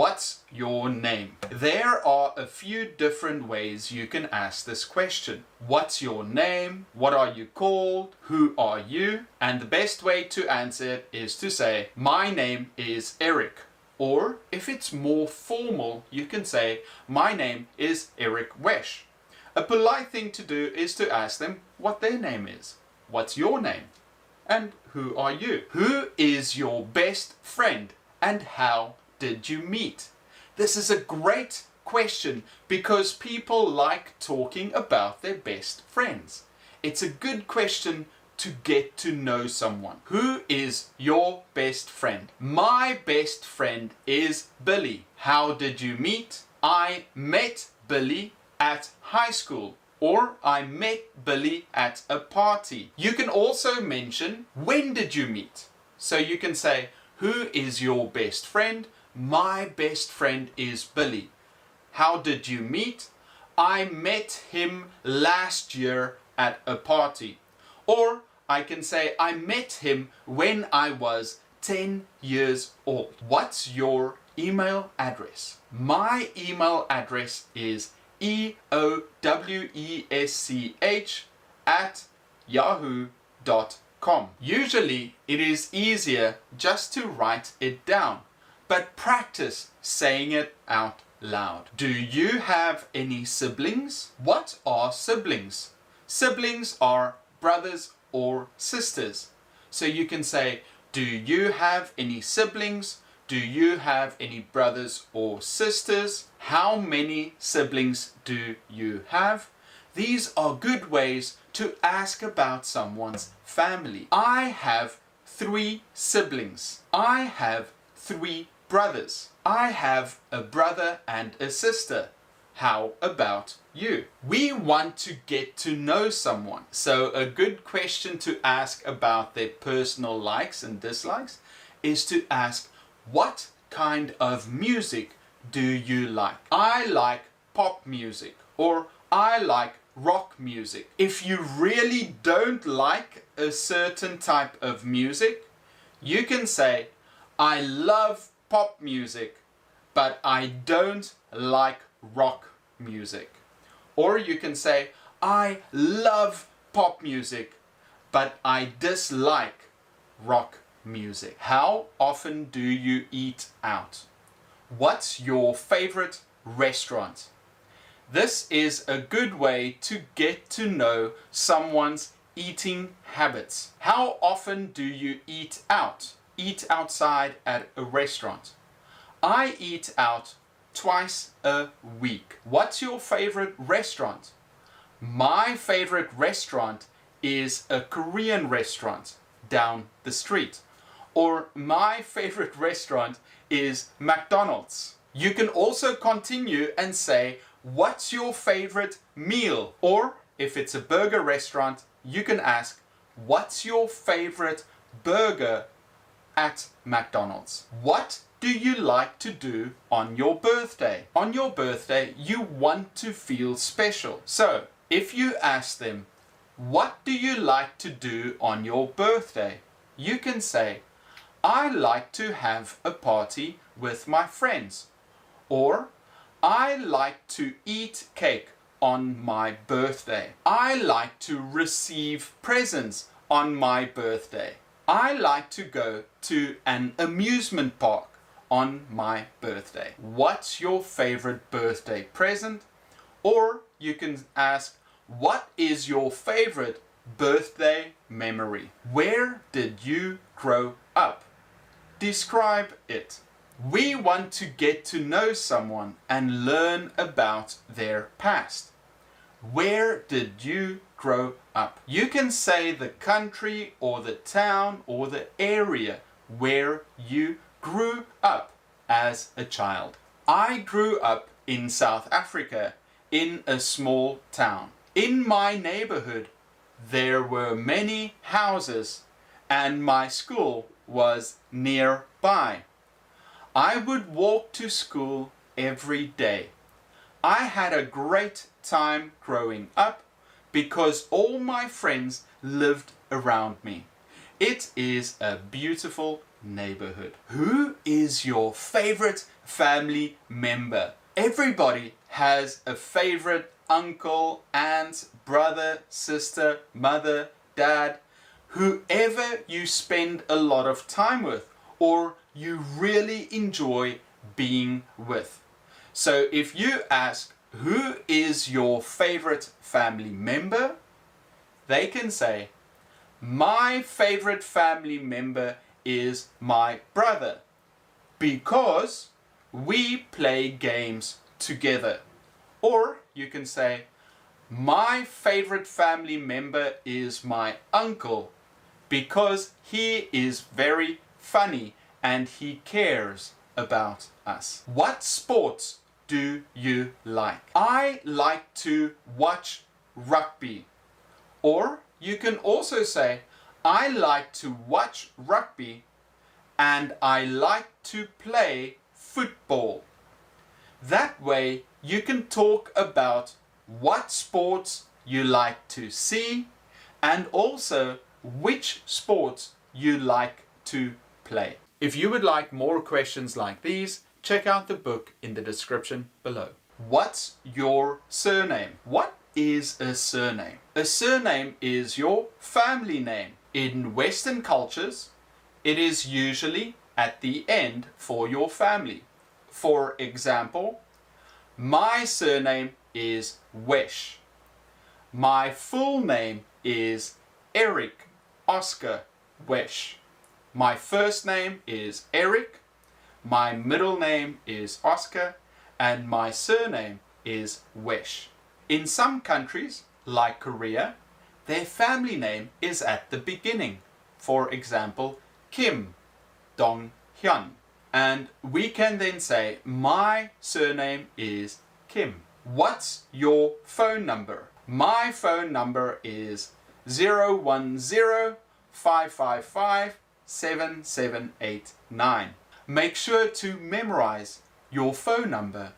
What's your name? There are a few different ways you can ask this question. What's your name? What are you called? Who are you? And the best way to answer it is to say, my name is Eric. Or if it's more formal, you can say, my name is Eric Wesh. A polite thing to do is to ask them what their name is. What's your name? And who are you? Who is your best friend? And how did you meet? This is a great question because people like talking about their best friends. It's a good question to get to know someone. Who is your best friend? My best friend is Billy. How did you meet? I met Billy at high school, or I met Billy at a party. You can also mention, when did you meet? So you can say, who is your best friend? My best friend is Billy. How did you meet? I met him last year at a party. Or I can say, I met him when I was 10 years old. What's your email address? My email address is eowesch@yahoo.com. Usually it is easier just to write it down, but practice saying it out loud. Do you have any siblings? What are siblings? Siblings are brothers or sisters. So you can say, do you have any siblings? Do you have any brothers or sisters? How many siblings do you have? These are good ways to ask about someone's family. I have 3 siblings. I have 3 brothers. I have a brother and a sister. How about you? We want to get to know someone. So a good question to ask about their personal likes and dislikes is to ask, what kind of music do you like? I like pop music, or I like rock music. If you really don't like a certain type of music, you can say, I love pop music, but I don't like rock music. Or you can say, I love pop music, but I dislike rock music. How often do you eat out? What's your favorite restaurant? This is a good way to get to know someone's eating habits. How often do you eat out? Eat outside at a restaurant. I eat out twice a week. What's your favorite restaurant? My favorite restaurant is a Korean restaurant down the street. Or my favorite restaurant is McDonald's. You can also continue and say, what's your favorite meal? Or if it's a burger restaurant, you can ask, what's your favorite burger at McDonald's? What do you like to do on your birthday? On your birthday, you want to feel special. So if you ask them, what do you like to do on your birthday? You can say, I like to have a party with my friends. Or, I like to eat cake on my birthday. I like to receive presents on my birthday. I like to go to an amusement park on my birthday. What's your favorite birthday present? Or you can ask, what is your favorite birthday memory? Where did you grow up? Describe it. We want to get to know someone and learn about their past. Where did you grow up? You can say the country or the town or the area where you grew up as a child. I grew up in South Africa in a small town. In my neighborhood, there were many houses and my school was nearby. I would walk to school every day. I had a great time growing up because all my friends lived around me. It is a beautiful neighborhood. Who is your favorite family member? Everybody has a favorite uncle, aunt, brother, sister, mother, dad, whoever you spend a lot of time with or you really enjoy being with. So if you ask, who is your favorite family member? They can say, my favorite family member is my brother because we play games together. Or you can say, my favorite family member is my uncle because he is very funny and he cares about us. What sports do you like? I like to watch rugby. Or you can also say, I like to watch rugby and I like to play football. That way you can talk about what sports you like to see and also which sports you like to play. If you would like more questions like these, check out the book in the description below. What's your surname? What is a surname? A surname is your family name. In Western cultures, it is usually at the end for your family. For example, my surname is Wesh. My full name is Eric Oscar Wesh. My first name is Eric, my middle name is Oscar, and my surname is Wesh. In some countries, like Korea, their family name is at the beginning. For example, Kim Dong-hyun. And we can then say, my surname is Kim. What's your phone number? My phone number is 010-555-7789. Make sure to memorize your phone number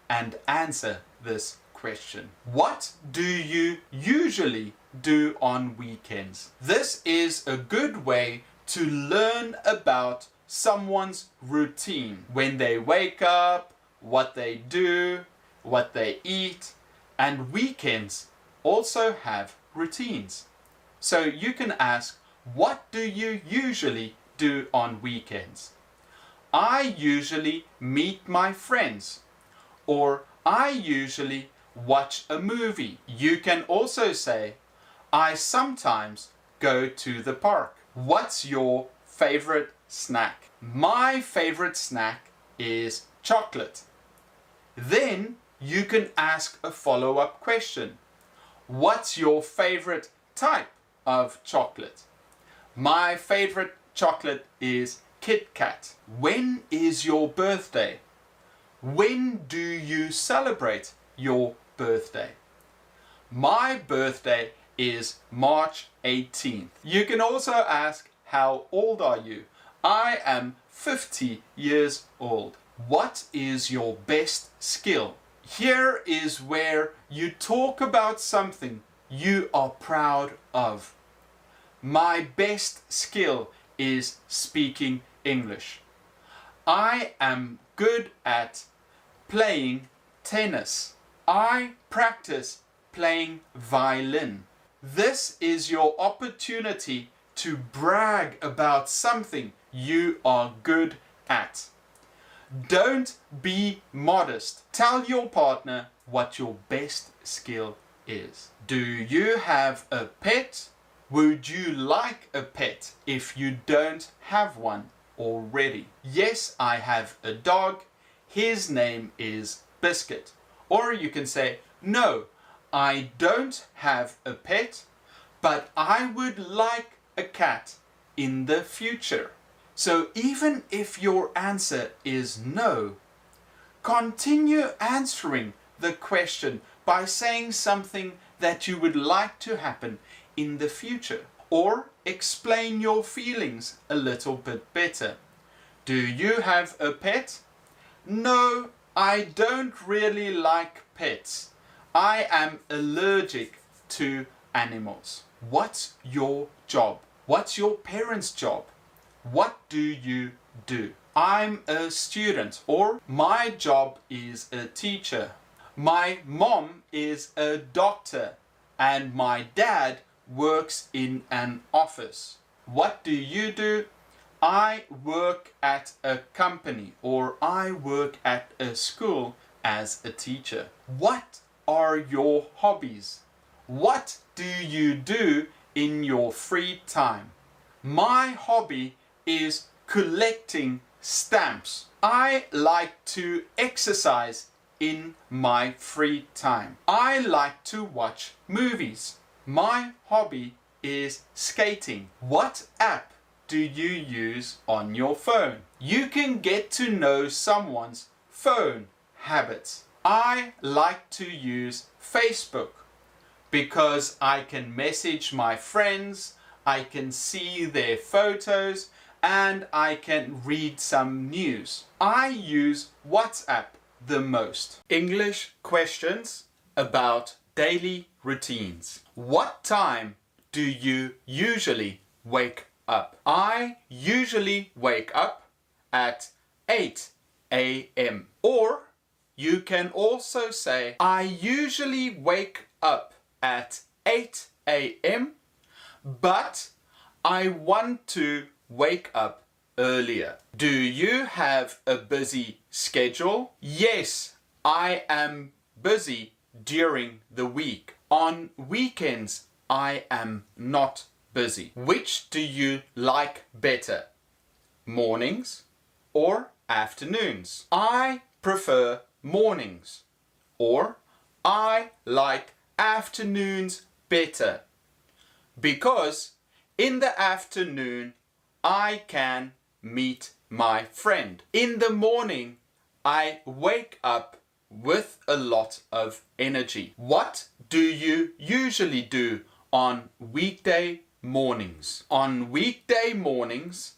and answer this question. What do you usually do on weekends? This is a good way to learn about someone's routine. When they wake up, what they do, what they eat, and weekends also have routines. So you can ask, what do you usually do on weekends? I usually meet my friends, or I usually watch a movie. You can also say, I sometimes go to the park. What's your favorite snack? My favorite snack is chocolate. Then you can ask a follow-up question. What's your favorite type of chocolate? My favorite chocolate is Kit Kat. When is your birthday? When do you celebrate your birthday? My birthday is March 18th. You can also ask, how old are you? I am 50 years old. What is your best skill? Here is where you talk about something you are proud of. My best skill is speaking English. I am good at playing tennis. I practice playing violin. This is your opportunity to brag about something you are good at. Don't be modest. Tell your partner what your best skill is. Do you have a pet? Would you like a pet if you don't have one already? Yes, I have a dog. His name is Biscuit. Or you can say, no, I don't have a pet, but I would like a cat in the future. So even if your answer is no, continue answering the question by saying something that you would like to happen in the future, or explain your feelings a little bit better. Do you have a pet? No, I don't really like pets. I am allergic to animals. What's your job? What's your parents' job? What do you do? I'm a student, or my job is a teacher. My mom is a doctor and my dad works in an office. What do you do? I work at a company, or I work at a school as a teacher. What are your hobbies? What do you do in your free time? My hobby is collecting stamps. I like to exercise in my free time. I like to watch movies. My hobby is skating. What app do you use on your phone? You can get to know someone's phone habits. I like to use Facebook because I can message my friends, I can see their photos, and I can read some news. I use WhatsApp the most. English questions about daily routines. What time do you usually wake up? I usually wake up at 8 a.m. Or you can also say, I usually wake up at 8 a.m. but I want to wake up earlier. Do you have a busy schedule? Yes, I am busy during the week. On weekends, I am not busy. Which do you like better? Mornings or afternoons? I prefer mornings, or I like afternoons better because in the afternoon I can meet my friend. In the morning I wake up with a lot of energy. What do you usually do on weekday mornings? On weekday mornings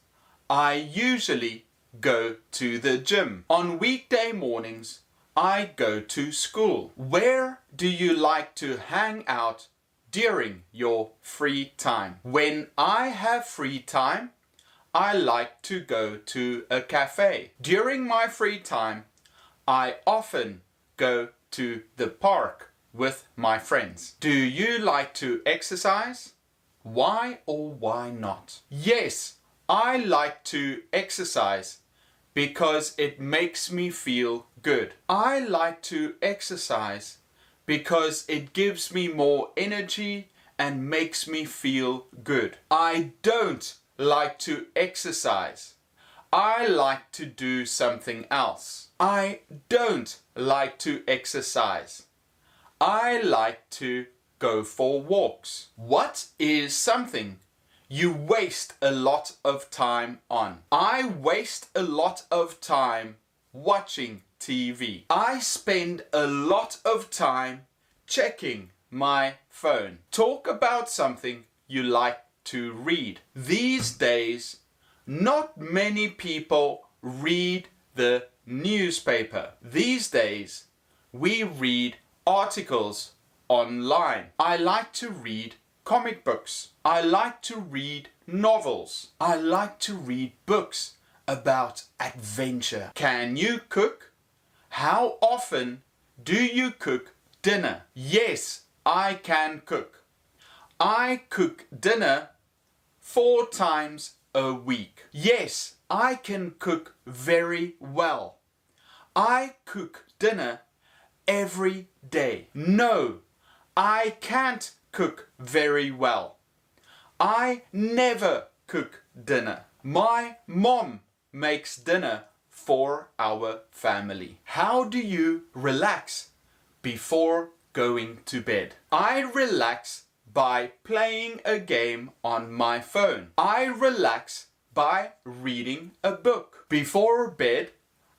I usually go to the gym. On weekday mornings I go to school. Where do you like to hang out during your free time? When I have free time, I like to go to a cafe. During my free time, I often go to the park with my friends. Do you like to exercise? Why or why not? Yes, I like to exercise because it makes me feel good. I like to exercise because it gives me more energy and makes me feel good. I don't like to exercise. I like to do something else. I don't like to exercise. I like to go for walks. What is something you waste a lot of time on? I waste a lot of time watching TV. I spend a lot of time checking my phone. Talk about something you like to read. These days, not many people read the newspaper. These days, we read articles online. I like to read comic books. I like to read novels. I like to read books about adventure. Can you cook? How often do you cook dinner? Yes, I can cook. I cook dinner 4 times a week. Yes, I can cook very well. I cook dinner every day. No, I can't cook very well. I never cook dinner. My mom makes dinner for our family. How do you relax before going to bed? I relax by playing a game on my phone. I relax by reading a book. Before bed,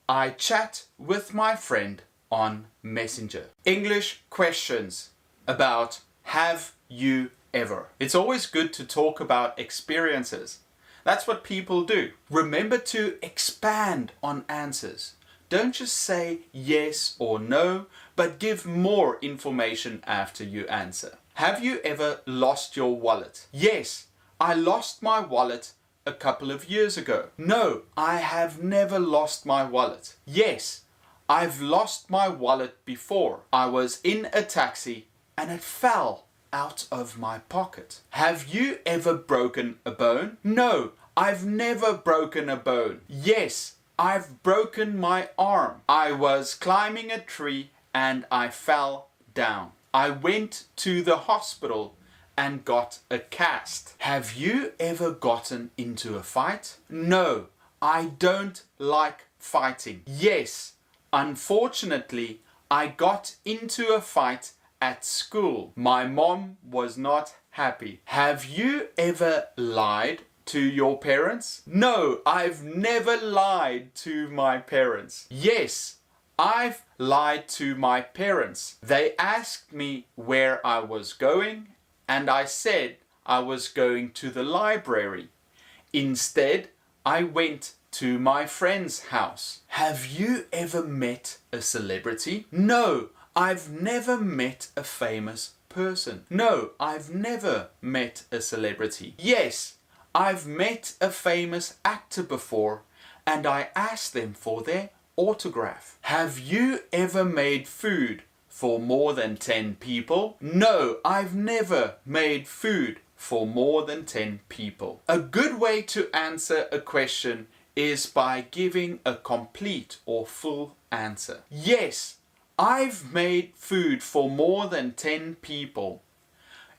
I chat with my friend on Messenger. English questions about have you ever. It's always good to talk about experiences. That's what people do. Remember to expand on answers. Don't just say yes or no, but give more information after you answer. Have you ever lost your wallet? Yes, I lost my wallet a couple of years ago. No, I have never lost my wallet. Yes, I've lost my wallet before. I was in a taxi and it fell out of my pocket. Have you ever broken a bone? No, I've never broken a bone. Yes, I've broken my arm. I was climbing a tree and I fell down. I went to the hospital and got a cast. Have you ever gotten into a fight? No, I don't like fighting. Yes, unfortunately, I got into a fight at school. My mom was not happy. Have you ever lied to your parents? No, I've never lied to my parents. Yes, I've lied to my parents. They asked me where I was going and I said I was going to the library. Instead, I went to my friend's house. Have you ever met a celebrity? No, I've never met a famous person. No, I've never met a celebrity. Yes, I've met a famous actor before and I asked them for their autograph. Have you ever made food for more than 10 people? No, I've never made food for more than 10 people. A good way to answer a question is by giving a complete or full answer. Yes, I've made food for more than 10 people.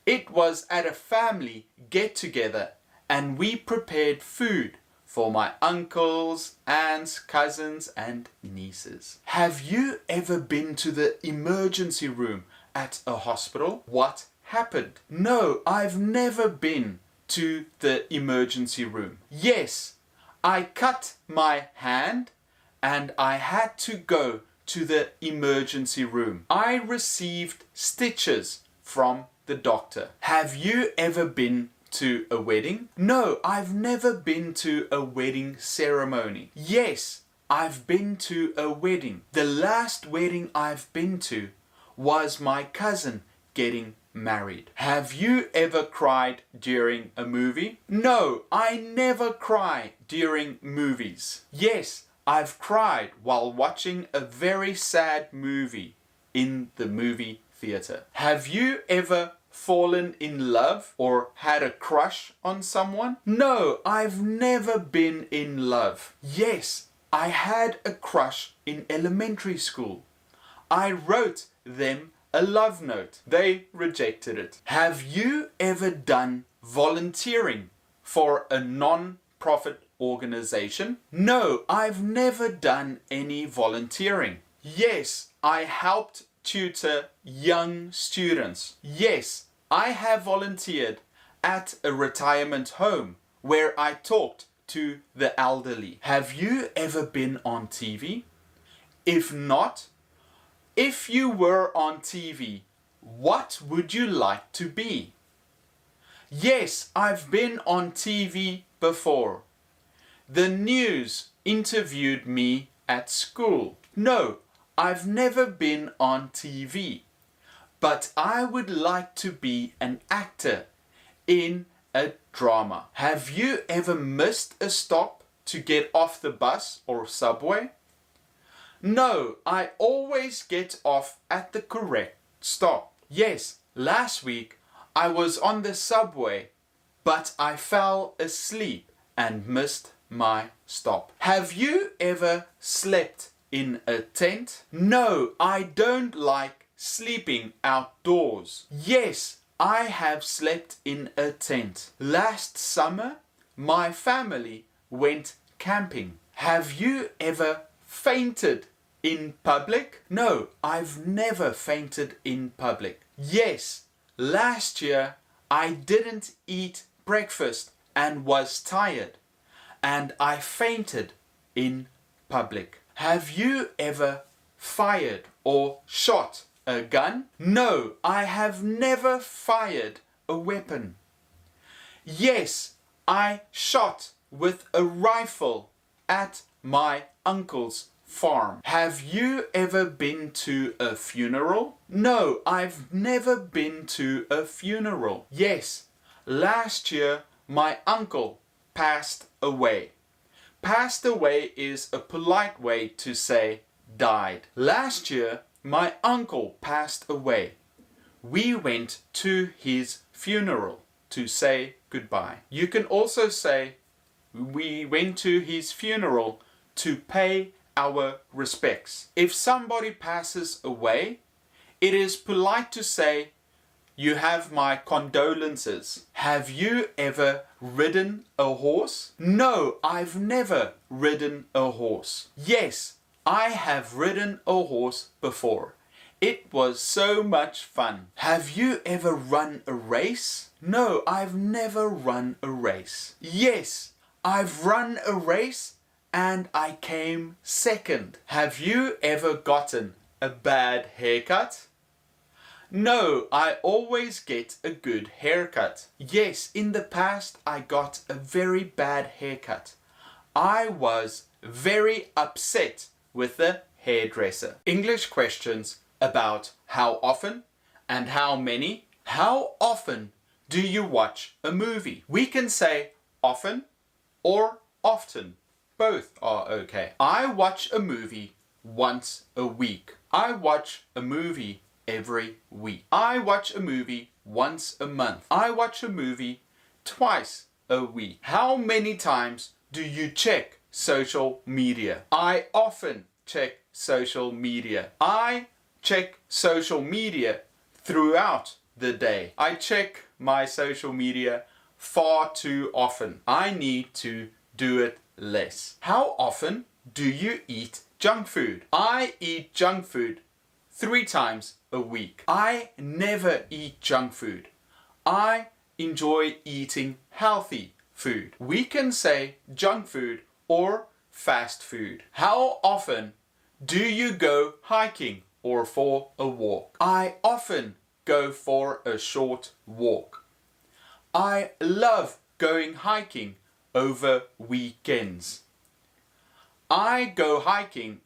It was at a family get-together and we prepared food for my uncles, aunts, cousins and nieces. Have you ever been to the emergency room at a hospital? What happened? No, I've never been to the emergency room. Yes, I cut my hand and I had to go to the emergency room. I received stitches from the doctor. Have you ever been to a wedding? No, I've never been to a wedding ceremony. Yes, I've been to a wedding. The last wedding I've been to was my cousin getting married. Have you ever cried during a movie? No, I never cry during movies. Yes, I've cried while watching a very sad movie in the movie theater. Have you ever fallen in love or had a crush on someone? No, I've never been in love. Yes, I had a crush in elementary school. I wrote them a love note. They rejected it. Have you ever done volunteering for a non-profit organization? No, I've never done any volunteering. Yes, I helped tutor young students. Yes, I have volunteered at a retirement home where I talked to the elderly. Have you ever been on TV? If not, if you were on TV, what would you like to be? Yes, I've been on TV before. The news interviewed me at school. No, I've never been on TV, but I would like to be an actor in a drama. Have you ever missed a stop to get off the bus or subway? No, I always get off at the correct stop. Yes, last week I was on the subway, but I fell asleep and missed my stop. Have you ever slept in a tent? No, I don't like sleeping outdoors. Yes, I have slept in a tent. Last summer, my family went camping. Have you ever fainted in public? No, I've never fainted in public. Yes, last year I didn't eat breakfast and was tired, and I fainted in public. Have you ever fired or shot a gun? No, I have never fired a weapon. Yes, I shot with a rifle at my uncle's farm. Have you ever been to a funeral? No, I've never been to a funeral. Yes, last year my uncle passed away. Passed away is a polite way to say died. Last year, my uncle passed away. We went to his funeral to say goodbye. You can also say we went to his funeral to pay our respects. If somebody passes away, it is polite to say, "You have my condolences." Have you ever ridden a horse? No, I've never ridden a horse. Yes, I have ridden a horse before. It was so much fun. Have you ever run a race? No, I've never run a race. Yes, I've run a race and I came second. Have you ever gotten a bad haircut? No, I always get a good haircut. Yes, in the past I got a very bad haircut. I was very upset with the hairdresser. English questions about how often and how many. How often do you watch a movie? We can say often or often. Both are okay. I watch a movie once a week. I watch a movie every week. I watch a movie once a month. I watch a movie twice a week. How many times do you check social media? I often check social media. I check social media throughout the day. I check my social media far too often. I need to do it less. How often do you eat junk food? I eat junk food 3 times a week. I never eat junk food. I enjoy eating healthy food. We can say junk food or fast food. How often do you go hiking or for a walk? I often go for a short walk. I love going hiking over weekends. I go hiking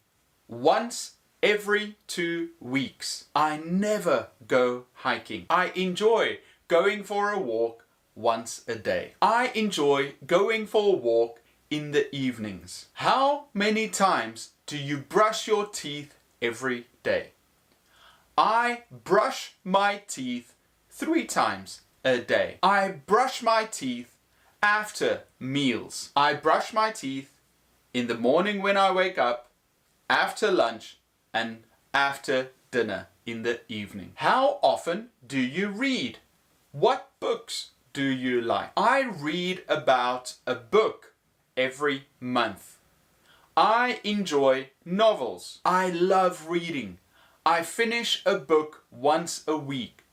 once every 2 weeks. I never go hiking. I enjoy going for a walk once a day. I enjoy going for a walk in the evenings. How many times do you brush your teeth every day? I brush my teeth 3 times a day. I brush my teeth after meals. I brush my teeth in the morning when I wake up, after lunch, and after dinner in the evening. How often do you read? What books do you like? I read about a book every month. I enjoy novels. I love reading. I finish a book once a week.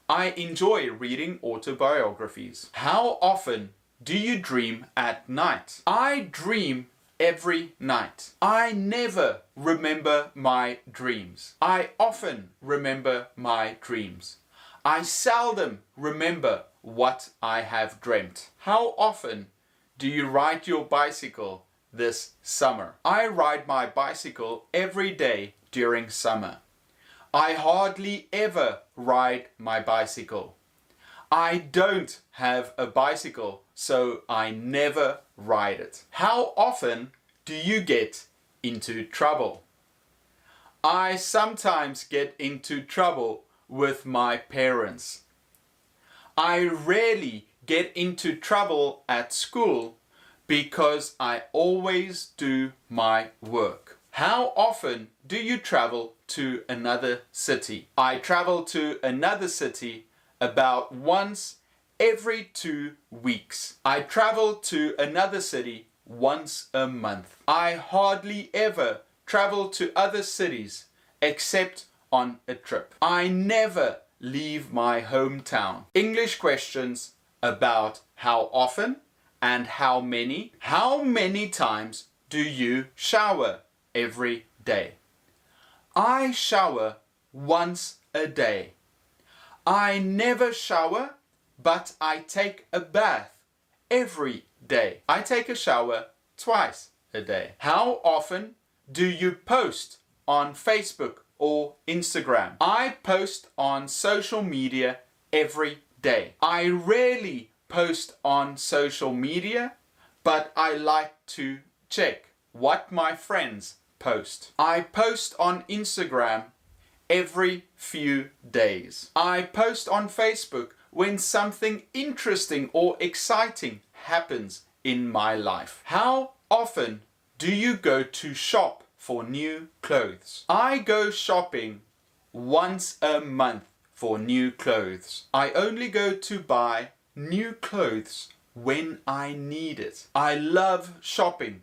I enjoy reading autobiographies. How often do you dream at night? I dream every night. I never remember my dreams. I often remember my dreams. I seldom remember what I have dreamt. How often do you ride your bicycle this summer? I ride my bicycle every day during summer. I hardly ever ride my bicycle. I don't have a bicycle, so I never ride it. How often do you get into trouble? I sometimes get into trouble with my parents. I rarely get into trouble at school because I always do my work. How often do you travel to another city? I travel to another city about once every 2 weeks. I travel to another city once a month. I hardly ever travel to other cities except on a trip. I never leave my hometown. English questions about how often and how many. How many times do you shower every day? I shower once a day. I never shower, but I take a bath every day. I take a shower twice a day. How often do you post on Facebook or Instagram? I post on social media every day. I rarely post on social media, but I like to check what my friends post. I post on Instagram every few days. I post on Facebook when something interesting or exciting happens in my life. How often do you go to shop for new clothes? I go shopping once a month for new clothes. I only go to buy new clothes when I need it. I love shopping.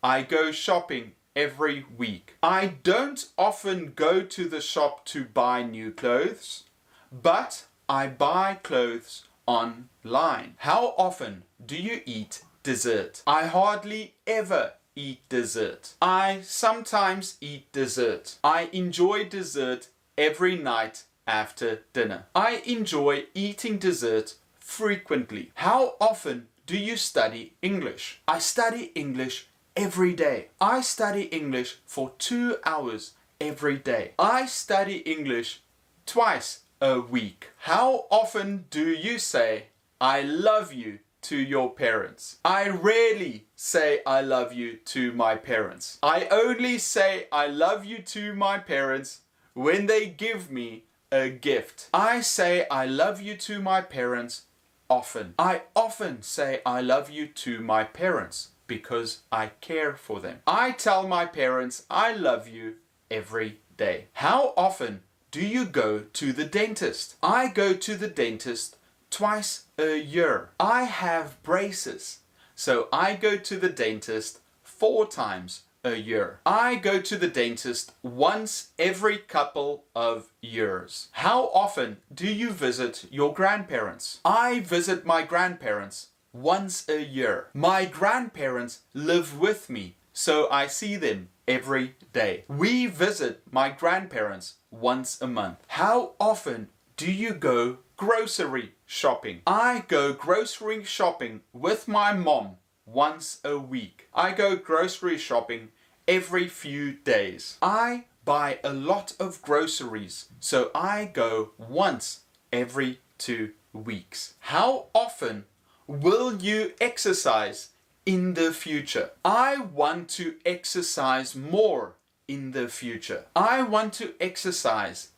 I go shopping every week. I don't often go to the shop to buy new clothes, but I buy clothes online. How often do you eat dessert? I hardly ever eat dessert. I sometimes eat dessert. I enjoy dessert every night after dinner. I enjoy eating dessert frequently. How often do you study English? I study English every day. I study English for 2 hours every day. I study English twice a week. How often do you say I love you to your parents? I rarely say I love you to my parents. I only say I love you to my parents when they give me a gift. I say I love you to my parents often. I often say I love you to my parents because I care for them. I tell my parents I love you every day. How often do you go to the dentist? I go to the dentist twice a year. I have braces, so I go to the dentist 4 times a year. I go to the dentist once every couple of years. How often do you visit your grandparents? I visit my grandparents once a year. My grandparents live with me, so I see them every day. We visit my grandparents once a month. How often do you go grocery shopping? I go grocery shopping with my mom once a week. I go grocery shopping every few days. I buy a lot of groceries, so I go once every 2 weeks. How often will you exercise in the future? I want to exercise more in the future. I want to exercise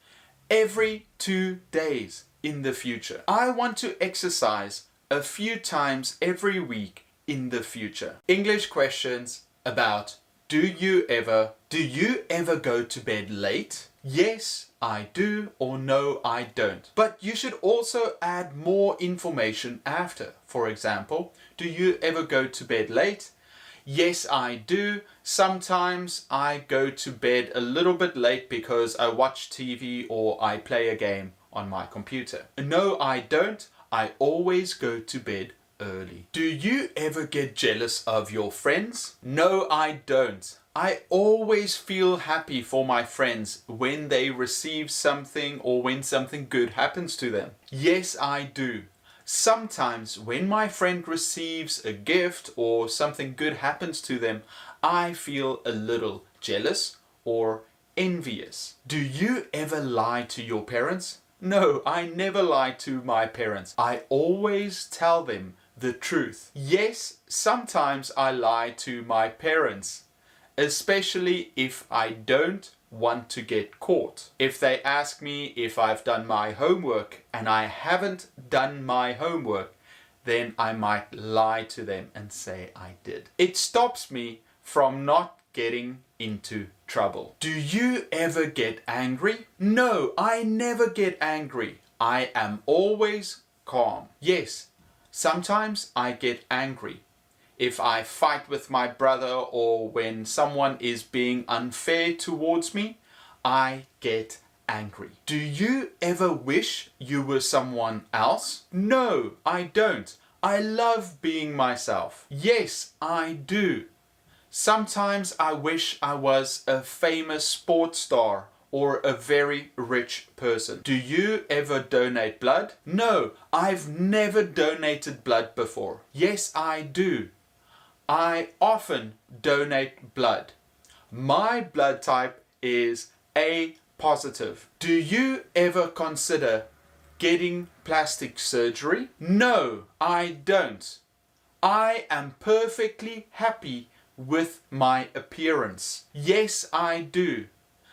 every 2 days in the future. I want to exercise a few times every week in the future. English questions about do you ever go to bed late? Yes, I do, or no, I don't. But you should also add more information after. For example, do you ever go to bed late? Yes, I do. Sometimes I go to bed a little bit late because I watch TV or I play a game on my computer. No, I don't. I always go to bed early. Do you ever get jealous of your friends? No, I don't. I always feel happy for my friends when they receive something or when something good happens to them. Yes, I do. Sometimes when my friend receives a gift or something good happens to them, I feel a little jealous or envious. Do you ever lie to your parents? No, I never lie to my parents. I always tell them the truth. Yes, sometimes I lie to my parents, especially if I don't want to get caught. If they ask me if I've done my homework and I haven't done my homework, then I might lie to them and say I did. It stops me from not getting into trouble. Do you ever get angry? No, I never get angry. I am always calm. Yes, sometimes I get angry. If I fight with my brother or when someone is being unfair towards me, I get angry. Do you ever wish you were someone else? No, I don't. I love being myself. Yes, I do. Sometimes I wish I was a famous sports star or a very rich person. Do you ever donate blood? No, I've never donated blood before. Yes, I do. I often donate blood. My blood type is A positive. Do you ever consider getting plastic surgery? No, I don't. I am perfectly happy with my appearance. Yes, I do.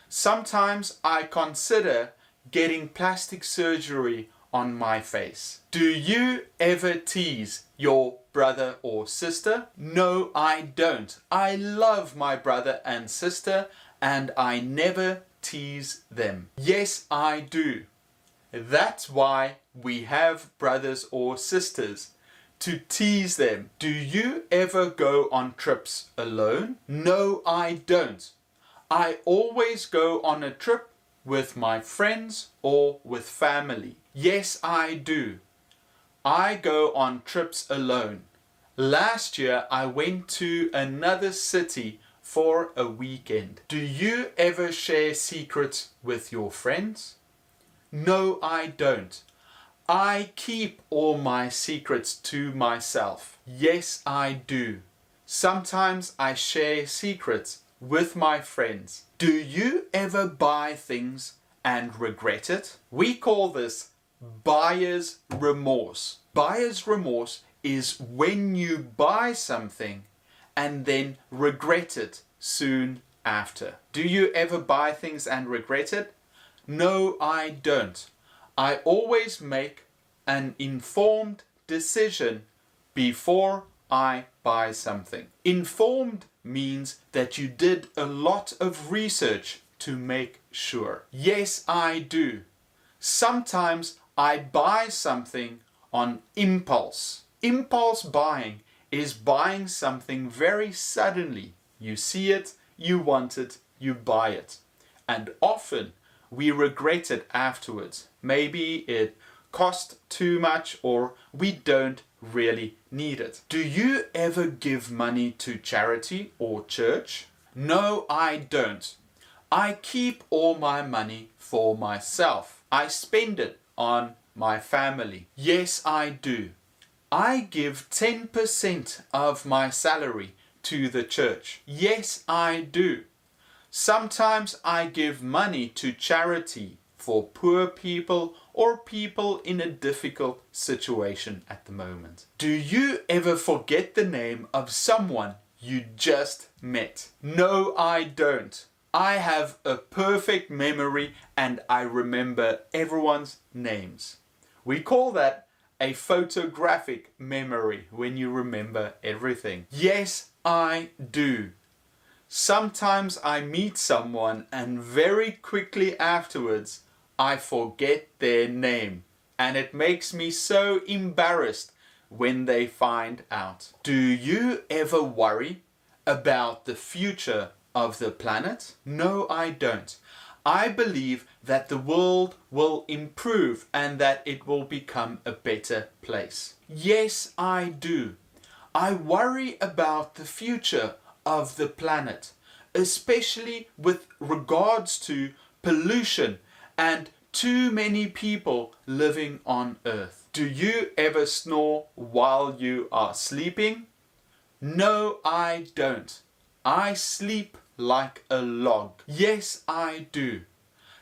Sometimes I consider getting plastic surgery on my face. Do you ever tease your brother or sister? No, I don't. I love my brother and sister and I never tease them. Yes, I do. That's why we have brothers or sisters, to tease them. Do you ever go on trips alone? No, I don't. I always go on a trip with my friends or with family. Yes, I do. I go on trips alone. Last year I went to another city for a weekend. Do you ever share secrets with your friends? No, I don't. I keep all my secrets to myself. Yes, I do. Sometimes I share secrets with my friends. Do you ever buy things and regret it? We call this buyer's remorse. Buyer's remorse is when you buy something and then regret it soon after. Do you ever buy things and regret it? No, I don't. I always make an informed decision before I buy something. Informed means that you did a lot of research to make sure. Yes, I do. Sometimes I buy something on impulse. Impulse buying is buying something very suddenly. You see it, you want it, you buy it. And often we regret it afterwards. Maybe it cost too much or we don't really need it. Do you ever give money to charity or church? No, I don't. I keep all my money for myself. I spend it on my family. Yes, I do. I give 10% of my salary to the church. Yes, I do. Sometimes I give money to charity for poor people or people in a difficult situation at the moment. Do you ever forget the name of someone you just met? No, I don't. I have a perfect memory and I remember everyone's names. We call that a photographic memory when you remember everything. Yes, I do. Sometimes I meet someone and very quickly afterwards I forget their name and it makes me so embarrassed when they find out. Do you ever worry about the future of the planet? No, I don't. I believe that the world will improve and that it will become a better place. Yes, I do. I worry about the future of the planet, especially with regards to pollution and too many people living on Earth. Do you ever snore while you are sleeping? No, I don't. I sleep like a log. Yes, I do.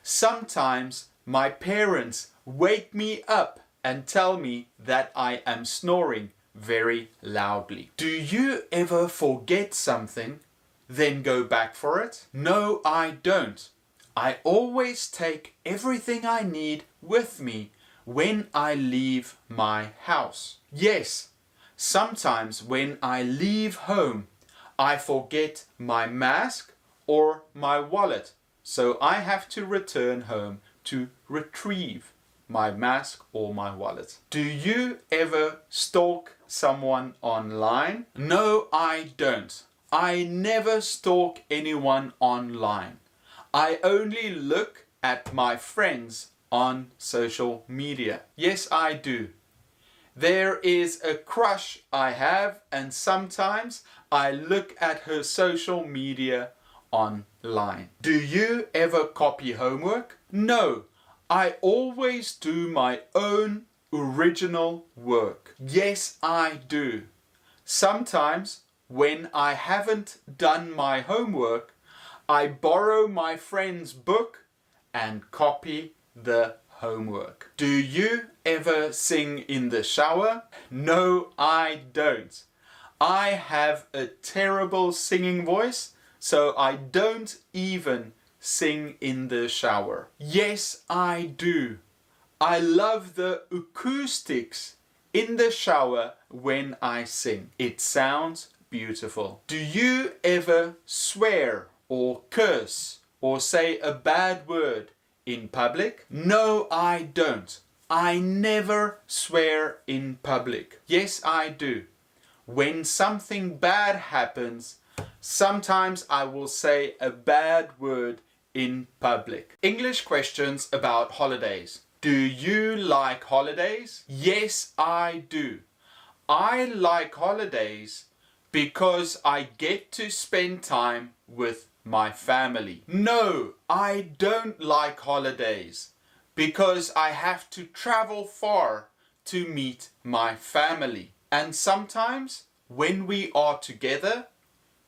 Sometimes my parents wake me up and tell me that I am snoring very loudly. Do you ever forget something, then go back for it? No, I don't. I always take everything I need with me when I leave my house. Yes, sometimes when I leave home, I forget my mask or my wallet, so I have to return home to retrieve my mask or my wallet. Do you ever stalk someone online? No, I don't. I never stalk anyone online. I only look at my friends on social media. Yes, I do. There is a crush I have and sometimes I look at her social media online. Do you ever copy homework? No, I always do my own original work. Yes, I do. Sometimes when I haven't done my homework, I borrow my friend's book and copy the homework. Do you ever sing in the shower? No, I don't. I have a terrible singing voice, so I don't even sing in the shower. Yes, I do. I love the acoustics in the shower when I sing. It sounds beautiful. Do you ever swear or curse or say a bad word in public? No, I don't. I never swear in public. Yes, I do. When something bad happens, sometimes I will say a bad word in public. English questions about holidays. Do you like holidays? Yes, I do. I like holidays because I get to spend time with my family. No, I don't like holidays because I have to travel far to meet my family. And sometimes when we are together,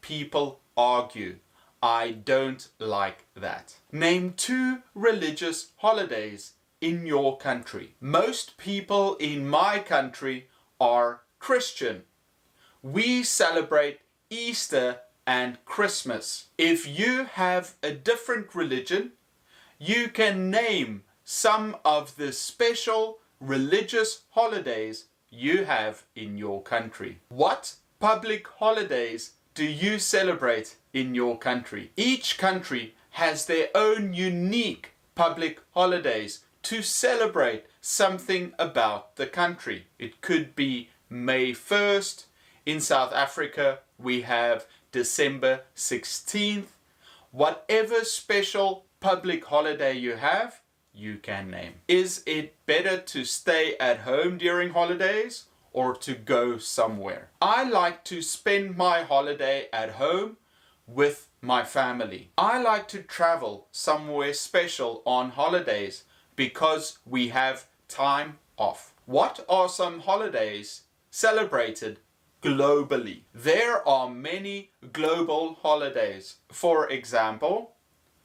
people argue. I don't like that. Name 2 religious holidays in your country. Most people in my country are Christian. We celebrate Easter and Christmas. If you have a different religion, you can name some of the special religious holidays you have in your country. What public holidays do you celebrate in your country? Each country has their own unique public holidays to celebrate something about the country. It could be May 1st. In South Africa, we have December 16th. Whatever special public holiday you have, you can name. Is it better to stay at home during holidays or to go somewhere? I like to spend my holiday at home with my family. I like to travel somewhere special on holidays because we have time off. What are some holidays celebrated globally? There are many global holidays. For example,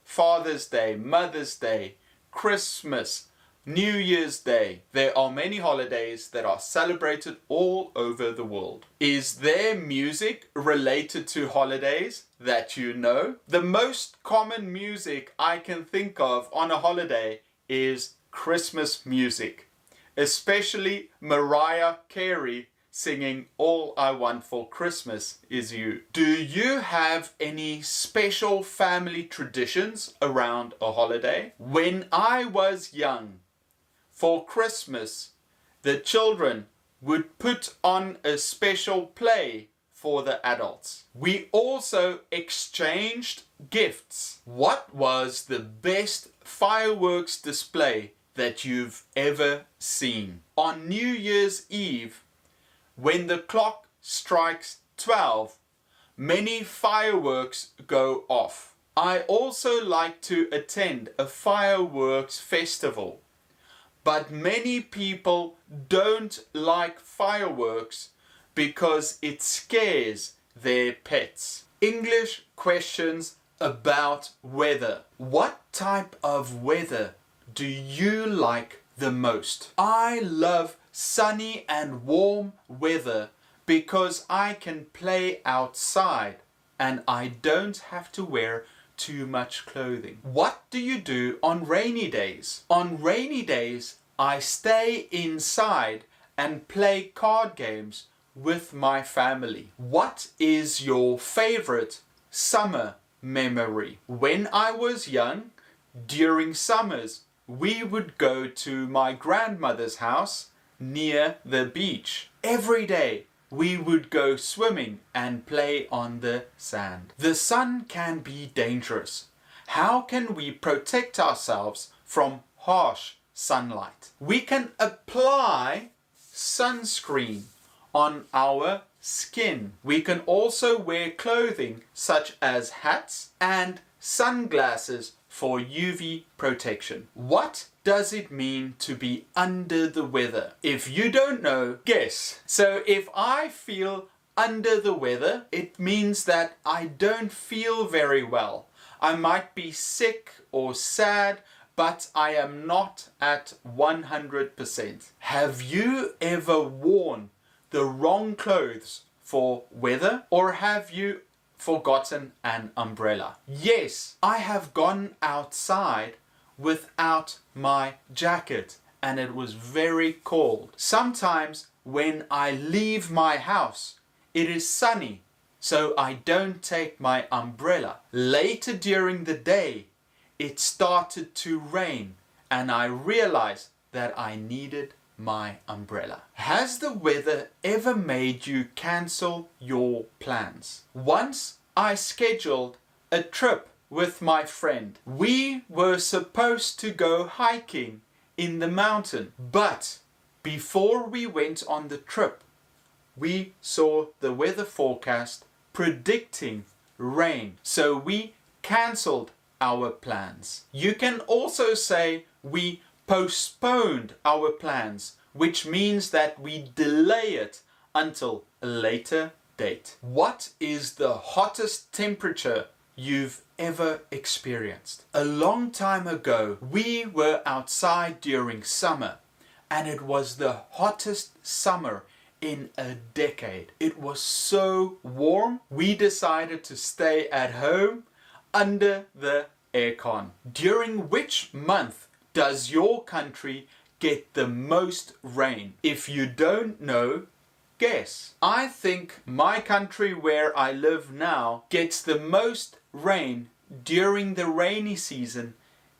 Father's Day, Mother's Day, Christmas, New Year's Day. There are many holidays that are celebrated all over the world. Is there music related to holidays that you know? The most common music I can think of on a holiday is Christmas music, especially Mariah Carey singing All I Want for Christmas Is You. Do you have any special family traditions around a holiday? When I was young, for Christmas, the children would put on a special play for the adults. We also exchanged gifts. What was the best fireworks display that you've ever seen? On New Year's Eve, when the clock strikes 12, many fireworks go off. I also like to attend a fireworks festival, but many people don't like fireworks because it scares their pets. English questions about weather. What type of weather do you like the most? I love sunny and warm weather because I can play outside and I don't have to wear too much clothing. What do you do on rainy days? On rainy days, I stay inside and play card games with my family. What is your favorite summer memory? When I was young, during summers, we would go to my grandmother's house near the beach. Every day we would go swimming and play on the sand. The sun can be dangerous. How can we protect ourselves from harsh sunlight? We can apply sunscreen on our skin. We can also wear clothing such as hats and sunglasses for UV protection. What does it mean to be under the weather? If you don't know, guess. So if I feel under the weather, it means that I don't feel very well. I might be sick or sad, but I am not at 100%. Have you ever worn the wrong clothes for weather, or have you forgotten an umbrella? Yes, I have gone outside without my jacket and it was very cold. Sometimes when I leave my house, it is sunny, so I don't take my umbrella. Later during the day, it started to rain and I realized that I needed my umbrella. Has the weather ever made you cancel your plans? Once I scheduled a trip with my friend. We were supposed to go hiking in the mountain, but before we went on the trip, we saw the weather forecast predicting rain, so we cancelled our plans. You can also say we postponed our plans, which means that we delay it until a later date. What is the hottest temperature you've ever experienced? A long time ago, we were outside during summer, and it was the hottest summer in a decade. It was so warm, we decided to stay at home under the aircon. During which month does your country get the most rain? If you don't know, guess. I think my country where I live now gets the most rain during the rainy season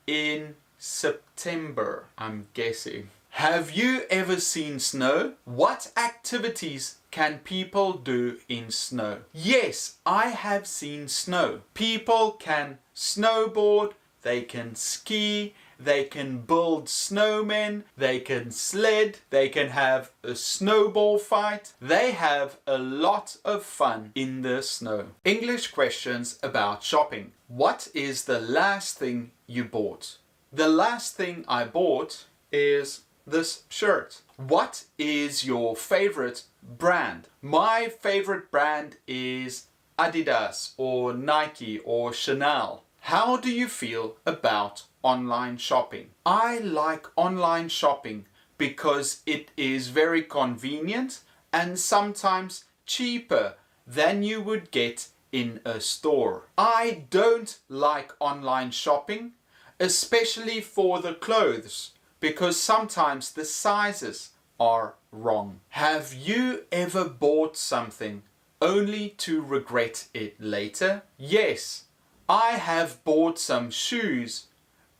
in September, I'm guessing. Have you ever seen snow? What activities can people do in snow? Yes, I have seen snow. People can snowboard, they can ski, they can build snowmen, they can sled, they can have a snowball fight. They have a lot of fun in the snow. English questions about shopping. What is the last thing you bought? The last thing I bought is this shirt. What is your favorite brand? My favorite brand is Adidas or Nike or Chanel. How do you feel about online shopping? I like online shopping because it is very convenient and sometimes cheaper than you would get in a store. I don't like online shopping, especially for the clothes, because sometimes the sizes are wrong. Have you ever bought something only to regret it later? Yes, I have bought some shoes,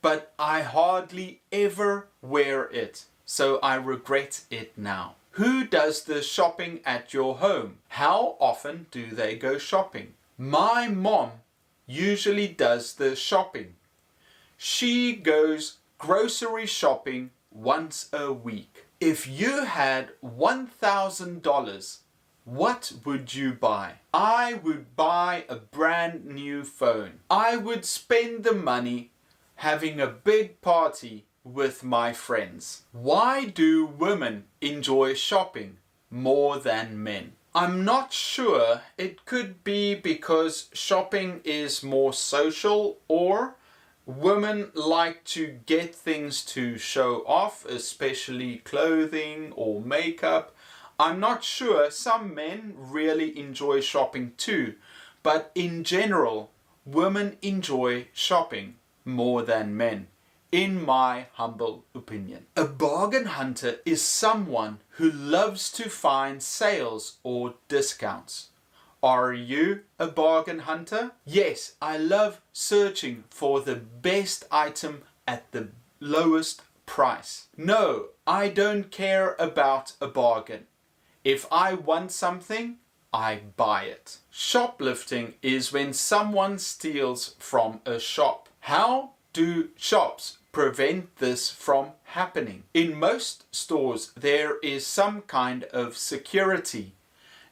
but I hardly ever wear it, so I regret it now. Who does the shopping at your home? How often do they go shopping? My mom usually does the shopping. She goes grocery shopping once a week. If you had $1,000, what would you buy? I would buy a brand new phone. I would spend the money having a big party with my friends. Why do women enjoy shopping more than men? I'm not sure. It could be because shopping is more social, or women like to get things to show off, especially clothing or makeup. I'm not sure. Some men really enjoy shopping too, but in general, women enjoy shopping more than men, in my humble opinion. A bargain hunter is someone who loves to find sales or discounts. Are you a bargain hunter? Yes, I love searching for the best item at the lowest price. No, I don't care about a bargain. If I want something, I buy it. Shoplifting is when someone steals from a shop. How do shops prevent this from happening? In most stores, there is some kind of security.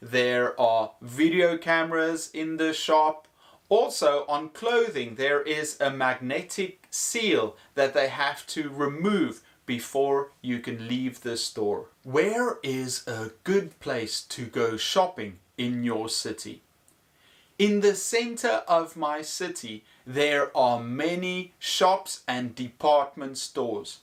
There are video cameras in the shop. Also, on clothing, there is a magnetic seal that they have to remove before you can leave the store. Where is a good place to go shopping in your city? In the center of my city, there are many shops and department stores.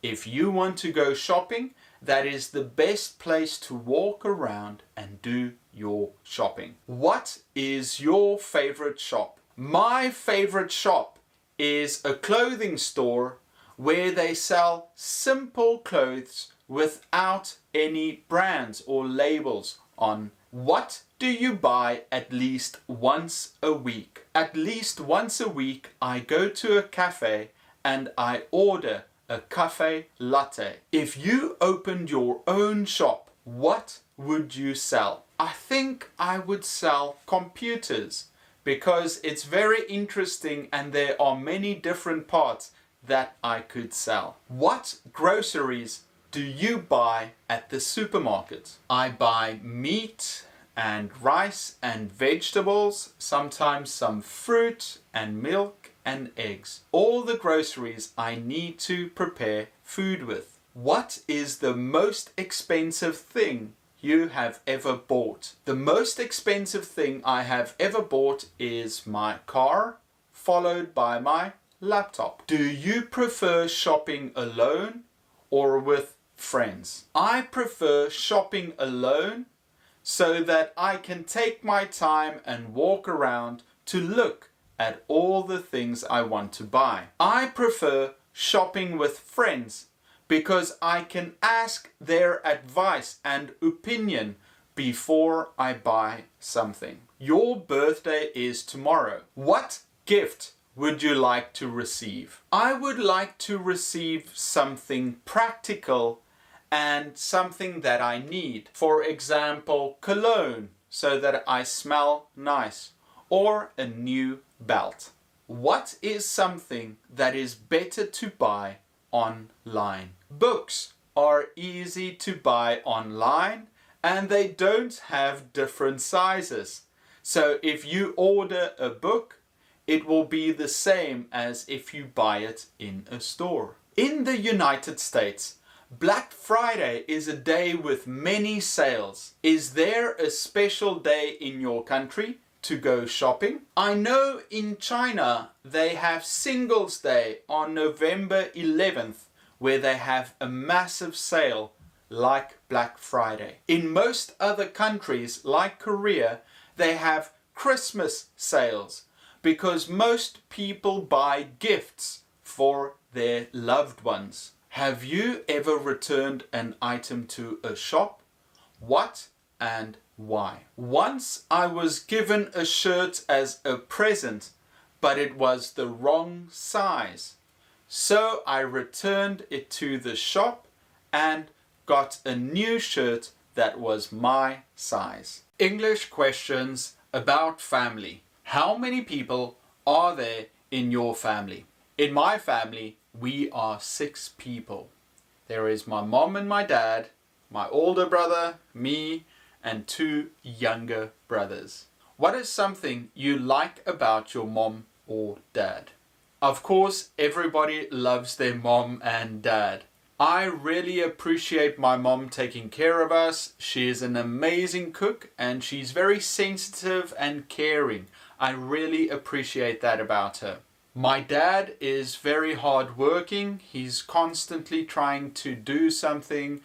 If you want to go shopping, that is the best place to walk around and do your shopping. What is your favorite shop? My favorite shop is a clothing store where they sell simple clothes without any brands or labels on. What do you buy at least once a week? At least once a week I go to a cafe and I order a cafe latte. If you opened your own shop, what would you sell? I think I would sell computers because it's very interesting and there are many different parts that I could sell. What groceries do you buy at the supermarket? I buy meat and rice and vegetables, sometimes some fruit and milk and eggs. All the groceries I need to prepare food with. What is the most expensive thing you have ever bought? The most expensive thing I have ever bought is my car, followed by my laptop. Do you prefer shopping alone or with friends? I prefer shopping alone so that I can take my time and walk around to look at all the things I want to buy. I prefer shopping with friends because I can ask their advice and opinion before I buy something. Your birthday is tomorrow. What gift would you like to receive? I would like to receive something practical and something that I need. For example, cologne, so that I smell nice, or a new belt. What is something that is better to buy online? Books are easy to buy online and they don't have different sizes. So if you order a book, it will be the same as if you buy it in a store. In the United States, Black Friday is a day with many sales. Is there a special day in your country to go shopping? I know in China they have Singles Day on November 11th where they have a massive sale like Black Friday. In most other countries like Korea, they have Christmas sales because most people buy gifts for their loved ones. Have you ever returned an item to a shop? What and why? Once I was given a shirt as a present, but it was the wrong size. So I returned it to the shop and got a new shirt that was my size. English questions about family. How many people are there in your family? In my family, we are 6 people. There is my mom and my dad, my older brother, me, and 2 younger brothers. What is something you like about your mom or dad? Of course, everybody loves their mom and dad. I really appreciate my mom taking care of us. She is an amazing cook and she's very sensitive and caring. I really appreciate that about her. My dad is very hardworking. He's constantly trying to do something.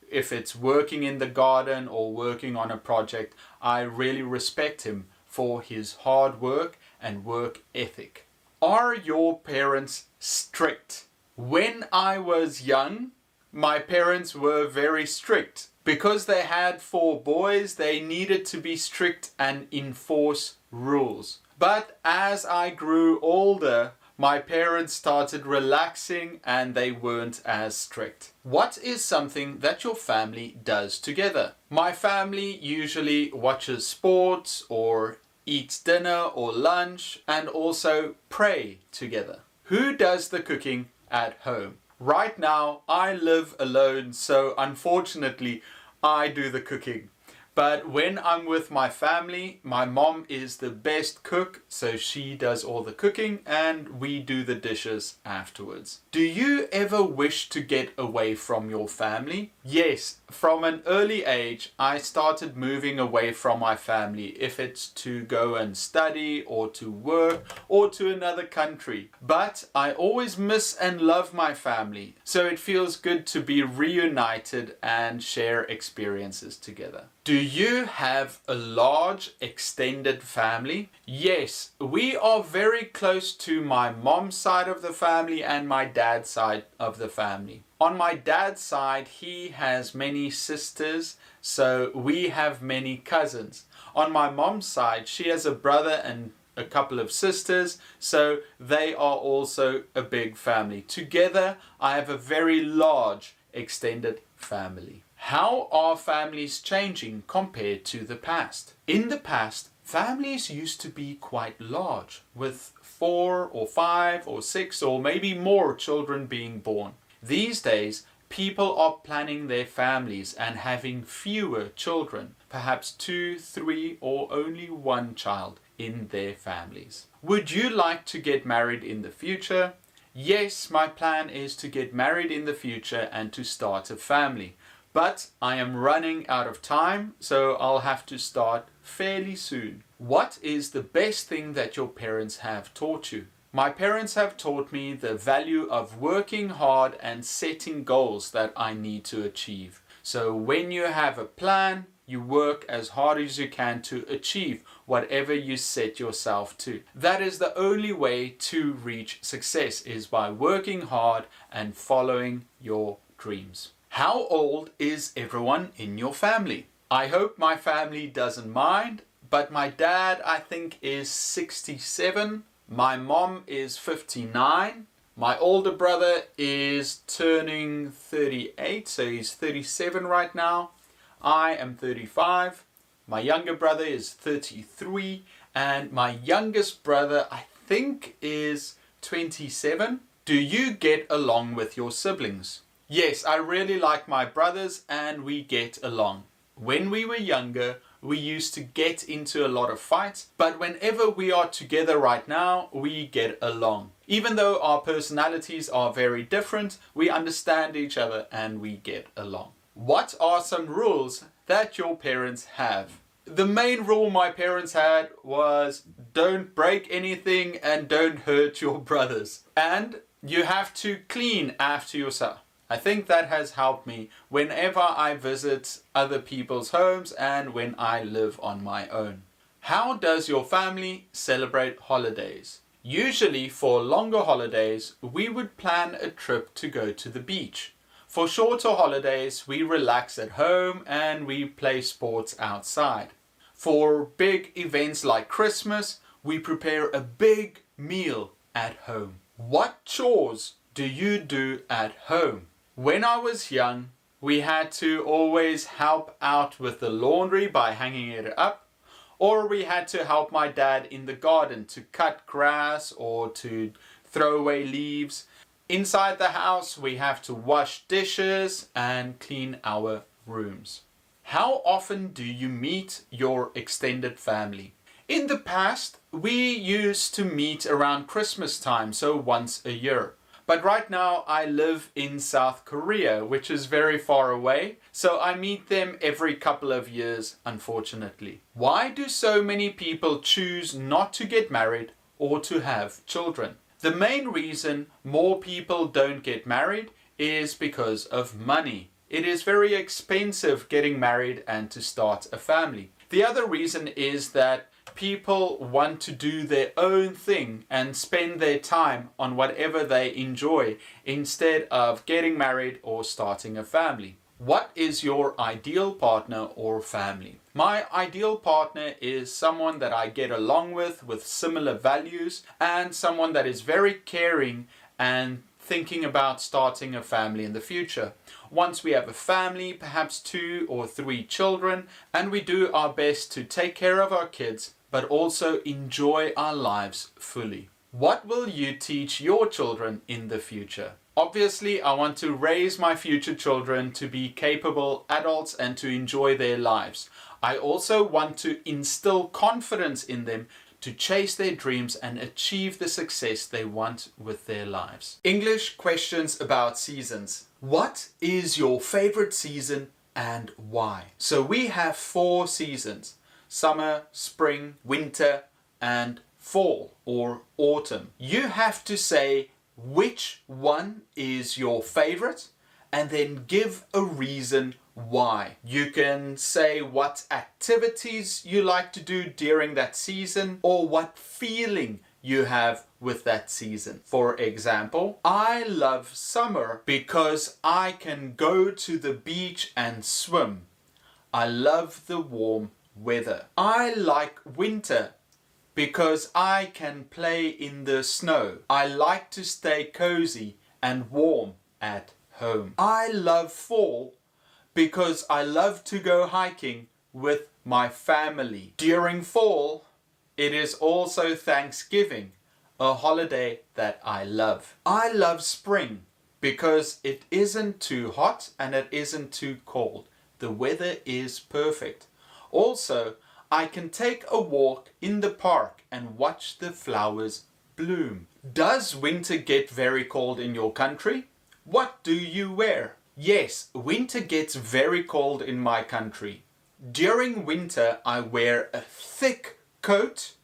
If it's working in the garden or working on a project, I really respect him for his hard work and work ethic. Are your parents strict? When I was young, my parents were very strict. Because they had 4 boys, they needed to be strict and enforce rules. But as I grew older, my parents started relaxing and they weren't as strict. What is something that your family does together? My family usually watches sports or eats dinner or lunch and also pray together. Who does the cooking at home? Right now, I live alone, so unfortunately, I do the cooking. But when I'm with my family, my mom is the best cook, so she does all the cooking and we do the dishes afterwards. Do you ever wish to get away from your family? Yes, from an early age, I started moving away from my family, if it's to go and study or to work or to another country. But I always miss and love my family, so it feels good to be reunited and share experiences together. Do you have a large extended family? Yes, we are very close to my mom's side of the family and my dad's side of the family. On my dad's side, he has many sisters, so we have many cousins. On my mom's side, she has a brother and a couple of sisters, so they are also a big family. Together, I have a very large extended family. How are families changing compared to the past? In the past, families used to be quite large, with 4 or 5 or 6 or maybe more children being born. These days, people are planning their families and having fewer children, perhaps 2, 3 or only 1 child in their families. Would you like to get married in the future? Yes, my plan is to get married in the future and to start a family. But I am running out of time, so I'll have to start fairly soon. What is the best thing that your parents have taught you? My parents have taught me the value of working hard and setting goals that I need to achieve. So when you have a plan, you work as hard as you can to achieve whatever you set yourself to. That is the only way to reach success, is by working hard and following your dreams. How old is everyone in your family? I hope my family doesn't mind, but my dad, I think, is 67. My mom is 59. My older brother is turning 38, so he's 37 right now. I am 35. My younger brother is 33. And my youngest brother, I think, is 27. Do you get along with your siblings? Yes, I really like my brothers and we get along. When we were younger, we used to get into a lot of fights, but whenever we are together right now, we get along. Even though our personalities are very different, we understand each other and we get along. What are some rules that your parents have? The main rule my parents had was don't break anything and don't hurt your brothers. And you have to clean after yourself. I think that has helped me whenever I visit other people's homes and when I live on my own. How does your family celebrate holidays? Usually for longer holidays, we would plan a trip to go to the beach. For shorter holidays, we relax at home and we play sports outside. For big events like Christmas, we prepare a big meal at home. What chores do you do at home? When I was young, we had to always help out with the laundry by hanging it up, or we had to help my dad in the garden to cut grass or to throw away leaves. Inside the house, we have to wash dishes and clean our rooms. How often do you meet your extended family? In the past, we used to meet around Christmas time, so once a year. But right now I live in South Korea, which is very far away, so I meet them every couple of years, unfortunately. Why do so many people choose not to get married or to have children? The main reason more people don't get married is because of money. It is very expensive getting married and to start a family. The other reason is that people want to do their own thing and spend their time on whatever they enjoy instead of getting married or starting a family. What is your ideal partner or family? My ideal partner is someone that I get along with similar values, and someone that is very caring and thinking about starting a family in the future. Once we have a family, perhaps 2 or 3 children, and we do our best to take care of our kids, but also enjoy our lives fully. What will you teach your children in the future? Obviously, I want to raise my future children to be capable adults and to enjoy their lives. I also want to instill confidence in them to chase their dreams and achieve the success they want with their lives. English questions about seasons. What is your favorite season and why? So we have 4 seasons: summer, spring, winter, and fall or autumn. You have to say which one is your favorite and then give a reason why. You can say what activities you like to do during that season or what feeling you have with that season. For example, I love summer because I can go to the beach and swim. I love the warm weather. I like winter because I can play in the snow. I like to stay cozy and warm at home. I love fall because I love to go hiking with my family. During fall, it is also Thanksgiving, a holiday that I love. I love spring because it isn't too hot and it isn't too cold. The weather is perfect. Also, I can take a walk in the park and watch the flowers bloom. Does winter get very cold in your country? What do you wear? Yes, winter gets very cold in my country. During winter, I wear a thick coat,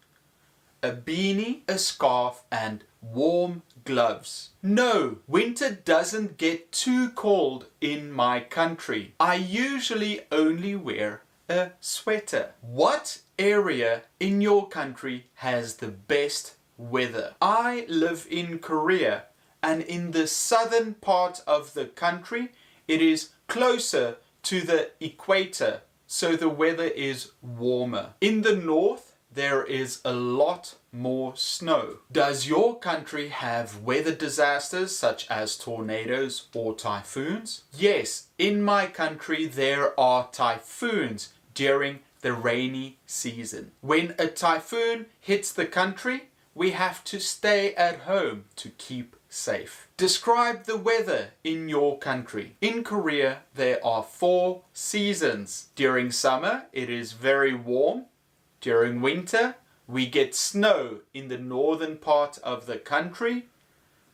a beanie, a scarf, and warm gloves. No, winter doesn't get too cold in my country. I usually only wear a sweater. What area in your country has the best weather? I live in Korea, and in the southern part of the country, it is closer to the equator, so the weather is warmer. In the north, there is a lot more snow. Does your country have weather disasters such as tornadoes or typhoons? Yes, in my country there are typhoons during the rainy season. When a typhoon hits the country, we have to stay at home to keep safe. Describe the weather in your country. In Korea, there are 4 seasons. During summer, it is very warm. During winter, we get snow in the northern part of the country.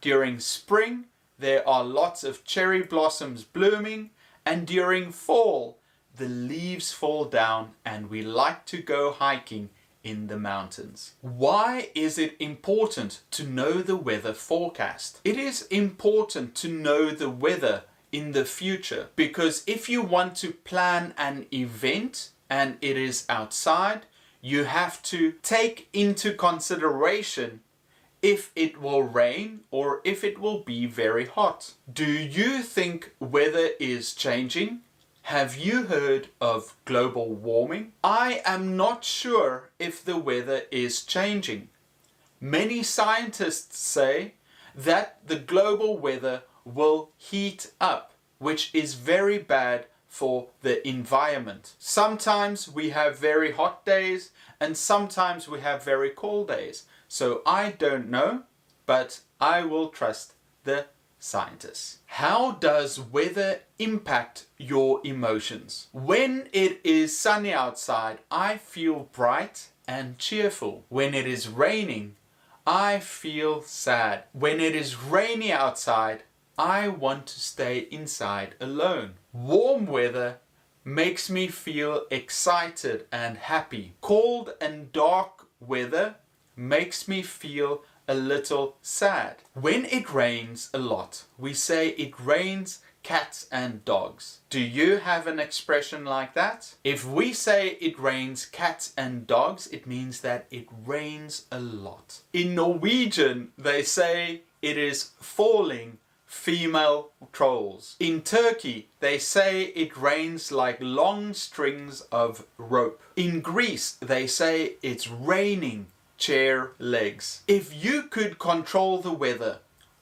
During spring, there are lots of cherry blossoms blooming. And during fall, the leaves fall down and we like to go hiking in the mountains. Why is it important to know the weather forecast? It is important to know the weather in the future because if you want to plan an event and it is outside, you have to take into consideration if it will rain or if it will be very hot. Do you think weather is changing? Have you heard of global warming? I am not sure if the weather is changing. Many scientists say that the global weather will heat up, which is very bad for the environment. Sometimes we have very hot days and sometimes we have very cold days. So I don't know, but I will trust the scientists. How does weather impact your emotions? When it is sunny outside, I feel bright and cheerful. When it is raining, I feel sad. When it is rainy outside, I want to stay inside alone. Warm weather makes me feel excited and happy. Cold and dark weather makes me feel a little sad. When it rains a lot, we say it rains cats and dogs. Do you have an expression like that? If we say it rains cats and dogs, it means that it rains a lot. In Norwegian, they say it is falling female trolls. In Turkey, they say it rains like long strings of rope. In Greece, they say it's raining chair legs. If you could control the weather,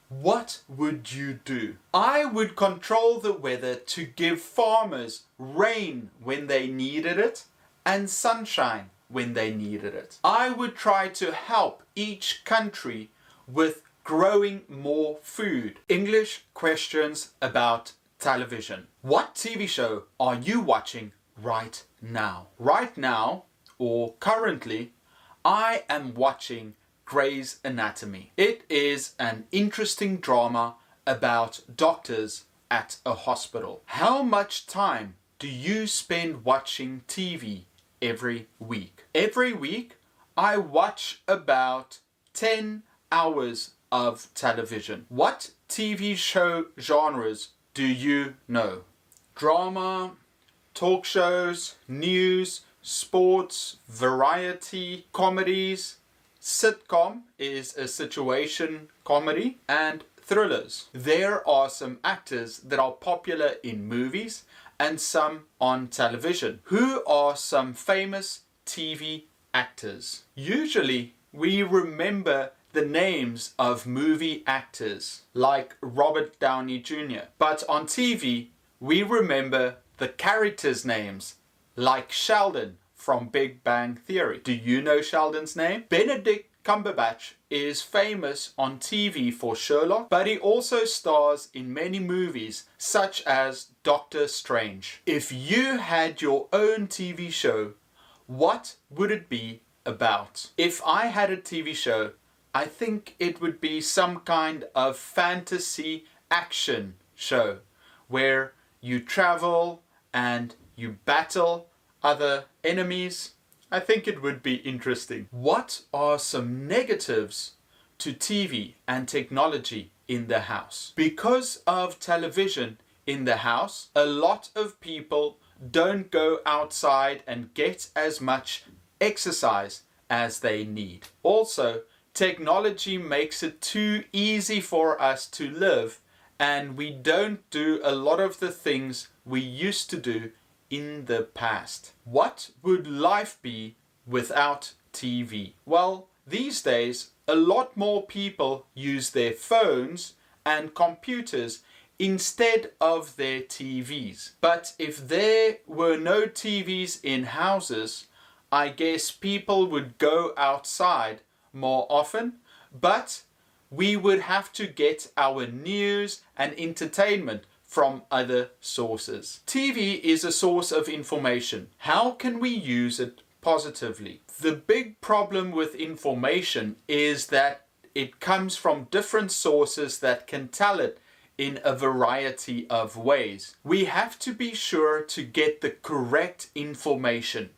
what would you do? I would control the weather to give farmers rain when they needed it and sunshine when they needed it. I would try to help each country with growing more food. English questions about television. What TV show are you watching right now? Right now, or currently, I am watching Grey's Anatomy. It is an interesting drama about doctors at a hospital. How much time do you spend watching TV every week? Every week, I watch about 10 hours of television. What TV show genres do you know? Drama, talk shows, news, sports, variety, comedies. Sitcom is a situation comedy, and thrillers. There are some actors that are popular in movies and some on television. Who are some famous TV actors? Usually we remember the names of movie actors like Robert Downey Jr. But on TV we remember the characters' names like Sheldon from Big Bang Theory. Do you know Sheldon's name? Benedict Cumberbatch is famous on TV for Sherlock, but he also stars in many movies such as Doctor Strange. If you had your own TV show, what would it be about? If I had a TV show, I think it would be some kind of fantasy action show where you travel and you battle other enemies. I think it would be interesting. What are some negatives to TV and technology in the house? Because of television in the house, a lot of people don't go outside and get as much exercise as they need. Also, technology makes it too easy for us to live, and we don't do a lot of the things we used to do in the past. What would life be without TV? Well, these days, a lot more people use their phones and computers instead of their TVs. But if there were no TVs in houses, I guess people would go outside more often, but we would have to get our news and entertainment from other sources. TV is a source of information. How can we use it positively? The big problem with information is that it comes from different sources that can tell it in a variety of ways. We have to be sure to get the correct information,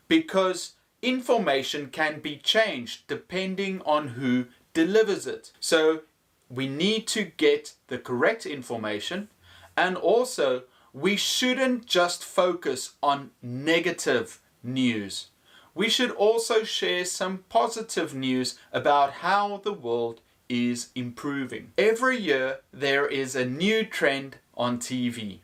because information can be changed depending on who delivers it. So we need to get the correct information. And also, we shouldn't just focus on negative news. We should also share some positive news about how the world is improving. Every year, there is a new trend on TV.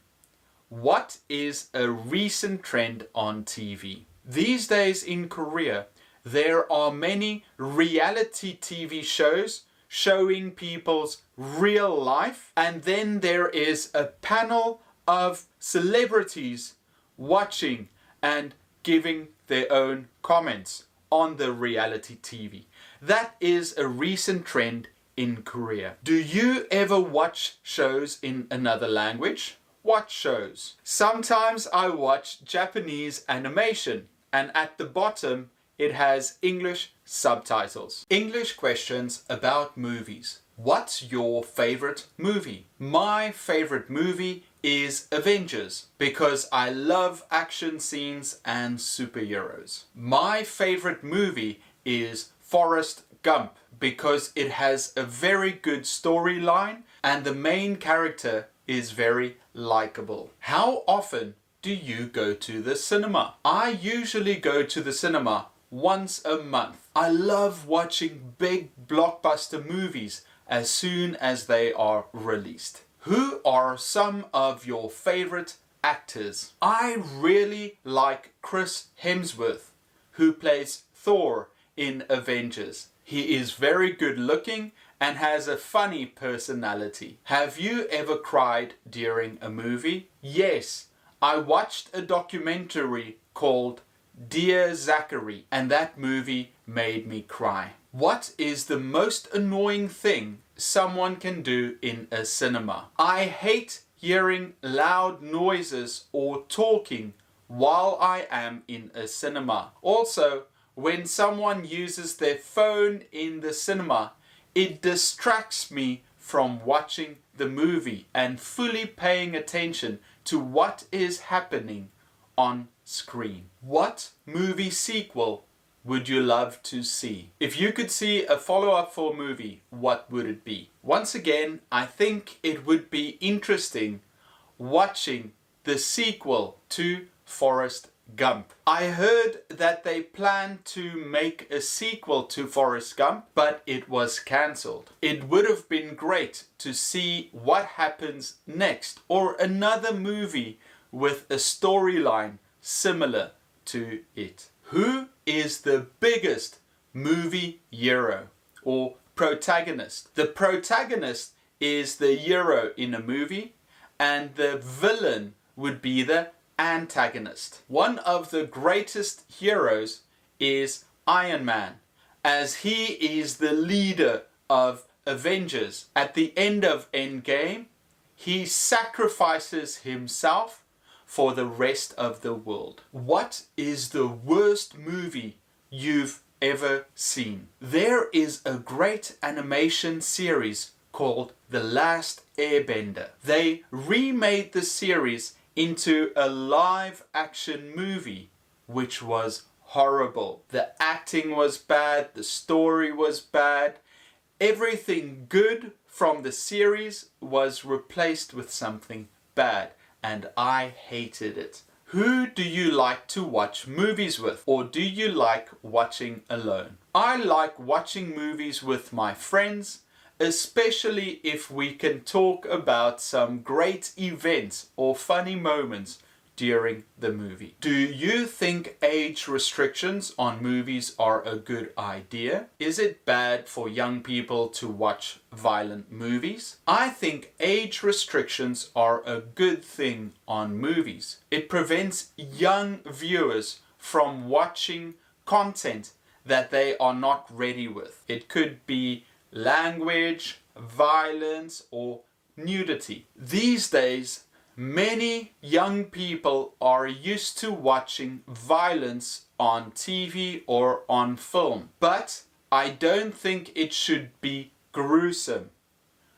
What is a recent trend on TV? These days in Korea, there are many reality TV shows showing people's real life, and then there is a panel of celebrities watching and giving their own comments on the reality TV. That is a recent trend in Korea. Do you ever watch shows in another language? What shows? Sometimes I watch Japanese animation, and at the bottom it has English subtitles. English questions about movies. What's your favorite movie? My favorite movie is Avengers, because I love action scenes and superheroes. My favorite movie is Forrest Gump, because it has a very good storyline and the main character is very likable. How often do you go to the cinema? I usually go to the cinema once a month. I love watching big blockbuster movies as soon as they are released. Who are some of your favorite actors? I really like Chris Hemsworth, who plays Thor in Avengers. He is very good looking and has a funny personality. Have you ever cried during a movie? Yes, I watched a documentary called Dear Zachary, and that movie made me cry. What is the most annoying thing someone can do in a cinema? I hate hearing loud noises or talking while I am in a cinema. Also, when someone uses their phone in the cinema, it distracts me from watching the movie and fully paying attention to what is happening on screen. What movie sequel would you love to see? If you could see a follow-up for a movie, what would it be? Once again, I think it would be interesting watching the sequel to Forrest Gump. I heard that they planned to make a sequel to Forrest Gump, but it was cancelled. It would have been great to see what happens next, or another movie with a storyline similar to it. Who is the biggest movie hero or protagonist? The protagonist is the hero in a movie, and the villain would be the antagonist. One of the greatest heroes is Iron Man, as he is the leader of Avengers. At the end of Endgame, he sacrifices himself for the rest of the world. What is the worst movie you've ever seen? There is a great animation series called The Last Airbender. They remade the series into a live action movie, which was horrible. The acting was bad, the story was bad, everything good from the series was replaced with something bad, and I hated it. Who do you like to watch movies with, or do you like watching alone? I like watching movies with my friends, especially if we can talk about some great events or funny moments during the movie. Do you think age restrictions on movies are a good idea? Is it bad for young people to watch violent movies? I think age restrictions are a good thing on movies. It prevents young viewers from watching content that they are not ready with. It could be language, violence, or nudity. These days, many young people are used to watching violence on TV or on film, but I don't think it should be gruesome.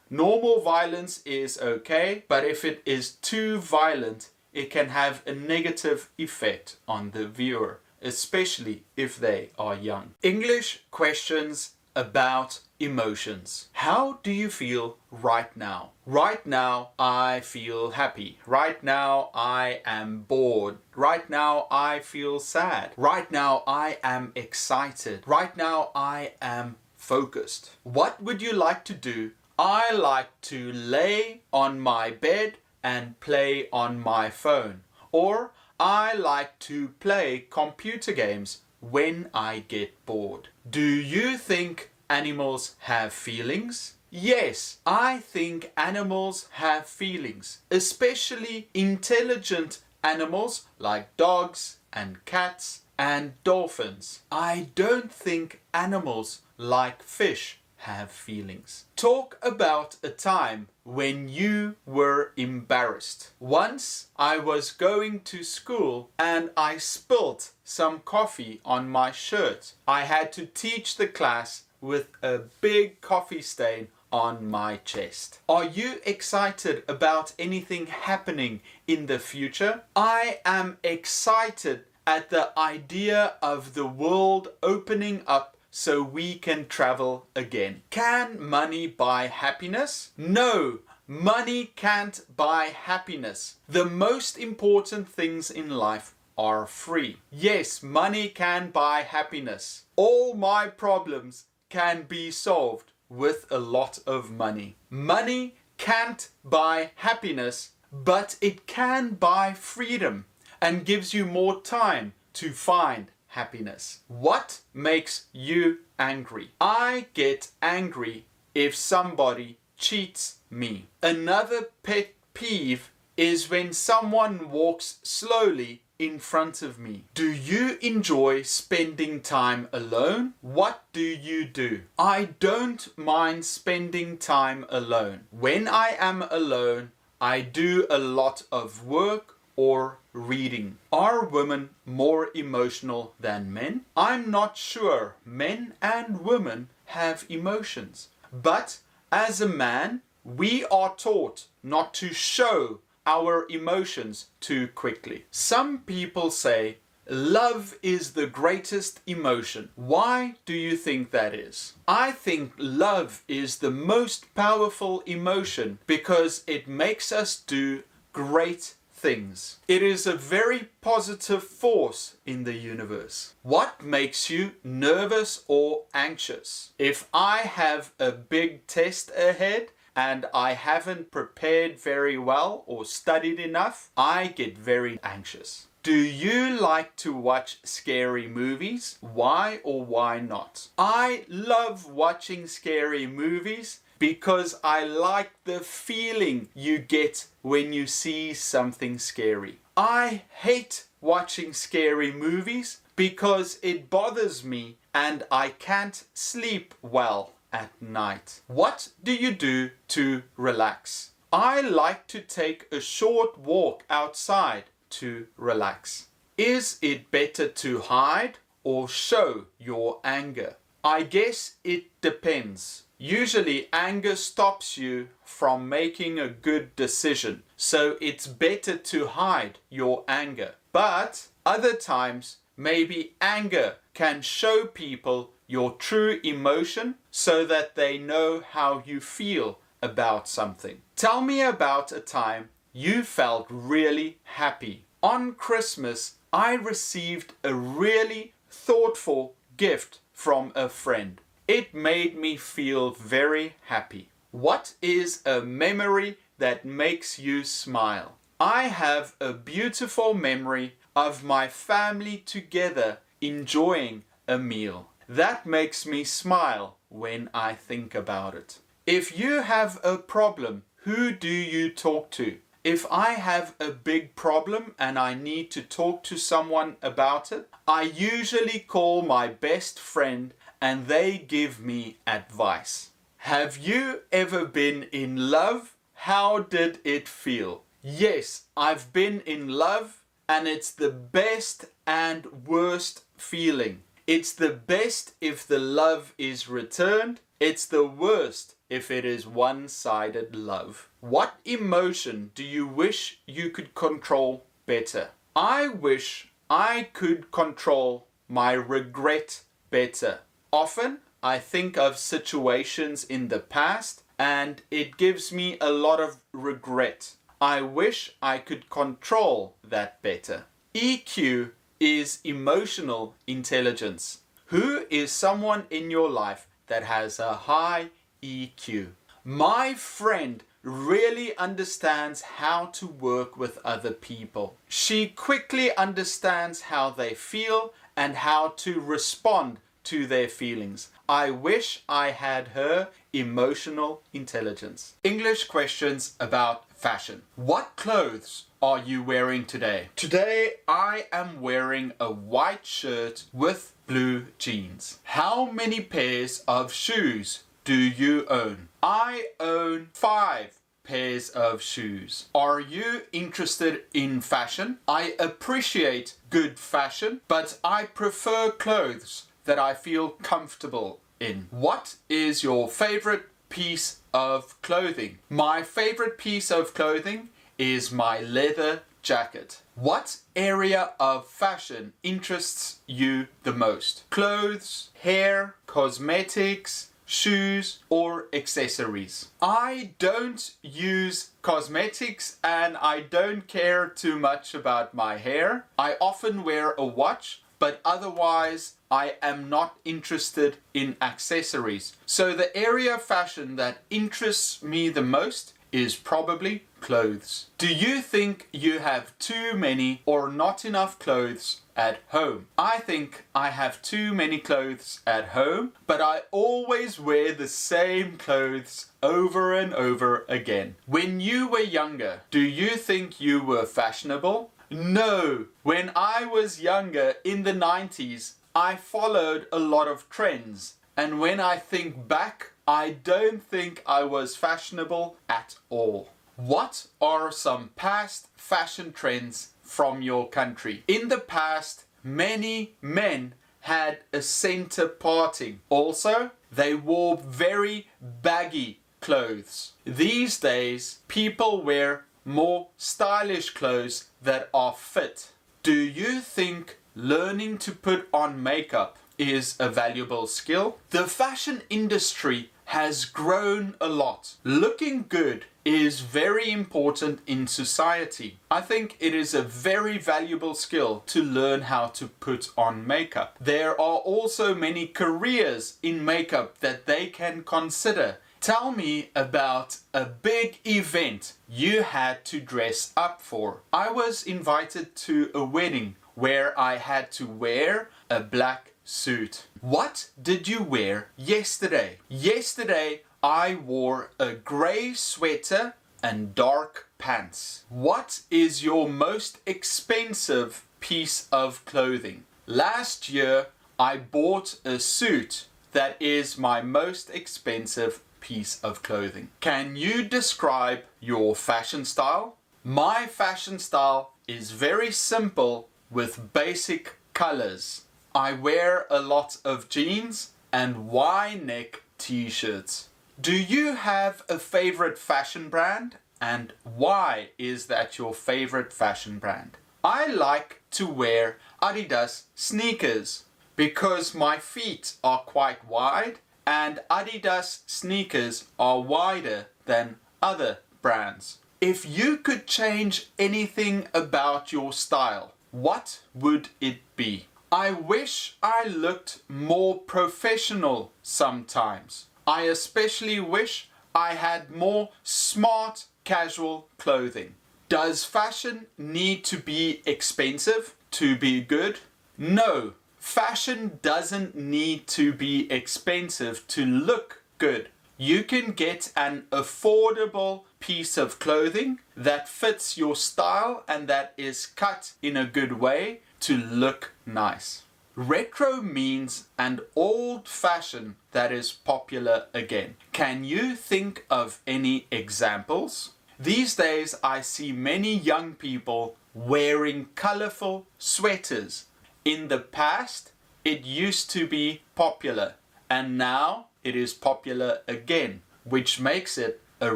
Normal violence is okay, but if it is too violent, it can have a negative effect on the viewer, especially if they are young. English questions about emotions. How do you feel right now? Right now, I feel happy. Right now, I am bored. Right now, I feel sad. Right now, I am excited. Right now, I am focused. What would you like to do? I like to lay on my bed and play on my phone. Or I like to play computer games when I get bored. Do you think animals have feelings? Yes, I think animals have feelings, especially intelligent animals like dogs and cats and dolphins. I don't think animals like fish have feelings. Talk about a time when you were embarrassed. Once I was going to school and I spilt some coffee on my shirt. I had to teach the class with a big coffee stain on my chest. Are you excited about anything happening in the future? I am excited at the idea of the world opening up so we can travel again. Can money buy happiness? No, money can't buy happiness. The most important things in life are free. Yes, money can buy happiness. All my problems can be solved with a lot of money. Money can't buy happiness, but it can buy freedom and gives you more time to find happiness. What makes you angry? I get angry if somebody cheats me. Another pet peeve is when someone walks slowly in front of me. Do you enjoy spending time alone? What do you do? I don't mind spending time alone. When I am alone, I do a lot of work or reading. Are women more emotional than men? I'm not sure. Men and women have emotions. But as a man, we are taught not to show our emotions too quickly. Some people say love is the greatest emotion. Why do you think that is? I think love is the most powerful emotion because it makes us do great things. It is a very positive force in the universe. What makes you nervous or anxious? If I have a big test ahead and I haven't prepared very well or studied enough, I get very anxious. Do you like to watch scary movies? Why or why not? I love watching scary movies because I like the feeling you get when you see something scary. I hate watching scary movies because it bothers me and I can't sleep well at night. What do you do to relax? I like to take a short walk outside to relax. Is it better to hide or show your anger? I guess it depends. Usually anger stops you from making a good decision, so it's better to hide your anger. But other times, maybe anger can show people your true emotion so that they know how you feel about something. Tell me about a time you felt really happy. On Christmas, I received a really thoughtful gift from a friend. It made me feel very happy. What is a memory that makes you smile? I have a beautiful memory of my family together enjoying a meal. That makes me smile when I think about it. If you have a problem, who do you talk to? If I have a big problem and I need to talk to someone about it, I usually call my best friend and they give me advice. Have you ever been in love? How did it feel? Yes, I've been in love and it's the best and worst feeling. It's the best if the love is returned. It's the worst if it is one-sided love. What emotion do you wish you could control better? I wish I could control my regret better. Often I think of situations in the past and it gives me a lot of regret. I wish I could control that better. EQ is emotional intelligence. Who is someone in your life that has a high EQ? My friend really understands how to work with other people. She quickly understands how they feel and how to respond to their feelings. I wish I had her emotional intelligence. English questions about fashion. What clothes are you wearing today? Today I am wearing a white shirt with blue jeans. How many pairs of shoes do you own? I own 5 pairs of shoes. Are you interested in fashion? I appreciate good fashion, but I prefer clothes that I feel comfortable in. What is your favorite piece of clothing? My favorite piece of clothing is my leather jacket. What area of fashion interests you the most? Clothes, hair, cosmetics, shoes, or accessories? I don't use cosmetics and I don't care too much about my hair. I often wear a watch, but otherwise I am not interested in accessories. So the area of fashion that interests me the most is probably clothes. Do you think you have too many or not enough clothes at home. I think I have too many clothes at home, but I always wear the same clothes over and over again. When you were younger, do you think you were fashionable? No. When I was younger in the 90s, I followed a lot of trends. And when I think back, I don't think I was fashionable at all. What are some past fashion trends from your country? In the past, many men had a center parting. Also, they wore very baggy clothes. These days, people wear more stylish clothes that are fit. Do you think learning to put on makeup is a valuable skill? The fashion industry has grown a lot. Looking good is very important in society. I think it is a very valuable skill to learn how to put on makeup. There are also many careers in makeup that they can consider. Tell me about a big event you had to dress up for. I was invited to a wedding where I had to wear a black suit. What did you wear yesterday? Yesterday I wore a grey sweater and dark pants. What is your most expensive piece of clothing? Last year I bought a suit that is my most expensive piece of clothing. Can you describe your fashion style? My fashion style is very simple with basic colors. I wear a lot of jeans and Y-neck t-shirts. Do you have a favorite fashion brand? And why is that your favorite fashion brand? I like to wear Adidas sneakers because my feet are quite wide and Adidas sneakers are wider than other brands. If you could change anything about your style, what would it be? I wish I looked more professional sometimes. I especially wish I had more smart casual clothing. Does fashion need to be expensive to be good? No, fashion doesn't need to be expensive to look good. You can get an affordable piece of clothing that fits your style and that is cut in a good way to look nice. Retro means an old fashion that is popular again. Can you think of any examples? These days I see many young people wearing colorful sweaters. In the past, it used to be popular and now it is popular again, which makes it a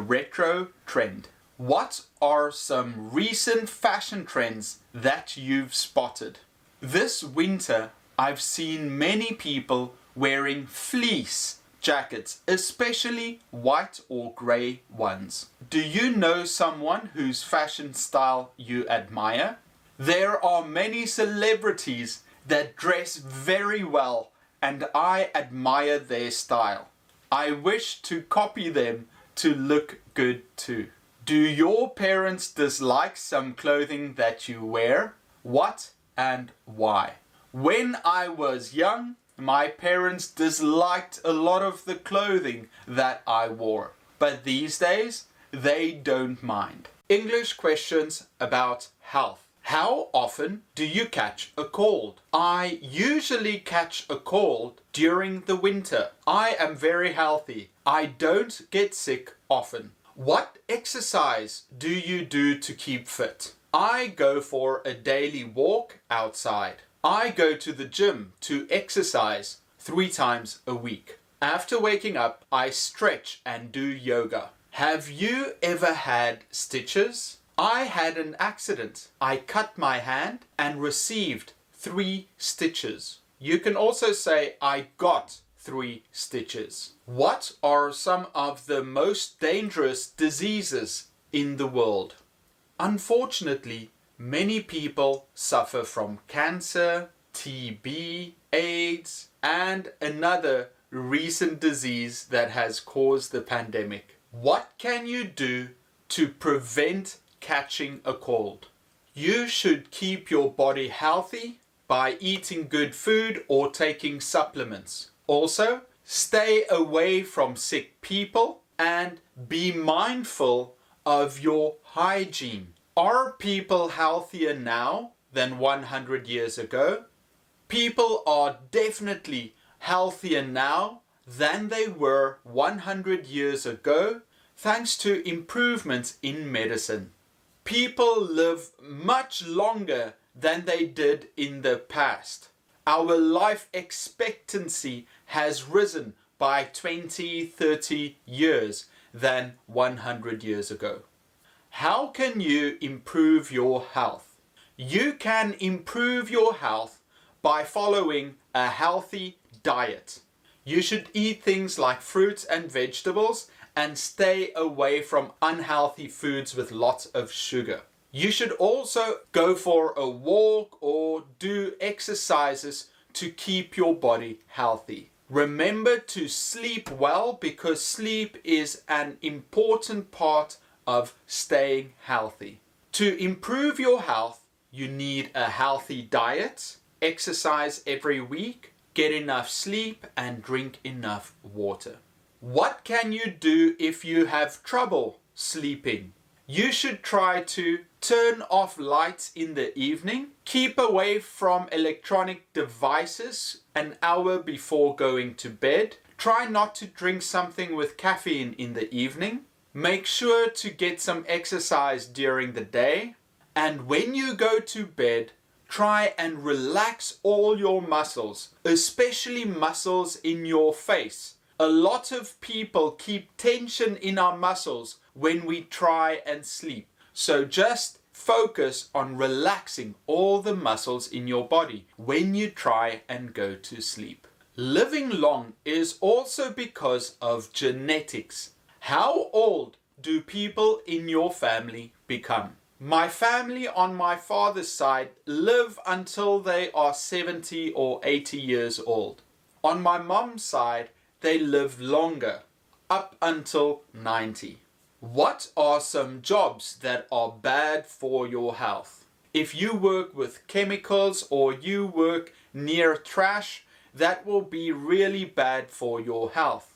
retro trend. What are some recent fashion trends that you've spotted? This winter, I've seen many people wearing fleece jackets, especially white or grey ones. Do you know someone whose fashion style you admire? There are many celebrities that dress very well and I admire their style. I wish to copy them to look good too. Do your parents dislike some clothing that you wear? What and why? When I was young, my parents disliked a lot of the clothing that I wore. But these days, they don't mind. English questions about health. How often do you catch a cold? I usually catch a cold during the winter. I am very healthy. I don't get sick often. What exercise do you do to keep fit? I go for a daily walk outside. I go to the gym to exercise 3 times a week. After waking up, I stretch and do yoga. Have you ever had stitches? I had an accident. I cut my hand and received 3 stitches. You can also say I got 3 stitches. What are some of the most dangerous diseases in the world? Unfortunately, many people suffer from cancer, TB, AIDS, and another recent disease that has caused the pandemic. What can you do to prevent catching a cold? You should keep your body healthy by eating good food or taking supplements. Also, stay away from sick people and be mindful of your hygiene. Are people healthier now than 100 years ago? People are definitely healthier now than they were 100 years ago, thanks to improvements in medicine. People live much longer than they did in the past. Our life expectancy has risen by 20, 30 years than 100 years ago. How can you improve your health? You can improve your health by following a healthy diet. You should eat things like fruits and vegetables and stay away from unhealthy foods with lots of sugar. You should also go for a walk or do exercises to keep your body healthy. Remember to sleep well, because sleep is an important part of staying healthy. To improve your health, you need a healthy diet, exercise every week, get enough sleep, and drink enough water. What can you do if you have trouble sleeping? You should try to turn off lights in the evening, keep away from electronic devices an hour before going to bed, try not to drink something with caffeine in the evening, make sure to get some exercise during the day, and when you go to bed, try and relax all your muscles, especially muscles in your face. A lot of people keep tension in our muscles when we try and sleep. So just focus on relaxing all the muscles in your body when you try and go to sleep. Living long is also because of genetics. How old do people in your family become? My family on my father's side live until they are 70 or 80 years old. On my mom's side, they live longer, up until 90. What are some jobs that are bad for your health? If you work with chemicals or you work near trash, that will be really bad for your health.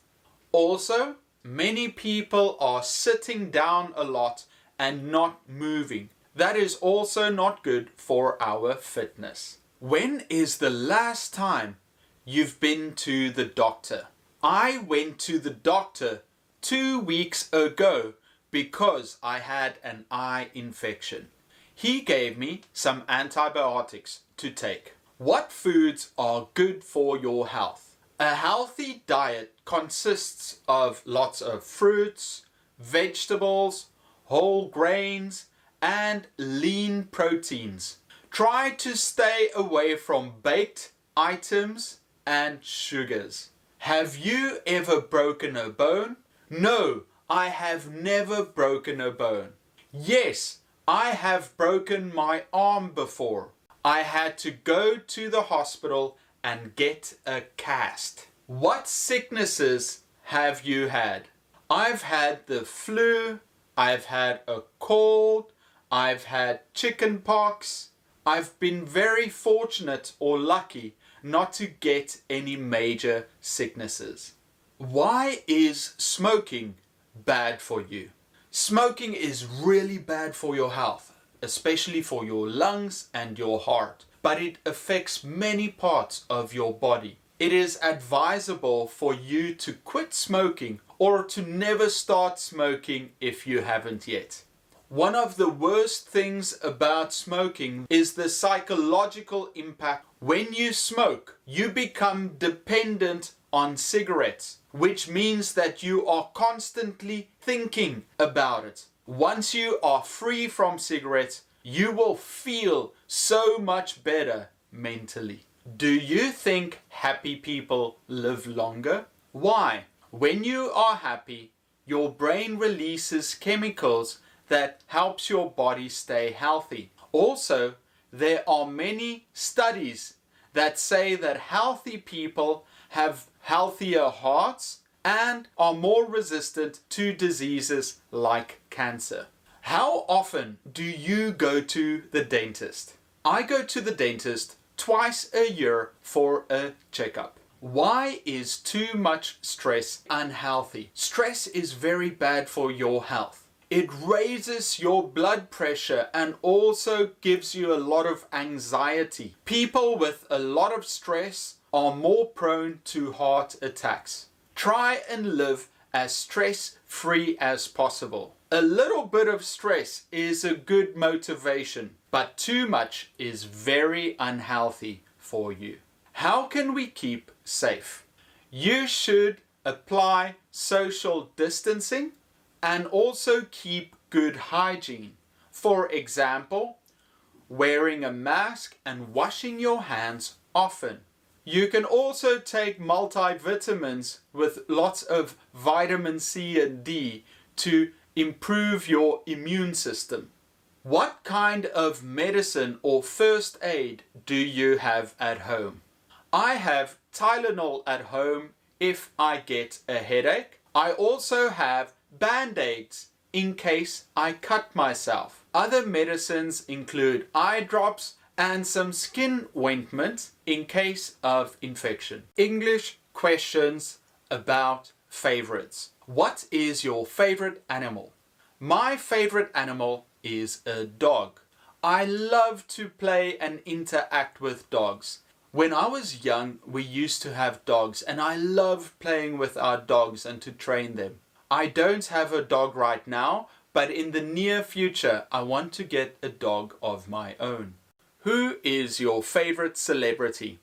Also, many people are sitting down a lot and not moving. That is also not good for our fitness. When is the last time you've been to the doctor? I went to the doctor 2 weeks ago because I had an eye infection. He gave me some antibiotics to take. What foods are good for your health? A healthy diet consists of lots of fruits, vegetables, whole grains, and lean proteins. Try to stay away from baked items and sugars. Have you ever broken a bone? No, I have never broken a bone. Yes, I have broken my arm before. I had to go to the hospital and get a cast. What sicknesses have you had? I've had the flu, I've had a cold, I've had chicken pox. I've been very fortunate or lucky not to get any major sicknesses. Why is smoking bad for you? Smoking is really bad for your health, especially for your lungs and your heart, but it affects many parts of your body. It is advisable for you to quit smoking or to never start smoking if you haven't yet. One of the worst things about smoking is the psychological impact. When you smoke, you become dependent on cigarettes, which means that you are constantly thinking about it. Once you are free from cigarettes, you will feel so much better mentally. Do you think happy people live longer? Why? When you are happy, your brain releases chemicals that helps your body stay healthy. Also, there are many studies that say that healthy people have healthier hearts and are more resistant to diseases like cancer. How often do you go to the dentist? I go to the dentist twice a year for a checkup. Why is too much stress unhealthy? Stress is very bad for your health. It raises your blood pressure and also gives you a lot of anxiety. People with a lot of stress are more prone to heart attacks. Try and live as stress-free as possible. A little bit of stress is a good motivation, but too much is very unhealthy for you. How can we keep safe? You should apply social distancing and also keep good hygiene. For example, wearing a mask and washing your hands often. You can also take multivitamins with lots of vitamin C and D to improve your immune system. What kind of medicine or first aid do you have at home? I have Tylenol at home if I get a headache. I also have Band-Aids in case I cut myself. Other medicines include eye drops and some skin ointment in case of infection. English questions about favorites. What is your favorite animal? My favorite animal is a dog. I love to play and interact with dogs. When I was young, we used to have dogs and I loved playing with our dogs and to train them. I don't have a dog right now, but in the near future, I want to get a dog of my own. Who is your favorite celebrity?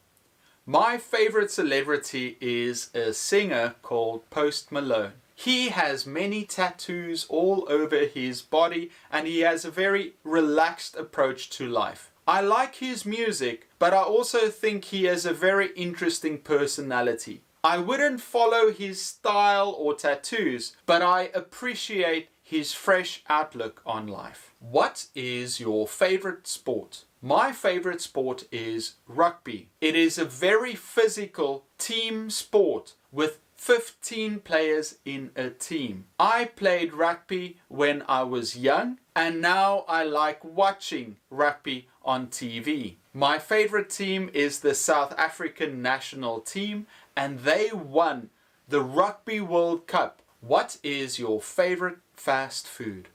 My favorite celebrity is a singer called Post Malone. He has many tattoos all over his body and he has a very relaxed approach to life. I like his music, but I also think he has a very interesting personality. I wouldn't follow his style or tattoos, but I appreciate his fresh outlook on life. What is your favorite sport? My favorite sport is rugby. It is a very physical team sport with 15 players in a team. I played rugby when I was young and now I like watching rugby on TV. My favorite team is the South African national team and they won the Rugby World Cup. What is your favorite fast food?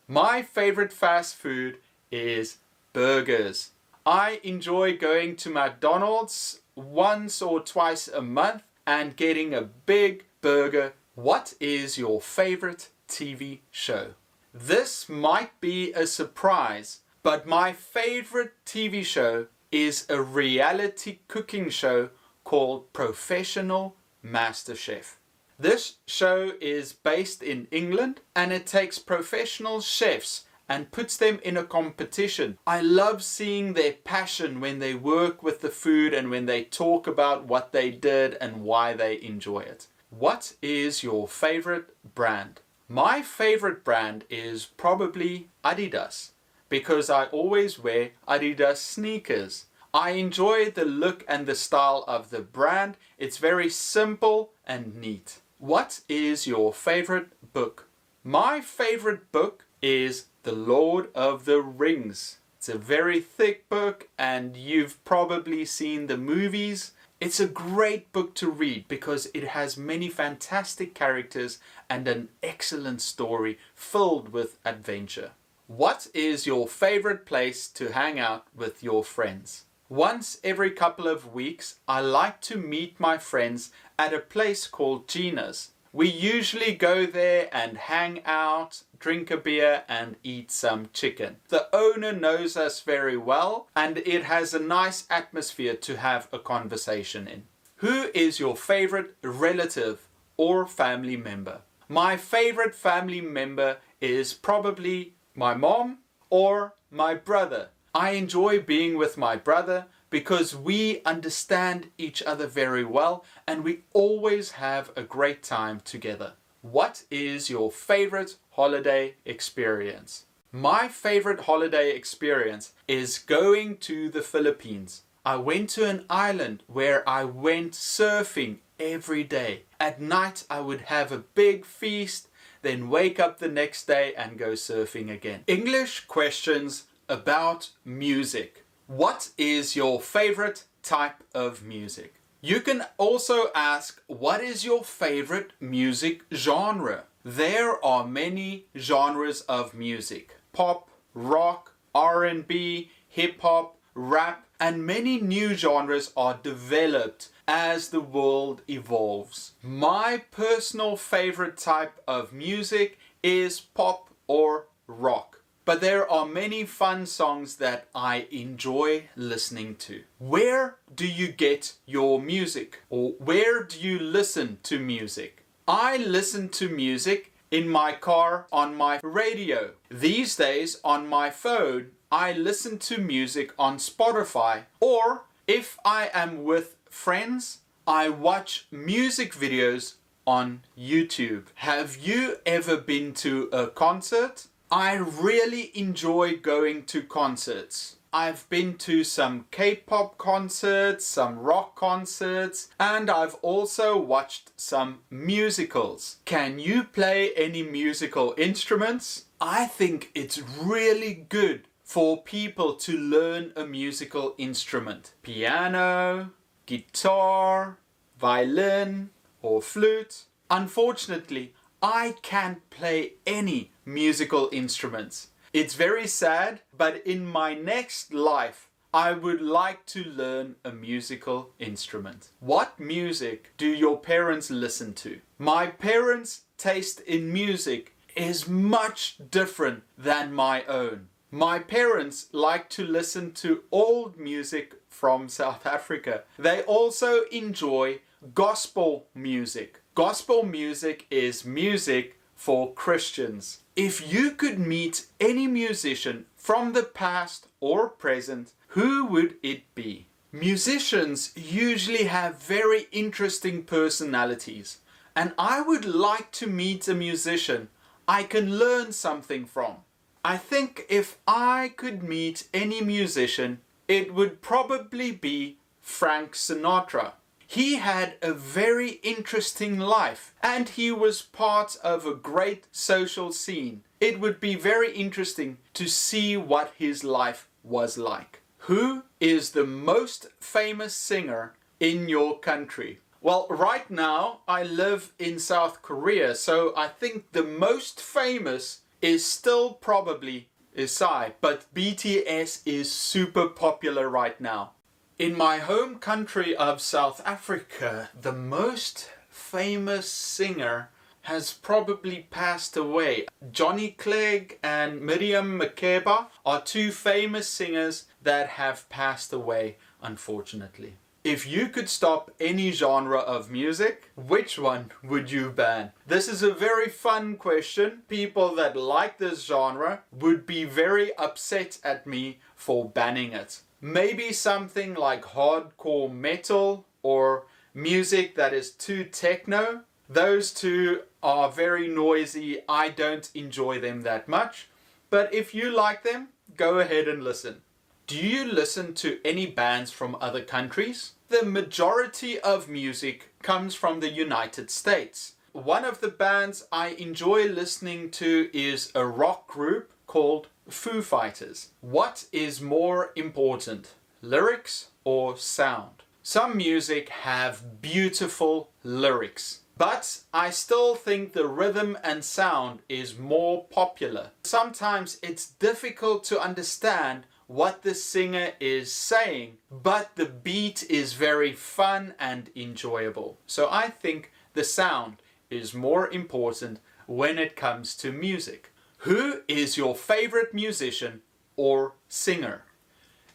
My favorite fast food is burgers. I enjoy going to McDonald's once or twice a month and getting a big burger. What is your favorite TV show? This might be a surprise, but my favorite TV show is a reality cooking show called Professional MasterChef. This show is based in England and it takes professional chefs and puts them in a competition. I love seeing their passion when they work with the food and when they talk about what they did and why they enjoy it. What is your favorite brand? My favorite brand is probably Adidas because I always wear Adidas sneakers. I enjoy the look and the style of the brand. It's very simple and neat. What is your favorite book? My favorite book is The Lord of the Rings. It's a very thick book and you've probably seen the movies. It's a great book to read because it has many fantastic characters and an excellent story filled with adventure. What is your favorite place to hang out with your friends? Once every couple of weeks, I like to meet my friends at a place called Gina's. We usually go there and hang out, drink a beer and eat some chicken. The owner knows us very well and it has a nice atmosphere to have a conversation in. Who is your favorite relative or family member? My favorite family member is probably my mom or my brother. I enjoy being with my brother because we understand each other very well and we always have a great time together. What is your favorite holiday experience? My favorite holiday experience is going to the Philippines. I went to an island where I went surfing every day. At night I would have a big feast, then wake up the next day and go surfing again. English questions about music. What is your favorite type of music? You can also ask, what is your favorite music genre? There are many genres of music. Pop, rock, R&B, hip-hop, rap, and many new genres are developed as the world evolves. My personal favorite type of music is pop or rock. But there are many fun songs that I enjoy listening to. Where do you get your music? Or where do you listen to music? I listen to music in my car on my radio. These days on my phone, I listen to music on Spotify. Or if I am with friends, I watch music videos on YouTube. Have you ever been to a concert? I really enjoy going to concerts. I've been to some K-pop concerts, some rock concerts, and I've also watched some musicals. Can you play any musical instruments? I think it's really good for people to learn a musical instrument. Piano, guitar, violin, or flute. Unfortunately, I can't play any musical instruments. It's very sad, but in my next life, I would like to learn a musical instrument. What music do your parents listen to? My parents' taste in music is much different than my own. My parents like to listen to old music from South Africa. They also enjoy gospel music. Gospel music is music for Christians. If you could meet any musician from the past or present, who would it be? Musicians usually have very interesting personalities, and I would like to meet a musician I can learn something from. I think if I could meet any musician, it would probably be Frank Sinatra. He had a very interesting life and he was part of a great social scene. It would be very interesting to see what his life was like. Who is the most famous singer in your country? Well, right now I live in South Korea, so I think the most famous is still probably Psy, but BTS is super popular right now. In my home country of South Africa, the most famous singer has probably passed away. Johnny Clegg and Miriam Makeba are two famous singers that have passed away, unfortunately. If you could stop any genre of music, which one would you ban? This is a very fun question. People that like this genre would be very upset at me for banning it. Maybe something like hardcore metal or music that is too techno. Those two are very noisy. I don't enjoy them that much. But if you like them, go ahead and listen. Do you listen to any bands from other countries? The majority of music comes from the United States. One of the bands I enjoy listening to is a rock group called Foo Fighters. What is more important, lyrics or sound? Some music have beautiful lyrics, but I still think the rhythm and sound is more popular. Sometimes it's difficult to understand what the singer is saying, but the beat is very fun and enjoyable. So I think the sound is more important when it comes to music. Who is your favorite musician or singer?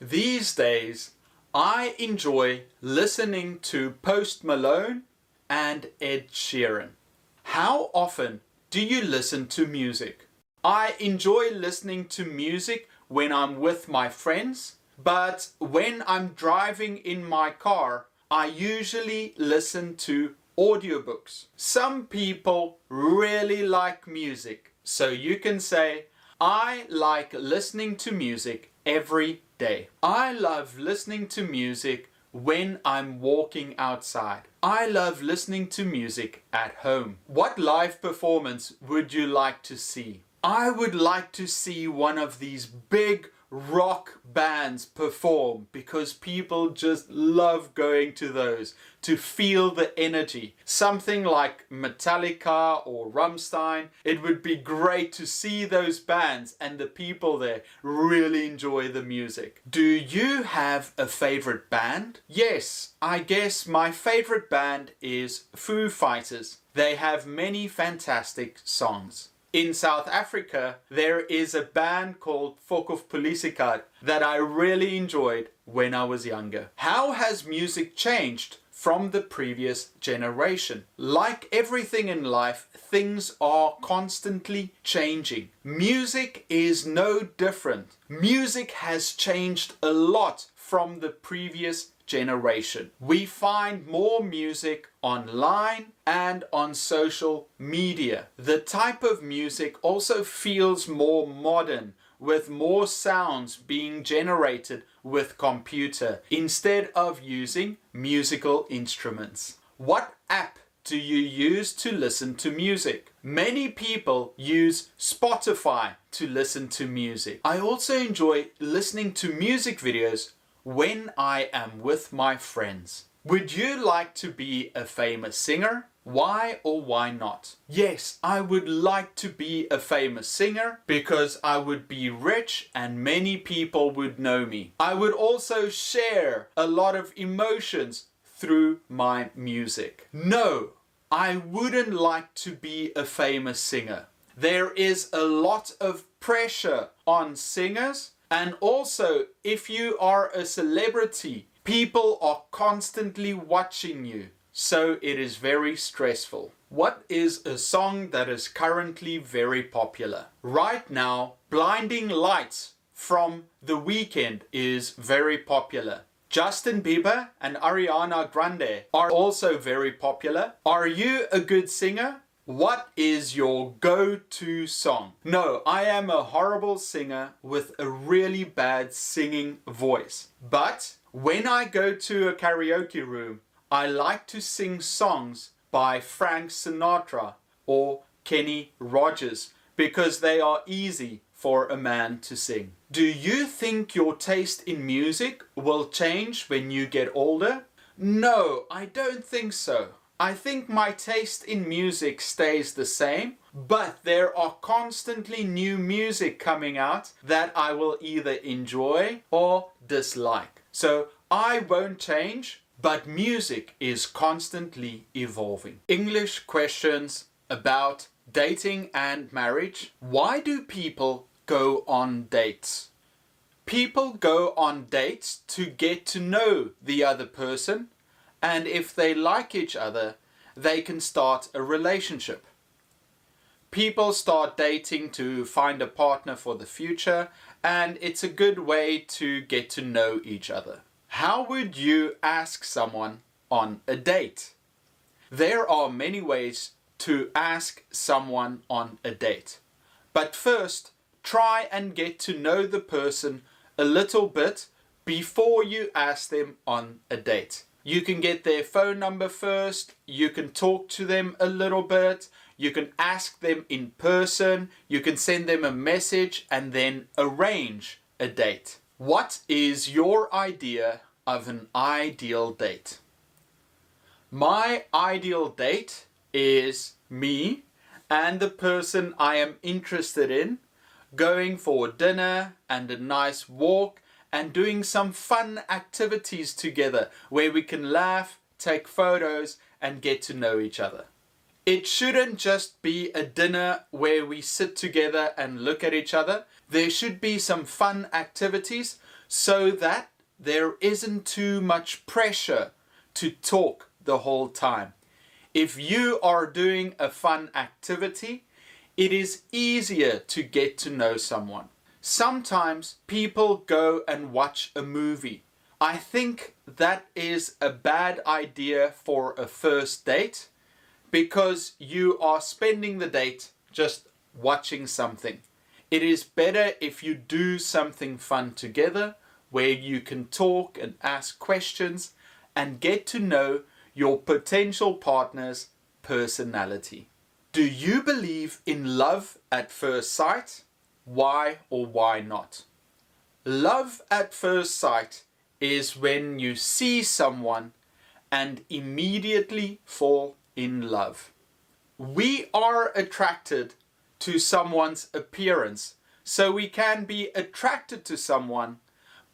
These days, I enjoy listening to Post Malone and Ed Sheeran. How often do you listen to music? I enjoy listening to music when I'm with my friends, but when I'm driving in my car, I usually listen to audiobooks. Some people really like music, so you can say, I like listening to music every day. I love listening to music when I'm walking outside. I love listening to music at home. What live performance would you like to see? I would like to see one of these big rock bands perform because people just love going to those to feel the energy. Something like Metallica or Rammstein. It would be great to see those bands and the people there really enjoy the music. Do you have a favorite band? Yes, I guess my favorite band is Foo Fighters. They have many fantastic songs. In South Africa, there is a band called Fokofpolisiekar that I really enjoyed when I was younger. How has music changed from the previous generation? Like everything in life, things are constantly changing. Music is no different. Music has changed a lot from the previous generation. We find more music online and on social media. The type of music also feels more modern, with more sounds being generated with computer instead of using musical instruments. What app do you use to listen to music? Many people use Spotify to listen to music. I also enjoy listening to music videos when I am with my friends. Would you like to be a famous singer? Why or why not? Yes, I would like to be a famous singer because I would be rich and many people would know me. I would also share a lot of emotions through my music. No, I wouldn't like to be a famous singer. There is a lot of pressure on singers. And also, if you are a celebrity, people are constantly watching you. So it is very stressful. What is a song that is currently very popular? Right now, Blinding Lights from The Weeknd is very popular. Justin Bieber and Ariana Grande are also very popular. Are you a good singer? What is your go-to song? No, I am a horrible singer with a really bad singing voice. But when I go to a karaoke room, I like to sing songs by Frank Sinatra or Kenny Rogers because they are easy for a man to sing. Do you think your taste in music will change when you get older? No, I don't think so. I think my taste in music stays the same, but there are constantly new music coming out that I will either enjoy or dislike. So I won't change, but music is constantly evolving. English questions about dating and marriage. Why do people go on dates? People go on dates to get to know the other person. And if they like each other, they can start a relationship. People start dating to find a partner for the future, and it's a good way to get to know each other. How would you ask someone on a date? There are many ways to ask someone on a date. But first, try and get to know the person a little bit before you ask them on a date. You can get their phone number first, you can talk to them a little bit, you can ask them in person, you can send them a message and then arrange a date. What is your idea of an ideal date? My ideal date is me and the person I am interested in going for dinner and a nice walk and doing some fun activities together where we can laugh, take photos and get to know each other. It shouldn't just be a dinner where we sit together and look at each other. There should be some fun activities so that there isn't too much pressure to talk the whole time. If you are doing a fun activity, it is easier to get to know someone. Sometimes people go and watch a movie. I think that is a bad idea for a first date because you are spending the date just watching something. It is better if you do something fun together where you can talk and ask questions and get to know your potential partner's personality. Do you believe in love at first sight? Why or why not? Love at first sight is when you see someone and immediately fall in love. We are attracted to someone's appearance, so we can be attracted to someone,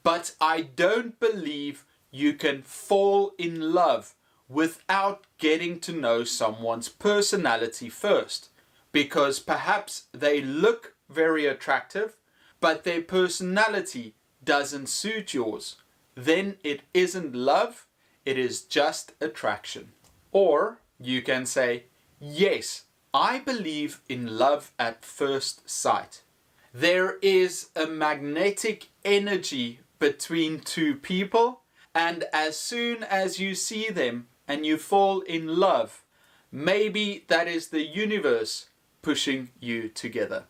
but I don't believe you can fall in love without getting to know someone's personality first, because perhaps they look very attractive, but their personality doesn't suit yours. Then it isn't love, it is just attraction. Or you can say, yes, I believe in love at first sight. There is a magnetic energy between two people, and as soon as you see them and you fall in love, maybe that is the universe pushing you together.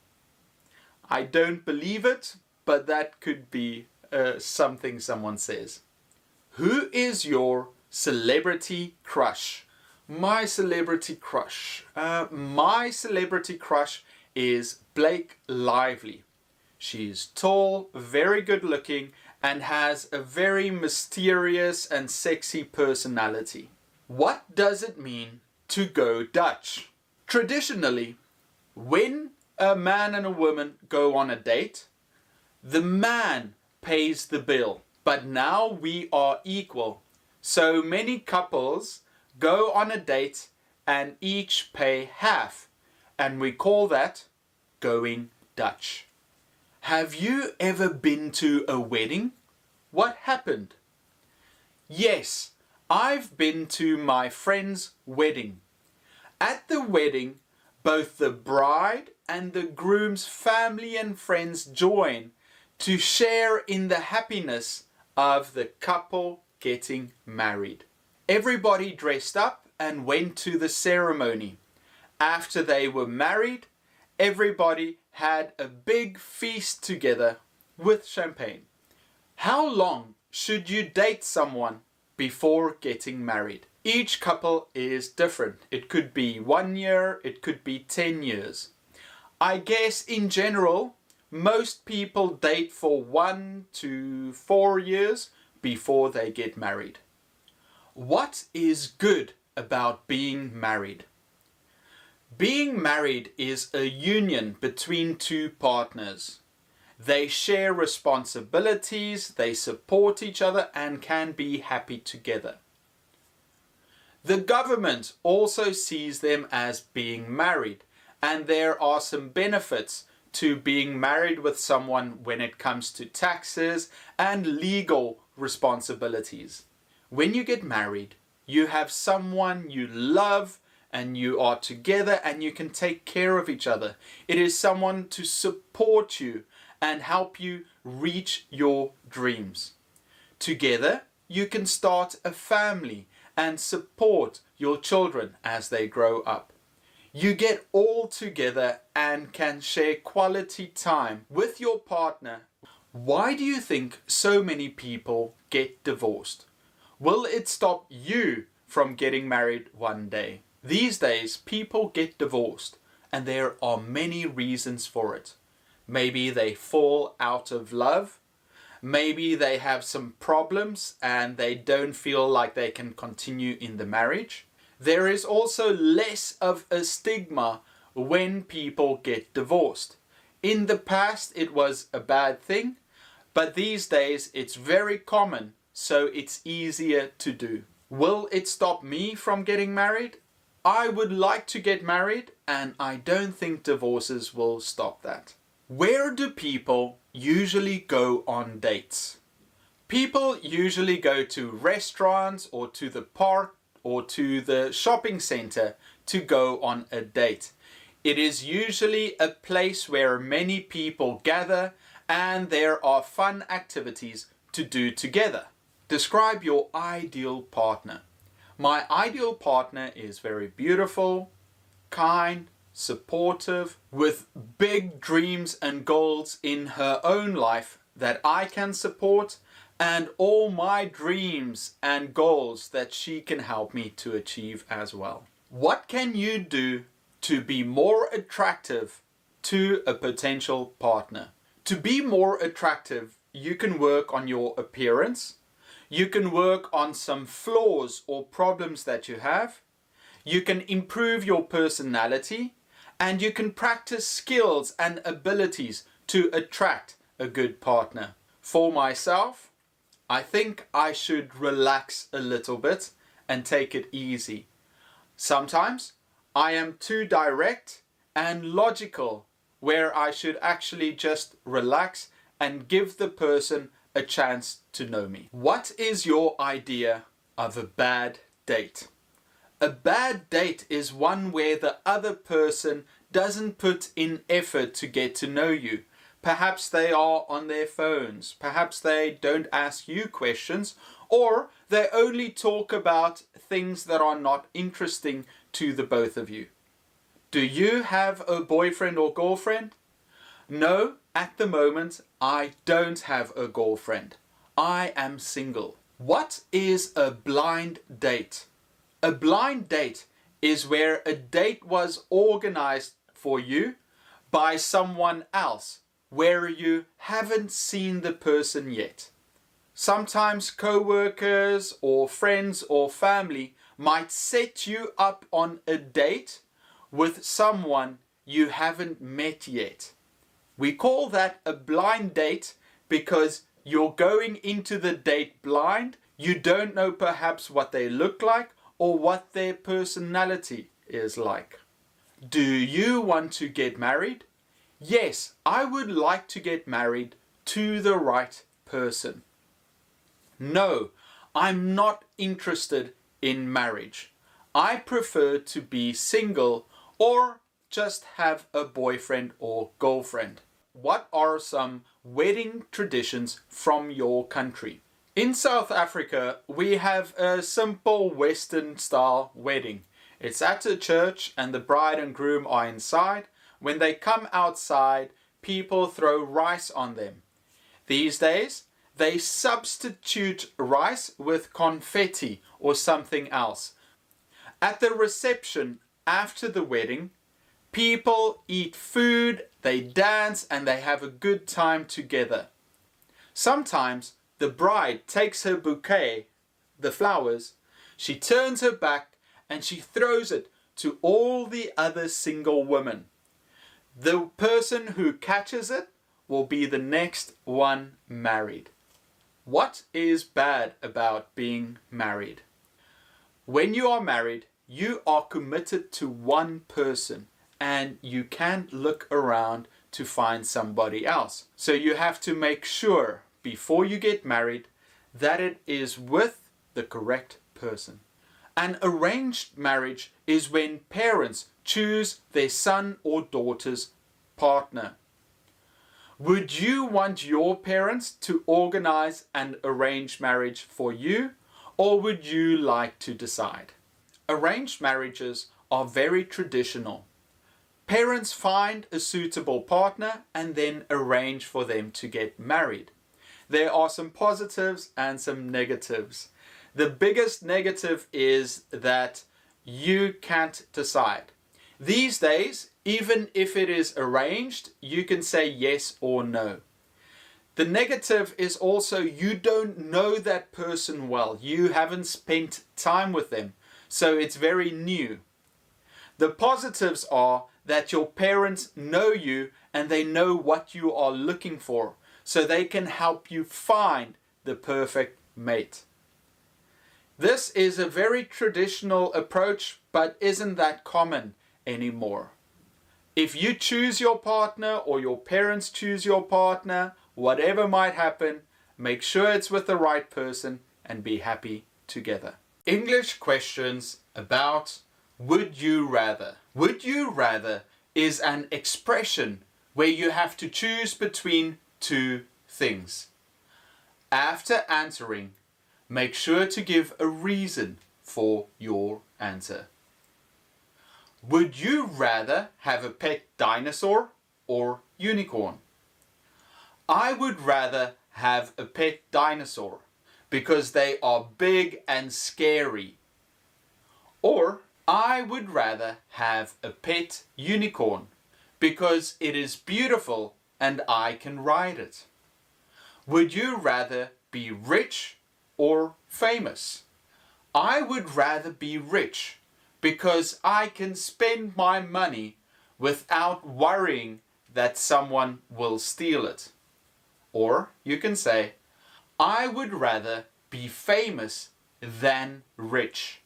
I don't believe it, but that could be something someone says. Who is your celebrity crush? My celebrity crush. My celebrity crush is Blake Lively. She's tall, very good looking, and has a very mysterious and sexy personality. What does it mean to go Dutch? Traditionally, when a man and a woman go on a date, the man pays the bill. But now we are equal. So many couples go on a date and each pay half. And we call that going Dutch. Have you ever been to a wedding? What happened? Yes, I've been to my friend's wedding. At the wedding, both the bride and the groom's family and friends join to share in the happiness of the couple getting married. Everybody dressed up and went to the ceremony. After they were married, everybody had a big feast together with champagne. How long should you date someone before getting married? Each couple is different. It could be 1 year, it could be 10 years. I guess in general, most people date for 1 to 4 years before they get married. What is good about being married? Being married is a union between two partners. They share responsibilities, they support each other, and can be happy together. The government also sees them as being married, and there are some benefits to being married with someone when it comes to taxes and legal responsibilities. When you get married, you have someone you love and you are together and you can take care of each other. It is someone to support you and help you reach your dreams. Together, you can start a family and support your children as they grow up. You get all together and can share quality time with your partner. Why do you think so many people get divorced? Will it stop you from getting married one day? These days, people get divorced, and there are many reasons for it. Maybe they fall out of love. Maybe they have some problems and they don't feel like they can continue in the marriage. There is also less of a stigma when people get divorced. In the past, it was a bad thing, but these days it's very common, so it's easier to do. Will it stop me from getting married? I would like to get married, and I don't think divorces will stop that. Where do people usually go on dates? People usually go to restaurants or to the park or to the shopping center to go on a date. It is usually a place where many people gather and there are fun activities to do together. Describe your ideal partner. My ideal partner is very beautiful, kind, supportive, with big dreams and goals in her own life that I can support, and all my dreams and goals that she can help me to achieve as well. What can you do to be more attractive to a potential partner? To be more attractive, you can work on your appearance. You can work on some flaws or problems that you have. You can improve your personality. And you can practice skills and abilities to attract a good partner. For myself, I think I should relax a little bit and take it easy. Sometimes I am too direct and logical, where I should actually just relax and give the person a chance to know me. What is your idea of a bad date? A bad date is one where the other person doesn't put in effort to get to know you. Perhaps they are on their phones. Perhaps they don't ask you questions, or they only talk about things that are not interesting to the both of you. Do you have a boyfriend or girlfriend? No, at the moment I don't have a girlfriend. I am single. What is a blind date? A blind date is where a date was organized for you by someone else, where you haven't seen the person yet. Sometimes co-workers or friends or family might set you up on a date with someone you haven't met yet. We call that a blind date because you're going into the date blind. You don't know perhaps what they look like or what their personality is like. Do you want to get married? Yes, I would like to get married to the right person. No, I'm not interested in marriage. I prefer to be single or just have a boyfriend or girlfriend. What are some wedding traditions from your country? In South Africa, we have a simple Western style wedding. It's at a church and the bride and groom are inside. When they come outside, people throw rice on them. These days, they substitute rice with confetti or something else. At the reception after the wedding, people eat food, they dance, and they have a good time together. Sometimes the bride takes her bouquet, the flowers, she turns her back and she throws it to all the other single women. The person who catches it will be the next one married. What is bad about being married? When you are married, you are committed to one person and you can't look around to find somebody else. So you have to make sure before you get married that it is with the correct person. An arranged marriage is when parents choose their son or daughter's partner. Would you want your parents to organize an arranged marriage for you, or would you like to decide? Arranged marriages are very traditional. Parents find a suitable partner and then arrange for them to get married. There are some positives and some negatives. The biggest negative is that you can't decide. These days, even if it is arranged, you can say yes or no. The negative is also you don't know that person well. You haven't spent time with them, so it's very new. The positives are that your parents know you and they know what you are looking for, so they can help you find the perfect mate. This is a very traditional approach, but isn't that common anymore. If you choose your partner or your parents choose your partner, whatever might happen, make sure it's with the right person and be happy together. English questions about would you rather. Would you rather is an expression where you have to choose between two things. After answering, make sure to give a reason for your answer. Would you rather have a pet dinosaur or unicorn? I would rather have a pet dinosaur because they are big and scary. Or I would rather have a pet unicorn because it is beautiful and I can ride it. Would you rather be rich or famous? I would rather be rich because I can spend my money without worrying that someone will steal it. Or you can say, I would rather be famous than rich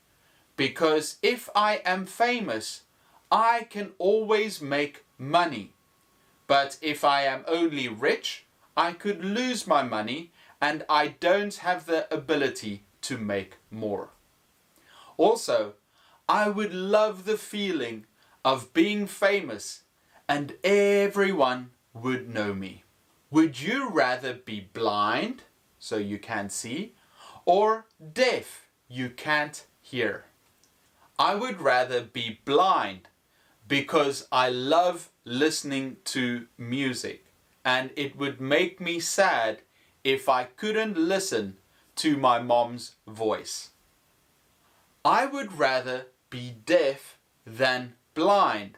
because if I am famous, I can always make money. But if I am only rich, I could lose my money and I don't have the ability to make more. Also, I would love the feeling of being famous and everyone would know me. Would you rather be blind, so you can't see, or deaf, you can't hear? I would rather be blind because I love listening to music and it would make me sad if I couldn't listen to my mom's voice. I would rather be deaf than blind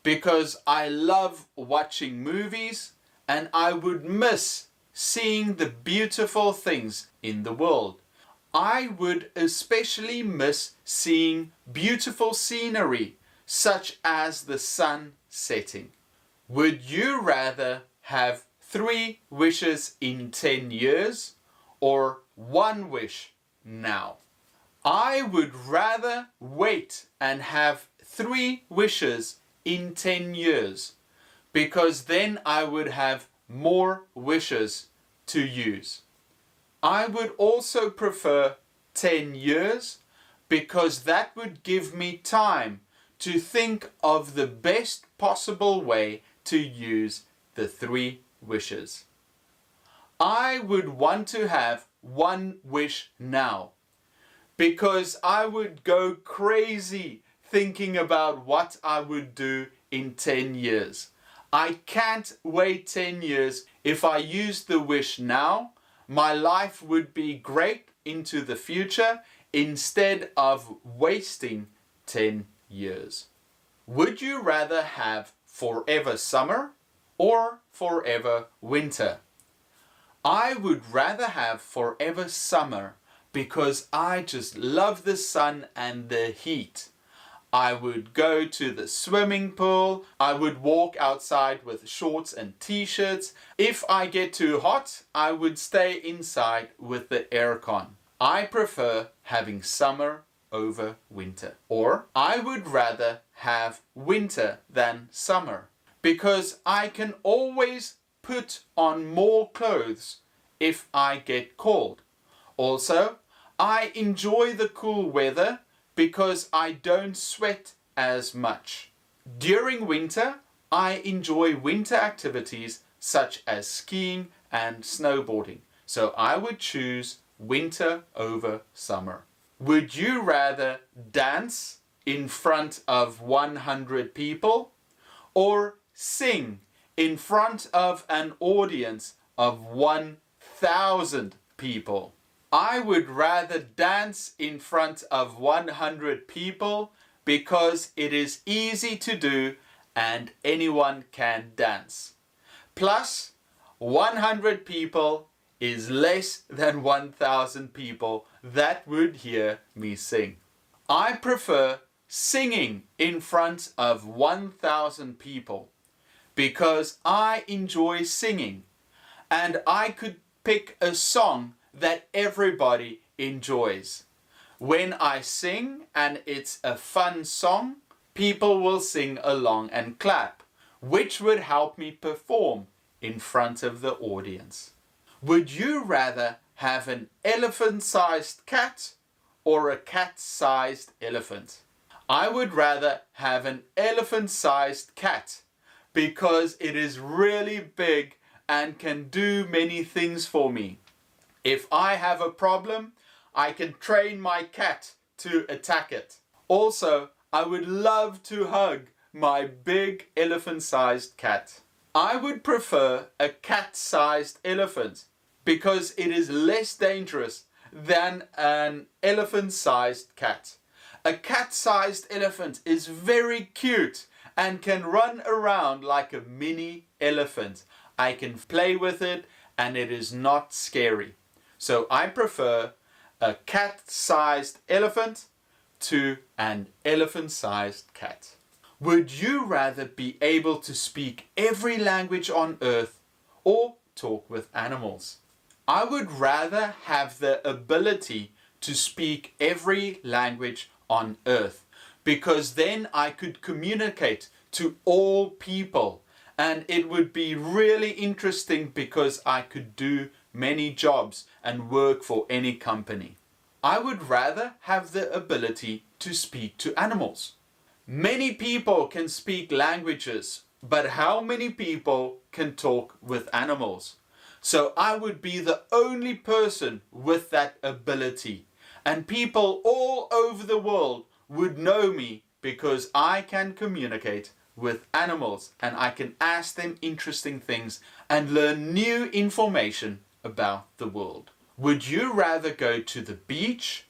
because I love watching movies and I would miss seeing the beautiful things in the world. I would especially miss seeing beautiful scenery such as the sun setting. Would you rather have 3 wishes in 10 years or 1 wish now? I would rather wait and have 3 wishes in 10 years because then I would have more wishes to use. I would also prefer 10 years because that would give me time to think of the best possible way to use the 3 wishes. I would want to have 1 wish now because I would go crazy thinking about what I would do in 10 years. I can't wait 10 years. If I use the wish now, my life would be great into the future instead of wasting 10 years. Would you rather have forever summer or forever winter? I would rather have forever summer because I just love the sun and the heat. I would go to the swimming pool. I would walk outside with shorts and t-shirts. If I get too hot, I would stay inside with the aircon. I prefer having summer over winter. Or I would rather have winter than summer because I can always put on more clothes if I get cold. Also, I enjoy the cool weather because I don't sweat as much. During winter, I enjoy winter activities such as skiing and snowboarding. So I would choose winter over summer. Would you rather dance in front of 100 people or sing in front of an audience of 1,000 people? I would rather dance in front of 100 people because it is easy to do and anyone can dance. Plus, 100 people is less than 1,000 people that would hear me sing. I prefer singing in front of 1,000 people because I enjoy singing and I could pick a song that everybody enjoys. When I sing and it's a fun song, people will sing along and clap, which would help me perform in front of the audience. Would you rather have an elephant-sized cat or a cat-sized elephant? I would rather have an elephant-sized cat because it is really big and can do many things for me. If I have a problem, I can train my cat to attack it. Also, I would love to hug my big elephant-sized cat. I would prefer a cat-sized elephant because it is less dangerous than an elephant-sized cat. A cat-sized elephant is very cute and can run around like a mini elephant. I can play with it and it is not scary. So I prefer a cat-sized elephant to an elephant-sized cat. Would you rather be able to speak every language on earth or talk with animals? I would rather have the ability to speak every language on earth, because then I could communicate to all people, and it would be really interesting because I could do many jobs and work for any company. I would rather have the ability to speak to animals. Many people can speak languages, but how many people can talk with animals? So I would be the only person with that ability, and people all over the world would know me because I can communicate with animals and I can ask them interesting things and learn new information about the world. Would you rather go to the beach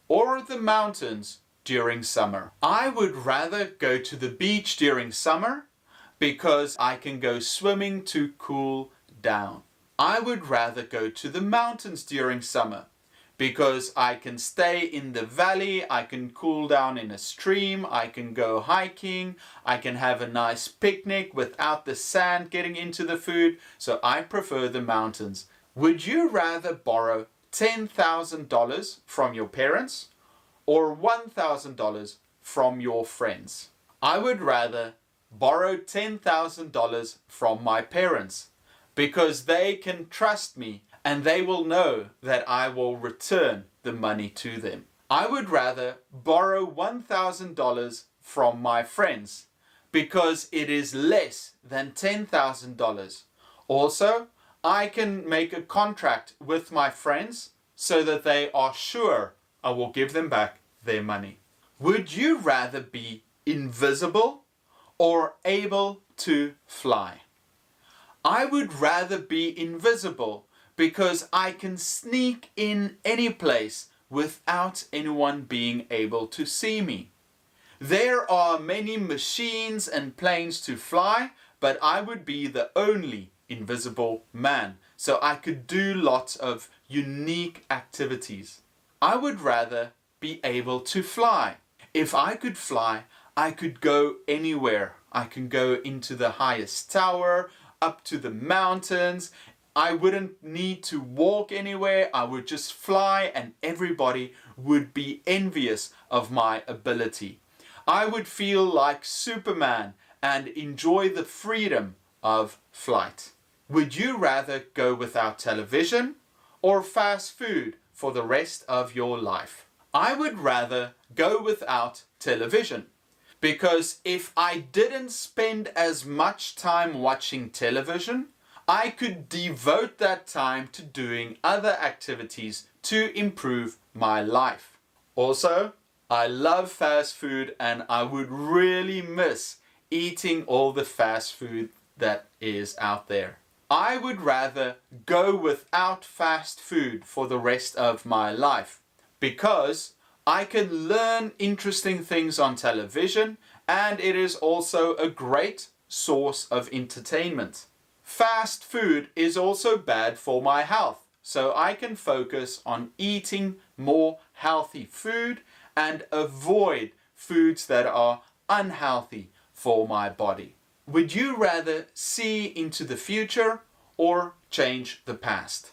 or the mountains during summer? I would rather go to the beach during summer because I can go swimming to cool down. I would rather go to the mountains during summer because I can stay in the valley, I can cool down in a stream, I can go hiking, I can have a nice picnic without the sand getting into the food. So I prefer the mountains. Would you rather borrow $10,000 from your parents or $1,000 from your friends? I would rather borrow $10,000 from my parents because they can trust me and they will know that I will return the money to them. I would rather borrow $1,000 from my friends because it is less than $10,000. Also, I can make a contract with my friends so that they are sure I will give them back their money. Would you rather be invisible or able to fly? I would rather be invisible because I can sneak in any place without anyone being able to see me. There are many machines and planes to fly, but I would be the only invisible man, so I could do lots of unique activities. I would rather be able to fly. If I could fly, I could go anywhere. I can go into the highest tower, up to the mountains. I wouldn't need to walk anywhere. I would just fly and everybody would be envious of my ability. I would feel like Superman and enjoy the freedom of flight. Would you rather go without television or fast food for the rest of your life? I would rather go without television because if I didn't spend as much time watching television, I could devote that time to doing other activities to improve my life. Also, I love fast food and I would really miss eating all the fast food that is out there. I would rather go without fast food for the rest of my life because I can learn interesting things on television and it is also a great source of entertainment. Fast food is also bad for my health, so I can focus on eating more healthy food and avoid foods that are unhealthy for my body. Would you rather see into the future or change the past?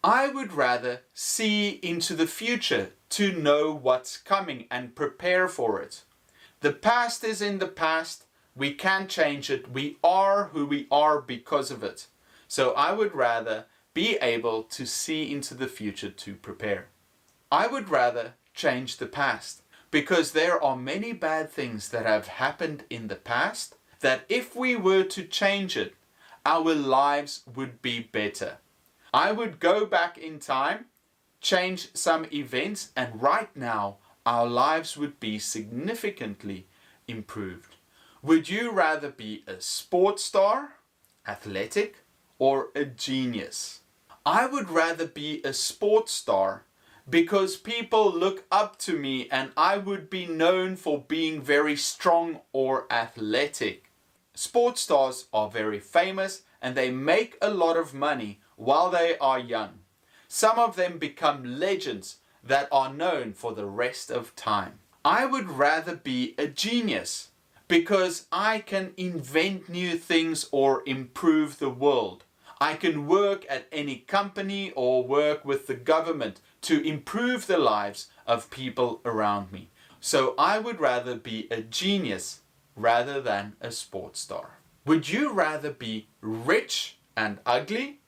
I would rather see into the future to know what's coming and prepare for it. The past is in the past. We can't change it. We are who we are because of it. So I would rather be able to see into the future to prepare. I would rather change the past because there are many bad things that have happened in the past that if we were to change it, our lives would be better. I would go back in time, change some events, and right now our lives would be significantly improved. Would you rather be a sports star, athletic, or a genius? I would rather be a sports star because people look up to me and I would be known for being very strong or athletic. Sports stars are very famous and they make a lot of money while they are young. Some of them become legends that are known for the rest of time. I would rather be a genius because I can invent new things or improve the world. I can work at any company or work with the government to improve the lives of people around me. So I would rather be a genius rather than a sports star. Would you rather be rich and ugly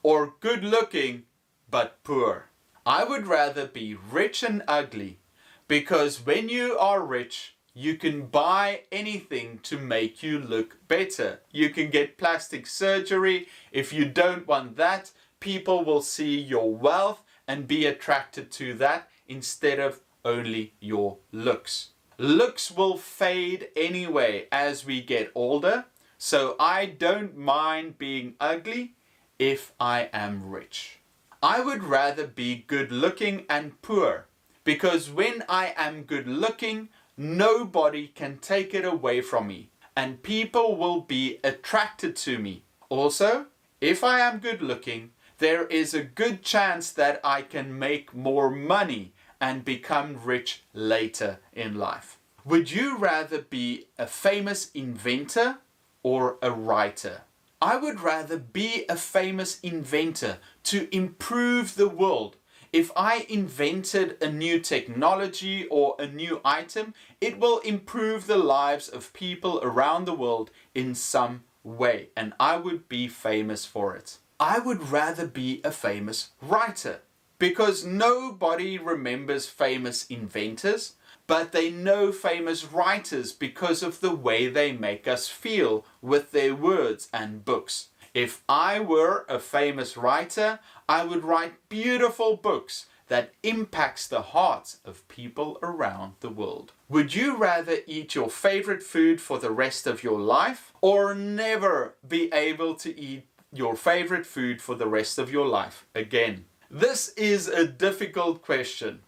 or good looking but poor? I would rather be rich and ugly because when you are rich, you can buy anything to make you look better. You can get plastic surgery. If you don't want that, people will see your wealth and be attracted to that instead of only your looks. Looks will fade anyway as we get older, so I don't mind being ugly if I am rich. I would rather be good looking and poor because when I am good looking, nobody can take it away from me and people will be attracted to me. Also, if I am good looking, there is a good chance that I can make more money and become rich later in life. Would you rather be a famous inventor or a writer? I would rather be a famous inventor to improve the world. If I invented a new technology or a new item, it will improve the lives of people around the world in some way, and I would be famous for it. I would rather be a famous writer because nobody remembers famous inventors, but they know famous writers because of the way they make us feel with their words and books. If I were a famous writer, I would write beautiful books that impacts the hearts of people around the world. Would you rather eat your favorite food for the rest of your life or never be able to eat your favorite food for the rest of your life again? This is a difficult question.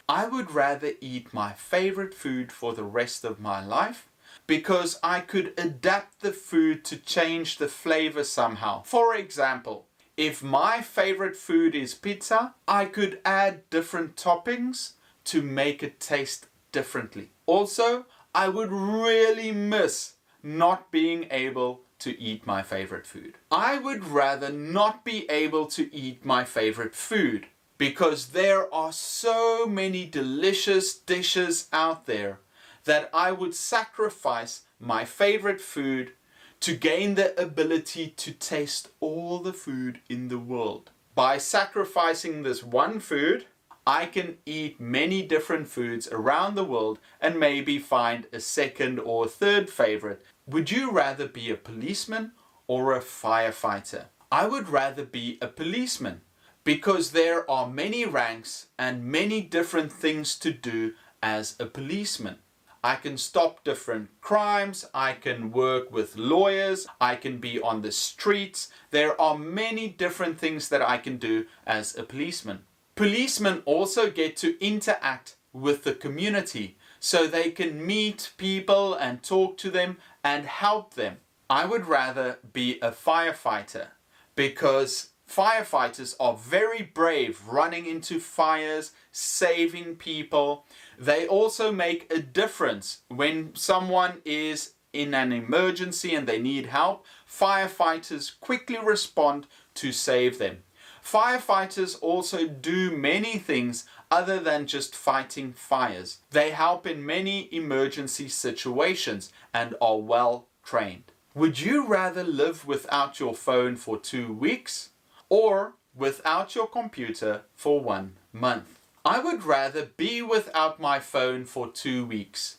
I would rather eat my favorite food for the rest of my life because I could adapt the food to change the flavor somehow. For example, if my favorite food is pizza, I could add different toppings to make it taste differently. Also, I would really miss not being able to eat my favorite food. I would rather not be able to eat my favorite food because there are so many delicious dishes out there that I would sacrifice my favorite food to gain the ability to taste all the food in the world. By sacrificing this one food, I can eat many different foods around the world and maybe find a second or third favorite. Would you rather be a policeman or a firefighter? I would rather be a policeman because there are many ranks and many different things to do as a policeman. I can stop different crimes, I can work with lawyers, I can be on the streets. There are many different things that I can do as a policeman. Policemen also get to interact with the community so they can meet people and talk to them and help them. I would rather be a firefighter because firefighters are very brave running into fires, saving people. They also make a difference when someone is in an emergency and they need help. Firefighters quickly respond to save them. Firefighters also do many things other than just fighting fires. They help in many emergency situations and are well trained. Would you rather live without your phone for 2 weeks or without your computer for 1 month? I would rather be without my phone for 2 weeks.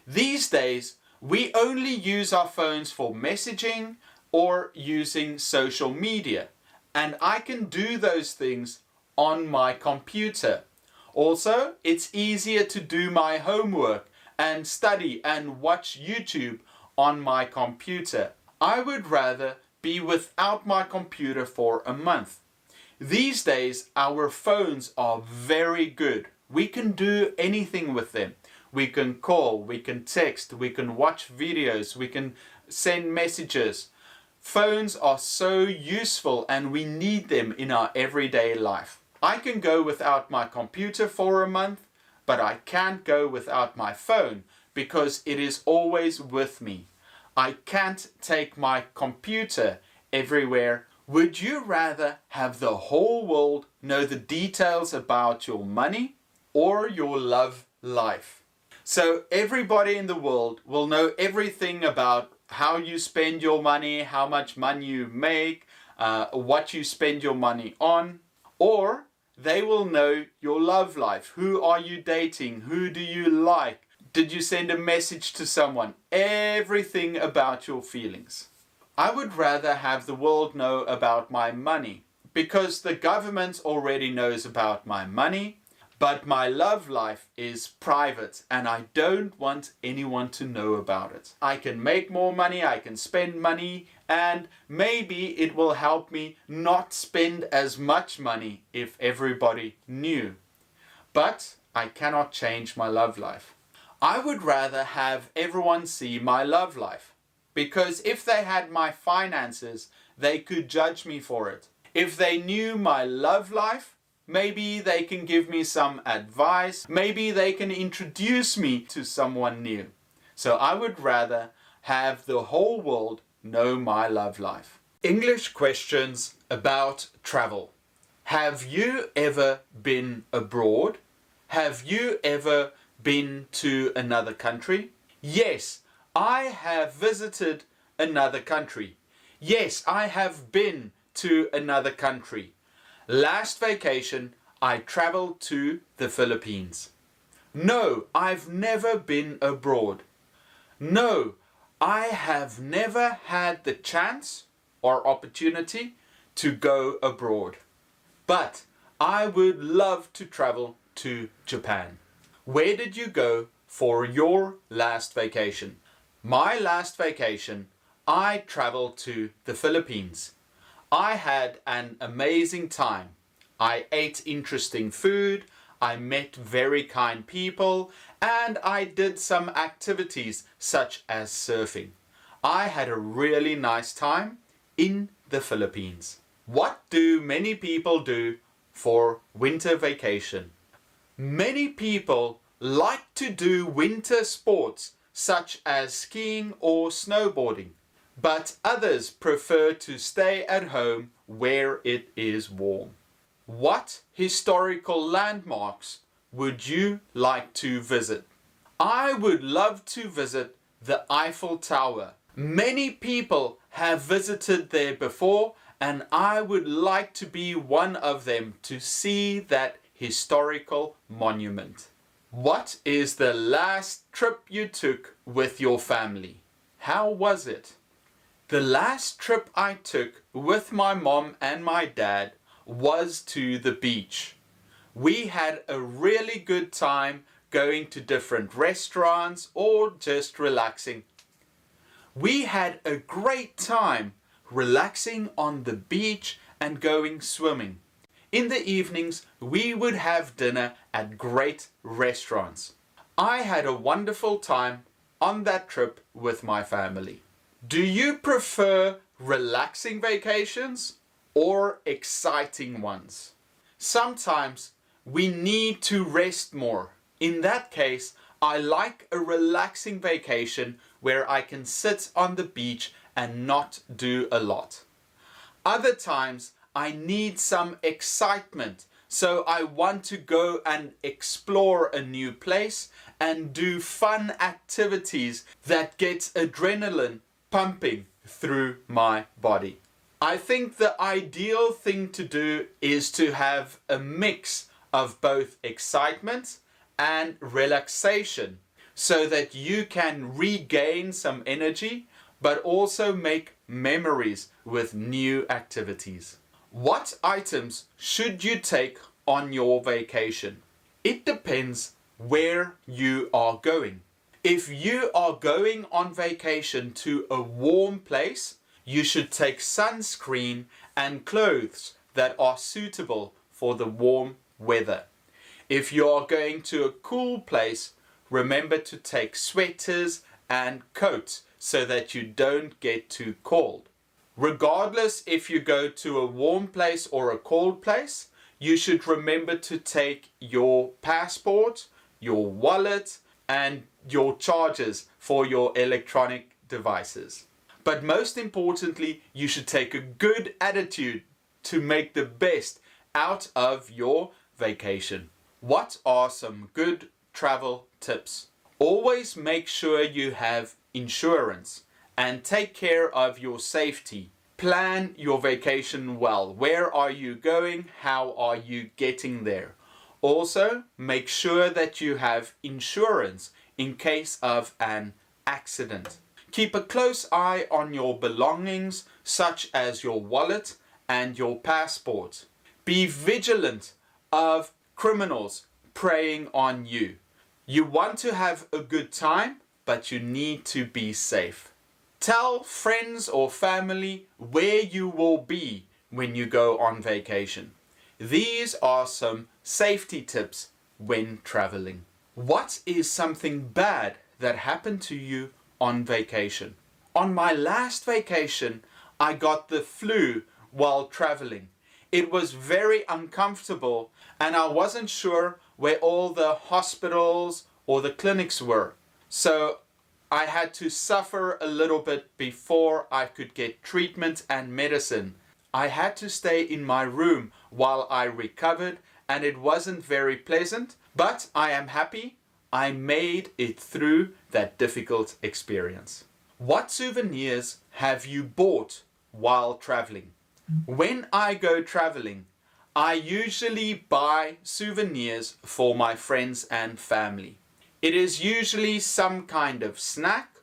These days, we only use our phones for messaging or using social media, and I can do those things on my computer. Also, it's easier to do my homework and study and watch YouTube on my computer. I would rather be without my computer for a month. These days, our phones are very good. We can do anything with them. We can call, we can text, we can watch videos, we can send messages. Phones are so useful and we need them in our everyday life. I can go without my computer for a month, but I can't go without my phone because it is always with me. I can't take my computer everywhere. Would you rather have the whole world know the details about your money or your love life? So everybody in the world will know everything about how you spend your money, how much money you make, what you spend your money on, or they will know your love life. Who are you dating? Who do you like? Did you send a message to someone? Everything about your feelings. I would rather have the world know about my money because the government already knows about my money, but my love life is private and I don't want anyone to know about it. I can make more money, I can spend money, and maybe it will help me not spend as much money if everybody knew. But I cannot change my love life. I would rather have everyone see my love life because if they had my finances, they could judge me for it. If they knew my love life, maybe they can give me some advice. Maybe they can introduce me to someone new. So I would rather have the whole world know my love life. English questions about travel. Have you ever been abroad? Have you ever been to another country? Yes, I have visited another country. Yes, I have been to another country. Last vacation, I traveled to the Philippines. No, I've never been abroad. No, I have never had the chance or opportunity to go abroad. But I would love to travel to Japan. Where did you go for your last vacation? My last vacation, I traveled to the Philippines. I had an amazing time. I ate interesting food, I met very kind people, and I did some activities such as surfing. I had a really nice time in the Philippines. What do many people do for winter vacation? Many people like to do winter sports such as skiing or snowboarding, but others prefer to stay at home where it is warm. What historical landmarks would you like to visit? I would love to visit the Eiffel Tower. Many people have visited there before, and I would like to be one of them to see that historical monument. What is the last trip you took with your family? How was it? The last trip I took with my mom and my dad was to the beach. We had a really good time going to different restaurants or just relaxing. We had a great time relaxing on the beach and going swimming. In the evenings, we would have dinner at great restaurants. I had a wonderful time on that trip with my family. Do you prefer relaxing vacations or exciting ones? Sometimes we need to rest more. In that case, I like a relaxing vacation where I can sit on the beach and not do a lot. Other times, I need some excitement, so I want to go and explore a new place and do fun activities that get adrenaline pumping through my body. I think the ideal thing to do is to have a mix of both excitement and relaxation so that you can regain some energy but also make memories with new activities. What items should you take on your vacation? It depends where you are going. If you are going on vacation to a warm place, you should take sunscreen and clothes that are suitable for the warm weather. If you are going to a cool place, remember to take sweaters and coats so that you don't get too cold. Regardless if you go to a warm place or a cold place, you should remember to take your passport, your wallet, and your chargers for your electronic devices. But most importantly, you should take a good attitude to make the best out of your vacation. What are some good travel tips? Always make sure you have insurance and take care of your safety. Plan your vacation well. Where are you going? How are you getting there? Also, make sure that you have insurance in case of an accident. Keep a close eye on your belongings, such as your wallet and your passport. Be vigilant of criminals preying on you. You want to have a good time, but you need to be safe. Tell friends or family where you will be when you go on vacation. These are some safety tips when traveling. What is something bad that happened to you on vacation? On my last vacation, I got the flu while traveling. It was very uncomfortable and I wasn't sure where all the hospitals or the clinics were. So I had to suffer a little bit before I could get treatment and medicine. I had to stay in my room while I recovered and it wasn't very pleasant, but I am happy I made it through that difficult experience. What souvenirs have you bought while traveling? When I go traveling, I usually buy souvenirs for my friends and family. It is usually some kind of snack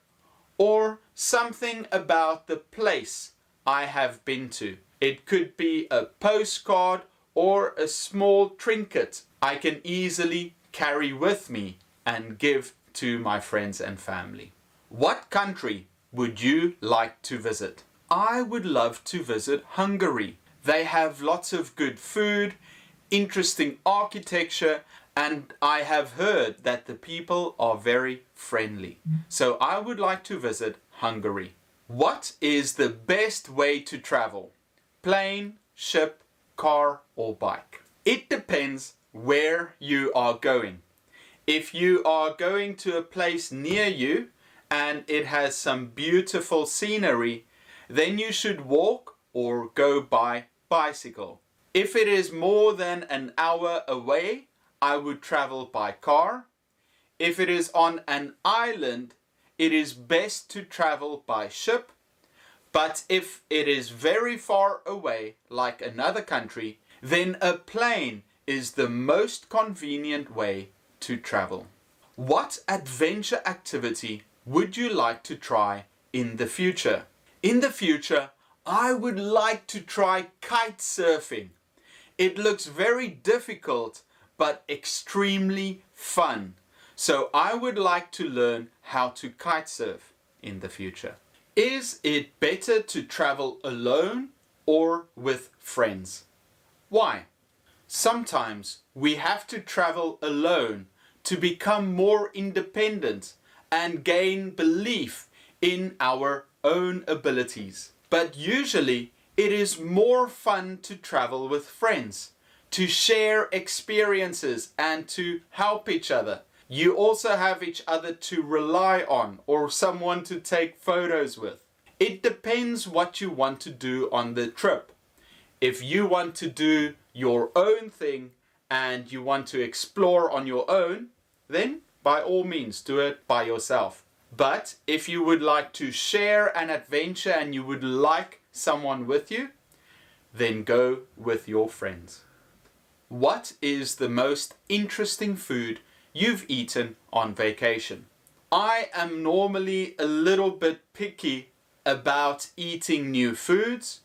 or something about the place I have been to. It could be a postcard or a small trinket I can easily carry with me and give to my friends and family. What country would you like to visit? I would love to visit Hungary. They have lots of good food, interesting architecture, and I have heard that the people are very friendly. So I would like to visit Hungary. What is the best way to travel? Plane, ship, car, or bike? It depends where you are going. If you are going to a place near you and it has some beautiful scenery, then you should walk or go by bicycle. If it is more than an hour away, I would travel by car. If it is on an island, it is best to travel by ship. But if it is very far away, like another country, then a plane is the most convenient way to travel. What adventure activity would you like to try in the future? In the future, I would like to try kite surfing. It looks very difficult, but extremely fun. So I would like to learn how to kite surf in the future. Is it better to travel alone or with friends? Why? Sometimes we have to travel alone to become more independent and gain belief in our own abilities. But usually it is more fun to travel with friends, to share experiences and to help each other. You also have each other to rely on or someone to take photos with. It depends what you want to do on the trip. If you want to do your own thing and you want to explore on your own, then by all means do it by yourself. But if you would like to share an adventure and you would like someone with you, then go with your friends. What is the most interesting food you've eaten on vacation? I am normally a little bit picky about eating new foods,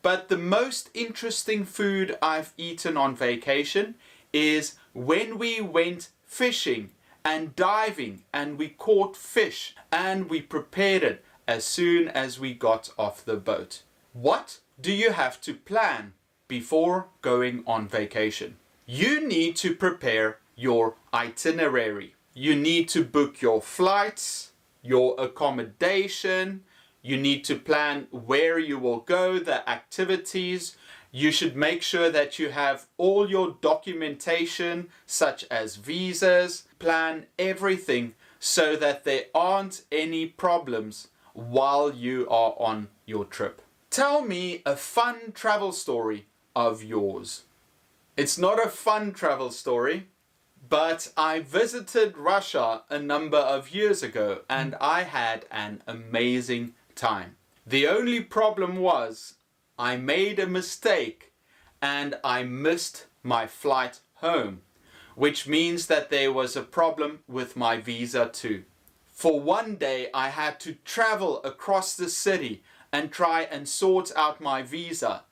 but the most interesting food I've eaten on vacation is when we went fishing and diving and we caught fish and we prepared it as soon as we got off the boat. What do you have to plan before going on vacation? You need to prepare your itinerary. You need to book your flights, your accommodation, You need to plan where you will go, the activities. You should make sure that you have all your documentation, such as visas. Plan everything so that there aren't any problems while you are on your trip. Tell me a fun travel story of yours. It's not a fun travel story, but I visited Russia a number of years ago and I had an amazing time. The only problem was I made a mistake and I missed my flight home, which means that there was a problem with my visa too. For one day I had to travel across the city and try and sort out my visa,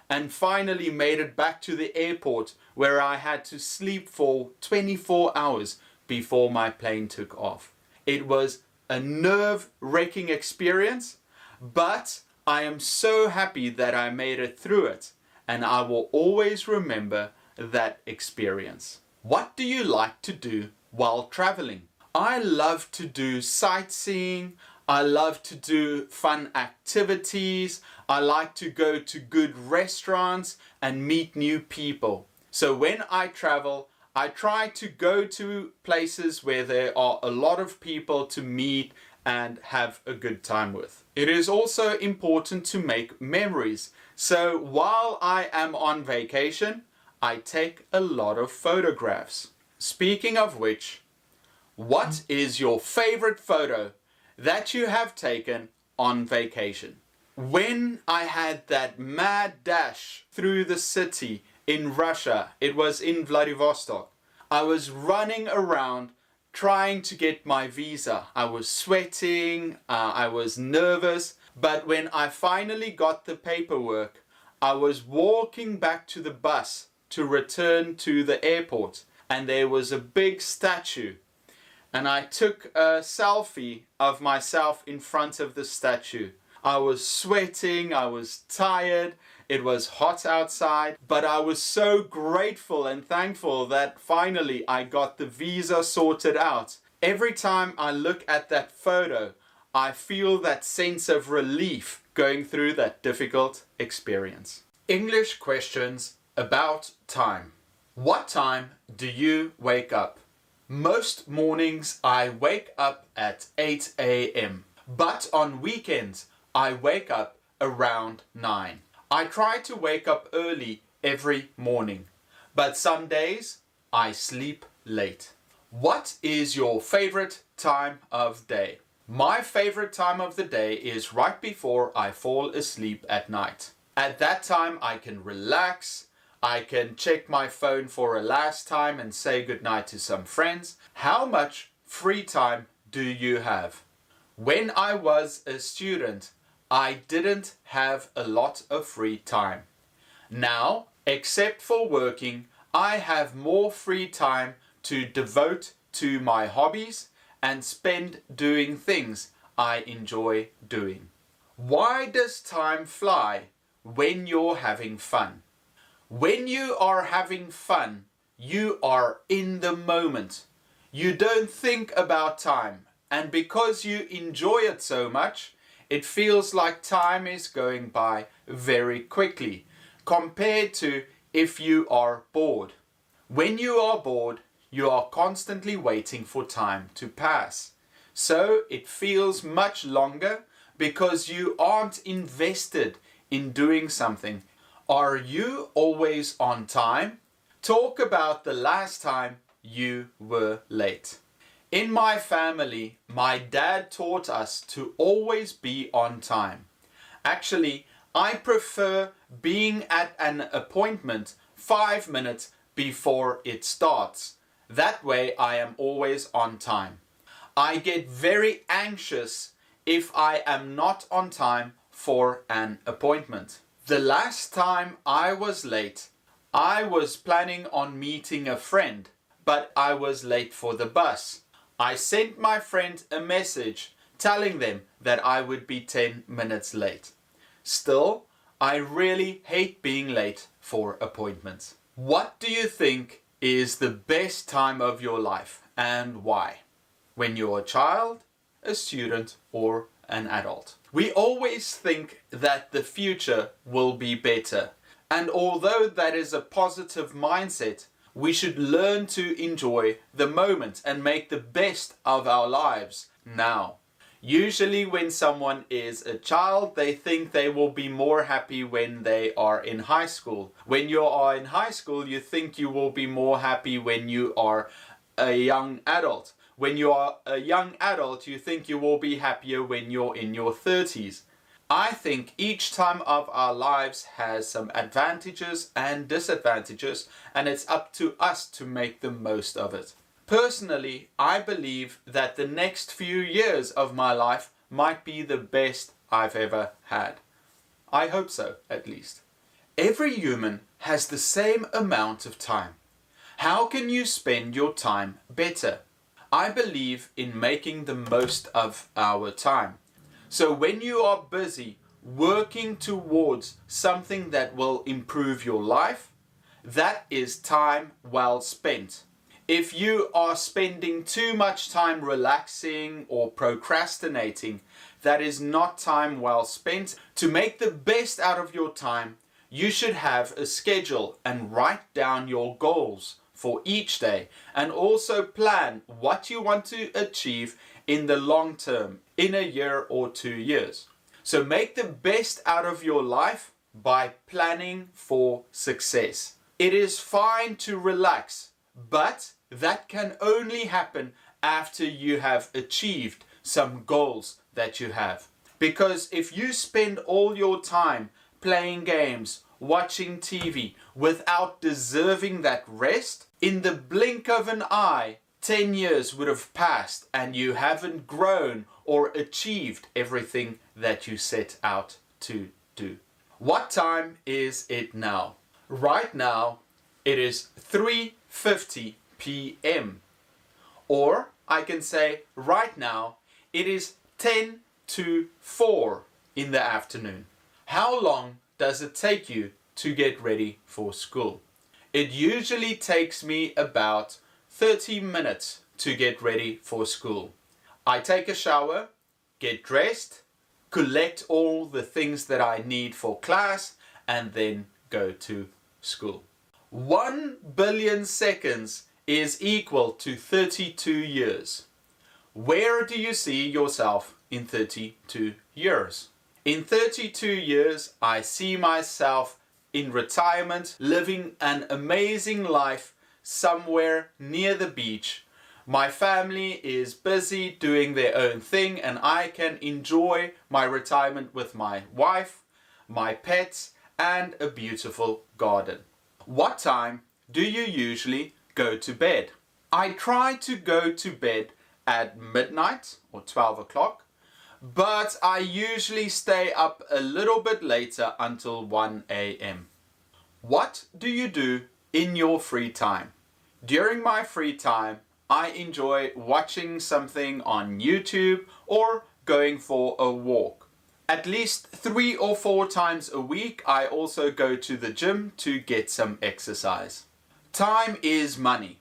and finally made it back to the airport where I had to sleep for 24 hours before my plane took off. It was a nerve-wracking experience, but I am so happy that I made it through it, and I will always remember that experience. What do you like to do while traveling? I love to do sightseeing. I love to do fun activities. I like to go to good restaurants and meet new people. So when I travel, I try to go to places where there are a lot of people to meet and have a good time with. It is also important to make memories. So while I am on vacation, I take a lot of photographs. Speaking of which, what is your favorite photo that you have taken on vacation? When I had that mad dash through the city in Russia, it was in Vladivostok, I was running around trying to get my visa. I was sweating, I was nervous, but when I finally got the paperwork, I was walking back to the bus to return to the airport, and there was a big statue. And I took a selfie of myself in front of the statue. I was sweating, I was tired, it was hot outside, but I was so grateful and thankful that finally I got the visa sorted out. Every time I look at that photo, I feel that sense of relief going through that difficult experience. English questions about time. What time do you wake up? Most mornings I wake up at 8 a.m. But on weekends I wake up around 9. I try to wake up early every morning, but some days I sleep late. What is your favorite time of day? My favorite time of the day is right before I fall asleep at night. At that time I can relax, I can check my phone for a last time and say goodnight to some friends. How much free time do you have? When I was a student, I didn't have a lot of free time. Now, except for working, I have more free time to devote to my hobbies and spend doing things I enjoy doing. Why does time fly when you're having fun? When you are having fun, you are in the moment. You don't think about time, and because you enjoy it so much, it feels like time is going by very quickly compared to if you are bored. When you are bored, you are constantly waiting for time to pass. So it feels much longer because you aren't invested in doing something. Are you always on time? Talk about the last time you were late. In my family, my dad taught us to always be on time. Actually, I prefer being at an appointment 5 minutes before it starts. That way I am always on time. I get very anxious if I am not on time for an appointment. The last time I was late, I was planning on meeting a friend, but I was late for the bus. I sent my friend a message telling them that I would be 10 minutes late. Still, I really hate being late for appointments. What do you think is the best time of your life and why? When you're a child, a student, or an adult? We always think that the future will be better. And although that is a positive mindset, we should learn to enjoy the moment and make the best of our lives now. Usually when someone is a child, they think they will be more happy when they are in high school. When you are in high school, you think you will be more happy when you are a young adult. When you are a young adult, you think you will be happier when you're in your 30s. I think each time of our lives has some advantages and disadvantages, and it's up to us to make the most of it. Personally, I believe that the next few years of my life might be the best I've ever had. I hope so, at least. Every human has the same amount of time. How can you spend your time better? I believe in making the most of our time. So when you are busy working towards something that will improve your life, that is time well spent. If you are spending too much time relaxing or procrastinating, that is not time well spent. To make the best out of your time, you should have a schedule and write down your goals for each day, and also plan what you want to achieve in the long term, in a year or 2 years. So make the best out of your life by planning for success. It is fine to relax, but that can only happen after you have achieved some goals that you have. Because if you spend all your time playing games, watching TV, without deserving that rest, in the blink of an eye, 10 years would have passed and you haven't grown or achieved everything that you set out to do. What time is it now? Right now, it is 3:50 p.m. Or I can say right now, it is 10 to 4 in the afternoon. How long does it take you to get ready for school? It usually takes me about 30 minutes to get ready for school. I take a shower, get dressed, collect all the things that I need for class, and then go to school. 1 billion seconds is equal to 32 years. Where do you see yourself in 32 years? In 32 years, I see myself in retirement, living an amazing life somewhere near the beach. My family is busy doing their own thing, and I can enjoy my retirement with my wife, my pets, and a beautiful garden. What time do you usually go to bed? I try to go to bed at midnight or 12 o'clock, but I usually stay up a little bit later until 1 a.m. What do you do in your free time? During my free time, I enjoy watching something on YouTube or going for a walk. At least 3 or 4 times a week, I also go to the gym to get some exercise. Time is money.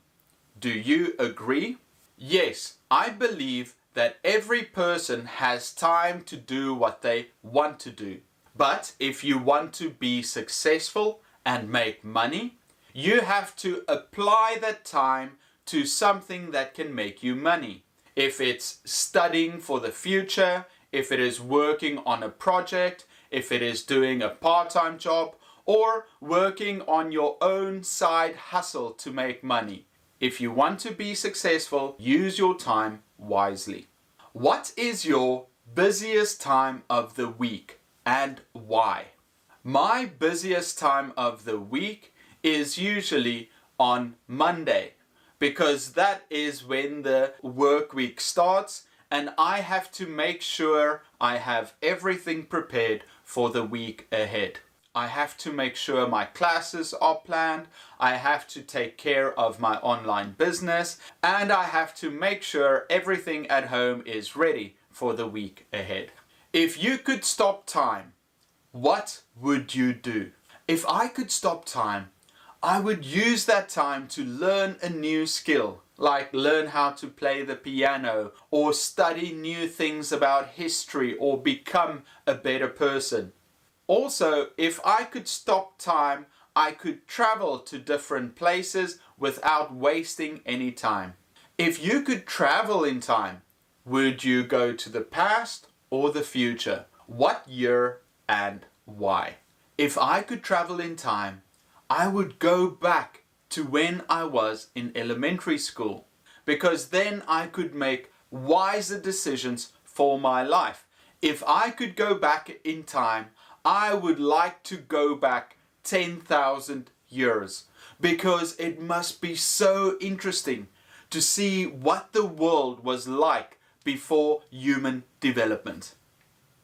Do you agree? Yes, I believe that every person has time to do what they want to do. But if you want to be successful and make money, you have to apply that time to something that can make you money. If it's studying for the future, if it is working on a project, if it is doing a part-time job, or working on your own side hustle to make money. If you want to be successful, use your time wisely. What is your busiest time of the week and why? My busiest time of the week is usually on Monday, because that is when the work week starts and I have to make sure I have everything prepared for the week ahead. I have to make sure my classes are planned, I have to take care of my online business, and I have to make sure everything at home is ready for the week ahead. If you could stop time, what would you do? If I could stop time, I would use that time to learn a new skill. like learn how to play the piano or study new things about history or become a better person. Also, if I could stop time, I could travel to different places without wasting any time. If you could travel in time, would you go to the past or the future? What year and why? If I could travel in time, I would go back to when I was in elementary school, because then I could make wiser decisions for my life. If I could go back in time, I would like to go back 10,000 years, because it must be so interesting to see what the world was like before human development.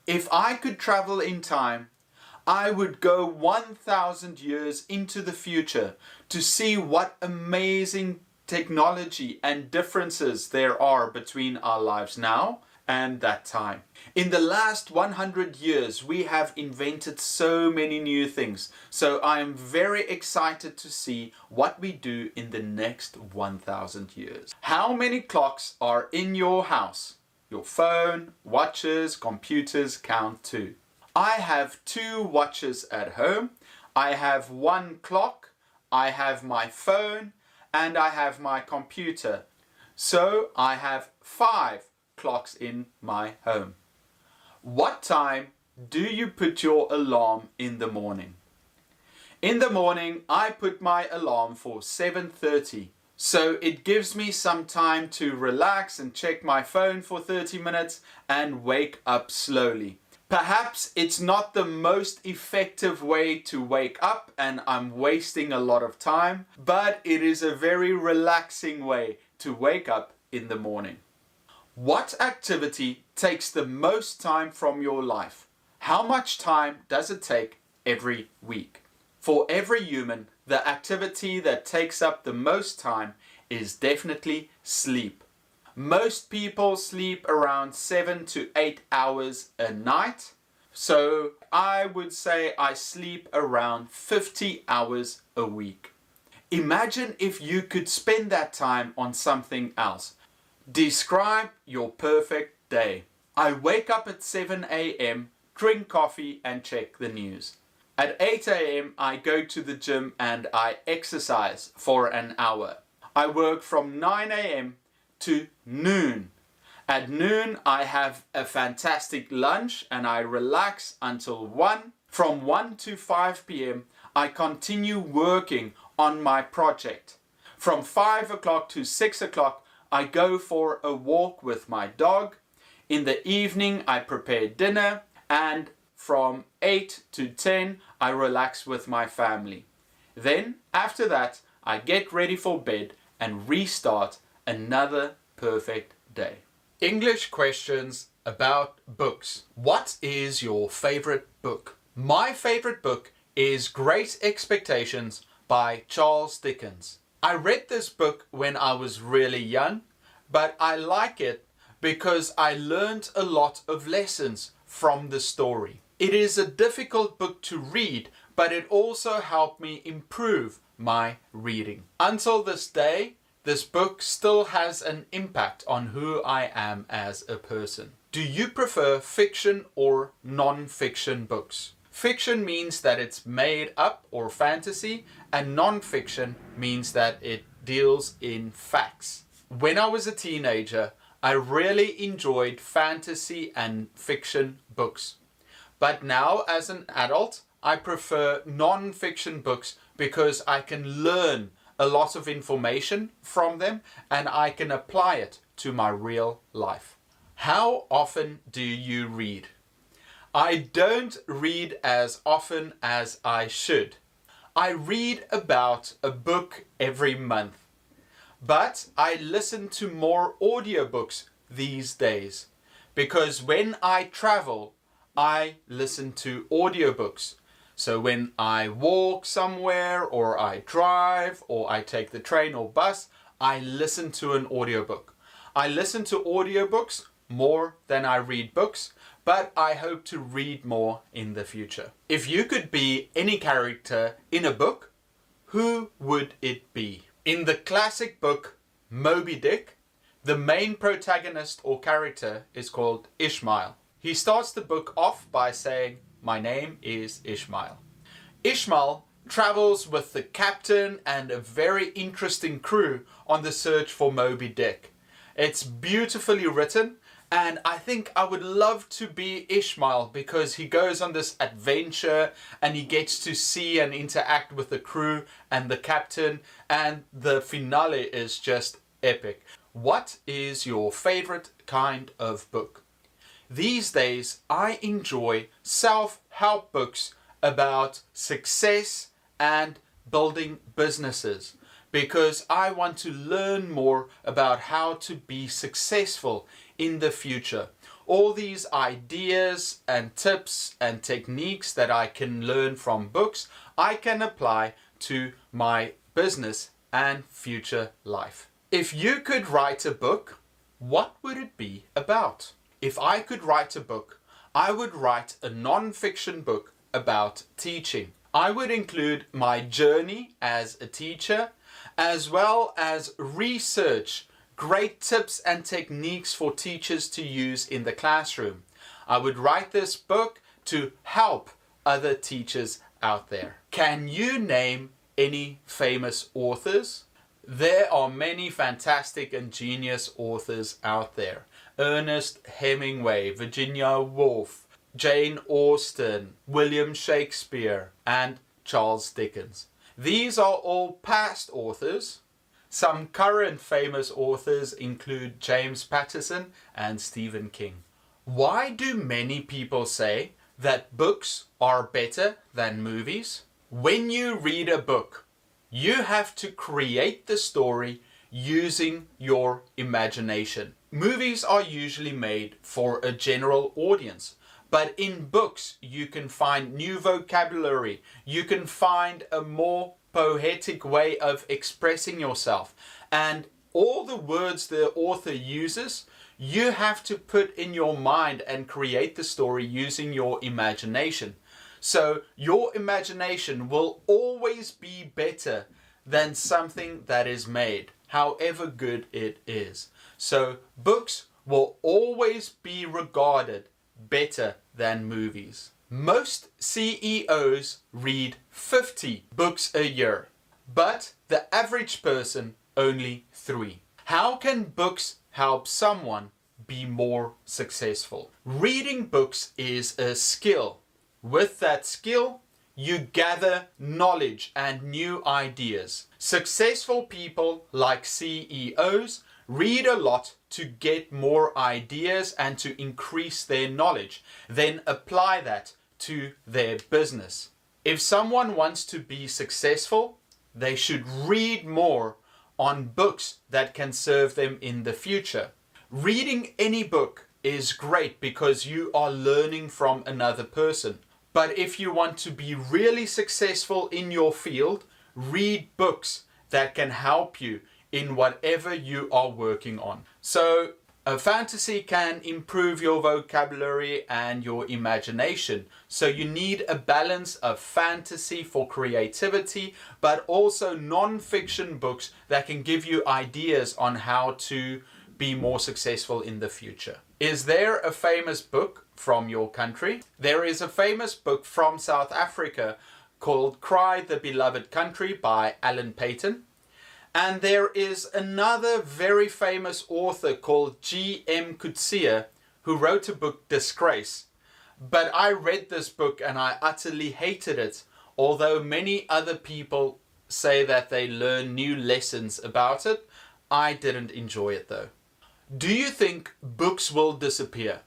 If I could travel in time, I would go 1,000 years into the future to see what amazing technology and differences there are between our lives now and that time. In the last 100 years, we have invented so many new things. So I am very excited to see what we do in the next 1,000 years. How many clocks are in your house? Your phone, watches, computers count too. I have 2 watches at home. I have 1 clock. I have my phone and I have my computer. So I have 5 clocks in my home. What time do you put your alarm in the morning? In the morning, I put my alarm for 7:30. So it gives me some time to relax and check my phone for 30 minutes and wake up slowly. Perhaps it's not the most effective way to wake up and I'm wasting a lot of time, but it is a very relaxing way to wake up in the morning. What activity takes the most time from your life? How much time does it take every week? For every human, the activity that takes up the most time is definitely sleep. Most people sleep around 7 to 8 hours a night. So I would say I sleep around 50 hours a week. Imagine if you could spend that time on something else. Describe your perfect day. I wake up at 7 a.m., drink coffee and check the news. At 8 a.m. I go to the gym and I exercise for an hour. I work from 9 a.m. to noon. At noon I have a fantastic lunch and I relax until 1. From 1 to 5 p.m. I continue working on my project. From 5 o'clock to 6 o'clock I go for a walk with my dog. In the evening I prepare dinner, and from 8 to 10 I relax with my family. Then after that I get ready for bed and restart another perfect day. English questions about books. What is your favorite book? My favorite book is Great Expectations by Charles Dickens. I read this book when I was really young, but I like it because I learned a lot of lessons from the story. It is a difficult book to read, but it also helped me improve my reading. Until this day, this book still has an impact on who I am as a person. Do you prefer fiction or non-fiction books? Fiction means that it's made up or fantasy, and non-fiction means that it deals in facts. When I was a teenager, I really enjoyed fantasy and fiction books. But now as an adult, I prefer non-fiction books because I can learn a lot of information from them and I can apply it to my real life. How often do you read? I don't read as often as I should. I read about a book every month, but I listen to more audiobooks these days because when I travel, I listen to audiobooks. So when I walk somewhere or I drive or I take the train or bus, I listen to an audiobook. I listen to audiobooks more than I read books, but I hope to read more in the future. If you could be any character in a book, who would it be? In the classic book Moby Dick, the main protagonist or character is called Ishmael. He starts the book off by saying, "My name is Ishmael." Ishmael travels with the captain and a very interesting crew on the search for Moby Dick. It's beautifully written, and I think I would love to be Ishmael because he goes on this adventure and he gets to see and interact with the crew and the captain, and the finale is just epic. What is your favorite kind of book? These days I enjoy self-help books about success and building businesses because I want to learn more about how to be successful in the future. All these ideas and tips and techniques that I can learn from books, I can apply to my business and future life. If you could write a book, what would it be about? If I could write a book, I would write a non-fiction book about teaching. I would include my journey as a teacher, as well as research, great tips and techniques for teachers to use in the classroom. I would write this book to help other teachers out there. Can you name any famous authors? There are many fantastic and genius authors out there. Ernest Hemingway, Virginia Woolf, Jane Austen, William Shakespeare, and Charles Dickens. These are all past authors. Some current famous authors include James Patterson and Stephen King. Why do many people say that books are better than movies? When you read a book, you have to create the story using your imagination. Movies are usually made for a general audience. But in books, you can find new vocabulary. You can find a more poetic way of expressing yourself. And all the words the author uses, you have to put in your mind and create the story using your imagination. So your imagination will always be better than something that is made, however good it is. So books will always be regarded better than movies. Most CEOs read 50 books a year, but the average person only 3. How can books help someone be more successful? Reading books is a skill. With that skill, you gather knowledge and new ideas. Successful people like CEOs read a lot to get more ideas and to increase their knowledge, then apply that to their business. If someone wants to be successful, they should read more on books that can serve them in the future. Reading any book is great because you are learning from another person. But if you want to be really successful in your field, read books that can help you in whatever you are working on. So a fantasy can improve your vocabulary and your imagination. So you need a balance of fantasy for creativity, but also non-fiction books that can give you ideas on how to be more successful in the future. Is there a famous book from your country? There is a famous book from South Africa called Cry the Beloved Country by Alan Paton. And there is another very famous author called G.M. Coetzee who wrote a book, Disgrace. But I read this book and I utterly hated it, although many other people say that they learn new lessons about it. I didn't enjoy it though. Do you think books will disappear?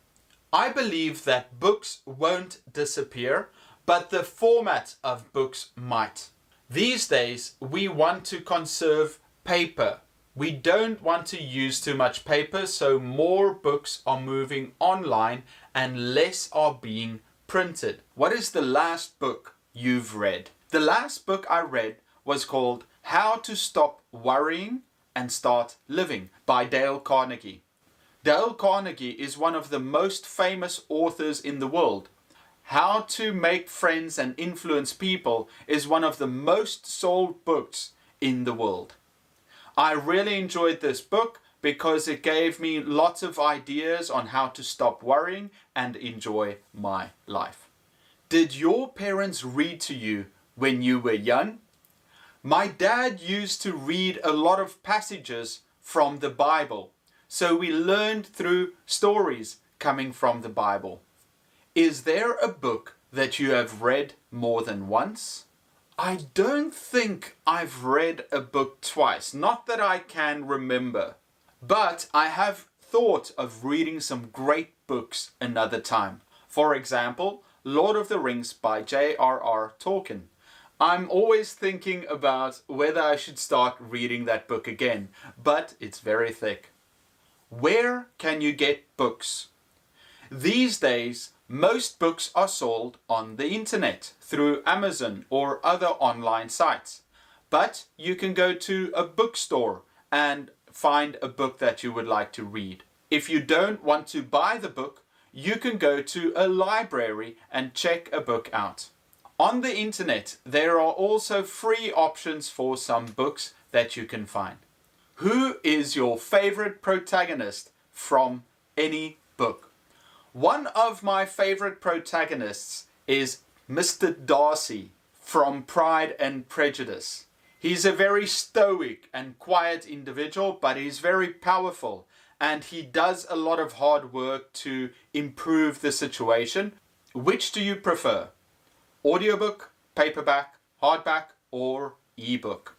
I believe that books won't disappear, but the format of books might. These days, we want to conserve paper. We don't want to use too much paper, so more books are moving online and less are being printed. What is the last book you've read? The last book I read was called How to Stop Worrying and Start Living by Dale Carnegie. Dale Carnegie is one of the most famous authors in the world. How to Make Friends and Influence People is one of the most sold books in the world. I really enjoyed this book because it gave me lots of ideas on how to stop worrying and enjoy my life. Did your parents read to you when you were young? My dad used to read a lot of passages from the Bible, so we learned through stories coming from the Bible. Is there a book that you have read more than once? I don't think I've read a book twice, not that I can remember. But I have thought of reading some great books another time. For example, Lord of the Rings by J.R.R. Tolkien. I'm always thinking about whether I should start reading that book again, but it's very thick. Where can you get books? These days, most books are sold on the internet through Amazon or other online sites. But you can go to a bookstore and find a book that you would like to read. If you don't want to buy the book, you can go to a library and check a book out. On the internet, there are also free options for some books that you can find. Who is your favorite protagonist from any book? One of my favorite protagonists is Mr. Darcy from Pride and Prejudice. He's a very stoic and quiet individual, but he's very powerful, and he does a lot of hard work to improve the situation. Which do you prefer? Audiobook, paperback, hardback, or ebook?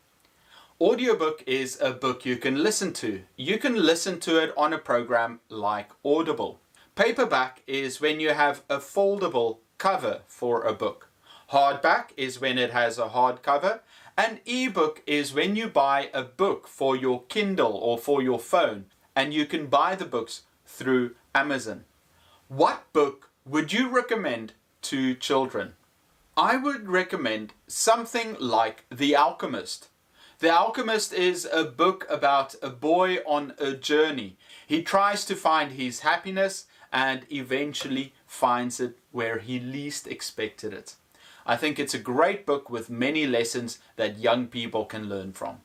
Audiobook is a book you can listen to. You can listen to it on a program like Audible. Paperback is when you have a foldable cover for a book. Hardback is when it has a hard cover. An ebook is when you buy a book for your Kindle or for your phone, and you can buy the books through Amazon. What book would you recommend to children? I would recommend something like The Alchemist. The Alchemist is a book about a boy on a journey. He tries to find his happiness and eventually finds it where he least expected it. I think it's a great book with many lessons that young people can learn from.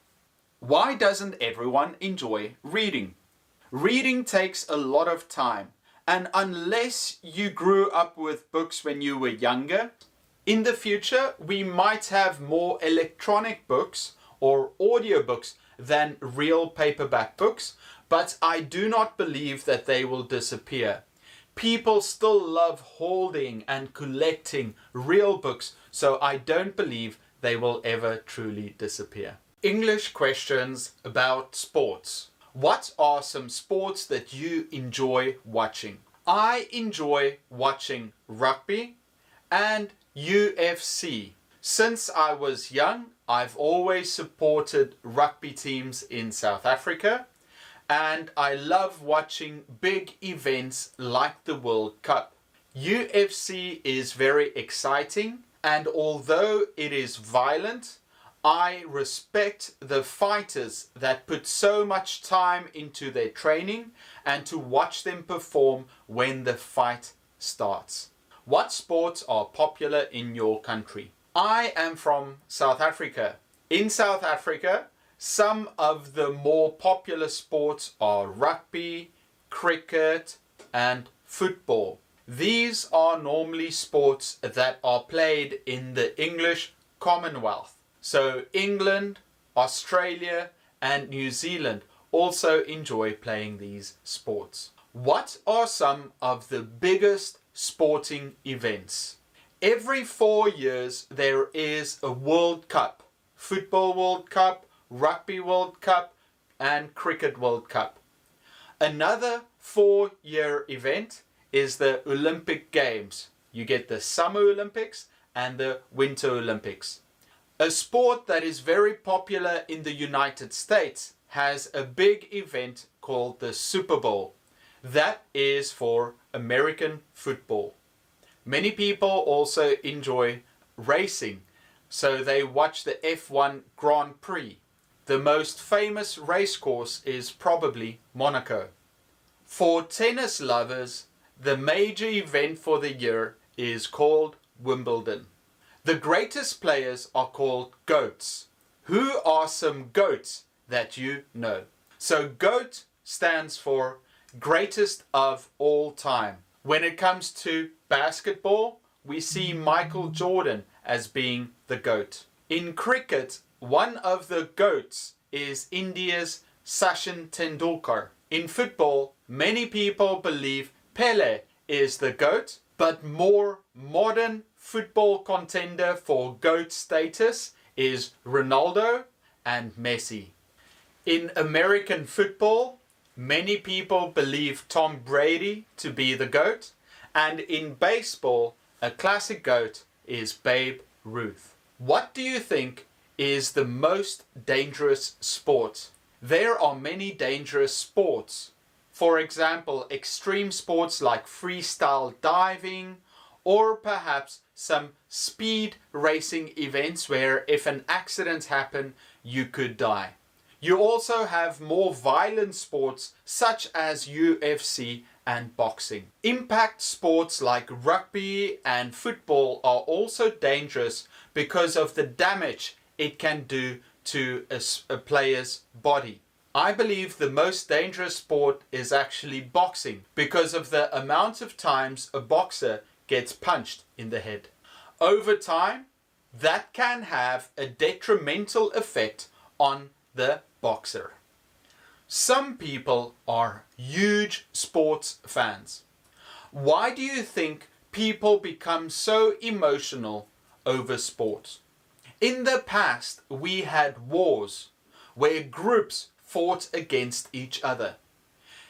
Why doesn't everyone enjoy reading? Reading takes a lot of time, and unless you grew up with books when you were younger, in the future we might have more electronic books or audiobooks than real paperback books, but I do not believe that they will disappear. People still love holding and collecting real books, so I don't believe they will ever truly disappear. English questions about sports. What are some sports that you enjoy watching? I enjoy watching rugby and UFC. Since I was young, I've always supported rugby teams in South Africa, and I love watching big events like the World Cup. UFC is very exciting, and although it is violent, I respect the fighters that put so much time into their training and to watch them perform when the fight starts. What sports are popular in your country? I am from South Africa. In South Africa, some of the more popular sports are rugby, cricket, and football. These are normally sports that are played in the English Commonwealth. So England, Australia, and New Zealand also enjoy playing these sports. What are some of the biggest sporting events? Every 4 years there is a World Cup. Football World Cup, Rugby World Cup, and Cricket World Cup. Another 4-year event is the Olympic Games. You get the Summer Olympics and the Winter Olympics. A sport that is very popular in the United States has a big event called the Super Bowl. That is for American football. Many people also enjoy racing, so they watch the F1 Grand Prix. The most famous race course is probably Monaco. For tennis lovers, the major event for the year is called Wimbledon. The greatest players are called GOATs. Who are some GOATs that you know. So GOAT stands for greatest of all time. When it comes to basketball, we see Michael Jordan as being the GOAT. In cricket, one of the GOATs is India's Sachin Tendulkar. In football, many people believe Pele is the GOAT, but more modern football contender for GOAT status is Ronaldo and Messi. In American football, many people believe Tom Brady to be the GOAT, and in baseball, a classic GOAT is Babe Ruth. What do you think is the most dangerous sport? There are many dangerous sports. For example, extreme sports like freestyle diving, or perhaps some speed racing events where if an accident happened, you could die. You also have more violent sports such as UFC and boxing. Impact sports like rugby and football are also dangerous because of the damage it can do to a player's body. I believe the most dangerous sport is actually boxing because of the amount of times a boxer gets punched in the head. Over time, that can have a detrimental effect on the boxer. Some people are huge sports fans. Why do you think people become so emotional over sports? In the past, we had wars where groups fought against each other.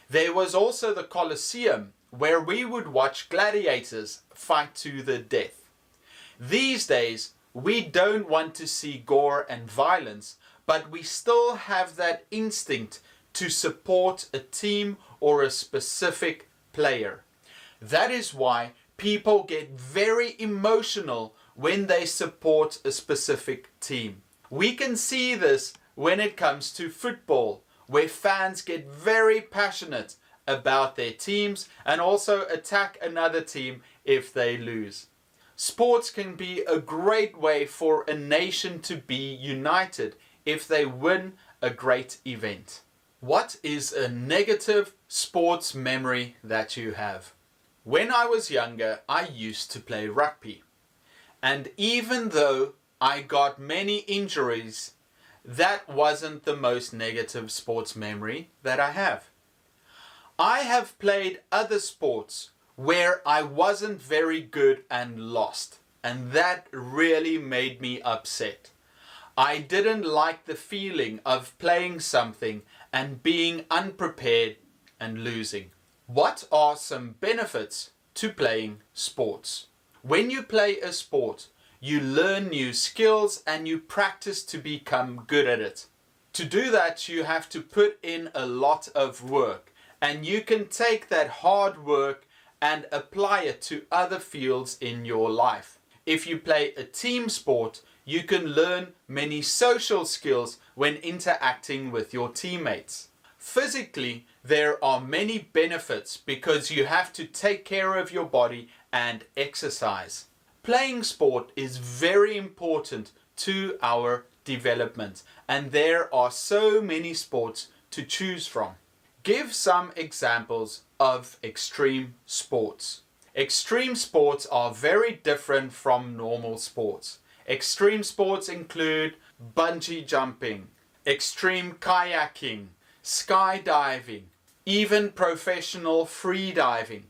There was also the Colosseum where we would watch gladiators fight to the death. These days, we don't want to see gore and violence, but we still have that instinct to support a team or a specific player. That is why people get very emotional when they support a specific team. We can see this when it comes to football, where fans get very passionate about their teams and also attack another team if they lose. Sports can be a great way for a nation to be united if they win a great event. What is a negative sports memory that you have? When I was younger, I used to play rugby. And even though I got many injuries, that wasn't the most negative sports memory that I have. I have played other sports where I wasn't very good and lost, and that really made me upset. I didn't like the feeling of playing something and being unprepared and losing. What are some benefits to playing sports? When you play a sport, you learn new skills and you practice to become good at it. To do that, you have to put in a lot of work, and you can take that hard work and apply it to other fields in your life. If you play a team sport, you can learn many social skills when interacting with your teammates. Physically, there are many benefits because you have to take care of your body and exercise. Playing sport is very important to our development, and there are so many sports to choose from. Give some examples of extreme sports. Extreme sports are very different from normal sports. Extreme sports include bungee jumping, extreme kayaking, skydiving, even professional free diving.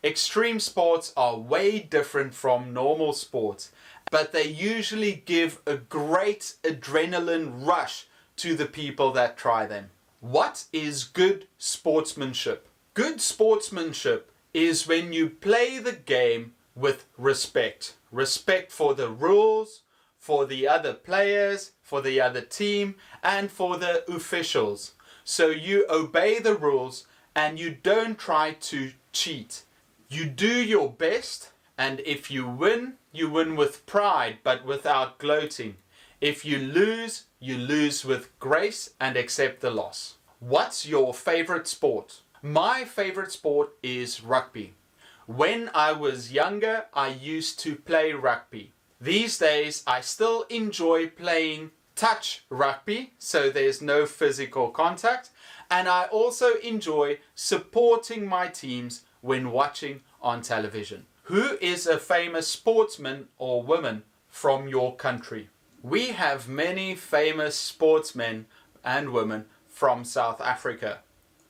Extreme sports are way different from normal sports, but they usually give a great adrenaline rush to the people that try them. What is good sportsmanship? Good sportsmanship is when you play the game with respect. Respect for the rules, for the other players, for the other team, and for the officials. So you obey the rules and you don't try to cheat. You do your best, and if you win with pride but without gloating. If you lose with grace and accept the loss. What's your favorite sport? My favorite sport is rugby. When I was younger, I used to play rugby. These days, I still enjoy playing touch rugby, so there's no physical contact. And I also enjoy supporting my teams when watching on television. Who is a famous sportsman or woman from your country? We have many famous sportsmen and women from South Africa.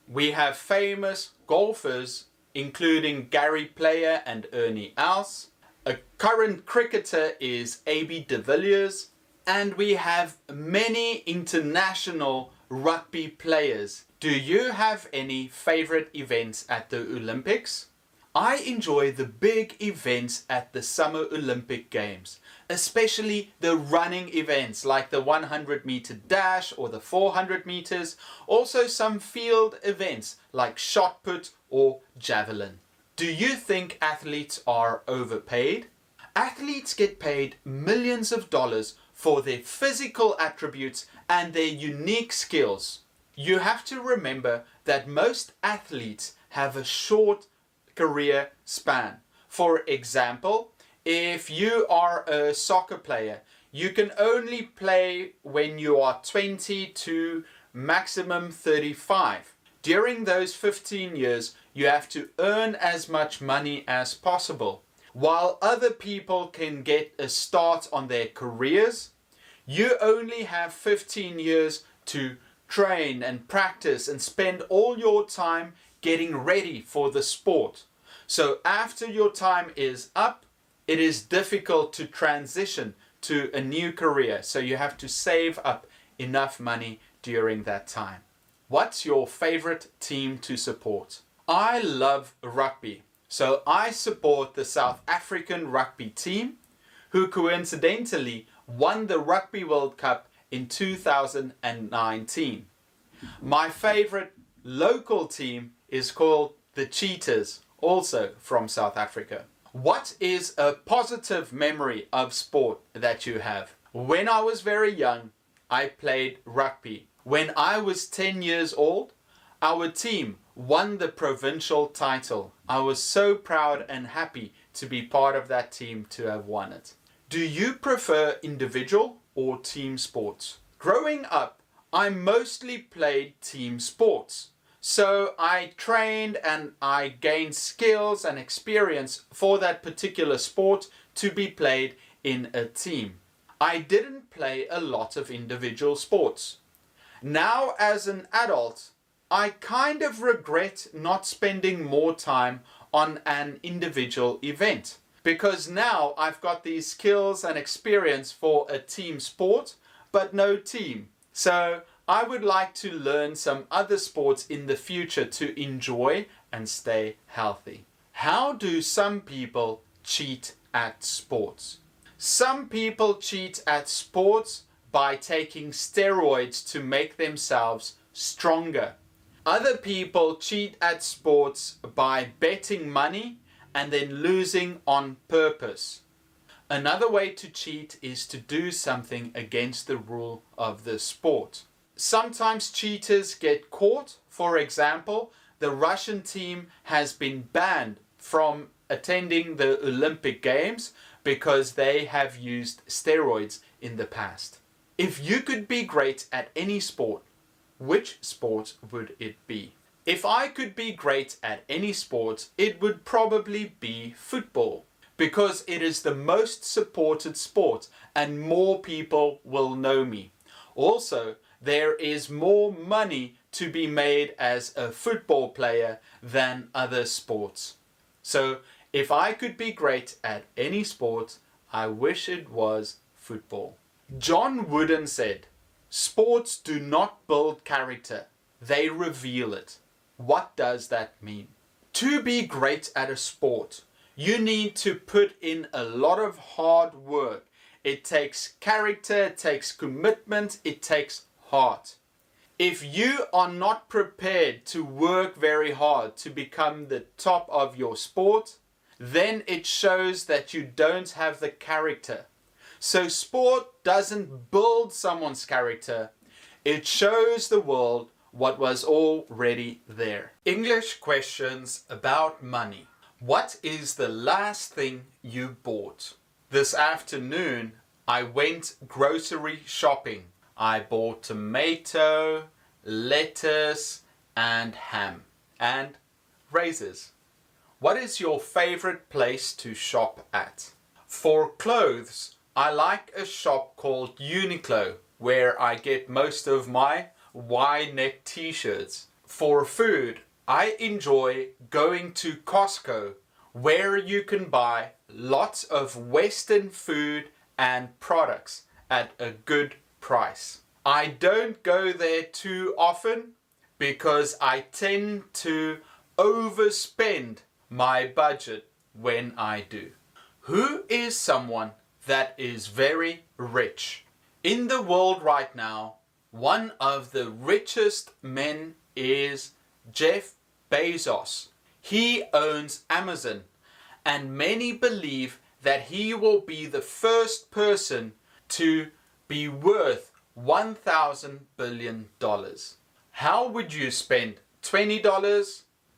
We have famous golfers including Gary Player and Ernie Els. A current cricketer is A.B. de Villiers. And we have many international rugby players. Do you have any favorite events at the Olympics? I enjoy the big events at the Summer Olympic Games, especially the running events like the 100-meter dash or the 400 meters, also some field events like shot put or javelin. Do you think athletes are overpaid? Athletes get paid millions of dollars for their physical attributes and their unique skills. You have to remember that most athletes have a short career span. For example, if you are a soccer player, you can only play when you are 20 to maximum 35. During those 15 years, you have to earn as much money as possible. While other people can get a start on their careers, you only have 15 years to train and practice and spend all your time getting ready for the sport. So after your time is up, it is difficult to transition to a new career. So you have to save up enough money during that time. What's your favorite team to support? I love rugby. So I support the South African rugby team, who coincidentally won the Rugby World Cup in 2019. My favorite local team is called the Cheetahs, also from South Africa. What is a positive memory of sport that you have? When I was very young, I played rugby. When I was 10 years old, our team won the provincial title. I was so proud and happy to be part of that team to have won it. Do you prefer individual or team sports? Growing up, I mostly played team sports. So I trained and I gained skills and experience for that particular sport to be played in a team. I didn't play a lot of individual sports. Now as an adult, I kind of regret not spending more time on an individual event, because now I've got these skills and experience for a team sport, but no team. So I would like to learn some other sports in the future to enjoy and stay healthy. How do some people cheat at sports? Some people cheat at sports by taking steroids to make themselves stronger. Other people cheat at sports by betting money and then losing on purpose. Another way to cheat is to do something against the rule of the sport. Sometimes cheaters get caught. For example, the Russian team has been banned from attending the Olympic Games because they have used steroids in the past. If you could be great at any sport, which sport would it be? If I could be great at any sport, it would probably be football, because it is the most supported sport and more people will know me. Also, there is more money to be made as a football player than other sports. So, if I could be great at any sport, I wish it was football. John Wooden said, "Sports do not build character, they reveal it." What does that mean? To be great at a sport, you need to put in a lot of hard work. It takes character, it takes commitment, it takes heart. If you are not prepared to work very hard to become the top of your sport, then it shows that you don't have the character. So sport doesn't build someone's character, it shows the world what was already there. English questions about money. What is the last thing you bought? This afternoon, I went grocery shopping. I bought tomato, lettuce, and ham, and razors. What is your favorite place to shop at? For clothes, I like a shop called Uniqlo, where I get most of my Y-neck t-shirts. For food, I enjoy going to Costco, where you can buy lots of Western food and products at a good price. I don't go there too often because I tend to overspend my budget when I do. Who is someone that is very rich? In the world right now, one of the richest men is Jeff Bezos. He owns Amazon, and many believe that he will be the first person to be worth $1,000 billion. How would you spend $20,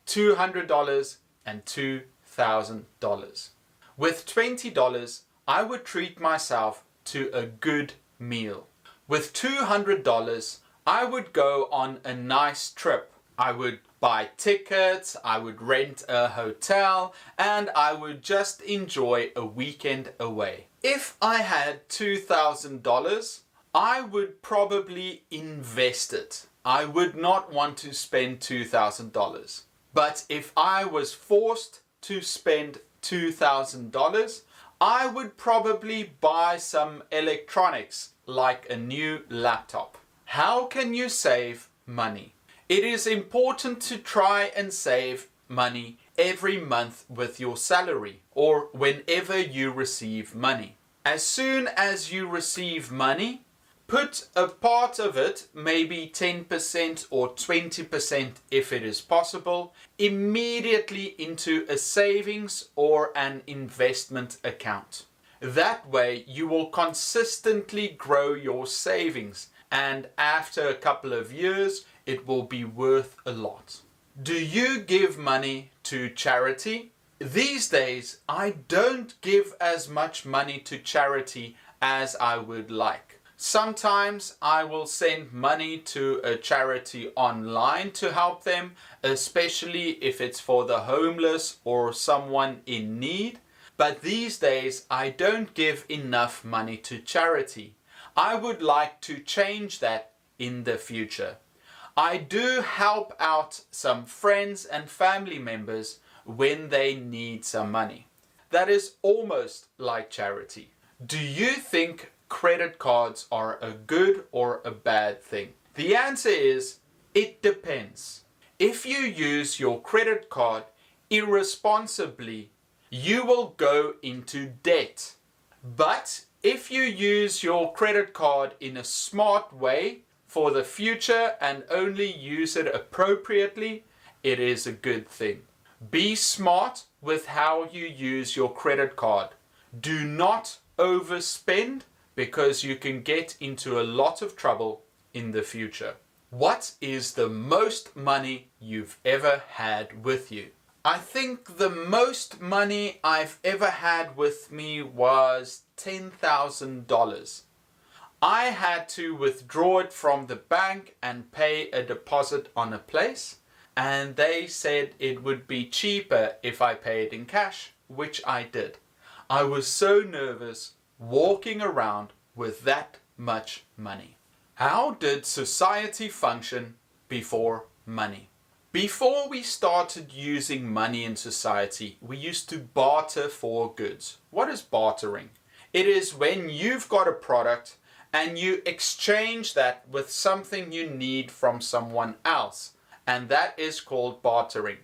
$200, and $2,000? With $20, I would treat myself to a good meal. With $200, I would go on a nice trip. I would buy tickets, I would rent a hotel, and I would just enjoy a weekend away. If I had $2,000, I would probably invest it. I would not want to spend $2,000. But if I was forced to spend $2,000, I would probably buy some electronics like a new laptop. How can you save money? It is important to try and save money every month with your salary or whenever you receive money. As soon as you receive money, put a part of it, maybe 10% or 20% if it is possible, immediately into a savings or an investment account. That way you will consistently grow your savings, and after a couple of years it will be worth a lot. Do you give money to charity? These days I don't give as much money to charity as I would like. Sometimes I will send money to a charity online to help them, especially if it's for the homeless or someone in need. But these days I don't give enough money to charity. I would like to change that in the future. I do help out some friends and family members when they need some money. That is almost like charity. Do you think credit cards are a good or a bad thing? The answer is, it depends. If you use your credit card irresponsibly, you will go into debt. But if you use your credit card in a smart way for the future and only use it appropriately, it is a good thing. Be smart with how you use your credit card. Do not overspend, because you can get into a lot of trouble in the future. What is the most money you've ever had with you? I think the most money I've ever had with me was $10,000. I had to withdraw it from the bank and pay a deposit on a place, and they said it would be cheaper if I paid in cash, which I did. I was so nervous walking around with that much money. How did society function before money? Before we started using money in society, we used to barter for goods. What is bartering? It is when you've got a product and you exchange that with something you need from someone else, and that is called bartering.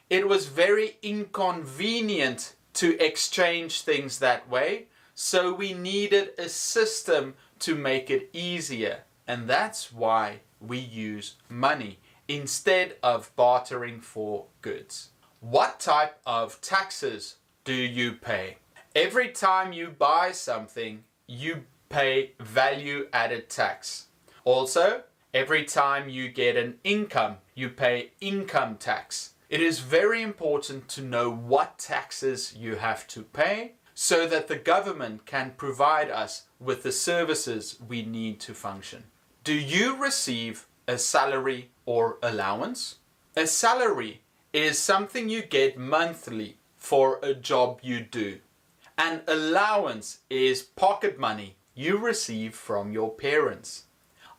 It was very inconvenient to exchange things that way, so we needed a system to make it easier, and that's why we use money instead of bartering for goods. What type of taxes do you pay? Every time you buy something, you pay value-added tax. Also, every time you get an income, you pay income tax. It is very important to know what taxes you have to pay so that the government can provide us with the services we need to function. Do you receive a salary or allowance? A salary is something you get monthly for a job you do. An allowance is pocket money you receive from your parents.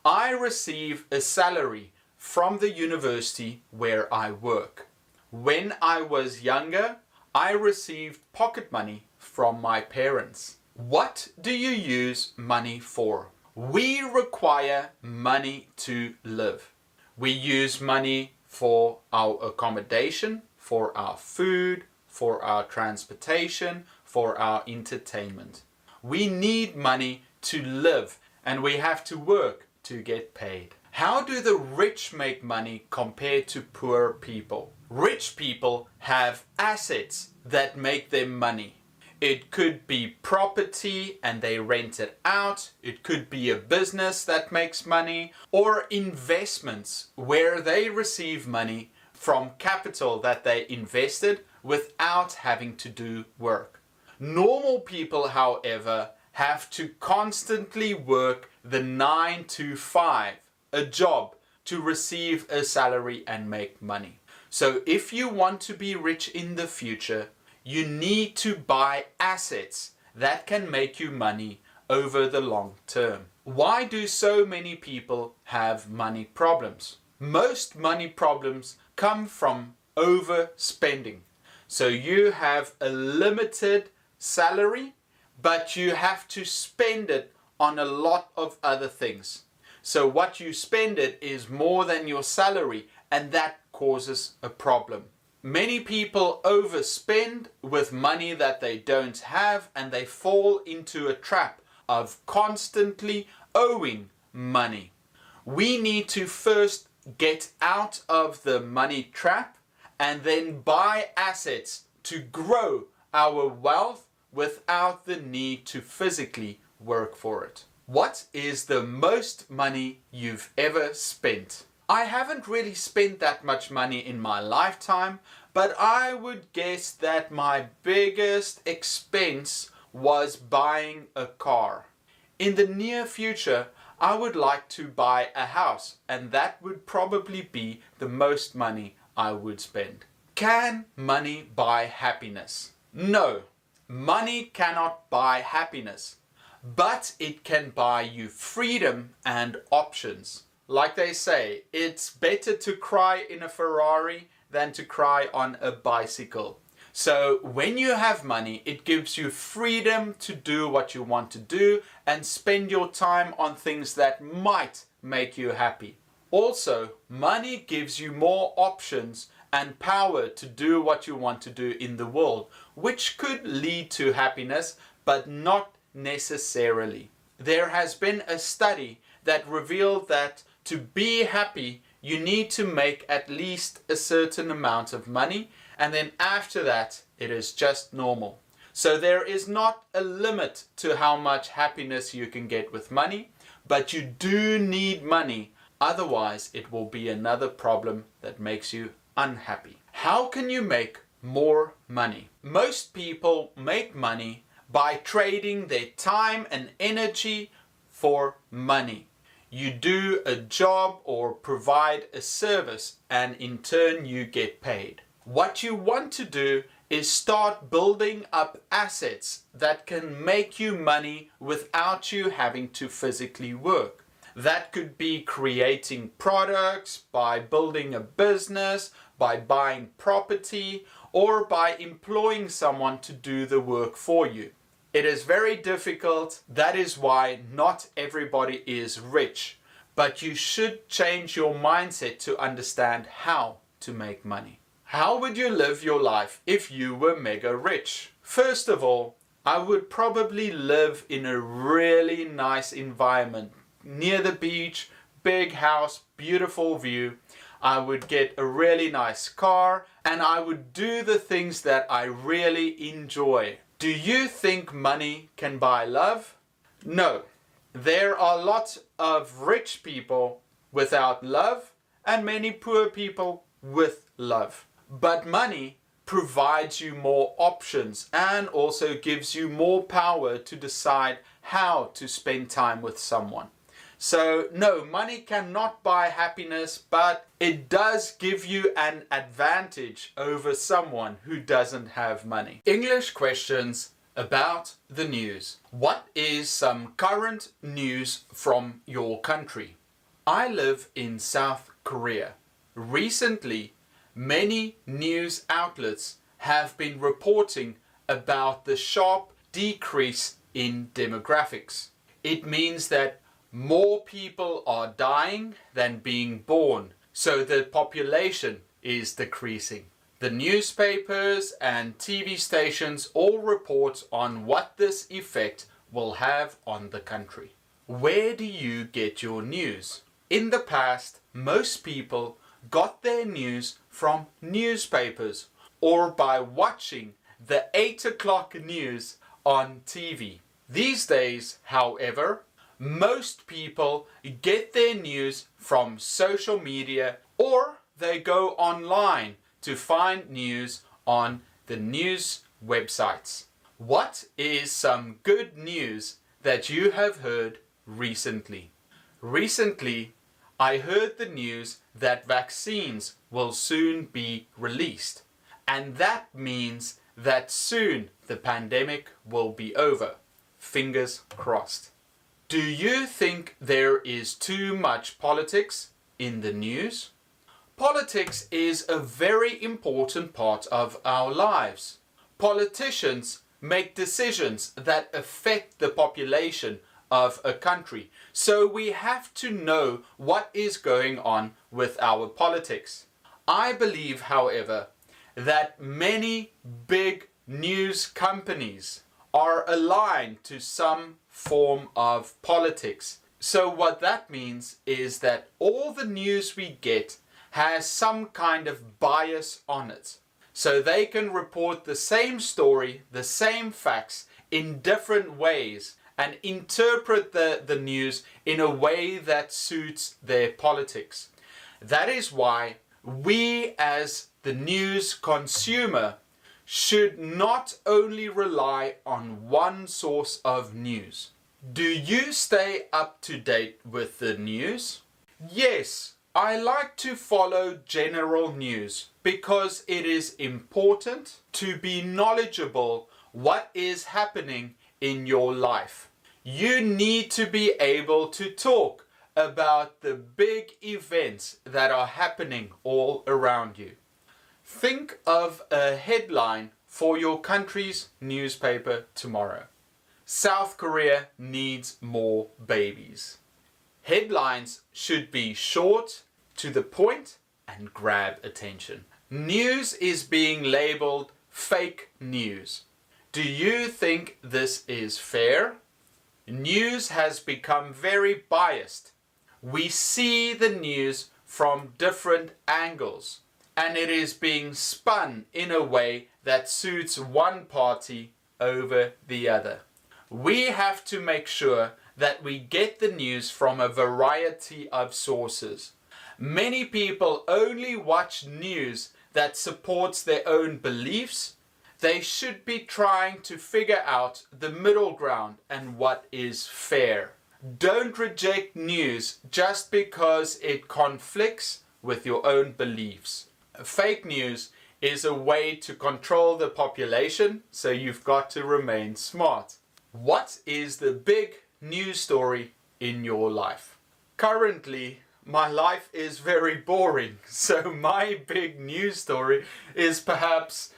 I receive a salary from the university where I work. When I was younger, I received pocket money from my parents. What do you use money for? We require money to live. We use money for our accommodation, for our food, for our transportation, for our entertainment. We need money to live, and we have to work to get paid. How do the rich make money compared to poor people? Rich people have assets that make them money. It could be property and they rent it out. It could be a business that makes money, or investments where they receive money from capital that they invested without having to do work. Normal people, however, have to constantly work the 9 to 5, a job, to receive a salary and make money. So if you want to be rich in the future, you need to buy assets that can make you money over the long term. Why do so many people have money problems? Most money problems come from overspending. So you have a limited salary, but you have to spend it on a lot of other things. So what you spend it is more than your salary, and that causes a problem. Many people overspend with money that they don't have, and they fall into a trap of constantly owing money. We need to first get out of the money trap and then buy assets to grow our wealth without the need to physically work for it. What is the most money you've ever spent? I haven't really spent that much money in my lifetime, but I would guess that my biggest expense was buying a car. In the near future, I would like to buy a house, and that would probably be the most money I would spend. Can money buy happiness? No, money cannot buy happiness, but it can buy you freedom and options. Like they say, it's better to cry in a Ferrari than to cry on a bicycle. So when you have money, it gives you freedom to do what you want to do and spend your time on things that might make you happy. Also, money gives you more options and power to do what you want to do in the world, which could lead to happiness, but not necessarily. There has been a study that revealed that to be happy, you need to make at least a certain amount of money, and then after that, it is just normal. So there is not a limit to how much happiness you can get with money, but you do need money, otherwise it will be another problem that makes you unhappy. How can you make more money? Most people make money by trading their time and energy for money. You do a job or provide a service, and in turn you get paid. What you want to do is start building up assets that can make you money without you having to physically work. That could be creating products, by building a business, by buying property, or by employing someone to do the work for you. It is very difficult. That is why not everybody is rich. But you should change your mindset to understand how to make money. How would you live your life if you were mega rich? First of all, I would probably live in a really nice environment, near the beach, big house, beautiful view. I would get a really nice car, and I would do the things that I really enjoy. Do you think money can buy love? No. There are lots of rich people without love and many poor people with love. But money provides you more options and also gives you more power to decide how to spend time with someone. So no, money cannot buy happiness, but it does give you an advantage over someone who doesn't have money. English questions about the news. What is some current news from your country? I live in South Korea. Recently, many news outlets have been reporting about the sharp decrease in demographics. It means that more people are dying than being born, so the population is decreasing. The newspapers and TV stations all report on what this effect will have on the country. Where do you get your news? In the past, most people got their news from newspapers or by watching the 8 o'clock news on TV. These days, however, most people get their news from social media or they go online to find news on the news websites. What is some good news that you have heard recently? Recently, I heard the news that vaccines will soon be released, and that means that soon the pandemic will be over. Fingers crossed. Do you think there is too much politics in the news? Politics is a very important part of our lives. Politicians make decisions that affect the population of a country, so we have to know what is going on with our politics. I believe, however, that many big news companies are aligned to some form of politics. So what that means is that all the news we get has some kind of bias on it. So they can report the same story, the same facts in different ways and interpret the news in a way that suits their politics. That is why we as the news consumer should not only rely on one source of news. Do you stay up to date with the news? Yes, I like to follow general news because it is important to be knowledgeable what is happening in your life. You need to be able to talk about the big events that are happening all around you. Think of a headline for your country's newspaper tomorrow. South Korea needs more babies. Headlines should be short, to the point, and grab attention. News is being labeled fake news. Do you think this is fair? News has become very biased. We see the news from different angles, and it is being spun in a way that suits one party over the other. We have to make sure that we get the news from a variety of sources. Many people only watch news that supports their own beliefs. They should be trying to figure out the middle ground and what is fair. Don't reject news just because it conflicts with your own beliefs. Fake news is a way to control the population, so you've got to remain smart. What is the big news story in your life? Currently, my life is very boring, so my big news story is perhaps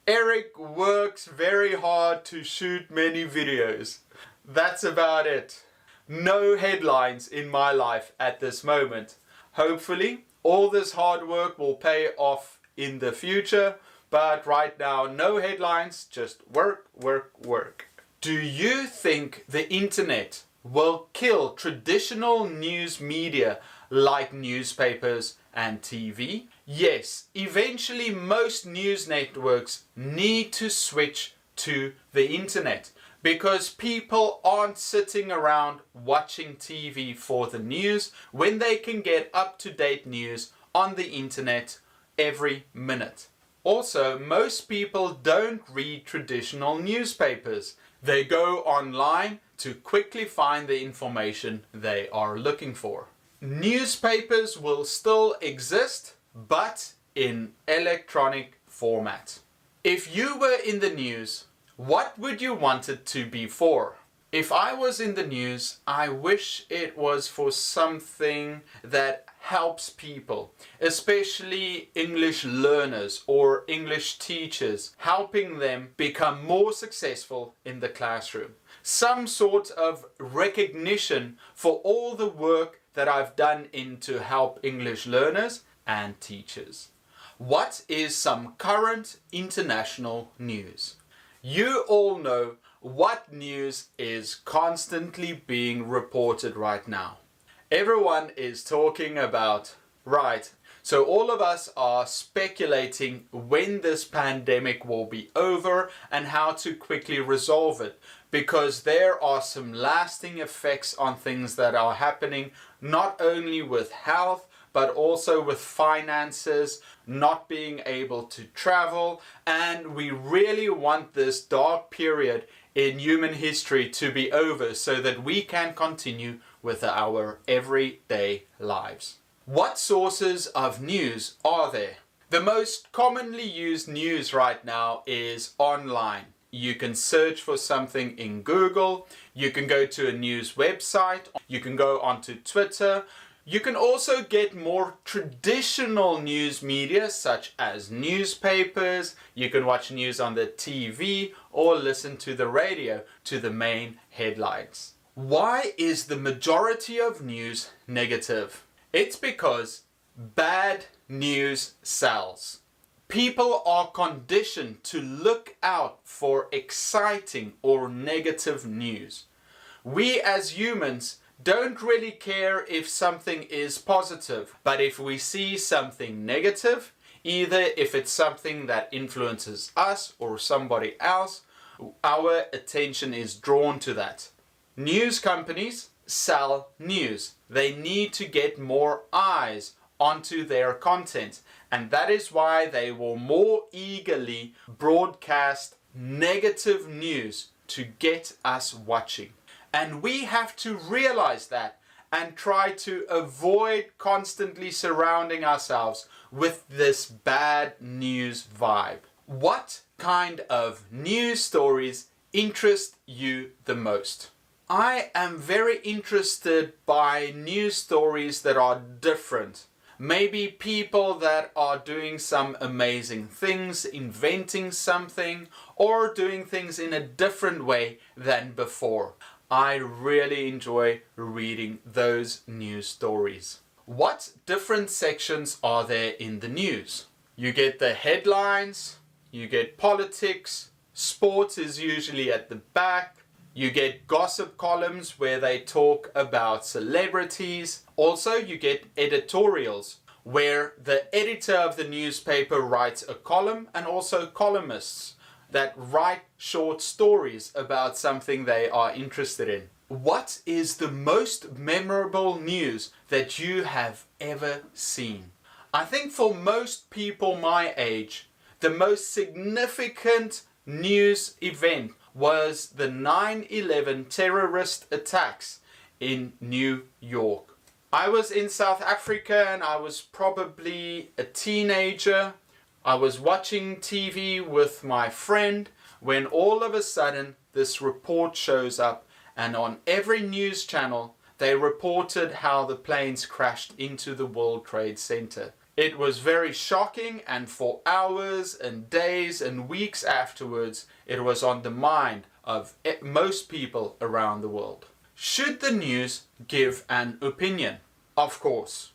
Eric works very hard to shoot many videos. That's about it. No headlines in my life at this moment. Hopefully, all this hard work will pay off in the future, but right now, no headlines, just work, work, work. Do you think the internet will kill traditional news media like newspapers and TV? Yes, eventually most news networks need to switch to the internet because people aren't sitting around watching TV for the news when they can get up-to-date news on the internet every minute. Also, most people don't read traditional newspapers. They go online to quickly find the information they are looking for. Newspapers will still exist, but in electronic format. If you were in the news, what would you want it to be for? If I was in the news, I wish it was for something that helps people, especially English learners or English teachers, helping them become more successful in the classroom. Some sort of recognition for all the work that I've done to help English learners and teachers. What is some current international news? You all know what news is constantly being reported right now. Everyone is talking about, right, so all of us are speculating when this pandemic will be over and how to quickly resolve it, because there are some lasting effects on things that are happening, not only with health, but also with finances, not being able to travel, and we really want this dark period in human history to be over so that we can continue with our everyday lives. What sources of news are there? The most commonly used news right now is online. You can search for something in Google, you can go to a news website, you can go onto Twitter. You can also get more traditional news media such as newspapers, you can watch news on the TV or listen to the radio to the main headlines. Why is the majority of news negative? It's because bad news sells. People are conditioned to look out for exciting or negative news. We as humans don't really care if something is positive, but if we see something negative, either if it's something that influences us or somebody else, our attention is drawn to that. News companies sell news. They need to get more eyes onto their content, and that is why they will more eagerly broadcast negative news to get us watching. And we have to realize that and try to avoid constantly surrounding ourselves with this bad news vibe. What kind of news stories interest you the most? I am very interested by news stories that are different. Maybe people that are doing some amazing things, inventing something, or doing things in a different way than before. I really enjoy reading those news stories. What different sections are there in the news? You get the headlines, you get politics, sports is usually at the back, you get gossip columns where they talk about celebrities. Also, you get editorials where the editor of the newspaper writes a column, and also columnists that write short stories about something they are interested in. What is the most memorable news that you have ever seen? I think for most people my age, the most significant news event was the 9/11 terrorist attacks in New York. I was in South Africa and I was probably a teenager. I was watching TV with my friend when all of a sudden this report shows up, and on every news channel they reported how the planes crashed into the World Trade Center. It was very shocking, and for hours and days and weeks afterwards it was on the mind of most people around the world. Should the news give an opinion? Of course.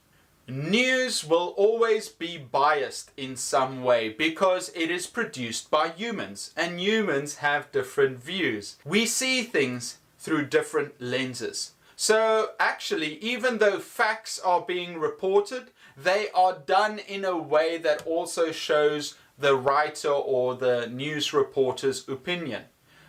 News will always be biased in some way because it is produced by humans, and humans have different views. We see things through different lenses. So actually, even though facts are being reported, they are done in a way that also shows the writer or the news reporter's opinion.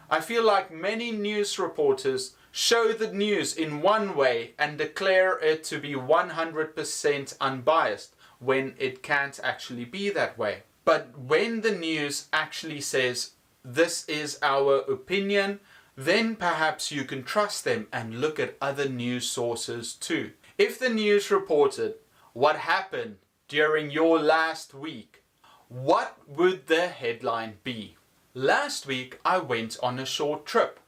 I feel like many news reporters show the news in one way and declare it to be 100% unbiased when it can't actually be that way. But when the news actually says, this is our opinion, then perhaps you can trust them and look at other news sources too. If the news reported what happened during your last week, what would the headline be? Last week I went on a short trip.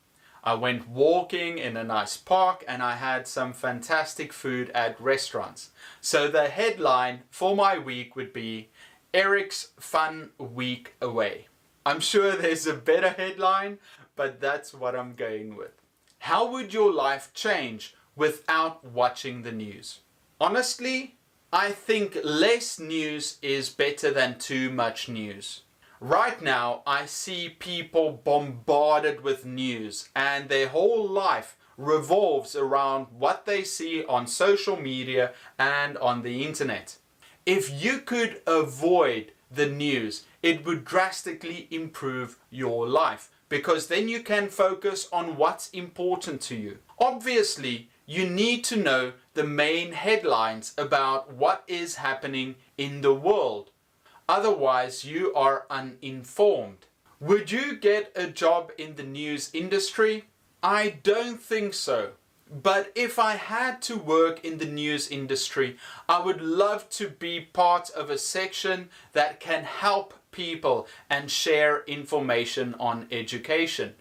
I went walking in a nice park and I had some fantastic food at restaurants. So the headline for my week would be Eric's Fun Week Away. I'm sure there's a better headline, but that's what I'm going with. How would your life change without watching the news? Honestly, I think less news is better than too much news. Right now, I see people bombarded with news and their whole life revolves around what they see on social media and on the internet. If you could avoid the news, it would drastically improve your life because then you can focus on what's important to you. Obviously, you need to know the main headlines about what is happening in the world. Otherwise, you are uninformed. Would you get a job in the news industry? I don't think so. But if I had to work in the news industry, I would love to be part of a section that can help people and share information on education.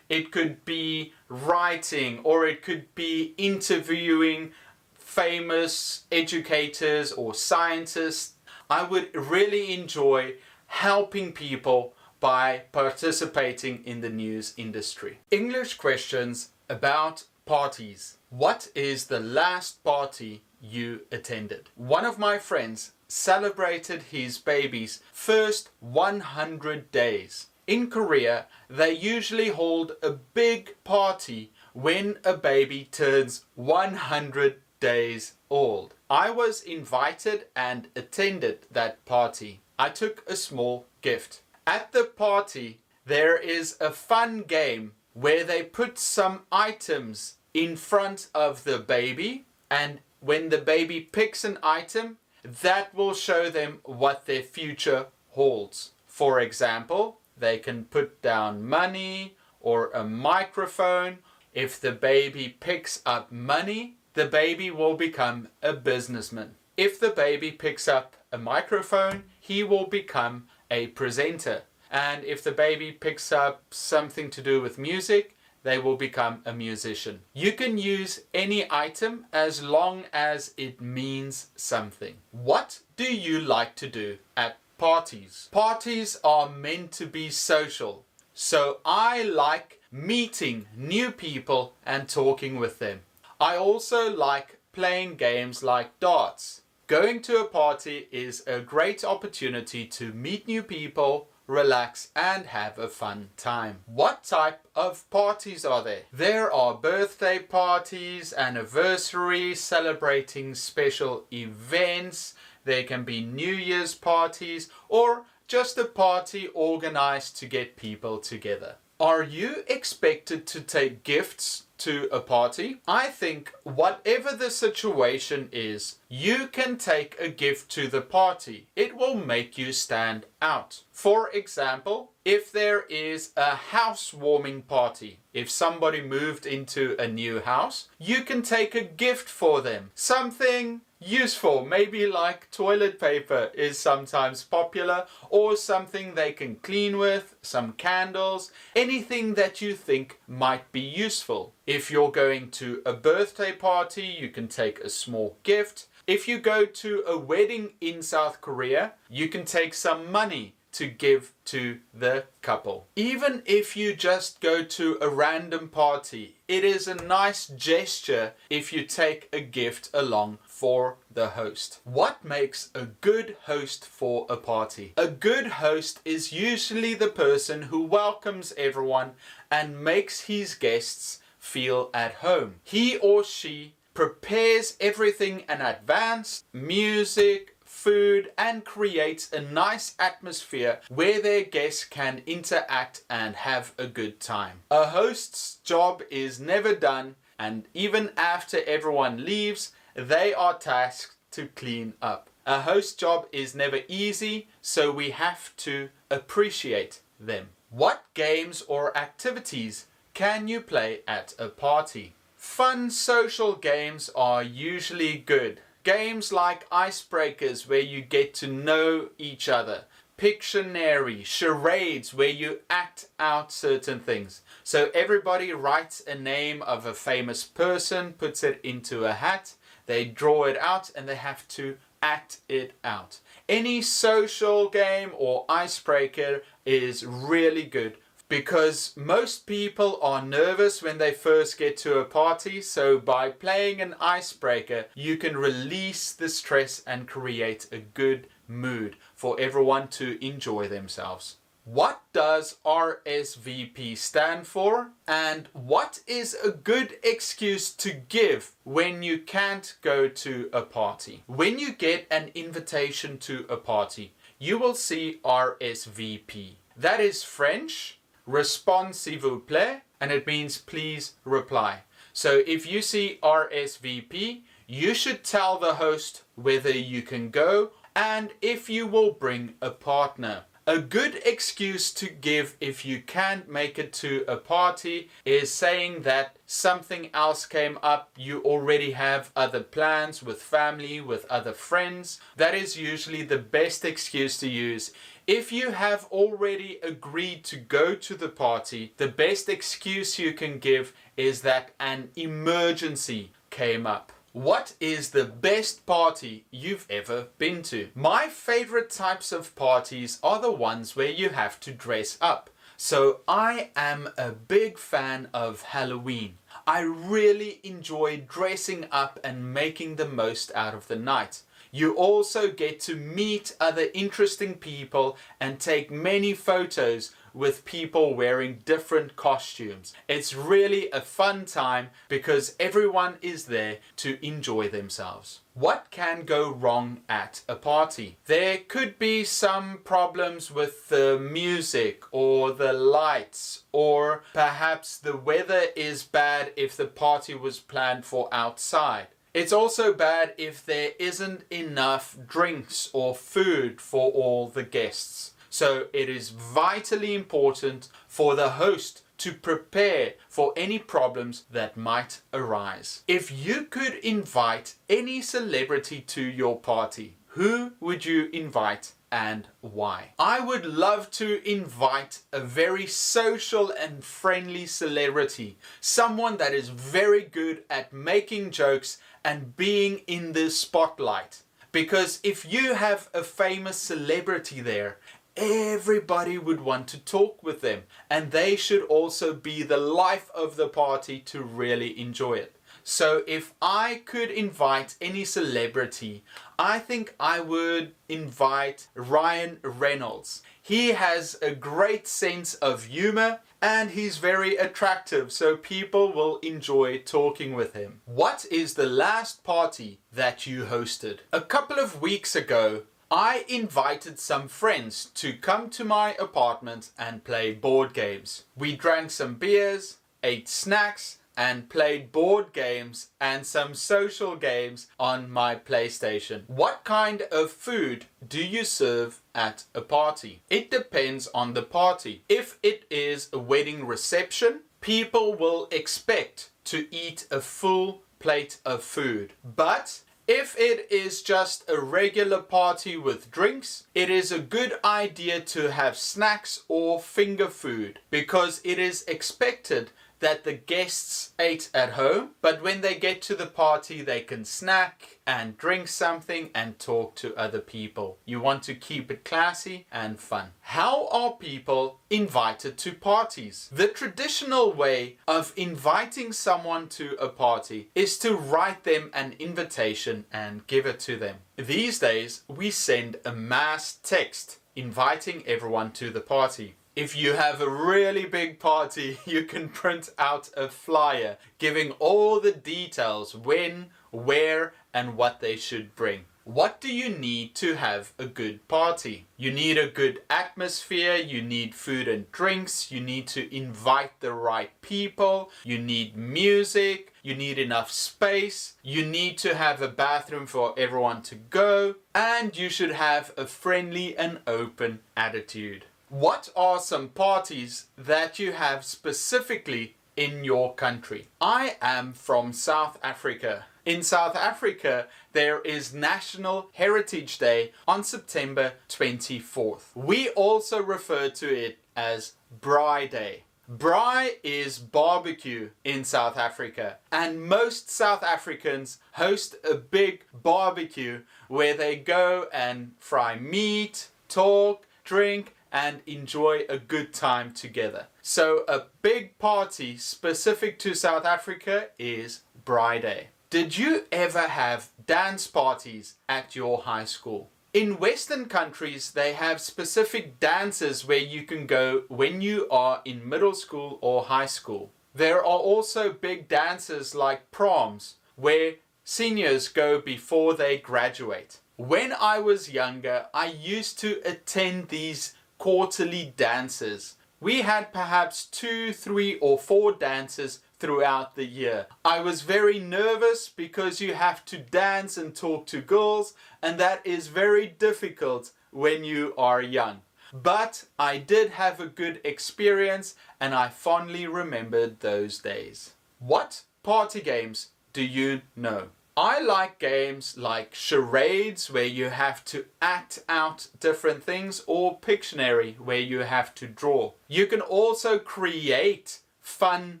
It could be writing or it could be interviewing famous educators or scientists. I would really enjoy helping people by participating in the news industry. English questions about parties. What is the last party you attended? One of my friends celebrated his baby's first 100 days. In Korea, they usually hold a big party when a baby turns 100 days old. I was invited and attended that party. I took a small gift. At the party, there is a fun game where they put some items in front of the baby, and when the baby picks an item, that will show them what their future holds. For example, they can put down money or a microphone. If the baby picks up money, the baby will become a businessman. If the baby picks up a microphone, he will become a presenter. And if the baby picks up something to do with music, they will become a musician. You can use any item as long as it means something. What do you like to do at parties? Parties are meant to be social. So I like meeting new people and talking with them. I also like playing games like darts. Going to a party is a great opportunity to meet new people, relax and have a fun time. What type of parties are there? There are birthday parties, anniversaries, celebrating special events. There can be New Year's parties or just a party organized to get people together. Are you expected to take gifts to a party? I think whatever the situation is, you can take a gift to the party. It will make you stand out. For example, if there is a housewarming party, if somebody moved into a new house, you can take a gift for them. Something useful, maybe like toilet paper is sometimes popular, or something they can clean with, some candles, anything that you think might be useful. If you're going to a birthday party, you can take a small gift. If you go to a wedding in South Korea, you can take some money to give to the couple. Even if you just go to a random party, it is a nice gesture if you take a gift along for the host. What makes a good host for a party? A good host is usually the person who welcomes everyone and makes his guests feel at home. He or she prepares everything in advance, music, food, and creates a nice atmosphere where their guests can interact and have a good time. A host's job is never done, and even after everyone leaves, they are tasked to clean up. A host's job is never easy, so we have to appreciate them. What games or activities can you play at a party? Fun social games are usually good. Games like icebreakers where you get to know each other. Pictionary, charades where you act out certain things. So everybody writes a name of a famous person, puts it into a hat, they draw it out and they have to act it out. Any social game or icebreaker is really good because most people are nervous when they first get to a party, so by playing an icebreaker you can release the stress and create a good mood for everyone to enjoy themselves. What does RSVP stand for? And what is a good excuse to give when you can't go to a party? When you get an invitation to a party, you will see RSVP. That is French, Réponds s'il vous plaît, and it means please reply. So if you see RSVP, you should tell the host whether you can go and if you will bring a partner. A good excuse to give if you can't make it to a party is saying that something else came up, you already have other plans with family, with other friends. That is usually the best excuse to use. If you have already agreed to go to the party, the best excuse you can give is that an emergency came up. What is the best party you've ever been to? My favorite types of parties are the ones where you have to dress up. So I am a big fan of Halloween. I really enjoy dressing up and making the most out of the night. You also get to meet other interesting people and take many photos with people wearing different costumes. It's really a fun time because everyone is there to enjoy themselves. What can go wrong at a party? There could be some problems with the music or the lights, or perhaps the weather is bad if the party was planned for outside. It's also bad if there isn't enough drinks or food for all the guests. So it is vitally important for the host to prepare for any problems that might arise. If you could invite any celebrity to your party, who would you invite and why? I would love to invite a very social and friendly celebrity, someone that is very good at making jokes and being in the spotlight. Because if you have a famous celebrity there, everybody would want to talk with them, and they should also be the life of the party to really enjoy it. So if I could invite any celebrity, I think I would invite Ryan Reynolds. He has a great sense of humor and he's very attractive, so people will enjoy talking with him. What is the last party that you hosted? A couple of weeks ago, I invited some friends to come to my apartment and play board games. We drank some beers, ate snacks, and played board games and some social games on my PlayStation. What kind of food do you serve at a party? It depends on the party. If it is a wedding reception, people will expect to eat a full plate of food. But if it is just a regular party with drinks, it is a good idea to have snacks or finger food because it is expected that the guests ate at home, but when they get to the party they can snack and drink something and talk to other people. You want to keep it classy and fun. How are people invited to parties? The traditional way of inviting someone to a party is to write them an invitation and give it to them. These days we send a mass text inviting everyone to the party. If you have a really big party, you can print out a flyer giving all the details when, where, and what they should bring. What do you need to have a good party? You need a good atmosphere, you need food and drinks, you need to invite the right people, you need music, you need enough space, you need to have a bathroom for everyone to go, and you should have a friendly and open attitude. What are some parties that you have specifically in your country? I am from South Africa. In South Africa, there is National Heritage Day on September 24th. We also refer to it as Braai Day. Braai is barbecue in South Africa, and most South Africans host a big barbecue where they go and fry meat, talk, drink, and enjoy a good time together. So a big party specific to South Africa is Braai Day. Did you ever have dance parties at your high school? In Western countries, they have specific dances where you can go when you are in middle school or high school. There are also big dances like proms, where seniors go before they graduate. When I was younger, I used to attend these quarterly dances. We had perhaps 2, 3, or 4 dances throughout the year. I was very nervous because you have to dance and talk to girls, and that is very difficult when you are young. But I did have a good experience, and I fondly remembered those days. What party games do you know? I like games like charades, where you have to act out different things, or Pictionary, where you have to draw. You can also create fun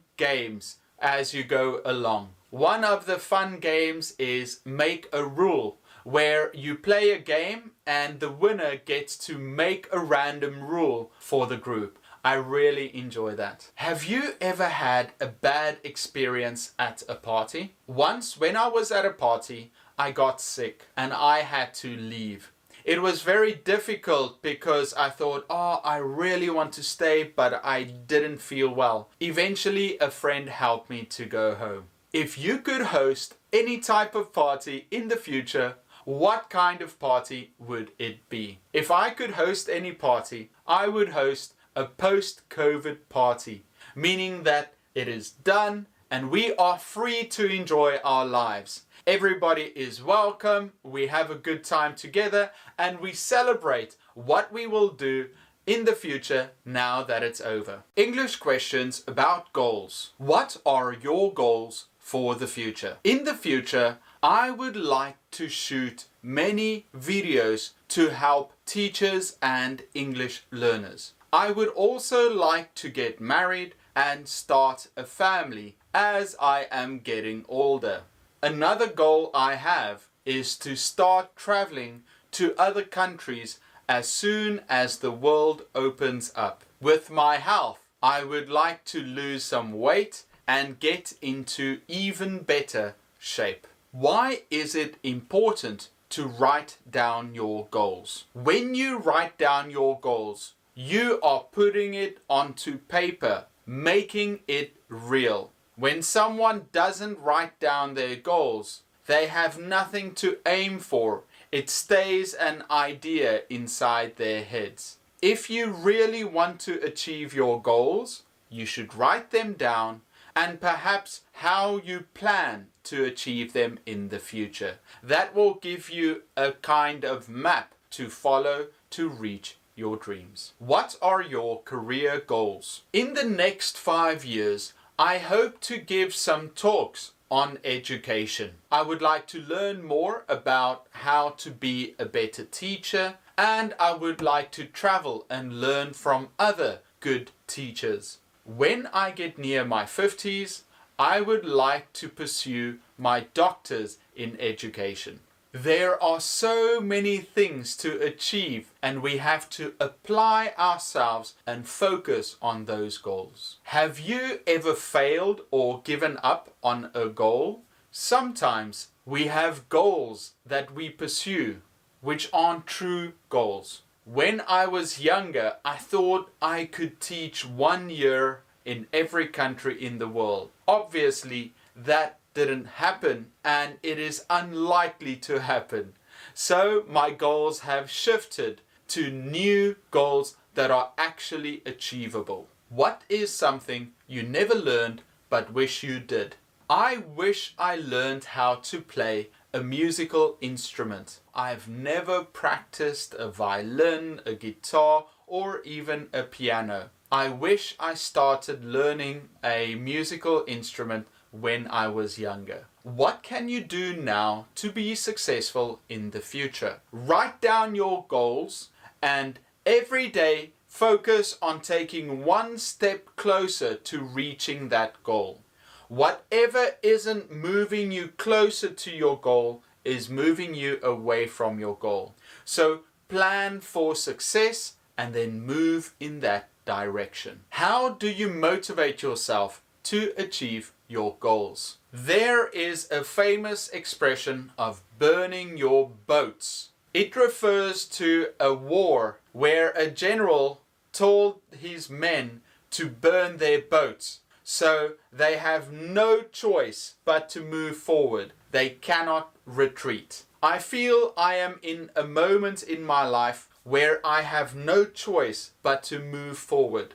games as you go along. One of the fun games is Make a Rule, where you play a game and the winner gets to make a random rule for the group. I really enjoy that. Have you ever had a bad experience at a party? Once when I was at a party, I got sick and I had to leave. It was very difficult because I thought, I really want to stay, but I didn't feel well. Eventually, a friend helped me to go home. If you could host any type of party in the future, what kind of party would it be? If I could host any party, I would host a post-COVID party, meaning that it is done and we are free to enjoy our lives. Everybody is welcome, we have a good time together, and we celebrate what we will do in the future now that it's over. English questions about goals. What are your goals for the future? In the future, I would like to shoot many videos to help teachers and English learners. I would also like to get married and start a family as I am getting older. Another goal I have is to start traveling to other countries as soon as the world opens up. With my health, I would like to lose some weight and get into even better shape. Why is it important to write down your goals? When you write down your goals, you are putting it onto paper, making it real. When someone doesn't write down their goals, they have nothing to aim for. It stays an idea inside their heads. If you really want to achieve your goals, you should write them down and perhaps how you plan to achieve them in the future. That will give you a kind of map to follow to reach your dreams. What are your career goals? In the next 5 years, I hope to give some talks on education. I would like to learn more about how to be a better teacher, and I would like to travel and learn from other good teachers. When I get near my 50s, I would like to pursue my doctor's in education. There are so many things to achieve, and we have to apply ourselves and focus on those goals. Have you ever failed or given up on a goal? Sometimes we have goals that we pursue which aren't true goals. When I was younger, I thought I could teach 1 year in every country in the world. Obviously, that didn't happen, and it is unlikely to happen. So my goals have shifted to new goals that are actually achievable. What is something you never learned but wish you did? I wish I learned how to play a musical instrument. I've never practiced a violin, a guitar, or even a piano. I wish I started learning a musical instrument when I was younger. What can you do now to be successful in the future? Write down your goals and every day focus on taking one step closer to reaching that goal. Whatever isn't moving you closer to your goal is moving you away from your goal. So plan for success and then move in that direction. How do you motivate yourself to achieve your goals? There is a famous expression of burning your boats. It refers to a war where a general told his men to burn their boats. So they have no choice but to move forward. They cannot retreat. I feel I am in a moment in my life where I have no choice but to move forward.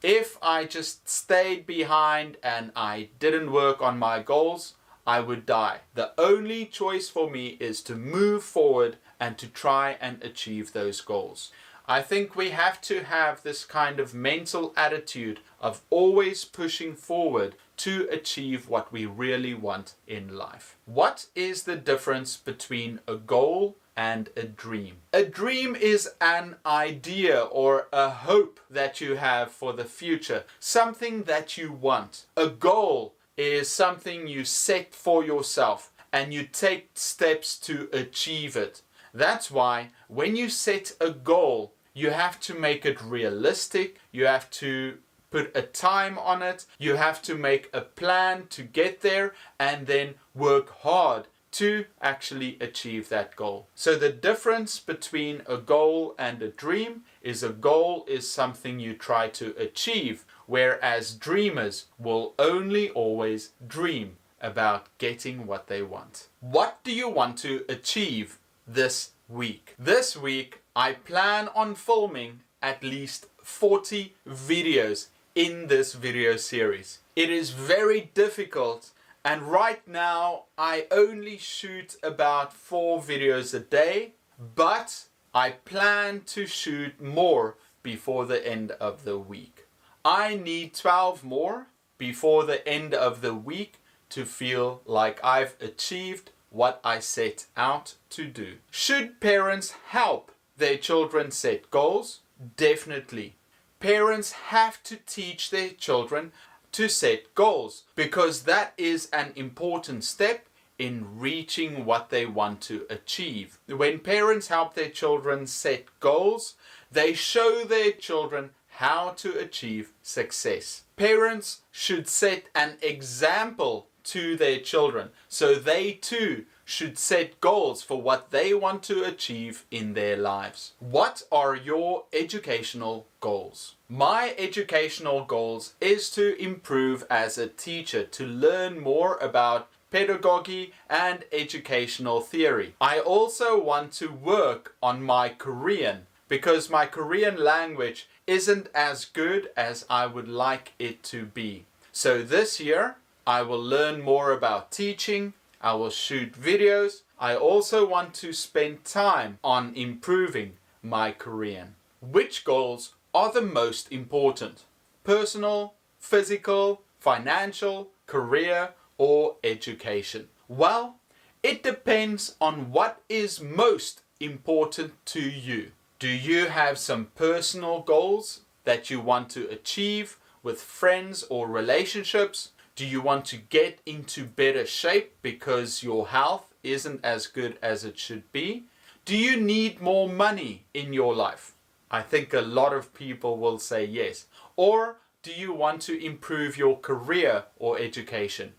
If I just stayed behind and I didn't work on my goals, I would die. The only choice for me is to move forward and to try and achieve those goals. I think we have to have this kind of mental attitude of always pushing forward to achieve what we really want in life. What is the difference between a goal and a dream? A dream is an idea or a hope that you have for the future, something that you want. A goal is something you set for yourself and you take steps to achieve it. That's why when you set a goal, you have to make it realistic, you have to put a time on it, you have to make a plan to get there and then work hard to actually achieve that goal. So the difference between a goal and a dream is a goal is something you try to achieve, whereas dreamers will only always dream about getting what they want. What do you want to achieve this week? This week I plan on filming at least 40 videos in this video series. It is very difficult, and right now I only shoot about 4 videos a day, but I plan to shoot more before the end of the week. I need 12 more before the end of the week to feel like I've achieved what I set out to do. Should parents help their children set goals? Definitely. Parents have to teach their children to set goals because that is an important step in reaching what they want to achieve. When parents help their children set goals, they show their children how to achieve success. Parents should set an example to their children so they too should set goals for what they want to achieve in their lives. What are your educational goals? My educational goals is to improve as a teacher, to learn more about pedagogy and educational theory. I also want to work on my Korean because my Korean language isn't as good as I would like it to be. So this year I will learn more about teaching. I will shoot videos. I also want to spend time on improving my Korean. Which goals are the most important? Personal, physical, financial, career, or education? Well, it depends on what is most important to you. Do you have some personal goals that you want to achieve with friends or relationships? Do you want to get into better shape because your health isn't as good as it should be? Do you need more money in your life? I think a lot of people will say yes. Or do you want to improve your career or education?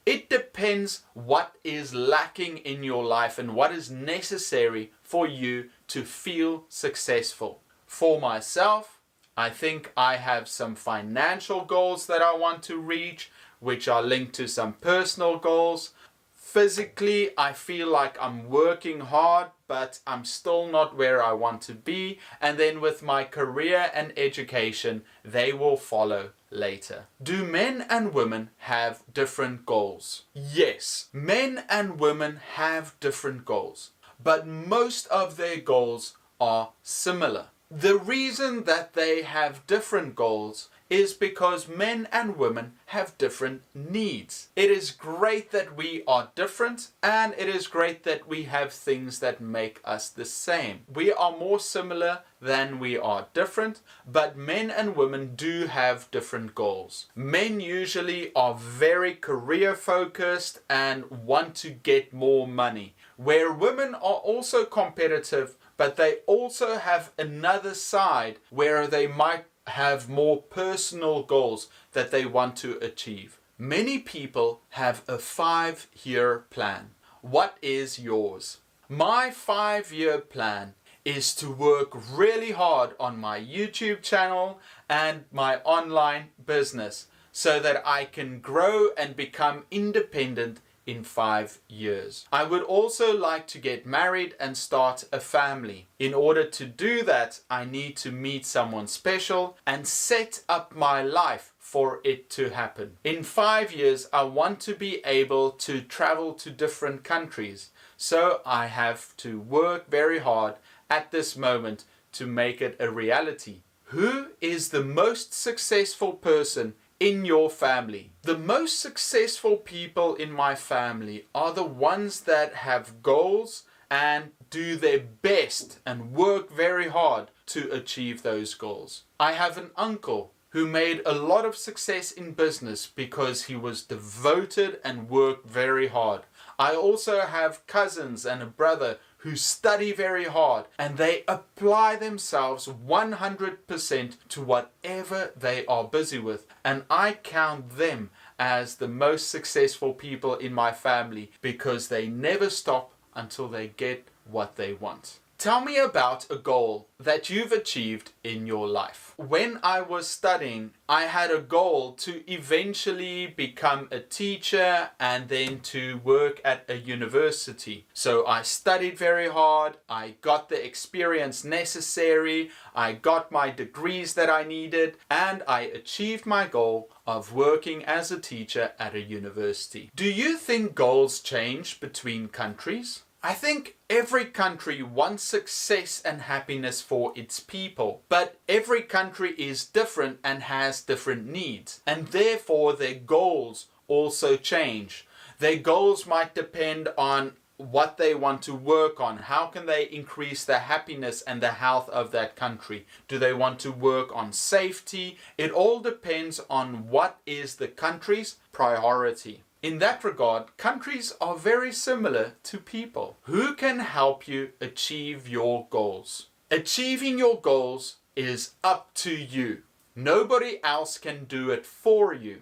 It depends what is lacking in your life and what is necessary for you to feel successful. For myself, I think I have some financial goals that I want to reach, which are linked to some personal goals. Physically, I feel like I'm working hard, but I'm still not where I want to be. And then with my career and education, they will follow later. Do men and women have different goals? Yes, men and women have different goals, but most of their goals are similar. The reason that they have different goals is because men and women have different needs. It is great that we are different, and it is great that we have things that make us the same. We are more similar than we are different, but men and women do have different goals. Men usually are very career focused and want to get more money, where women are also competitive, but they also have another side where they might have more personal goals that they want to achieve. Many people have a 5-year plan. What is yours? My 5-year plan is to work really hard on my YouTube channel and my online business so that I can grow and become independent in 5 years. I would also like to get married and start a family. In order to do that, I need to meet someone special and set up my life for it to happen. In 5 years, I want to be able to travel to different countries. So I have to work very hard at this moment to make it a reality. Who is the most successful person in your family? The most successful people in my family are the ones that have goals and do their best and work very hard to achieve those goals. I have an uncle who made a lot of success in business because he was devoted and worked very hard. I also have cousins and a brother who study very hard and they apply themselves 100% to whatever they are busy with. And I count them as the most successful people in my family because they never stop until they get what they want. Tell me about a goal that you've achieved in your life. When I was studying, I had a goal to eventually become a teacher and then to work at a university. So I studied very hard, I got the experience necessary, I got my degrees that I needed, and I achieved my goal of working as a teacher at a university. Do you think goals change between countries? I think every country wants success and happiness for its people, but every country is different and has different needs, and therefore their goals also change. Their goals might depend on what they want to work on. How can they increase the happiness and the health of that country? Do they want to work on safety? It all depends on what is the country's priority. In that regard, countries are very similar to people. Who can help you achieve your goals? Achieving your goals is up to you. Nobody else can do it for you.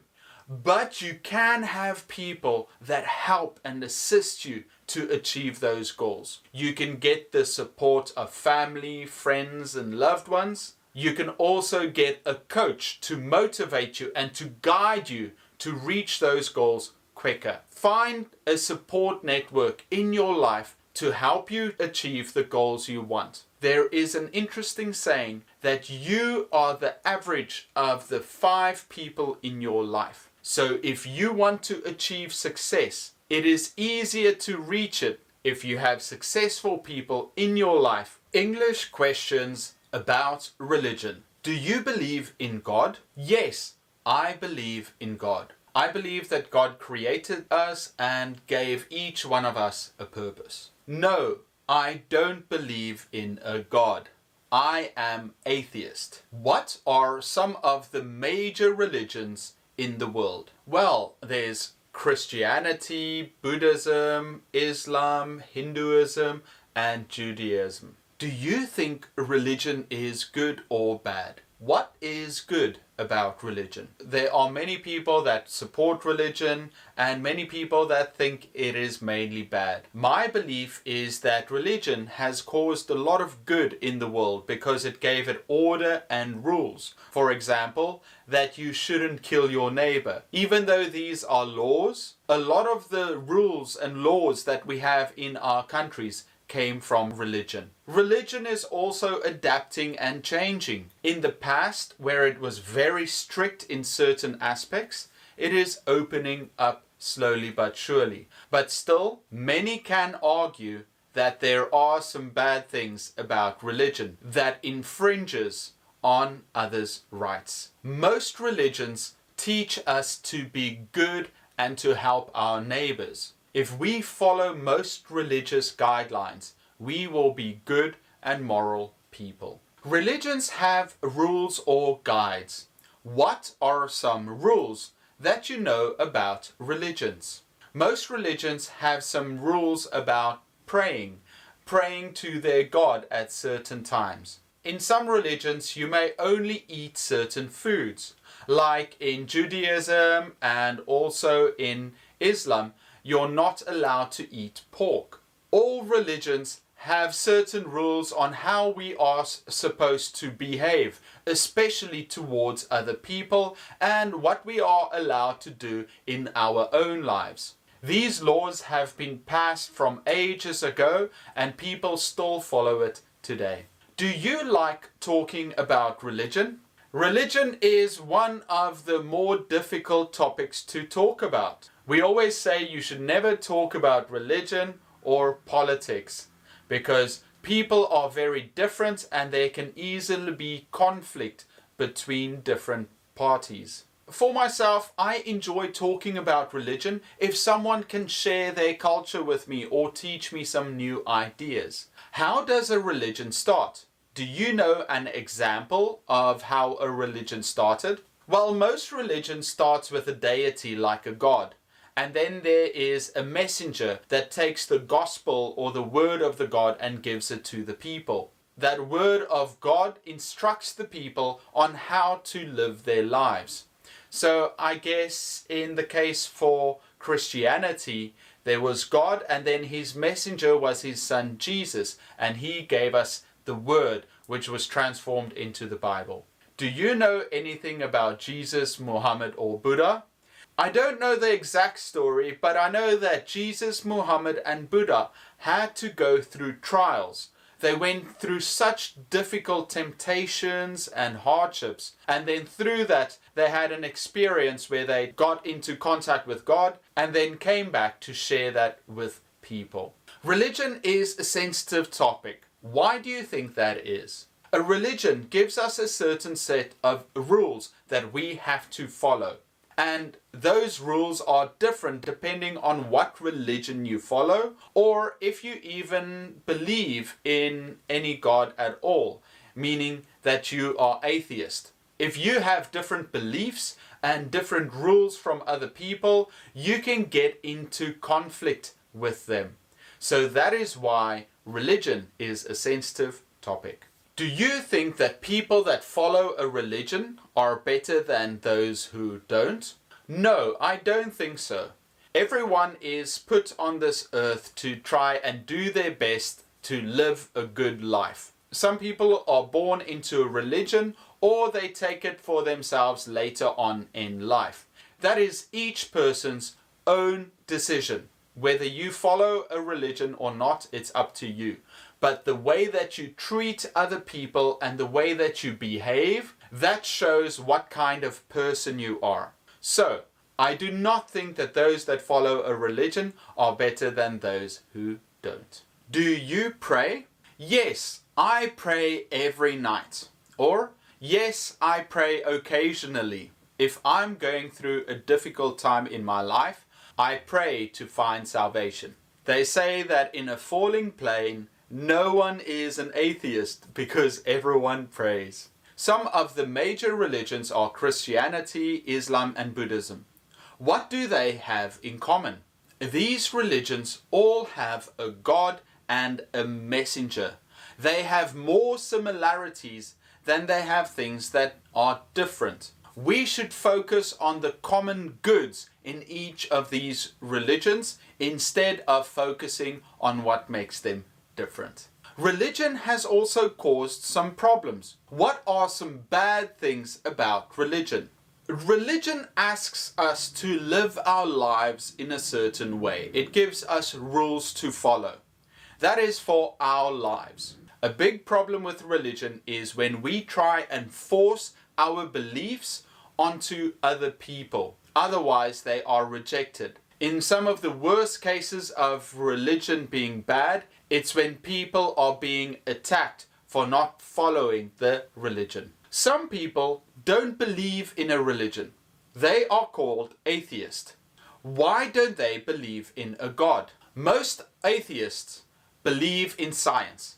But you can have people that help and assist you to achieve those goals. You can get the support of family, friends, and loved ones. You can also get a coach to motivate you and to guide you to reach those goals quicker. Find a support network in your life to help you achieve the goals you want. There is an interesting saying that you are the average of the 5 people in your life. So if you want to achieve success, it is easier to reach it if you have successful people in your life. English questions about religion. Do you believe in God? Yes, I believe in God. I believe that God created us and gave each one of us a purpose. No, I don't believe in a God. I am atheist. What are some of the major religions in the world? Well, there's Christianity, Buddhism, Islam, Hinduism, and Judaism. Do you think religion is good or bad? What is good about religion? There are many people that support religion and many people that think it is mainly bad. My belief is that religion has caused a lot of good in the world because it gave it order and rules. For example, that you shouldn't kill your neighbor. Even though these are laws, a lot of the rules and laws that we have in our countries came from religion. Religion is also adapting and changing. In the past, where it was very strict in certain aspects, it is opening up slowly but surely. But still, many can argue that there are some bad things about religion that infringes on others' rights. Most religions teach us to be good and to help our neighbors. If we follow most religious guidelines, we will be good and moral people. Religions have rules or guides. What are some rules that you know about religions? Most religions have some rules about praying to their God at certain times. In some religions, you may only eat certain foods. Like in Judaism and also in Islam, you're not allowed to eat pork. All religions have certain rules on how we are supposed to behave, especially towards other people, and what we are allowed to do in our own lives. These laws have been passed from ages ago, and people still follow it today. Do you like talking about religion? Religion is one of the more difficult topics to talk about. We always say you should never talk about religion or politics, because people are very different and there can easily be conflict between different parties. For myself, I enjoy talking about religion if someone can share their culture with me or teach me some new ideas. How does a religion start? Do you know an example of how a religion started? Well, most religion starts with a deity like a god. And then there is a messenger that takes the gospel or the word of the God and gives it to the people. That word of God instructs the people on how to live their lives. So I guess in the case for Christianity, there was God and then his messenger was his son Jesus, and he gave us the word which was transformed into the Bible. Do you know anything about Jesus, Muhammad or Buddha? I don't know the exact story, but I know that Jesus, Muhammad and Buddha had to go through trials. They went through such difficult temptations and hardships, and then through that they had an experience where they got into contact with God and then came back to share that with people. Religion is a sensitive topic. Why do you think that is? A religion gives us a certain set of rules that we have to follow. And those rules are different depending on what religion you follow, or if you even believe in any God at all, meaning that you are atheist. If you have different beliefs and different rules from other people, you can get into conflict with them. So that is why religion is a sensitive topic. Do you think that people that follow a religion are better than those who don't? No, I don't think so. Everyone is put on this earth to try and do their best to live a good life. Some people are born into a religion or they take it for themselves later on in life. That is each person's own decision. Whether you follow a religion or not, it's up to you. But the way that you treat other people and the way that you behave, that shows what kind of person you are. So, I do not think that those that follow a religion are better than those who don't. Do you pray? Yes, I pray every night. Or, yes, I pray occasionally. If I'm going through a difficult time in my life, I pray to find salvation. They say that in a falling plane, no one is an atheist because everyone prays. Some of the major religions are Christianity, Islam, and Buddhism. What do they have in common? These religions all have a God and a messenger. They have more similarities than they have things that are different. We should focus on the common goods in each of these religions instead of focusing on what makes them different. Religion has also caused some problems. What are some bad things about religion? Religion asks us to live our lives in a certain way. It gives us rules to follow. That is for our lives. A big problem with religion is when we try and force our beliefs onto other people. Otherwise, they are rejected. In some of the worst cases of religion being bad It's when people are being attacked for not following the religion. Some people don't believe in a religion. They are called atheists. Why don't they believe in a God? Most atheists believe in science,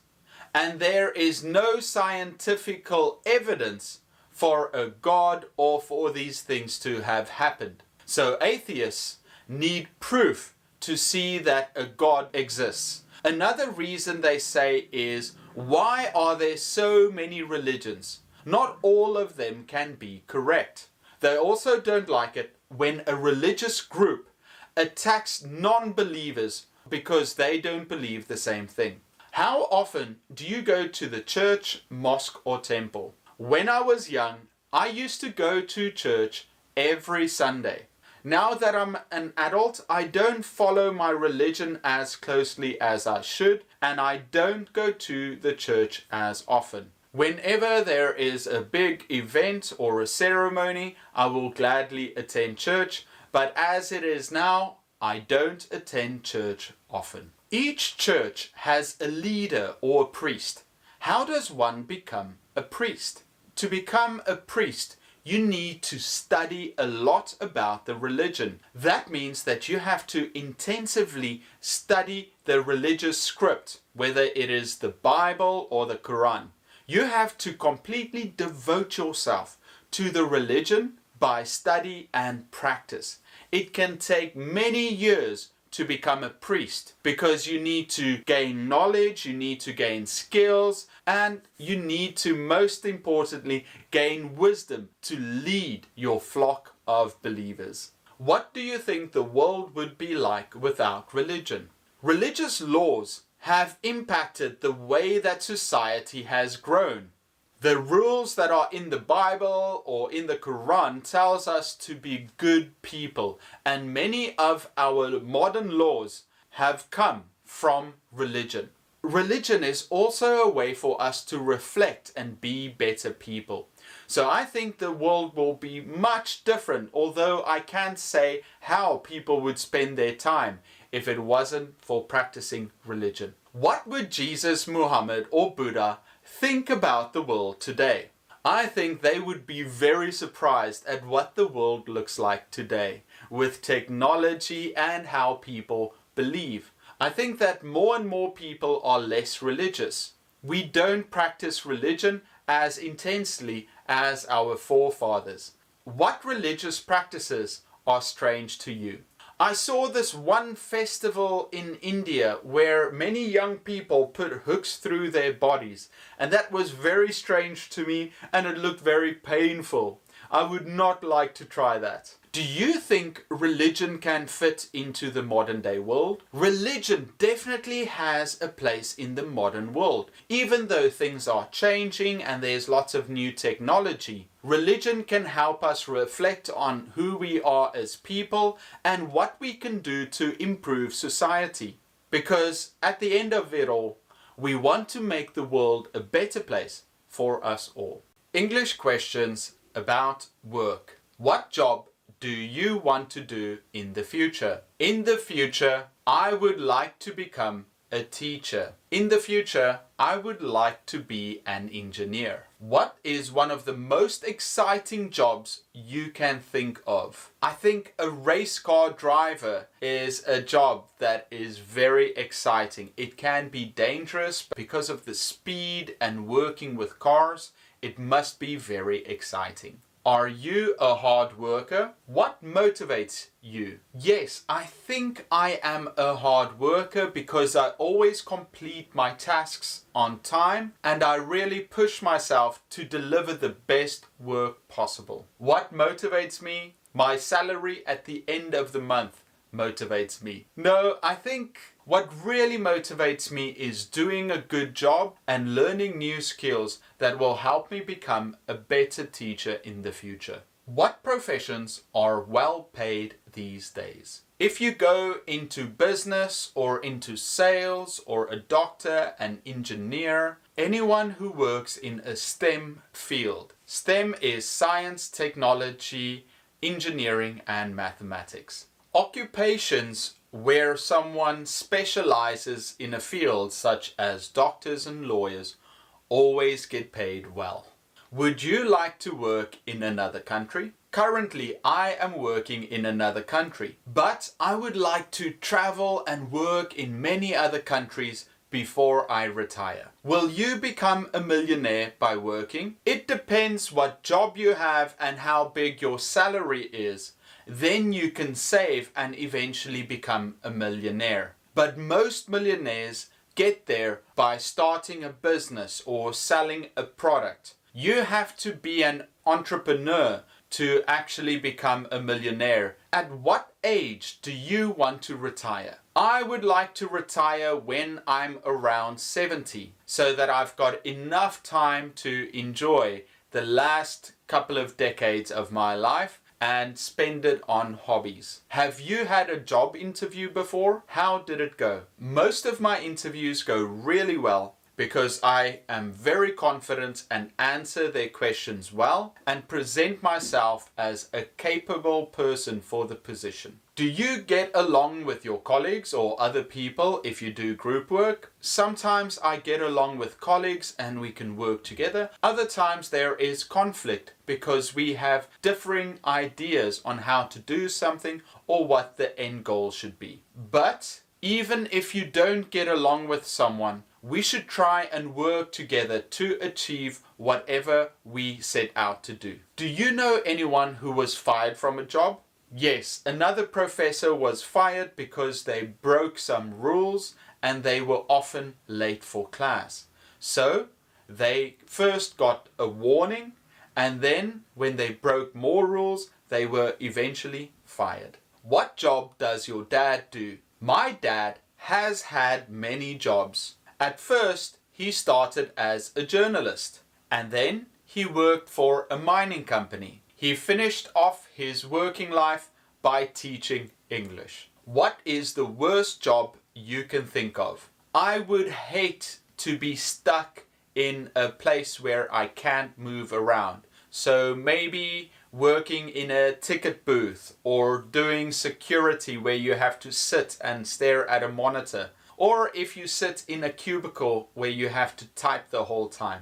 and there is no scientific evidence for a God or for these things to have happened. So atheists need proof to see that a God exists. Another reason they say is, why are there so many religions? Not all of them can be correct. They also don't like it when a religious group attacks non-believers because they don't believe the same thing. How often do you go to the church, mosque or temple? When I was young, I used to go to church every Sunday. Now that I'm an adult, I don't follow my religion as closely as I should, and I don't go to the church as often. Whenever there is a big event or a ceremony, I will gladly attend church, but as it is now, I don't attend church often. Each church has a leader or a priest. How does one become a priest? To become a priest, you need to study a lot about the religion. That means that you have to intensively study the religious script, whether it is the Bible or the Quran. You have to completely devote yourself to the religion by study and practice. It can take many years to become a priest because you need to gain knowledge, you need to gain skills, and you need to, most importantly, gain wisdom to lead your flock of believers. What do you think the world would be like without religion? Religious laws have impacted the way that society has grown. The rules that are in the Bible or in the Quran tells us to be good people, and many of our modern laws have come from religion. Religion is also a way for us to reflect and be better people. So I think the world will be much different, although I can't say how people would spend their time if it wasn't for practicing religion. What would Jesus, Muhammad or Buddha think about the world today? I think they would be very surprised at what the world looks like today with technology and how people believe. I think that more and more people are less religious. We don't practice religion as intensely as our forefathers. What religious practices are strange to you? I saw this one festival in India where many young people put hooks through their bodies, and that was very strange to me and it looked very painful. I would not like to try that. Do you think religion can fit into the modern day world? Religion definitely has a place in the modern world. Even though things are changing and there's lots of new technology, religion can help us reflect on who we are as people and what we can do to improve society. Because at the end of it all, we want to make the world a better place for us all. English questions about work. What job do you want to do in the future? In the future, I would like to become a teacher. In the future, I would like to be an engineer. What is one of the most exciting jobs you can think of? I think a race car driver is a job that is very exciting. It can be dangerous because of the speed and working with cars. It must be very exciting. Are you a hard worker? What motivates you? Yes, I think I am a hard worker because I always complete my tasks on time and I really push myself to deliver the best work possible. What motivates me? My salary at the end of the month motivates me. No, I think what really motivates me is doing a good job and learning new skills that will help me become a better teacher in the future. What professions are well paid these days? If you go into business or into sales or a doctor, an engineer, anyone who works in a STEM field. STEM is science, technology, engineering and mathematics. Occupations where someone specializes in a field such as doctors and lawyers always get paid well. Would you like to work in another country? Currently, I am working in another country, but I would like to travel and work in many other countries before I retire. Will you become a millionaire by working? It depends what job you have and how big your salary is. Then you can save and eventually become a millionaire. But most millionaires get there by starting a business or selling a product. You have to be an entrepreneur to actually become a millionaire. At what age do you want to retire? I would like to retire when I'm around 70, so that I've got enough time to enjoy the last couple of decades of my life and spend it on hobbies. Have you had a job interview before? How did it go? Most of my interviews go really well, because I am very confident and answer their questions well and present myself as a capable person for the position. Do you get along with your colleagues or other people if you do group work? Sometimes I get along with colleagues and we can work together. Other times there is conflict because we have differing ideas on how to do something or what the end goal should be. But even if you don't get along with someone, we should try and work together to achieve whatever we set out to do. Do you know anyone who was fired from a job? Yes, another professor was fired because they broke some rules and they were often late for class. So they first got a warning, and then when they broke more rules, they were eventually fired. What job does your dad do? My dad has had many jobs. At first, he started as a journalist, and then he worked for a mining company. He finished off his working life by teaching English. What is the worst job you can think of? I would hate to be stuck in a place where I can't move around. So maybe working in a ticket booth or doing security where you have to sit and stare at a monitor. Or if you sit in a cubicle where you have to type the whole time.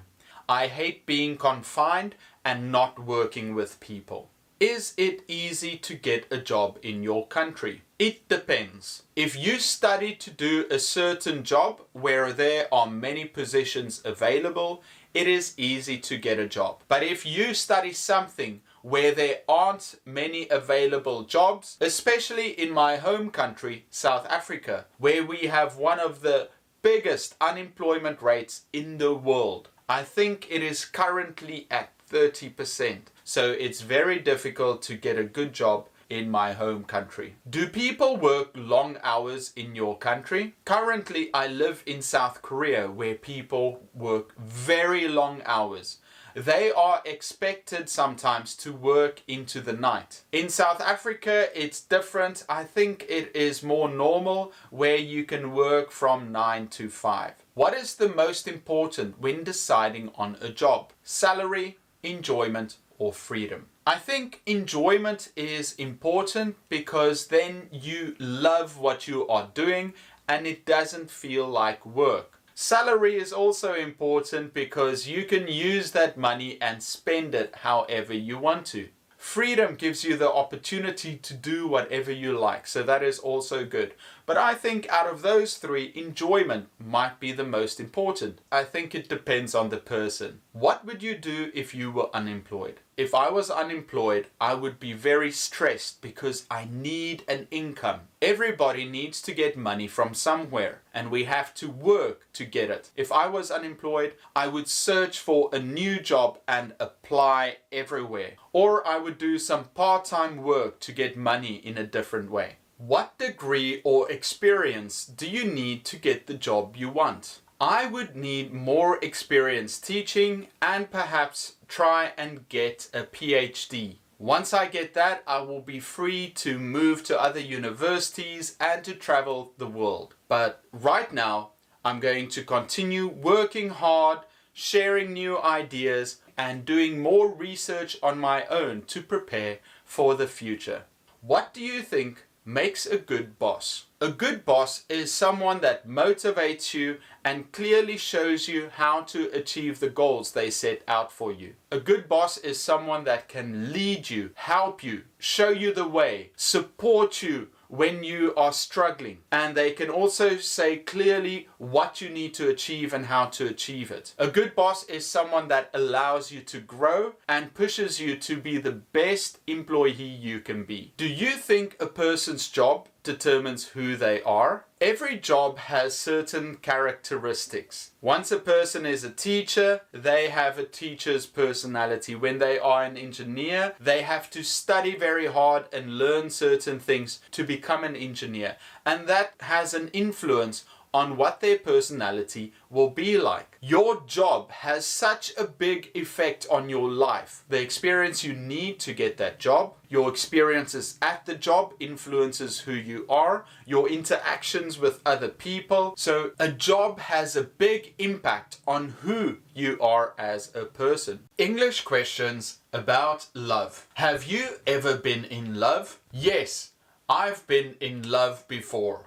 I hate being confined and not working with people. Is it easy to get a job in your country? It depends. If you study to do a certain job where there are many positions available, it is easy to get a job. But if you study something where there aren't many available jobs, especially in my home country, South Africa, where we have one of the biggest unemployment rates in the world. I think it is currently at 30%. So it's very difficult to get a good job in my home country. Do people work long hours in your country? Currently, I live in South Korea, where people work very long hours. They are expected sometimes to work into the night. In South Africa, it's different. I think it is more normal where you can work from 9 to 5. What is the most important when deciding on a job? Salary, enjoyment, or freedom? I think enjoyment is important because then you love what you are doing and it doesn't feel like work. Salary is also important because you can use that money and spend it however you want to. Freedom gives you the opportunity to do whatever you like, so that is also good. But I think out of those three, enjoyment might be the most important. I think it depends on the person. What would you do if you were unemployed? If I was unemployed, I would be very stressed because I need an income. Everybody needs to get money from somewhere, and we have to work to get it. If I was unemployed, I would search for a new job and apply everywhere. Or I would do some part-time work to get money in a different way. What degree or experience do you need to get the job you want? I would need more experience teaching and perhaps try and get a PhD. Once I get that, I will be free to move to other universities and to travel the world. But right now, I'm going to continue working hard, sharing new ideas, and doing more research on my own to prepare for the future. What do you think makes a good boss? A good boss is someone that motivates you and clearly shows you how to achieve the goals they set out for you. A good boss is someone that can lead you, help you, show you the way, support you when you are struggling, and they can also say clearly what you need to achieve and how to achieve it. A good boss is someone that allows you to grow and pushes you to be the best employee you can be. Do you think a person's job determines who they are? Every job has certain characteristics. Once a person is a teacher, they have a teacher's personality. When they are an engineer, they have to study very hard and learn certain things to become an engineer. And that has an influence on what their personality will be like. Your job has such a big effect on your life. The experience you need to get that job, your experiences at the job influences who you are, your interactions with other people. So a job has a big impact on who you are as a person. English questions about love. Have you ever been in love? Yes, I've been in love before.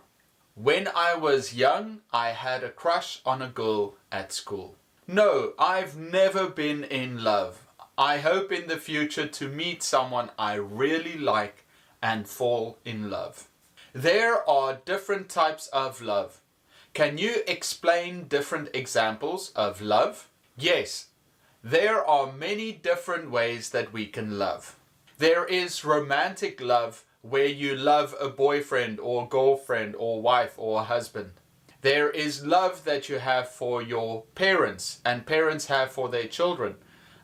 When I was young, I had a crush on a girl at school. No, I've never been in love. I hope in the future to meet someone I really like and fall in love. There are different types of love. Can you explain different examples of love? Yes, there are many different ways that we can love. There is romantic love, where you love a boyfriend or girlfriend or wife or husband. There is love that you have for your parents and parents have for their children.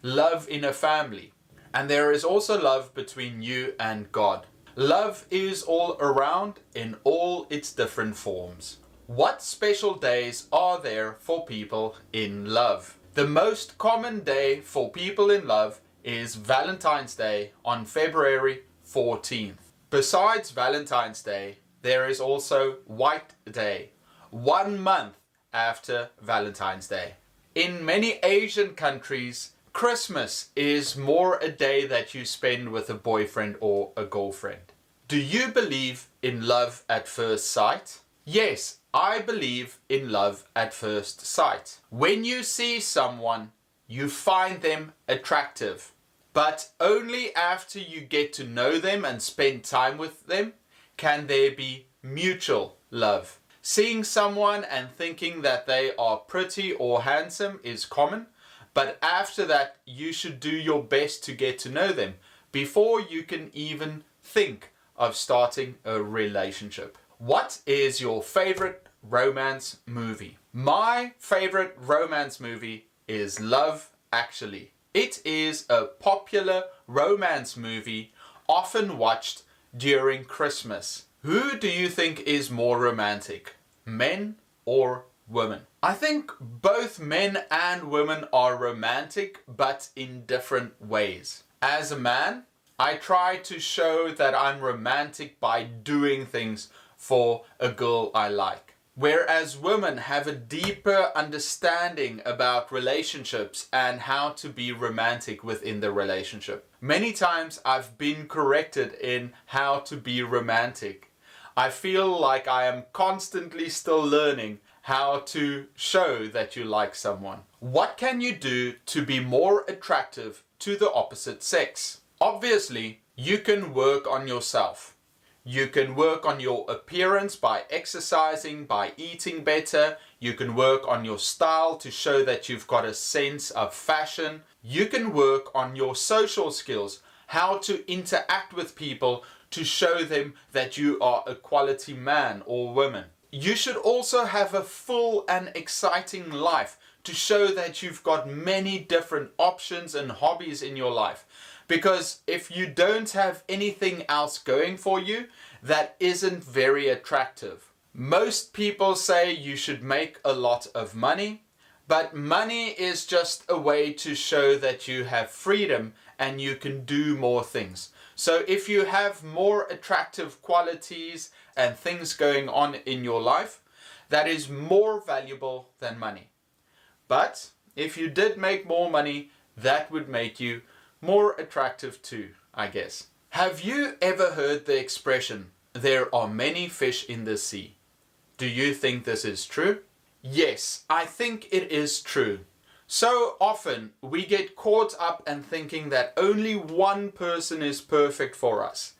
Love in a family. And there is also love between you and God. Love is all around in all its different forms. What special days are there for people in love? The most common day for people in love is Valentine's Day on February 14th. Besides Valentine's Day, there is also White Day, 1 month after Valentine's Day. In many Asian countries, Christmas is more a day that you spend with a boyfriend or a girlfriend. Do you believe in love at first sight? Yes, I believe in love at first sight. When you see someone, you find them attractive. But only after you get to know them and spend time with them can there be mutual love. Seeing someone and thinking that they are pretty or handsome is common, but after that you should do your best to get to know them before you can even think of starting a relationship. What is your favorite romance movie? My favorite romance movie is Love Actually. It is a popular romance movie often watched during Christmas. Who do you think is more romantic, men or women? I think both men and women are romantic, but in different ways. As a man, I try to show that I'm romantic by doing things for a girl I like. Whereas women have a deeper understanding about relationships and how to be romantic within the relationship. Many times I've been corrected in how to be romantic. I feel like I am constantly still learning how to show that you like someone. What can you do to be more attractive to the opposite sex? Obviously, you can work on yourself. You can work on your appearance by exercising, by eating better. You can work on your style to show that you've got a sense of fashion. You can work on your social skills, how to interact with people to show them that you are a quality man or woman. You should also have a full and exciting life to show that you've got many different options and hobbies in your life. Because if you don't have anything else going for you, that isn't very attractive. Most people say you should make a lot of money, but money is just a way to show that you have freedom and you can do more things. So if you have more attractive qualities and things going on in your life, that is more valuable than money. But if you did make more money, that would make you more attractive too, I guess. Have you ever heard the expression, there are many fish in the sea. Do you think this is true? Yes, I think it is true. So often we get caught up in thinking that only one person is perfect for us.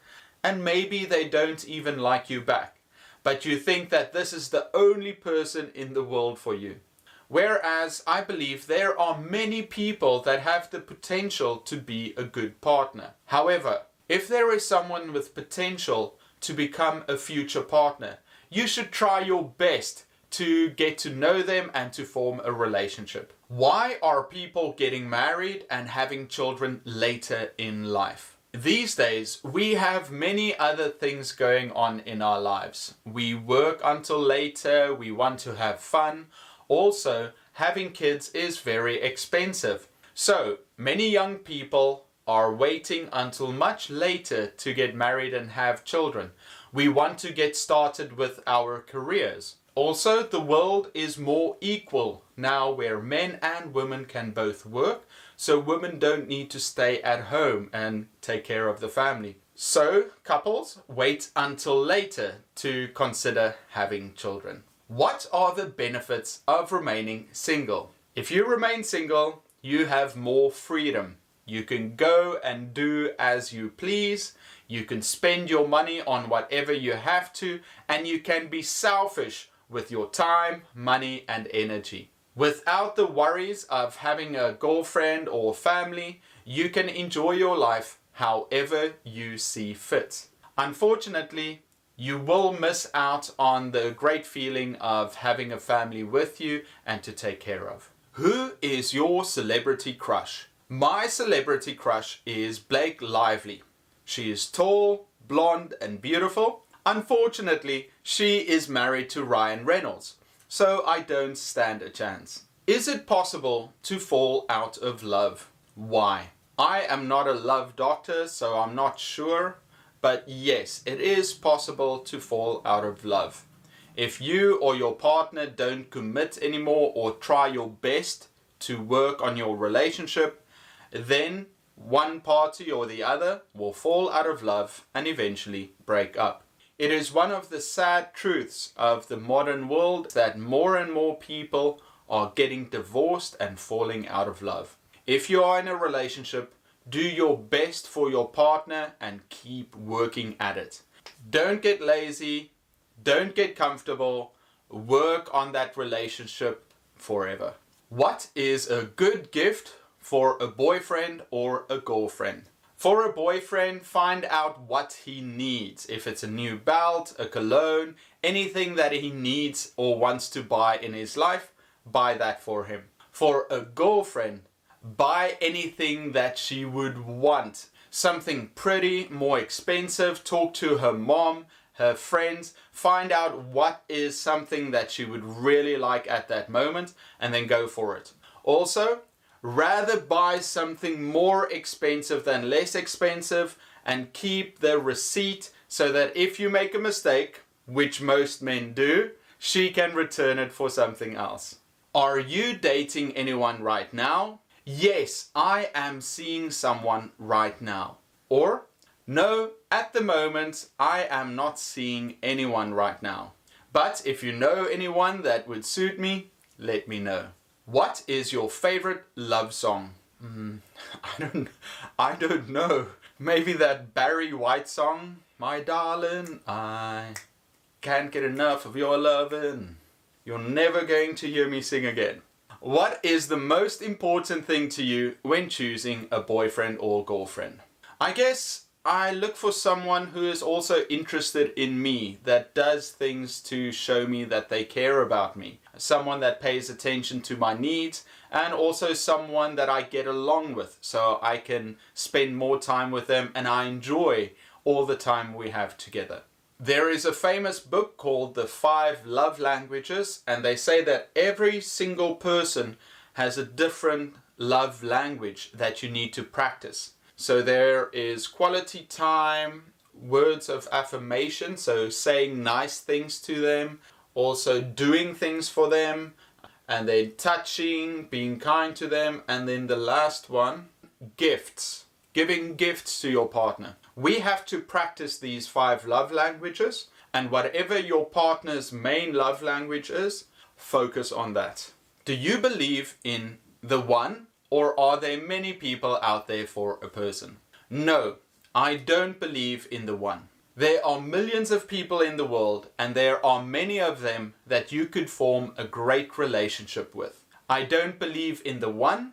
And maybe they don't even like you back. But you think that this is the only person in the world for you. Whereas I believe there are many people that have the potential to be a good partner. However, if there is someone with potential to become a future partner, you should try your best to get to know them and to form a relationship. Why are people getting married and having children later in life? These days, we have many other things going on in our lives. We work until later, we want to have fun. Also, having kids is very expensive. So, many young people are waiting until much later to get married and have children. We want to get started with our careers. Also, the world is more equal now where men and women can both work, so women don't need to stay at home and take care of the family. So, couples wait until later to consider having children. What are the benefits of remaining single? If you remain single, you have more freedom. You can go and do as you please. You can spend your money on whatever you have to, and you can be selfish with your time, money, and energy. Without the worries of having a girlfriend or family, you can enjoy your life however you see fit. Unfortunately, you will miss out on the great feeling of having a family with you and to take care of. Who is your celebrity crush? My celebrity crush is Blake Lively. She is tall, blonde, and beautiful. Unfortunately, she is married to Ryan Reynolds, so I don't stand a chance. Is it possible to fall out of love? Why? I am not a love doctor, so I'm not sure, but yes, it is possible to fall out of love. If you or your partner don't commit anymore or try your best to work on your relationship, then one party or the other will fall out of love and eventually break up. It is one of the sad truths of the modern world that more and more people are getting divorced and falling out of love. If you are in a relationship, do your best for your partner and keep working at it. Don't get lazy, don't get comfortable, work on that relationship forever. What is a good gift for a boyfriend or a girlfriend? For a boyfriend, find out what he needs. If it's a new belt, a cologne, anything that he needs or wants to buy in his life, buy that for him. For a girlfriend, buy anything that she would want. Something pretty, more expensive. Talk to her mom, her friends. Find out what is something that she would really like at that moment and then go for it. Also, rather buy something more expensive than less expensive and keep the receipt so that if you make a mistake, which most men do, she can return it for something else. Are you dating anyone right now? Yes, I am seeing someone right now. Or, no, at the moment, I am not seeing anyone right now. But if you know anyone that would suit me, let me know. What is your favorite love song? I don't know. Maybe that Barry White song? My darling, I can't get enough of your lovin'. You're never going to hear me sing again. What is the most important thing to you when choosing a boyfriend or girlfriend? I guess I look for someone who is also interested in me, that does things to show me that they care about me. Someone that pays attention to my needs, and also someone that I get along with so I can spend more time with them and I enjoy all the time we have together. There is a famous book called The 5 Love Languages, and they say that every single person has a different love language that you need to practice. So there is quality time, words of affirmation, so saying nice things to them, also doing things for them, and then touching, being kind to them, and then the last one, gifts. giving gifts to your partner. We have to practice these 5 love languages, and whatever your partner's main love language is, focus on that. Do you believe in the one, or are there many people out there for a person? No, I don't believe in the one. There are millions of people in the world, and there are many of them that you could form a great relationship with. I don't believe in the one,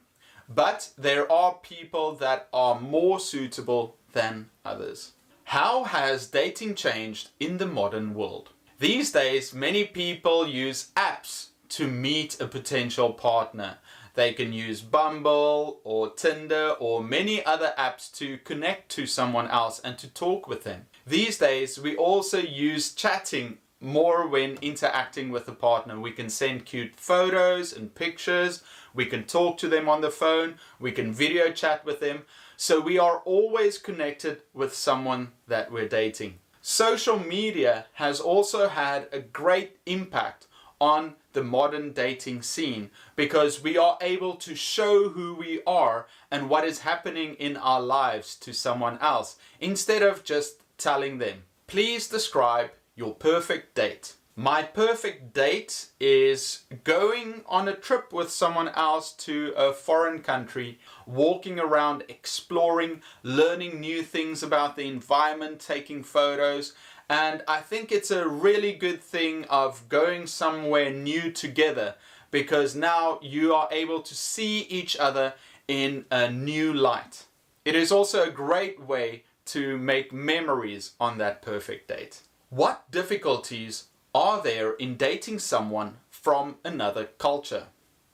but there are people that are more suitable than others. How has dating changed in the modern world? These days, many people use apps to meet a potential partner. They can use Bumble or Tinder or many other apps to connect to someone else and to talk with them. These days, we also use chatting more when interacting with a partner. We can send cute photos and pictures. We can talk to them on the phone. We can video chat with them. So we are always connected with someone that we're dating. Social media has also had a great impact on the modern dating scene because we are able to show who we are and what is happening in our lives to someone else instead of just telling them. Please describe your perfect date. My perfect date is going on a trip with someone else to a foreign country, walking around, exploring, learning new things about the environment, taking photos. And I think it's a really good thing of going somewhere new together because now you are able to see each other in a new light. It is also a great way to make memories on that perfect date. What difficulties are there in dating someone from another culture?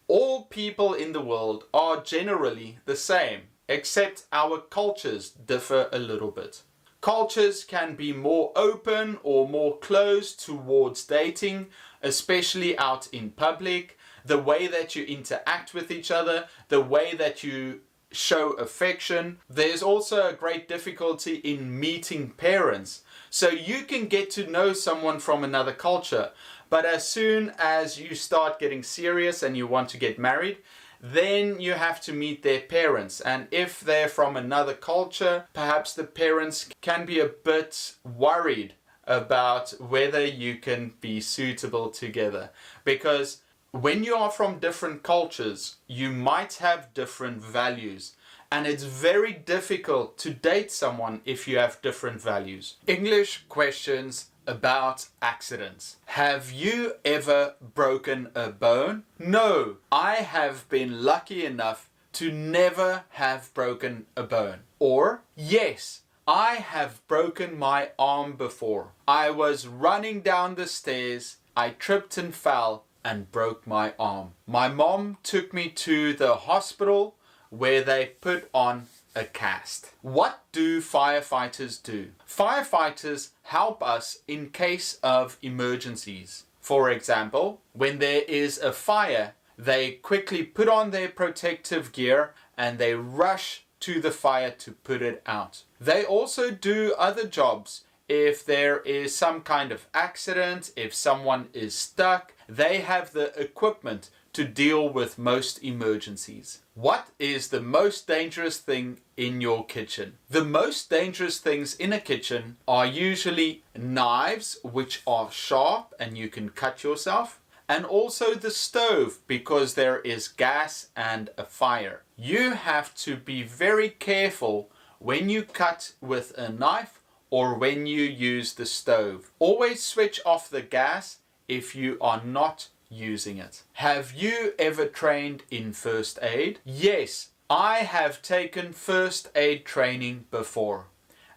All people in the world are generally the same, except our cultures differ a little bit. Cultures can be more open or more closed towards dating, especially out in public, the way that you interact with each other, the way that you show affection. There's also a great difficulty in meeting parents. So you can get to know someone from another culture, but as soon as you start getting serious and you want to get married, then you have to meet their parents. And if they're from another culture, perhaps the parents can be a bit worried about whether you can be suitable together. Because when you are from different cultures, you might have different values. And it's very difficult to date someone if you have different values. English questions about accidents. Have you ever broken a bone? No, I have been lucky enough to never have broken a bone. Or, yes, I have broken my arm before. I was running down the stairs, I tripped and fell and broke my arm. My mom took me to the hospital where they put on a cast. What do firefighters do? Firefighters help us in case of emergencies. For example, when there is a fire, they quickly put on their protective gear and they rush to the fire to put it out. They also do other jobs. If there is some kind of accident, if someone is stuck, they have the equipment to deal with most emergencies. What is the most dangerous thing in your kitchen? The most dangerous things in a kitchen are usually knives, which are sharp and you can cut yourself, and also the stove because there is gas and a fire. You have to be very careful when you cut with a knife or when you use the stove. Always switch off the gas if you are not using it. Have you ever trained in first aid? Yes, I have taken first aid training before.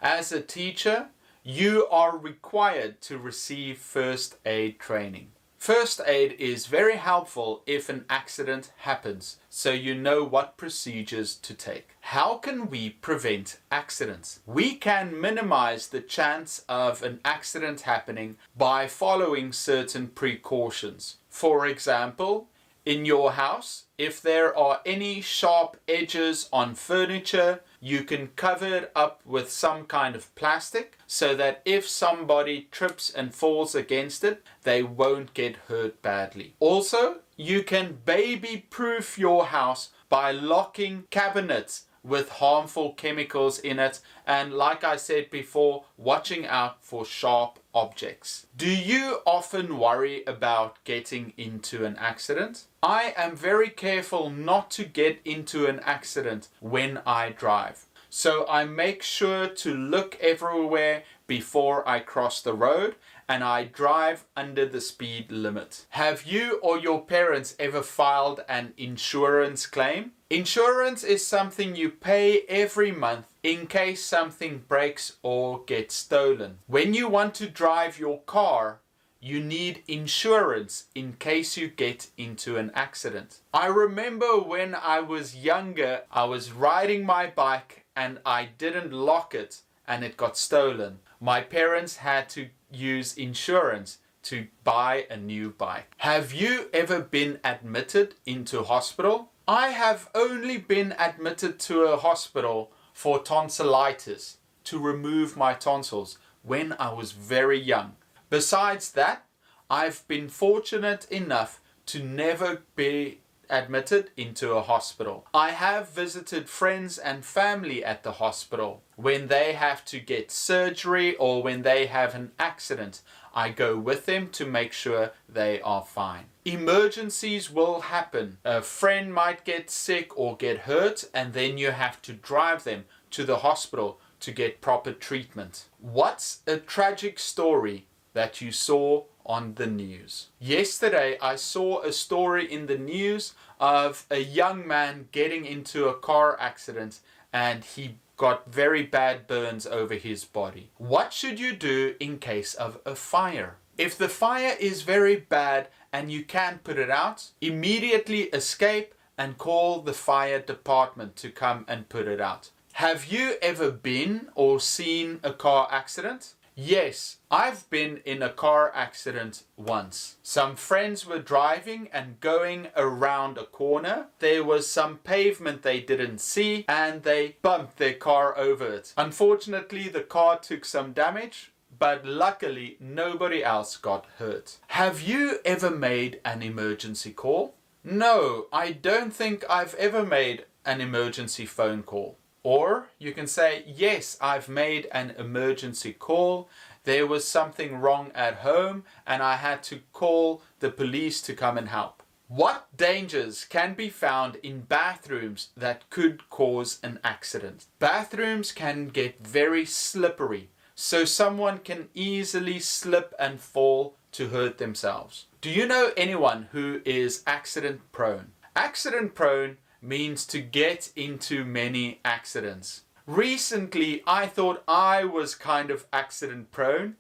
As a teacher, you are required to receive first aid training. First aid is very helpful if an accident happens, so you know what procedures to take. How can we prevent accidents? We can minimize the chance of an accident happening by following certain precautions. For example, in your house, if there are any sharp edges on furniture, you can cover it up with some kind of plastic so that if somebody trips and falls against it, they won't get hurt badly. Also, you can baby-proof your house by locking cabinets with harmful chemicals in it, and like I said before, watching out for sharp objects. Do you often worry about getting into an accident? I am very careful not to get into an accident when I drive. So I make sure to look everywhere before I cross the road, and I drive under the speed limit. Have you or your parents ever filed an insurance claim? Insurance is something you pay every month in case something breaks or gets stolen. When you want to drive your car, you need insurance in case you get into an accident. I remember when I was younger, I was riding my bike and I didn't lock it and it got stolen. My parents had to use insurance to buy a new bike. Have you ever been admitted into hospital? I have only been admitted to a hospital for tonsillitis, to remove my tonsils, when I was very young. Besides that, I've been fortunate enough to never be admitted into a hospital. I have visited friends and family at the hospital. When they have to get surgery or when they have an accident, I go with them to make sure they are fine. Emergencies will happen. A friend might get sick or get hurt, and then you have to drive them to the hospital to get proper treatment. What's a tragic story that you saw on the news? Yesterday I saw a story in the news of a young man getting into a car accident and he got very bad burns over his body. What should you do in case of a fire? If the fire is very bad and you can't put it out, immediately escape and call the fire department to come and put it out. Have you ever been or seen a car accident? Yes, I've been in a car accident once. Some friends were driving and going around a corner. There was some pavement they didn't see and they bumped their car over it. Unfortunately, the car took some damage, but luckily nobody else got hurt. Have you ever made an emergency call? No, I don't think I've ever made an emergency phone call. Or you can say, yes, I've made an emergency call. There was something wrong at home and I had to call the police to come and help. What dangers can be found in bathrooms that could cause an accident? Bathrooms can get very slippery, so someone can easily slip and fall to hurt themselves. Do you know anyone who is accident prone? Accident prone means to get into many accidents. Recently, I thought I was kind of accident prone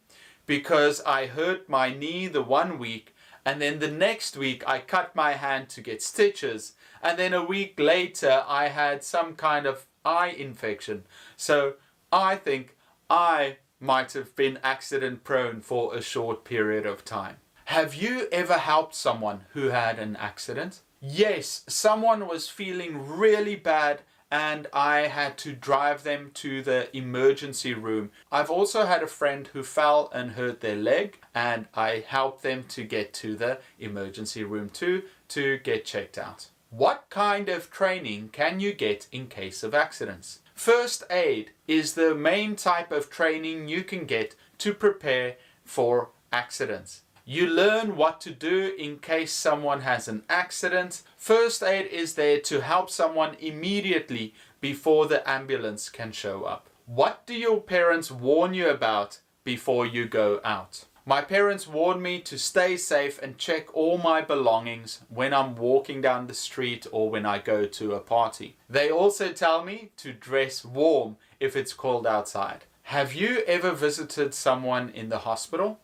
because I hurt my knee the one week and then the next week I cut my hand to get stitches and then a week later I had some kind of eye infection. So I think I might have been accident prone for a short period of time. Have you ever helped someone who had an accident? Yes, someone was feeling really bad and I had to drive them to the emergency room. I've also had a friend who fell and hurt their leg and I helped them to get to the emergency room too to get checked out. What kind of training can you get in case of accidents? First aid is the main type of training you can get to prepare for accidents. You learn what to do in case someone has an accident. First aid is there to help someone immediately before the ambulance can show up. What do your parents warn you about before you go out? My parents warn me to stay safe and check all my belongings when I'm walking down the street or when I go to a party. They also tell me to dress warm if it's cold outside. Have you ever visited someone in the hospital?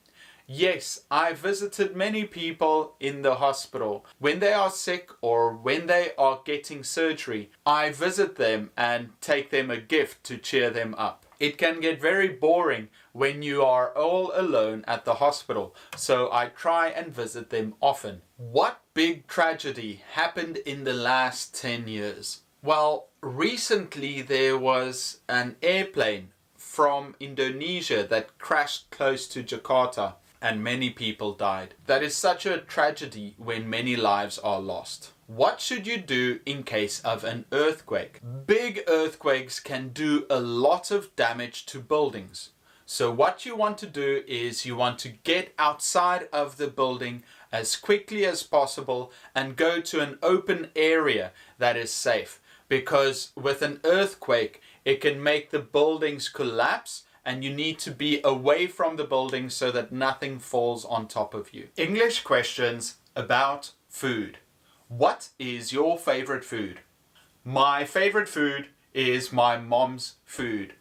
Yes, I visited many people in the hospital. When they are sick or when they are getting surgery, I visit them and take them a gift to cheer them up. It can get very boring when you are all alone at the hospital, so I try and visit them often. What big tragedy happened in the last 10 years? Well, recently there was an airplane from Indonesia that crashed close to Jakarta, and many people died. That is such a tragedy when many lives are lost. What should you do in case of an earthquake? Big earthquakes can do a lot of damage to buildings. So what you want to do is you want to get outside of the building as quickly as possible and go to an open area that is safe. Because with an earthquake, it can make the buildings collapse and you need to be away from the building so that nothing falls on top of you. English questions about food. What is your favorite food? My favorite food is my mom's food.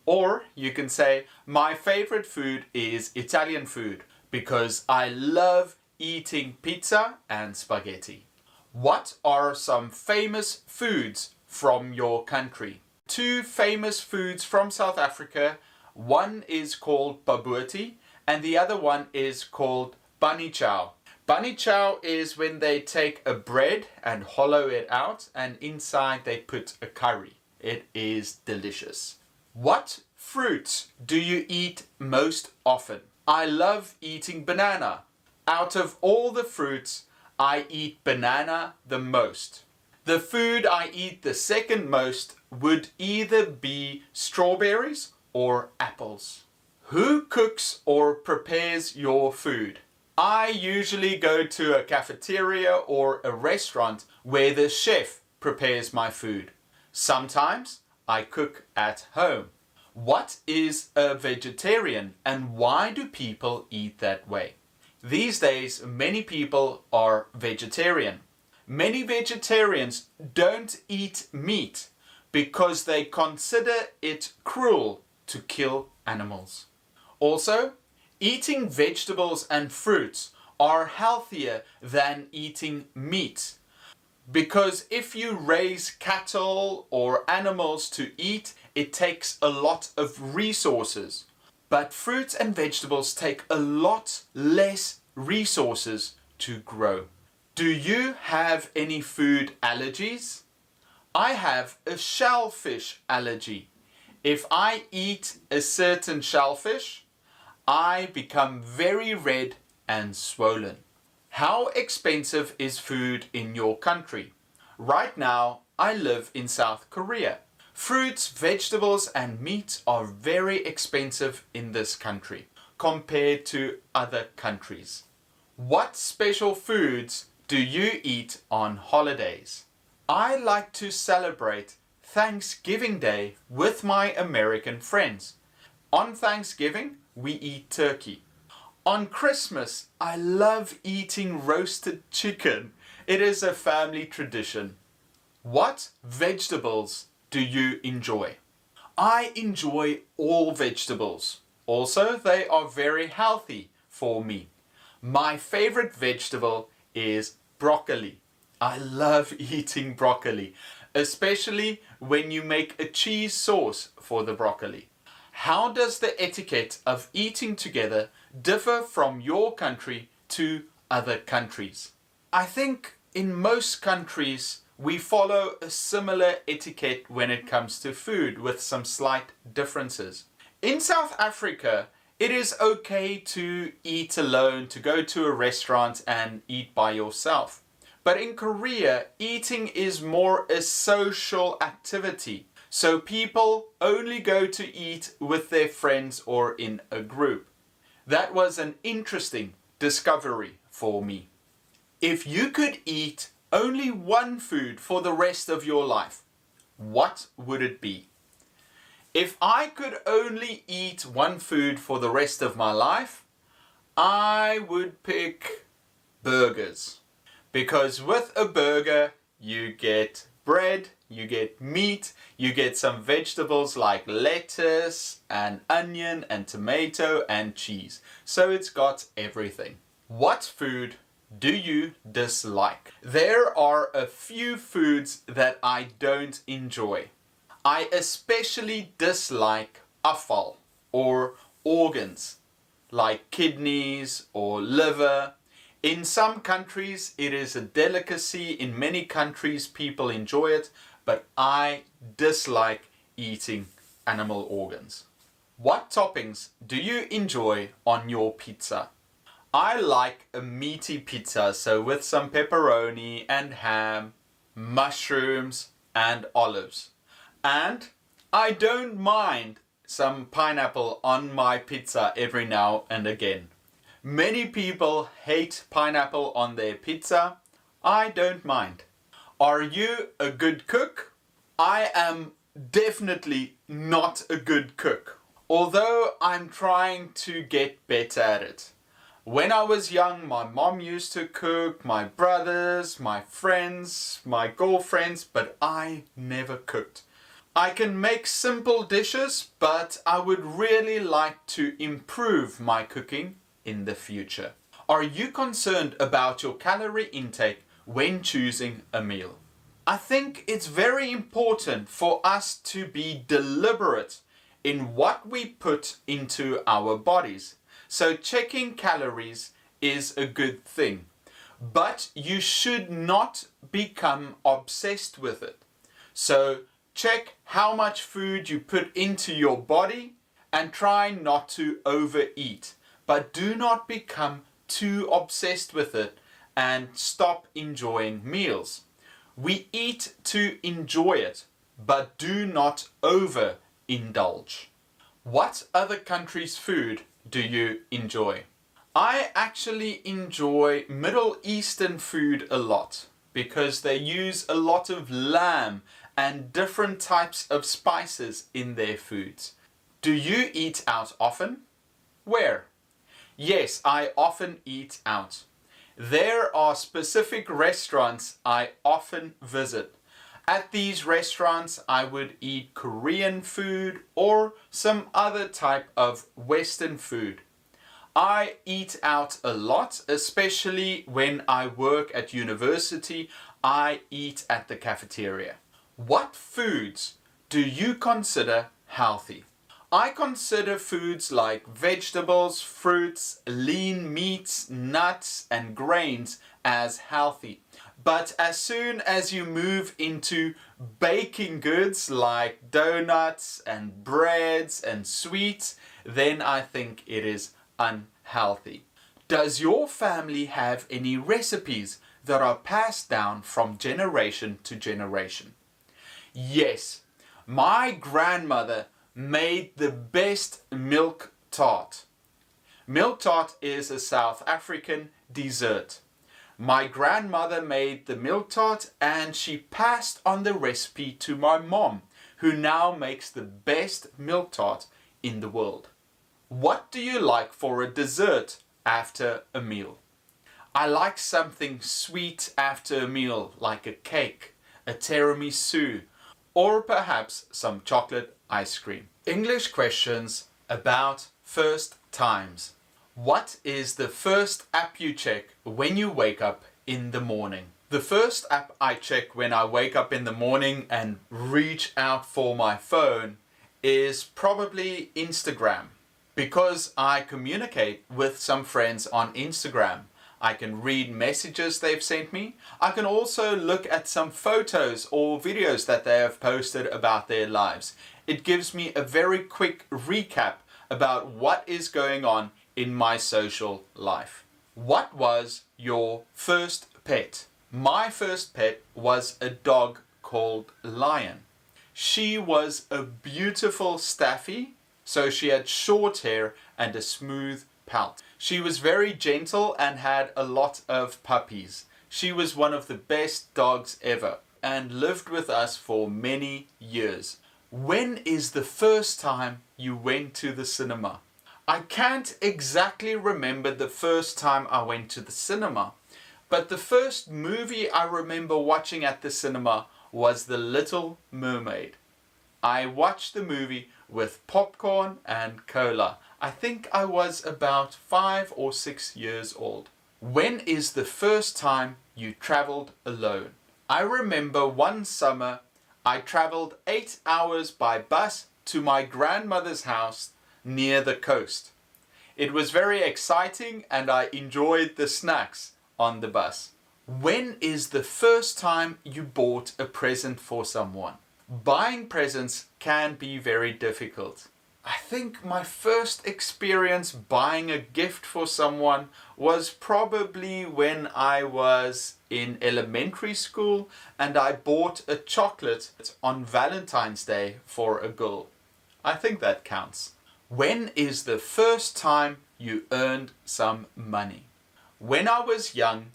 Or you can say, my favorite food is Italian food because I love eating pizza and spaghetti. What are some famous foods from your country? Two famous foods from South Africa. One is called bobotie and the other one is called bunny chow. Bunny chow is when they take a bread and hollow it out and inside they put a curry. It is delicious. What fruits do you eat most often? I love eating banana. Out of all the fruits, I eat banana the most. The food I eat the second most would either be strawberries or apples. Who cooks or prepares your food? I usually go to a cafeteria or a restaurant where the chef prepares my food. Sometimes I cook at home. What is a vegetarian and why do people eat that way? These days, many people are vegetarian. Many vegetarians don't eat meat because they consider it cruel to kill animals. Also, eating vegetables and fruits are healthier than eating meat. Because if you raise cattle or animals to eat, it takes a lot of resources. But fruits and vegetables take a lot less resources to grow. Do you have any food allergies? I have a shellfish allergy. If I eat a certain shellfish, I become very red and swollen. How expensive is food in your country? Right now, I live in South Korea. Fruits, vegetables and meat are very expensive in this country compared to other countries. What special foods do you eat on holidays? I like to celebrate Thanksgiving Day with my American friends. On Thanksgiving, we eat turkey. On Christmas, I love eating roasted chicken. It is a family tradition. What vegetables do you enjoy? I enjoy all vegetables. Also, they are very healthy for me. My favorite vegetable is broccoli. I love eating broccoli, especially when you make a cheese sauce for the broccoli. How does the etiquette of eating together differ from your country to other countries? I think in most countries we follow a similar etiquette when it comes to food with some slight differences. In South Africa, it is okay to eat alone, to go to a restaurant and eat by yourself. But in Korea, eating is more a social activity. So people only go to eat with their friends or in a group. That was an interesting discovery for me. If you could eat only one food for the rest of your life, what would it be? If I could only eat one food for the rest of my life, I would pick burgers. Because with a burger, you get bread, you get meat, you get some vegetables like lettuce and onion and tomato and cheese. So it's got everything. What food do you dislike? There are a few foods that I don't enjoy. I especially dislike afval or organs like kidneys or liver. In some countries it is a delicacy, in many countries people enjoy it, but I dislike eating animal organs. What toppings do you enjoy on your pizza? I like a meaty pizza, so with some pepperoni and ham, mushrooms and olives. And I don't mind some pineapple on my pizza every now and again. Many people hate pineapple on their pizza. I don't mind. Are you a good cook? I am definitely not a good cook, although I'm trying to get better at it. When I was young, my mom used to cook, my brothers, my friends, my girlfriends, but I never cooked. I can make simple dishes, but I would really like to improve my cooking in the future. Are you concerned about your calorie intake when choosing a meal? I think it's very important for us to be deliberate in what we put into our bodies. So checking calories is a good thing, but you should not become obsessed with it. So check how much food you put into your body and try not to overeat, but do not become too obsessed with it and stop enjoying meals. We eat to enjoy it, but do not overindulge. What other countries' food do you enjoy? I actually enjoy Middle Eastern food a lot because they use a lot of lamb and different types of spices in their foods. Do you eat out often? Where? Yes, I often eat out. There are specific restaurants I often visit. At these restaurants, I would eat Korean food or some other type of Western food. I eat out a lot, especially when I work at university. I eat at the cafeteria. What foods do you consider healthy? I consider foods like vegetables, fruits, lean meats, nuts, and grains as healthy. But as soon as you move into baking goods like donuts and breads and sweets, then I think it is unhealthy. Does your family have any recipes that are passed down from generation to generation? Yes, my grandmother made the best milk tart. Milk tart is a South African dessert. My grandmother made the milk tart and she passed on the recipe to my mom, who now makes the best milk tart in the world. What do you like for a dessert after a meal? I like something sweet after a meal, like a cake, a tiramisu, or perhaps some chocolate ice cream. English questions about first times. What is the first app you check when you wake up in the morning? The first app I check when I wake up in the morning and reach out for my phone is probably Instagram, because I communicate with some friends on Instagram. I can read messages they've sent me. I can also look at some photos or videos that they have posted about their lives. It gives me a very quick recap about what is going on in my social life. What was your first pet? My first pet was a dog called Lion. She was a beautiful staffy, so she had short hair and a smooth pelt. She was very gentle and had a lot of puppies. She was one of the best dogs ever and lived with us for many years. When is the first time you went to the cinema? I can't exactly remember the first time I went to the cinema, but the first movie I remember watching at the cinema was The Little Mermaid. I watched the movie with popcorn and cola. I think I was about 5 or 6 years old. When is the first time you traveled alone? I remember one summer I traveled 8 hours by bus to my grandmother's house near the coast. It was very exciting and I enjoyed the snacks on the bus. When is the first time you bought a present for someone? Buying presents can be very difficult. I think my first experience buying a gift for someone was probably when I was in elementary school and I bought a chocolate on Valentine's Day for a girl. I think that counts. When is the first time you earned some money? When I was young,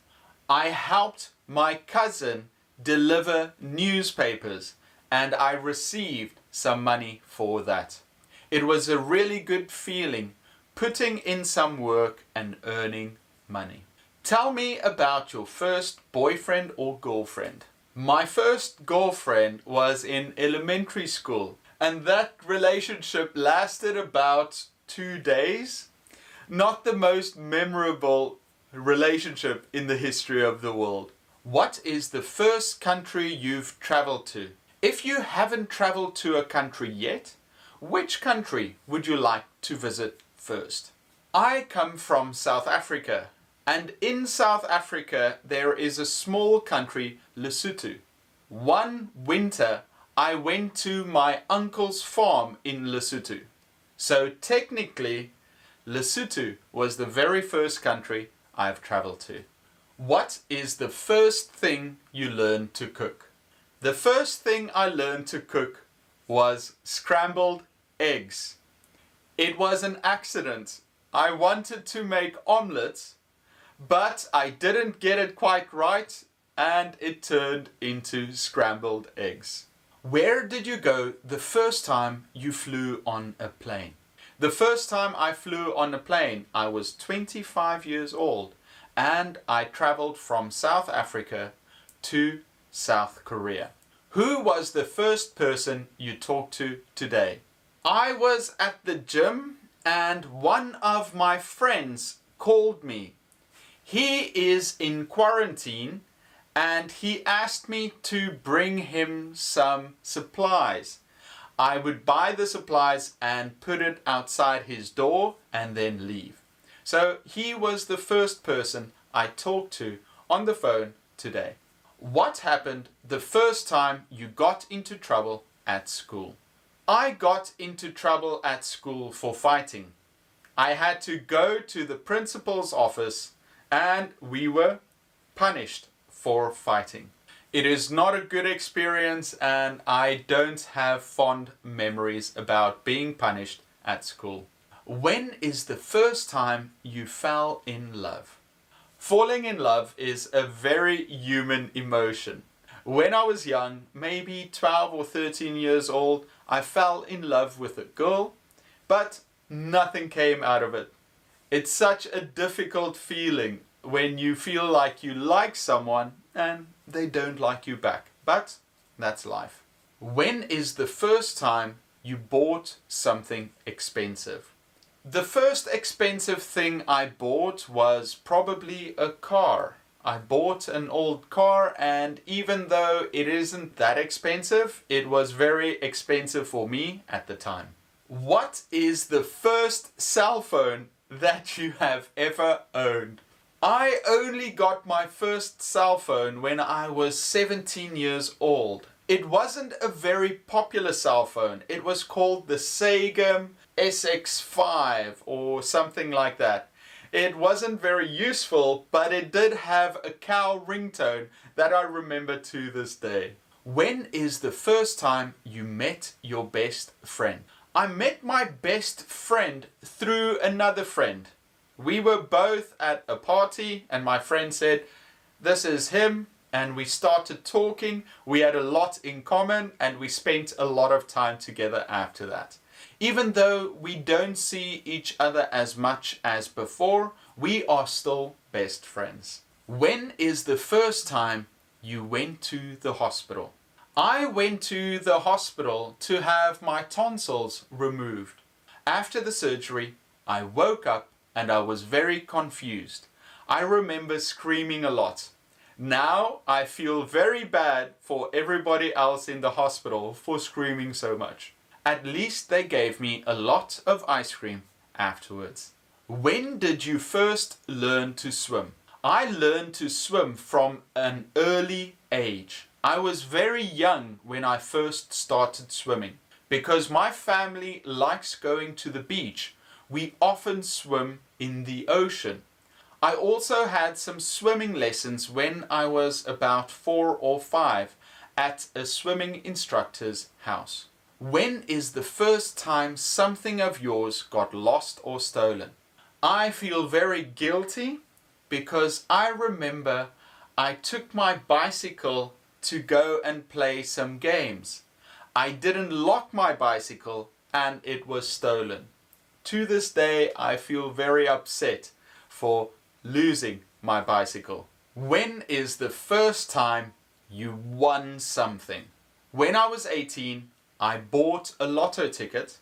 I helped my cousin deliver newspapers and I received some money for that. It was a really good feeling putting in some work and earning money. Tell me about your first boyfriend or girlfriend. My first girlfriend was in elementary school and that relationship lasted about 2 days. Not the most memorable relationship in the history of the world. What is the first country you've traveled to? If you haven't traveled to a country yet, which country would you like to visit first? I come from South Africa, and in South Africa there is a small country, Lesotho. One winter I went to my uncle's farm in Lesotho. So technically, Lesotho was the very first country I've traveled to. What is the first thing you learned to cook? The first thing I learned to cook was scrambled eggs. It was an accident. I wanted to make omelets, but I didn't get it quite right and it turned into scrambled eggs. Where did you go the first time you flew on a plane? The first time I flew on a plane, I was 25 years old and I traveled from South Africa to South Korea. Who was the first person you talked to today? I was at the gym and one of my friends called me. He is in quarantine and he asked me to bring him some supplies. I would buy the supplies and put it outside his door and then leave. So he was the first person I talked to on the phone today. What happened the first time you got into trouble at school? I got into trouble at school for fighting. I had to go to the principal's office and we were punished for fighting. It is not a good experience and I don't have fond memories about being punished at school. When is the first time you fell in love? Falling in love is a very human emotion. When I was young, maybe 12 or 13 years old, I fell in love with a girl, but nothing came out of it. It's such a difficult feeling when you feel like you like someone and they don't like you back. But that's life. When is the first time you bought something expensive? The first expensive thing I bought was probably a car. I bought an old car and even though it isn't that expensive, it was very expensive for me at the time. What is the first cell phone that you have ever owned? I only got my first cell phone when I was 17 years old. It wasn't a very popular cell phone. It was called the Sega SX5 or something like that. It wasn't very useful, but it did have a cow ringtone that I remember to this day. When is the first time you met your best friend? I met my best friend through another friend. We were both at a party and my friend said, "This is him," and we started talking. We had a lot in common and we spent a lot of time together after that. Even though we don't see each other as much as before, we are still best friends. When is the first time you went to the hospital? I went to the hospital to have my tonsils removed. After the surgery, I woke up and I was very confused. I remember screaming a lot. Now I feel very bad for everybody else in the hospital for screaming so much. At least they gave me a lot of ice cream afterwards. When did you first learn to swim? I learned to swim from an early age. I was very young when I first started swimming. Because my family likes going to the beach, we often swim in the ocean. I also had some swimming lessons when I was about 4 or 5 at a swimming instructor's house. When is the first time something of yours got lost or stolen? I feel very guilty because I remember I took my bicycle to go and play some games. I didn't lock my bicycle and it was stolen. To this day, I feel very upset for losing my bicycle. When is the first time you won something? When I was 18, I bought a lotto ticket.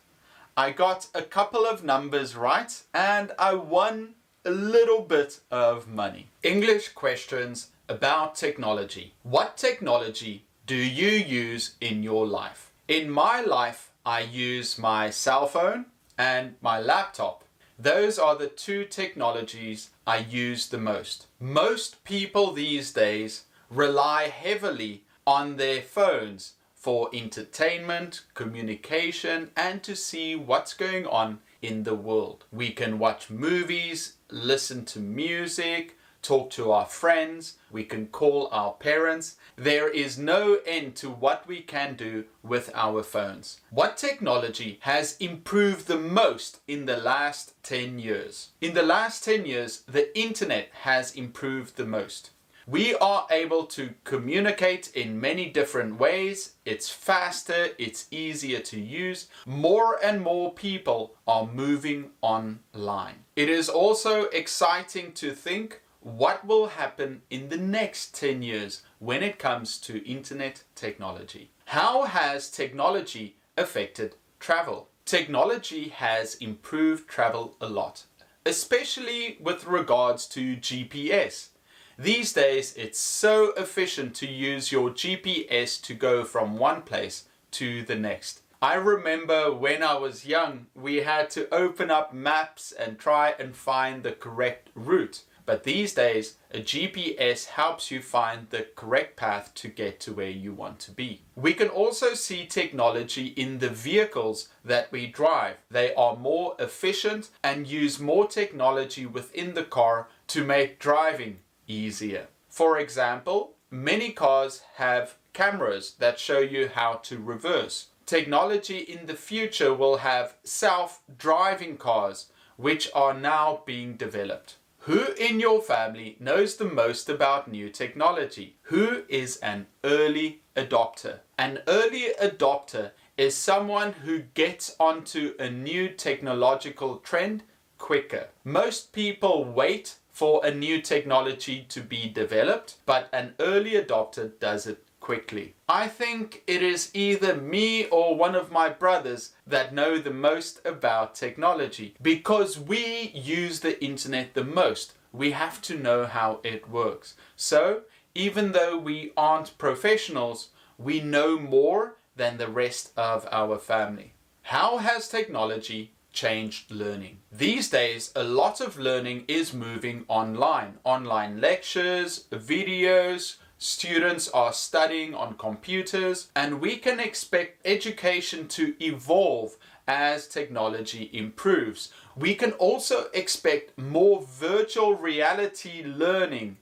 I got a couple of numbers right and I won a little bit of money. English questions about technology. What technology do you use in your life? In my life, I use my cell phone and my laptop. Those are the two technologies I use the most. Most people these days rely heavily on their phones for entertainment, communication, and to see what's going on in the world. We can watch movies, listen to music, talk to our friends, we can call our parents. There is no end to what we can do with our phones. What technology has improved the most in the last 10 years? In the last 10 years, the internet has improved the most. We are able to communicate in many different ways. It's faster, it's easier to use. More and more people are moving online. It is also exciting to think what will happen in the next 10 years when it comes to internet technology. How has technology affected travel? Technology has improved travel a lot, especially with regards to GPS. These days, it's so efficient to use your GPS to go from one place to the next. I remember when I was young, we had to open up maps and try and find the correct route. But these days, a GPS helps you find the correct path to get to where you want to be. We can also see technology in the vehicles that we drive. They are more efficient and use more technology within the car to make driving easier. For example, many cars have cameras that show you how to reverse. Technology in the future will have self-driving cars, which are now being developed. Who in your family knows the most about new technology? Who is an early adopter? An early adopter is someone who gets onto a new technological trend quicker. Most people wait for a new technology to be developed, but an early adopter does it quickly. I think it is either me or one of my brothers that know the most about technology. Because we use the internet the most, we have to know how it works. So, even though we aren't professionals, we know more than the rest of our family. How has technology changed learning? These days, a lot of learning is moving online. Online lectures, videos, students are studying on computers, and we can expect education to evolve as technology improves. We can also expect more virtual reality learning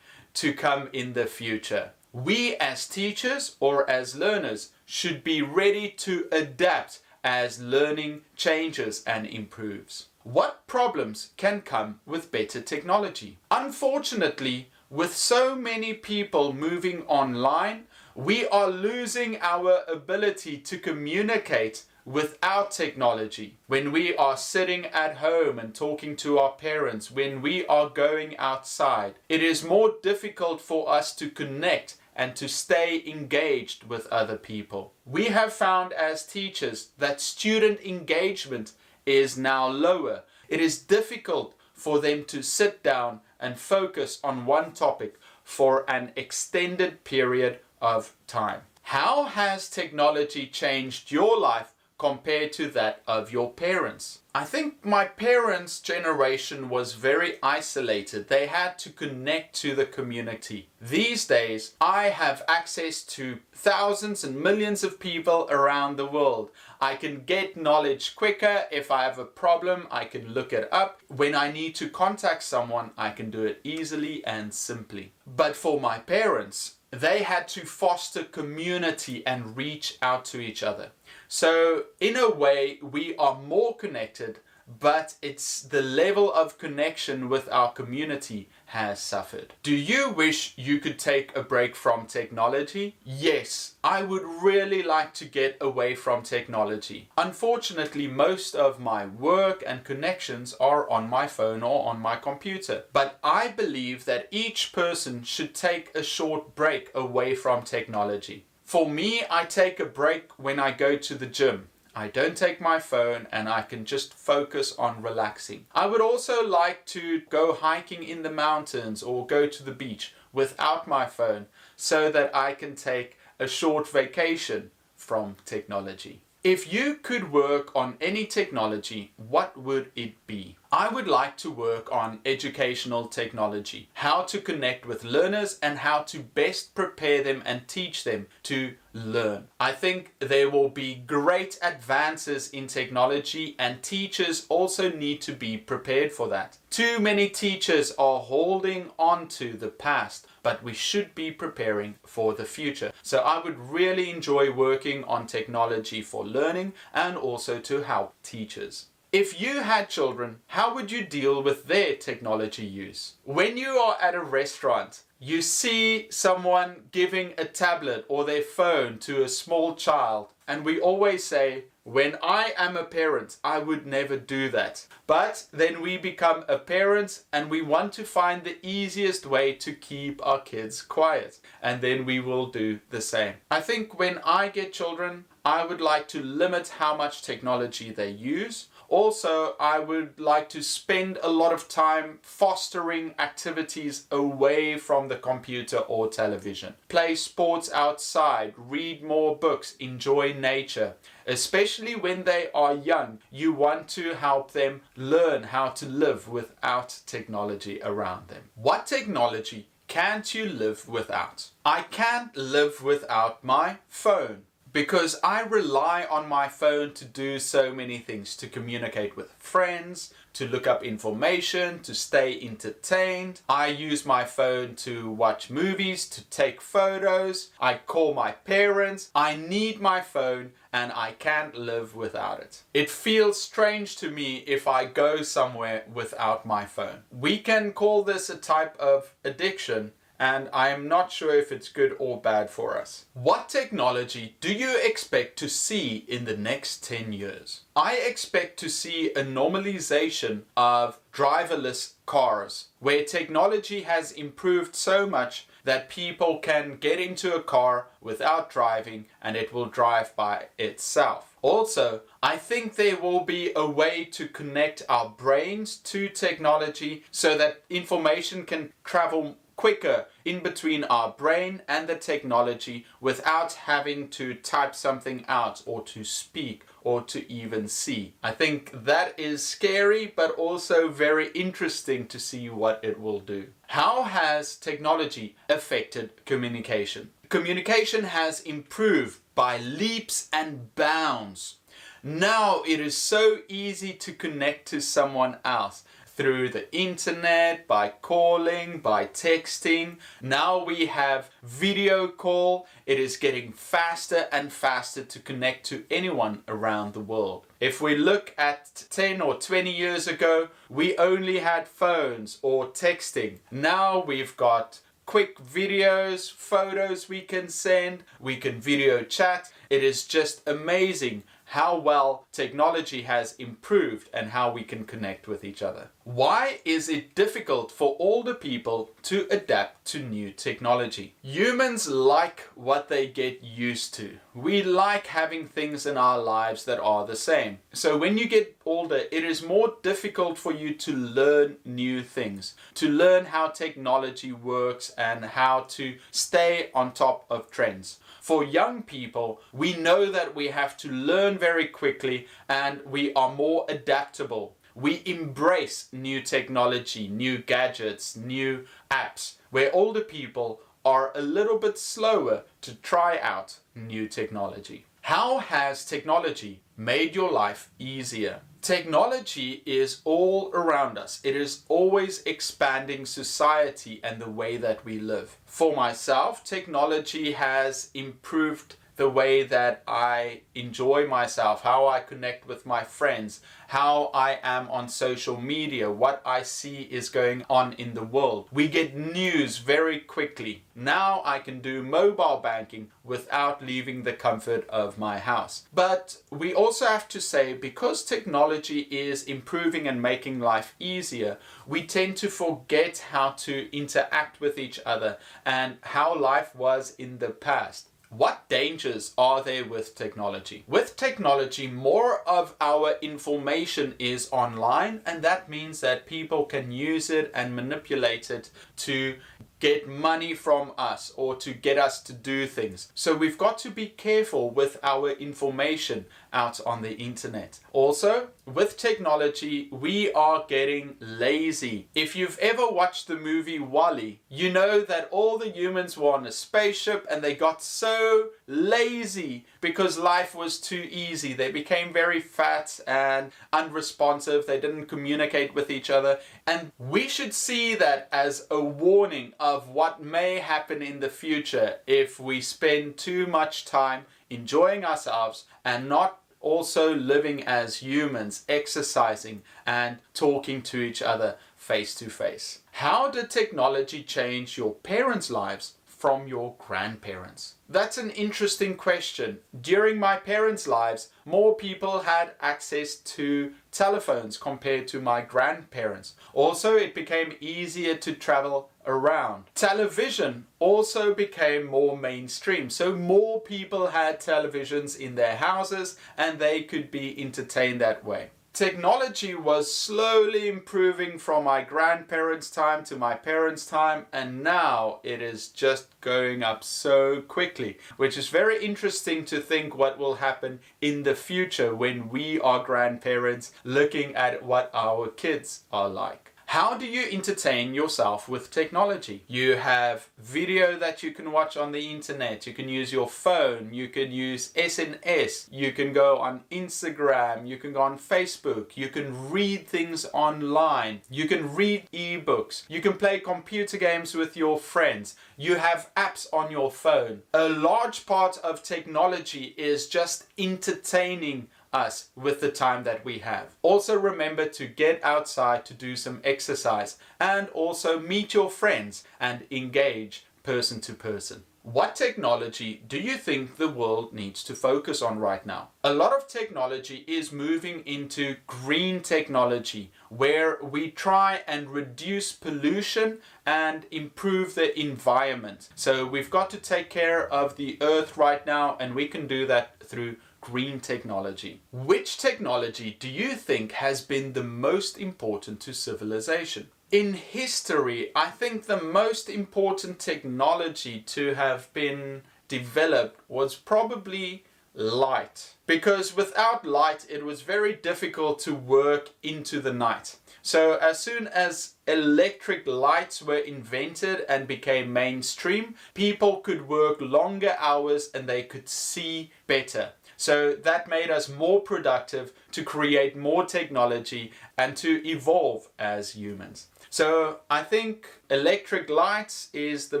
to come in the future. We as teachers or as learners should be ready to adapt as learning changes and improves. What problems can come with better technology? Unfortunately, with so many people moving online, we are losing our ability to communicate without technology. When we are sitting at home and talking to our parents, when we are going outside, it is more difficult for us to connect and to stay engaged with other people. We have found as teachers that student engagement is now lower. It is difficult for them to sit down and focus on one topic for an extended period of time. How has technology changed your life compared to that of your parents? I think my parents' generation was very isolated. They had to connect to the community. These days, I have access to thousands and millions of people around the world. I can get knowledge quicker. If I have a problem, I can look it up. When I need to contact someone, I can do it easily and simply. But for my parents, they had to foster community and reach out to each other. So in a way, we are more connected, but it's the level of connection with our community has suffered. Do you wish you could take a break from technology? Yes, I would really like to get away from technology. Unfortunately, most of my work and connections are on my phone or on my computer. But I believe that each person should take a short break away from technology. For me, I take a break when I go to the gym. I don't take my phone and I can just focus on relaxing. I would also like to go hiking in the mountains or go to the beach without my phone so that I can take a short vacation from technology. If you could work on any technology, what would it be? I would like to work on educational technology, how to connect with learners and how to best prepare them and teach them to learn. I think there will be great advances in technology and teachers also need to be prepared for that. Too many teachers are holding on to the past, but we should be preparing for the future. So I would really enjoy working on technology for learning and also to help teachers. If you had children, how would you deal with their technology use? When you are at a restaurant, you see someone giving a tablet or their phone to a small child, and we always say, when I am a parent, I would never do that. But then we become a parent and we want to find the easiest way to keep our kids quiet. And then we will do the same. I think when I get children, I would like to limit how much technology they use. Also, I would like to spend a lot of time fostering activities away from the computer or television. Play sports outside, read more books, enjoy nature. Especially when they are young, you want to help them learn how to live without technology around them. What technology can't you live without? I can't live without my phone, because I rely on my phone to do so many things, to communicate with friends, to look up information, to stay entertained. I use my phone to watch movies, to take photos. I call my parents. I need my phone and I can't live without it. It feels strange to me if I go somewhere without my phone. We can call this a type of addiction, and I am not sure if it's good or bad for us. What technology do you expect to see in the next 10 years? I expect to see a normalization of driverless cars, where technology has improved so much that people can get into a car without driving and it will drive by itself. Also, I think there will be a way to connect our brains to technology so that information can travel quicker in between our brain and the technology without having to type something out or to speak or to even see. I think that is scary but also very interesting to see what it will do. How has technology affected communication? Communication has improved by leaps and bounds. Now it is so easy to connect to someone else through the internet, by calling, by texting. Now we have video call. It is getting faster and faster to connect to anyone around the world. If we look at 10 or 20 years ago, we only had phones or texting. Now we've got quick videos, photos we can send, we can video chat. It is just amazing how well technology has improved and how we can connect with each other. Why is it difficult for older people to adapt to new technology? Humans like what they get used to. We like having things in our lives that are the same. So when you get older, it is more difficult for you to learn new things, to learn how technology works and how to stay on top of trends. For young people, we know that we have to learn very quickly and we are more adaptable. We embrace new technology, new gadgets, new apps, where older people are a little bit slower to try out new technology. How has technology made your life easier? Technology is all around us. It is always expanding society and the way that we live. For myself, technology has improved the way that I enjoy myself, how I connect with my friends, how I am on social media, what I see is going on in the world. We get news very quickly. Now I can do mobile banking without leaving the comfort of my house. But we also have to say, because technology is improving and making life easier, we tend to forget how to interact with each other and how life was in the past. What dangers are there with technology? With technology, more of our information is online, and that means that people can use it and manipulate it to get money from us or to get us to do things. So we've got to be careful with our information out on the internet. Also, with technology, we are getting lazy. If you've ever watched the movie WALL-E, you know that all the humans were on a spaceship and they got so lazy because life was too easy. They became very fat and unresponsive. They didn't communicate with each other. And we should see that as a warning of what may happen in the future if we spend too much time enjoying ourselves and not also living as humans, exercising and talking to each other face to face. How did technology change your parents' lives from your grandparents? That's an interesting question. During my parents' lives, more people had access to telephones compared to my grandparents. Also, it became easier to travel around. Television also became more mainstream, so more people had televisions in their houses and they could be entertained that way. Technology was slowly improving from my grandparents' time to my parents' time, and now it is just going up so quickly, which is very interesting to think what will happen in the future when we are grandparents looking at what our kids are like. How do you entertain yourself with technology? You have video that you can watch on the internet. You can use your phone. You can use SNS. You can go on Instagram. You can go on Facebook. You can read things online. You can read ebooks. You can play computer games with your friends. You have apps on your phone. A large part of technology is just entertaining us with the time that we have. Also remember to get outside to do some exercise and also meet your friends and engage person to person. What technology do you think the world needs to focus on right now? A lot of technology is moving into green technology, where we try and reduce pollution and improve the environment. So we've got to take care of the earth right now, and we can do that through green technology. Which technology do you think has been the most important to civilization? In history, I think the most important technology to have been developed was probably light. Because without light, it was very difficult to work into the night. So as soon as electric lights were invented and became mainstream, people could work longer hours and they could see better. So that made us more productive to create more technology and to evolve as humans. So I think electric lights is the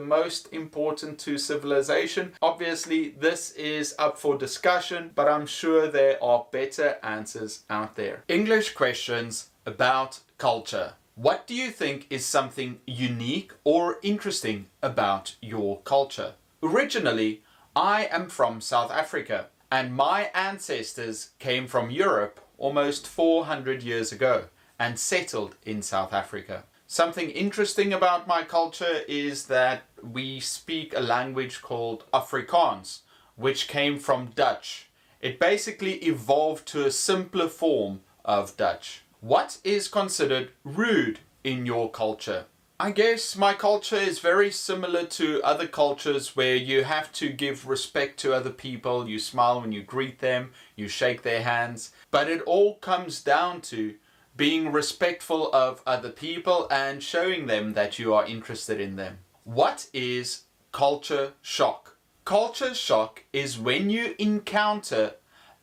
most important to civilization. Obviously, this is up for discussion, but I'm sure there are better answers out there. English questions about culture. What do you think is something unique or interesting about your culture? Originally, I am from South Africa, and my ancestors came from Europe almost 400 years ago and settled in South Africa. Something interesting about my culture is that we speak a language called Afrikaans, which came from Dutch. It basically evolved to a simpler form of Dutch. What is considered rude in your culture? I guess my culture is very similar to other cultures where you have to give respect to other people. You smile when you greet them, you shake their hands. But it all comes down to being respectful of other people and showing them that you are interested in them. What is culture shock? Culture shock is when you encounter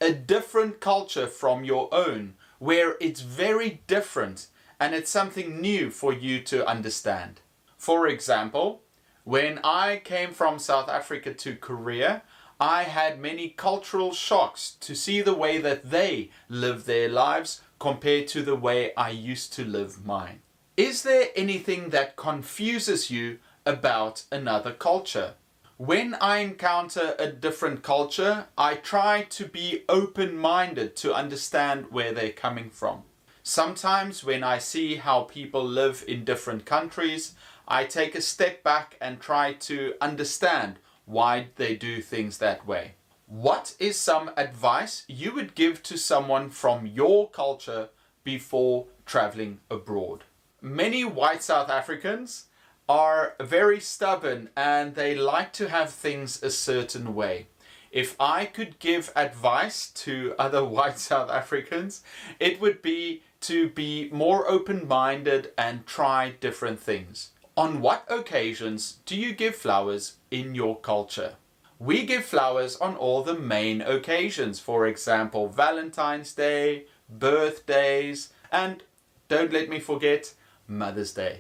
a different culture from your own, where it's very different and it's something new for you to understand. For example, when I came from South Africa to Korea, I had many cultural shocks to see the way that they live their lives compared to the way I used to live mine. Is there anything that confuses you about another culture? When I encounter a different culture, I try to be open-minded to understand where they're coming from. Sometimes when I see how people live in different countries, I take a step back and try to understand why they do things that way. What is some advice you would give to someone from your culture before traveling abroad? Many white South Africans are very stubborn and they like to have things a certain way. If I could give advice to other white South Africans, it would be to be more open-minded and try different things. On what occasions do you give flowers in your culture? We give flowers on all the main occasions, for example, Valentine's Day, birthdays, and don't let me forget, Mother's Day.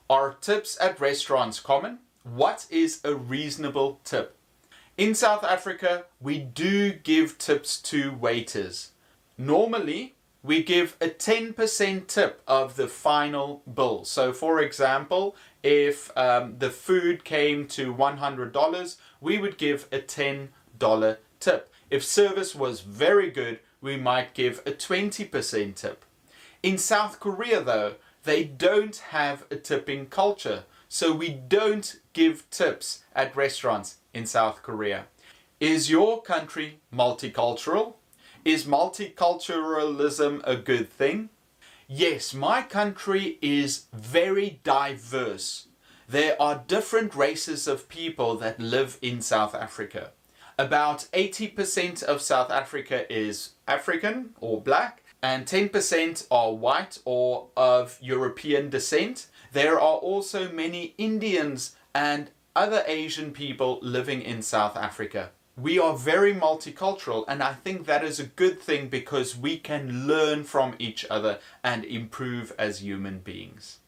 Are tips at restaurants common? What is a reasonable tip? In South Africa, we do give tips to waiters. Normally, we give a 10% tip of the final bill. So for example, if the food came to $100, we would give a $10 tip. If service was very good, we might give a 20% tip. In South Korea though, they don't have a tipping culture, so we don't give tips at restaurants in South Korea. Is your country multicultural? Is multiculturalism a good thing? Yes, my country is very diverse. There are different races of people that live in South Africa. About 80% of South Africa is African or black, and 10% are white or of European descent. There are also many Indians and other Asian people living in South Africa. We are very multicultural, and I think that is a good thing because we can learn from each other and improve as human beings.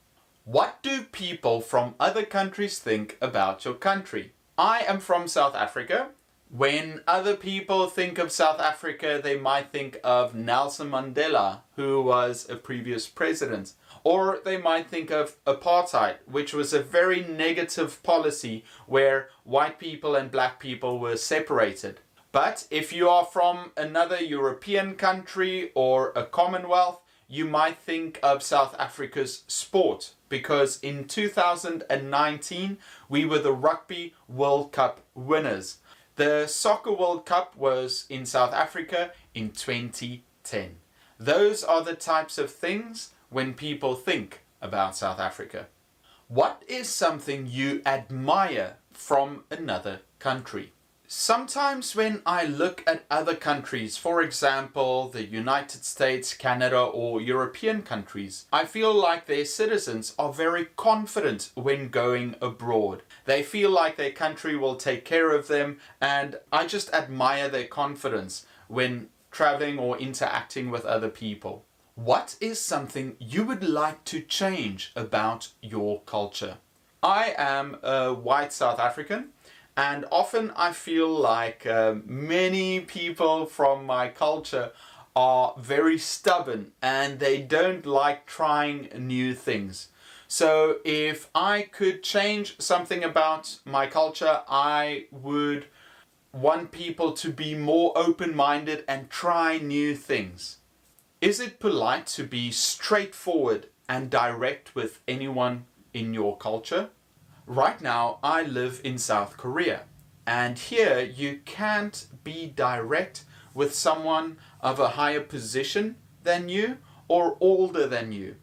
What do people from other countries think about your country? I am from South Africa. When other people think of South Africa, they might think of Nelson Mandela, who was a previous president. Or they might think of apartheid, which was a very negative policy where white people and black people were separated. But if you are from another European country or a Commonwealth, you might think of South Africa's sport, because in 2019 we were the Rugby World Cup winners. The Soccer World Cup was in South Africa in 2010. Those are the types of things when people think about South Africa. What is something you admire from another country? Sometimes when I look at other countries, for example, the United States, Canada, or European countries, I feel like their citizens are very confident when going abroad. They feel like their country will take care of them, and I just admire their confidence when traveling or interacting with other people. What is something you would like to change about your culture? I am a white South African, and often I feel like many people from my culture are very stubborn and they don't like trying new things. So if I could change something about my culture, I would want people to be more open-minded and try new things. Is it polite to be straightforward and direct with anyone in your culture? Right now, I live in South Korea, and here you can't be direct with someone of a higher position than you or older than you.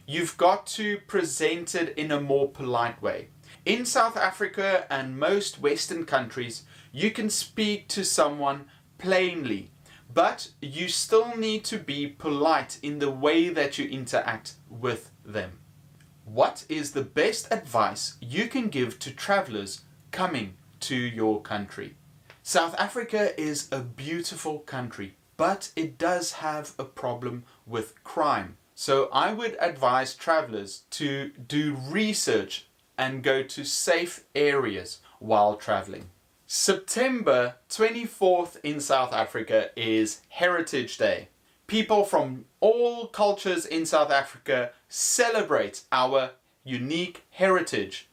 you've got to present it in a more polite way. In South Africa and most Western countries, you can speak to someone plainly, but you still need to be polite in the way that you interact with them. What is the best advice you can give to travelers coming to your country? South Africa is a beautiful country, but it does have a problem with crime. So I would advise travelers to do research and go to safe areas while traveling. September 24th in South Africa is Heritage Day. People from all cultures in South Africa celebrate our unique heritage.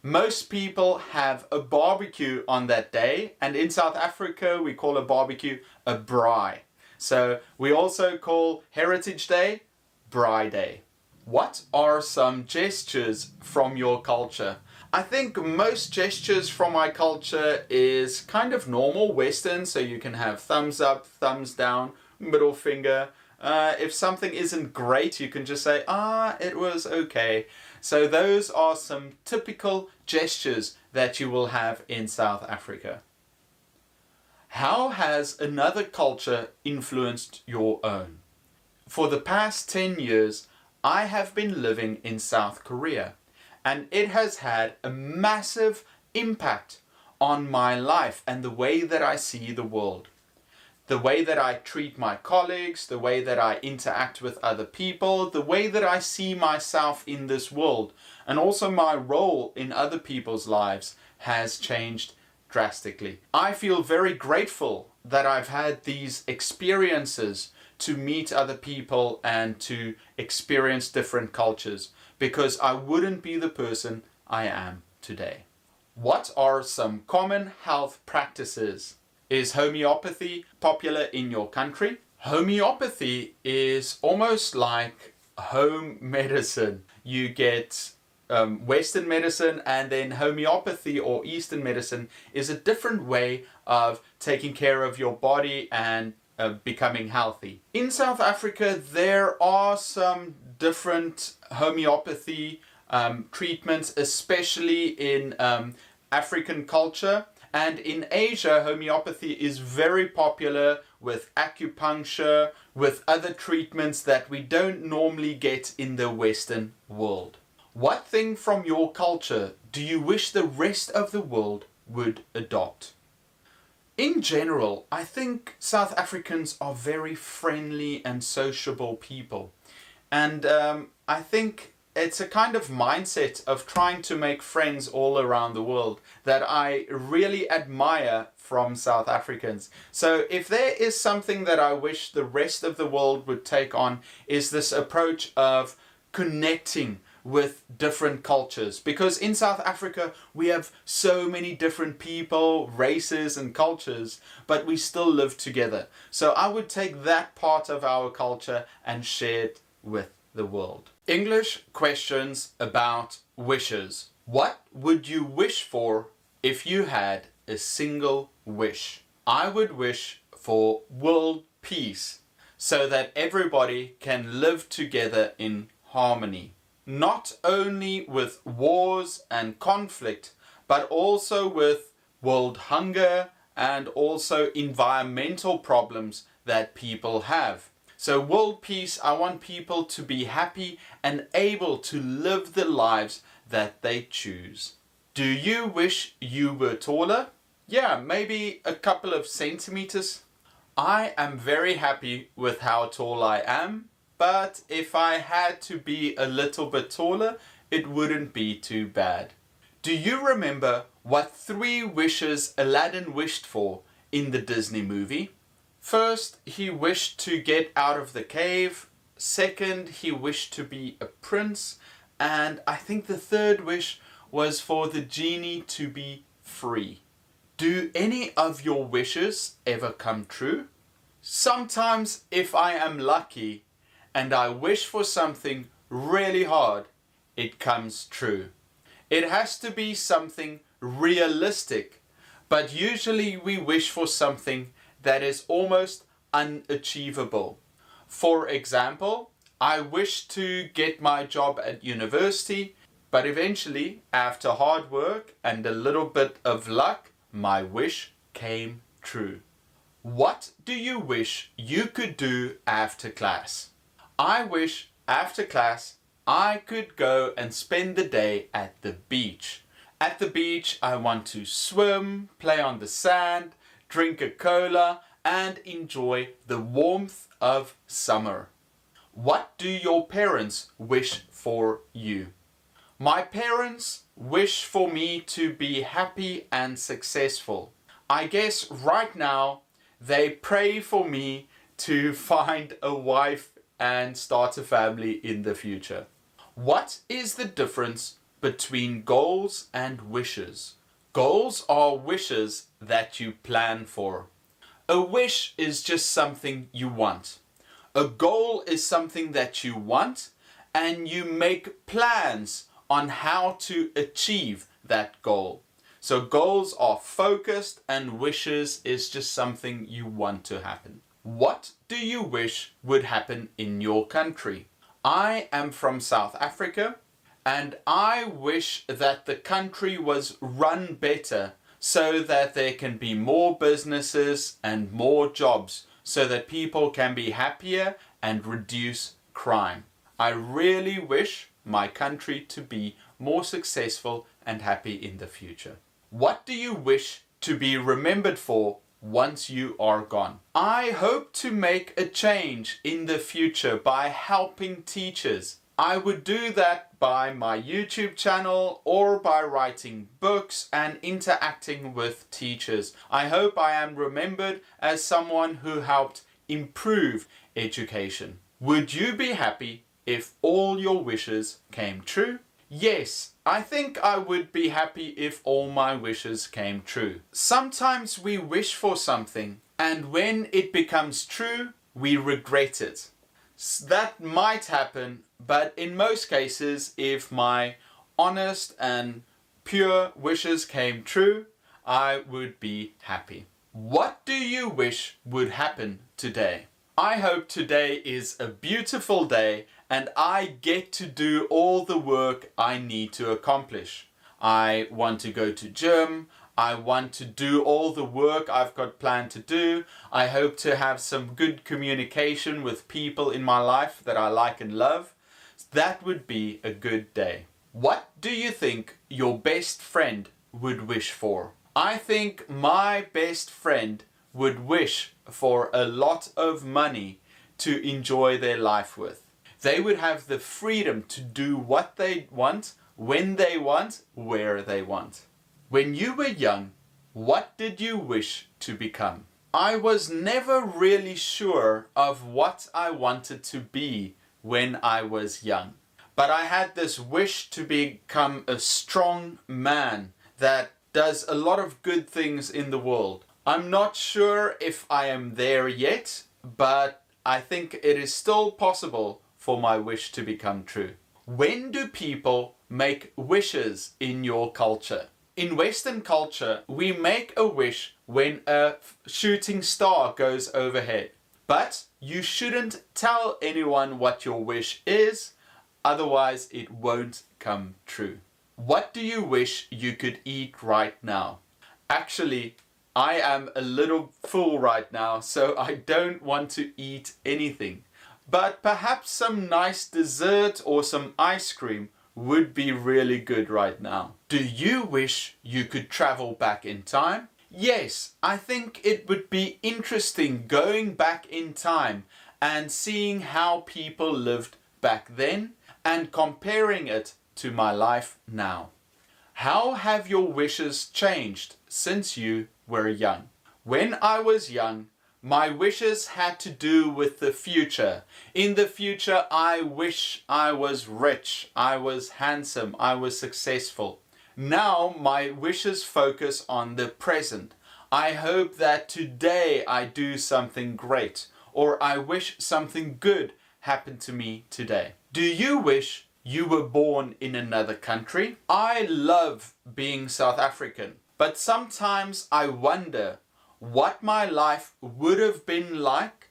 Most people have a barbecue on that day, and in South Africa we call a barbecue a braai. So we also call Heritage Day Braai Day. What are some gestures from your culture? I think most gestures from my culture is kind of normal Western, so you can have thumbs up, thumbs down, middle finger. If something isn't great, you can just say, it was okay. So those are some typical gestures that you will have in South Africa. How has another culture influenced your own? For the past 10 years, I have been living in South Korea, and it has had a massive impact on my life and the way that I see the world. The way that I treat my colleagues, the way that I interact with other people, the way that I see myself in this world, and also my role in other people's lives has changed drastically. I feel very grateful that I've had these experiences to meet other people and to experience different cultures, because I wouldn't be the person I am today. What are some common health practices? Is homeopathy popular in your country? Homeopathy is almost like home medicine. You get Western medicine, and then homeopathy or Eastern medicine is a different way of taking care of your body and becoming healthy. In South Africa, there are some different homeopathy treatments, especially in African culture. And in Asia, homeopathy is very popular with acupuncture, with other treatments that we don't normally get in the Western world. What thing from your culture do you wish the rest of the world would adopt? In general, I think South Africans are very friendly and sociable people. And I think it's a kind of mindset of trying to make friends all around the world that I really admire from South Africans. So if there is something that I wish the rest of the world would take on, is this approach of connecting with different cultures. Because in South Africa we have so many different people, races and cultures, but we still live together. So I would take that part of our culture and share it with the world. English questions about wishes. What would you wish for if you had a single wish? I would wish for world peace, so that everybody can live together in harmony. Not only with wars and conflict, but also with world hunger and also environmental problems that people have. So world peace, I want people to be happy and able to live the lives that they choose. Do you wish you were taller? Yeah, maybe a couple of centimeters. I am very happy with how tall I am, but if I had to be a little bit taller, it wouldn't be too bad. Do you remember what 3 wishes Aladdin wished for in the Disney movie? First, he wished to get out of the cave. Second, he wished to be a prince. And I think the 3rd wish was for the genie to be free. Do any of your wishes ever come true? Sometimes, if I am lucky and I wish for something really hard, it comes true. It has to be something realistic, but usually we wish for something that is almost unachievable. For example, I wish to get my job at university, but eventually, after hard work and a little bit of luck, my wish came true. What do you wish you could do after class? I wish after class I could go and spend the day at the beach. At the beach, I want to swim, play on the sand, drink a cola, and enjoy the warmth of summer. What do your parents wish for you? My parents wish for me to be happy and successful. I guess right now they pray for me to find a wife and start a family in the future. What is the difference between goals and wishes? Goals are wishes that you plan for. A wish is just something you want. A goal is something that you want and you make plans on how to achieve that goal. So goals are focused and wishes is just something you want to happen. What do you wish would happen in your country? I am from South Africa and I wish that the country was run better so that there can be more businesses and more jobs so that people can be happier and reduce crime. I really wish my country to be more successful and happy in the future. What do you wish to be remembered for once you are gone? I hope to make a change in the future by helping teachers. I would do that by my YouTube channel or by writing books and interacting with teachers. I hope I am remembered as someone who helped improve education. Would you be happy if all your wishes came true? Yes, I think I would be happy if all my wishes came true. Sometimes we wish for something and when it becomes true, we regret it. That might happen, but in most cases, if my honest and pure wishes came true, I would be happy. What do you wish would happen today? I hope today is a beautiful day and I get to do all the work I need to accomplish. I want to go to gym. I want to do all the work I've got planned to do. I hope to have some good communication with people in my life that I like and love. That would be a good day. What do you think your best friend would wish for? I think my best friend would wish for a lot of money to enjoy their life with. They would have the freedom to do what they want, when they want, where they want. When you were young, what did you wish to become? I was never really sure of what I wanted to be when I was young. But I had this wish to become a strong man that does a lot of good things in the world. I'm not sure if I am there yet, but I think it is still possible for my wish to become true. When do people make wishes in your culture? In Western culture, we make a wish when a shooting star goes overhead. But you shouldn't tell anyone what your wish is, otherwise it won't come true. What do you wish you could eat right now? Actually, I am a little full right now, so I don't want to eat anything. But perhaps some nice dessert or some ice cream would be really good right now. Do you wish you could travel back in time? Yes, I think it would be interesting going back in time and seeing how people lived back then and comparing it to my life now. How have your wishes changed since you were young? When I was young, my wishes had to do with the future. In the future, I wish I was rich, I was handsome, I was successful. Now, my wishes focus on the present. I hope that today I do something great, or I wish something good happened to me today. Do you wish you were born in another country? I love being South African, but sometimes I wonder what my life would have been like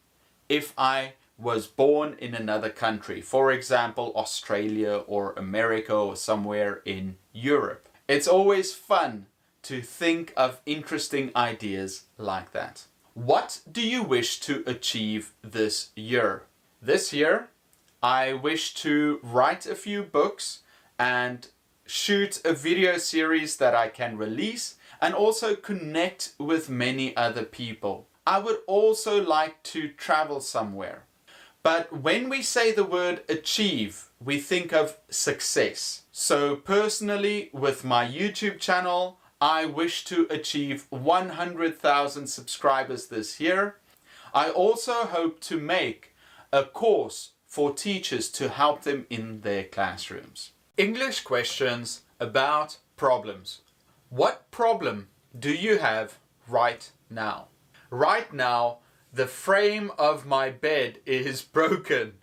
if I was born in another country, for example, Australia or America or somewhere in Europe. It's always fun to think of interesting ideas like that. What do you wish to achieve this year? This year, I wish to write a few books and shoot a video series that I can release and also connect with many other people. I would also like to travel somewhere. But when we say the word achieve, we think of success. So personally, with my YouTube channel, I wish to achieve 100,000 subscribers this year. I also hope to make a course for teachers to help them in their classrooms. English questions about problems. What problem do you have right now? Right now, the frame of my bed is broken.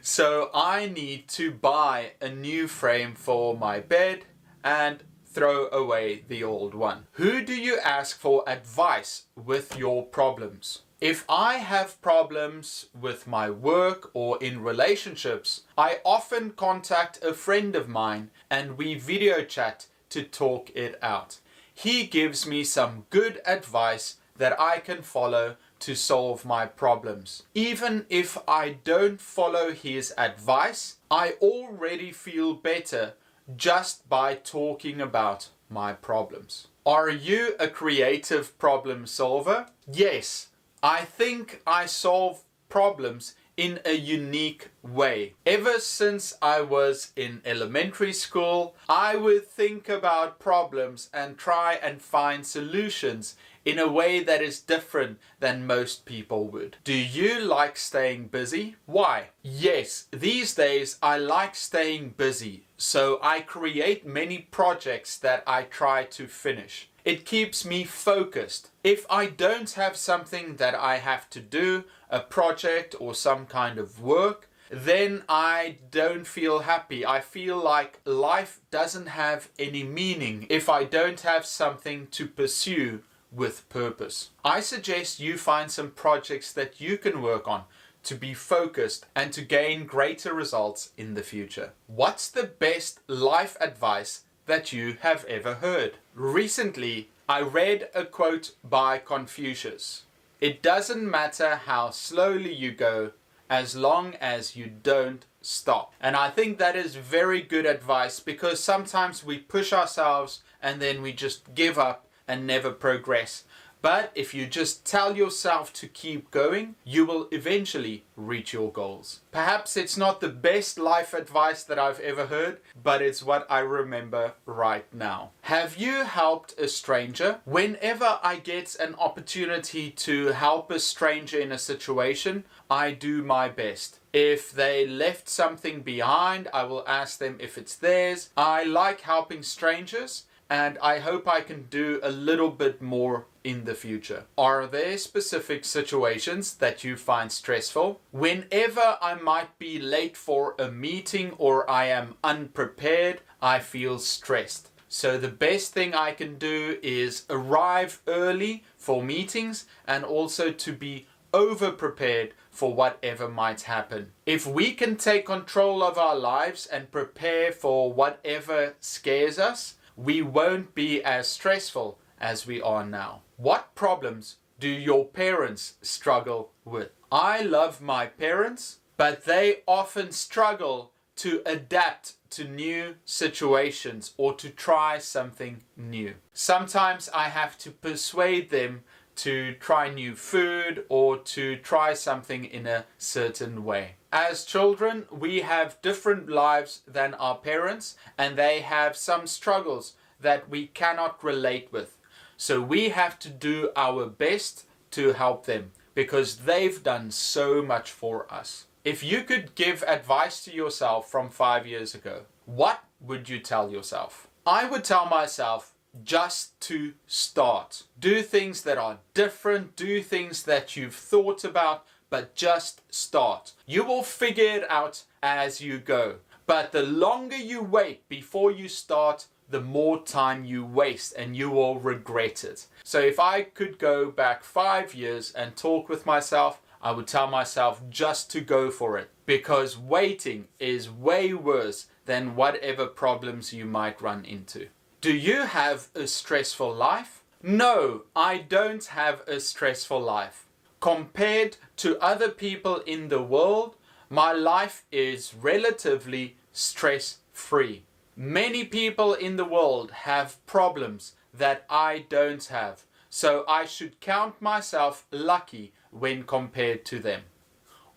So I need to buy a new frame for my bed and throw away the old one. Who do you ask for advice with your problems? If I have problems with my work or in relationships, I often contact a friend of mine and we video chat to talk it out. He gives me some good advice that I can follow to solve my problems. Even if I don't follow his advice, I already feel better just by talking about my problems. Are you a creative problem solver? Yes. I think I solve problems in a unique way. Ever since I was in elementary school, I would think about problems and try and find solutions in a way that is different than most people would. Do you like staying busy? Why? Yes, these days I like staying busy, so I create many projects that I try to finish. It keeps me focused. If I don't have something that I have to do, a project or some kind of work, then I don't feel happy. I feel like life doesn't have any meaning if I don't have something to pursue with purpose. I suggest you find some projects that you can work on to be focused and to gain greater results in the future. What's the best life advice that you have ever heard? Recently, I read a quote by Confucius. It doesn't matter how slowly you go as long as you don't stop. And I think that is very good advice because sometimes we push ourselves and then we just give up and never progress. But if you just tell yourself to keep going, you will eventually reach your goals. Perhaps it's not the best life advice that I've ever heard, but it's what I remember right now. Have you helped a stranger? Whenever I get an opportunity to help a stranger in a situation, I do my best. If they left something behind, I will ask them if it's theirs. I like helping strangers, and I hope I can do a little bit more in the future. Are there specific situations that you find stressful? Whenever I might be late for a meeting or I am unprepared, I feel stressed. So the best thing I can do is arrive early for meetings and also to be over-prepared for whatever might happen. If we can take control of our lives and prepare for whatever scares us, we won't be as stressful as we are now. What problems do your parents struggle with? I love my parents, but they often struggle to adapt to new situations or to try something new. Sometimes I have to persuade them to try new food or to try something in a certain way. As children, we have different lives than our parents, and they have some struggles that we cannot relate with. So we have to do our best to help them because they've done so much for us. If you could give advice to yourself from 5 years ago, what would you tell yourself? I would tell myself just to start. Do things that are different, do things that you've thought about, but just start. You will figure it out as you go. But the longer you wait before you start, the more time you waste and you will regret it. So if I could go back 5 years and talk with myself, I would tell myself just to go for it, because waiting is way worse than whatever problems you might run into. Do you have a stressful life? No, I don't have a stressful life. Compared to other people in the world, my life is relatively stress-free. Many people in the world have problems that I don't have, so I should count myself lucky when compared to them.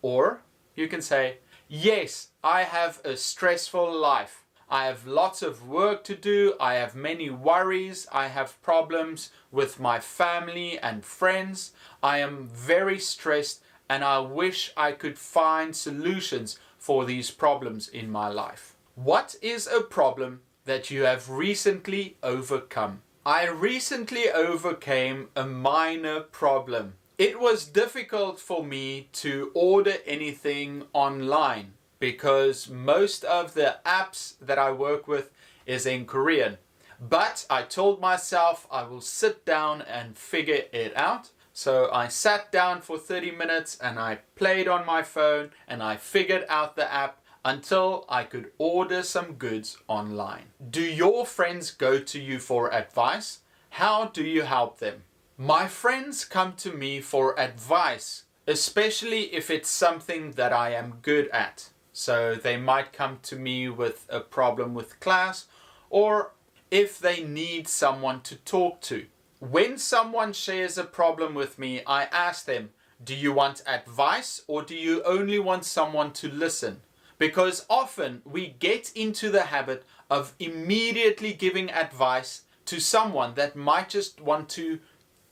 Or you can say, yes, I have a stressful life. I have lots of work to do, I have many worries, I have problems with my family and friends. I am very stressed and I wish I could find solutions for these problems in my life. What is a problem that you have recently overcome? I recently overcame a minor problem. It was difficult for me to order anything online because most of the apps that I work with is in Korean. But I told myself I will sit down and figure it out. So I sat down for 30 minutes and I played on my phone and I figured out the app until I could order some goods online. Do your friends go to you for advice? How do you help them? My friends come to me for advice, especially if it's something that I am good at. So they might come to me with a problem with class, or if they need someone to talk to. When someone shares a problem with me, I ask them, do you want advice or do you only want someone to listen? Because often we get into the habit of immediately giving advice to someone that might just want to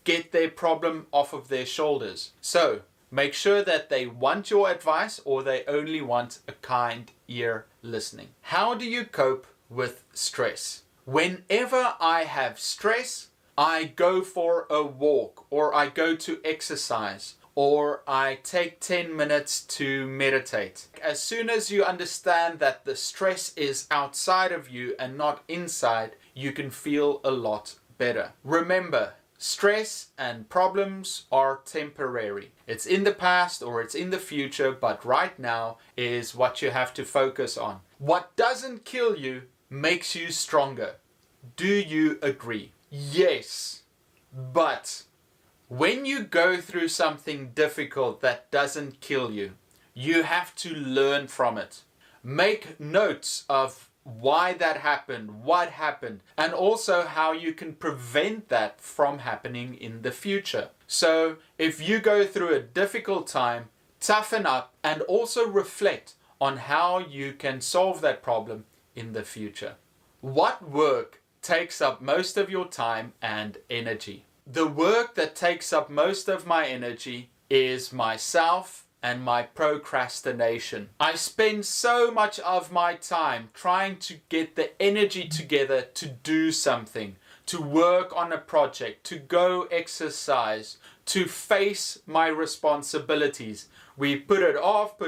get their problem off of their shoulders. So make sure that they want your advice or they only want a kind ear listening. How do you cope with stress? Whenever I have stress, I go for a walk, or I go to exercise, or I take 10 minutes to meditate. As soon as you understand that the stress is outside of you and not inside, you can feel a lot better. Remember, stress and problems are temporary. It's in the past or it's in the future, but right now is what you have to focus on. What doesn't kill you makes you stronger. Do you agree? Yes, but when you go through something difficult that doesn't kill you, you have to learn from it. Make notes of why that happened, what happened, and also how you can prevent that from happening in the future. So if you go through a difficult time, toughen up and also reflect on how you can solve that problem in the future. What work takes up most of your time and energy? The work that takes up most of my energy is myself and my procrastination. I spend so much of my time trying to get the energy together to do something, to work on a project, to go exercise, to face my responsibilities. We put it off,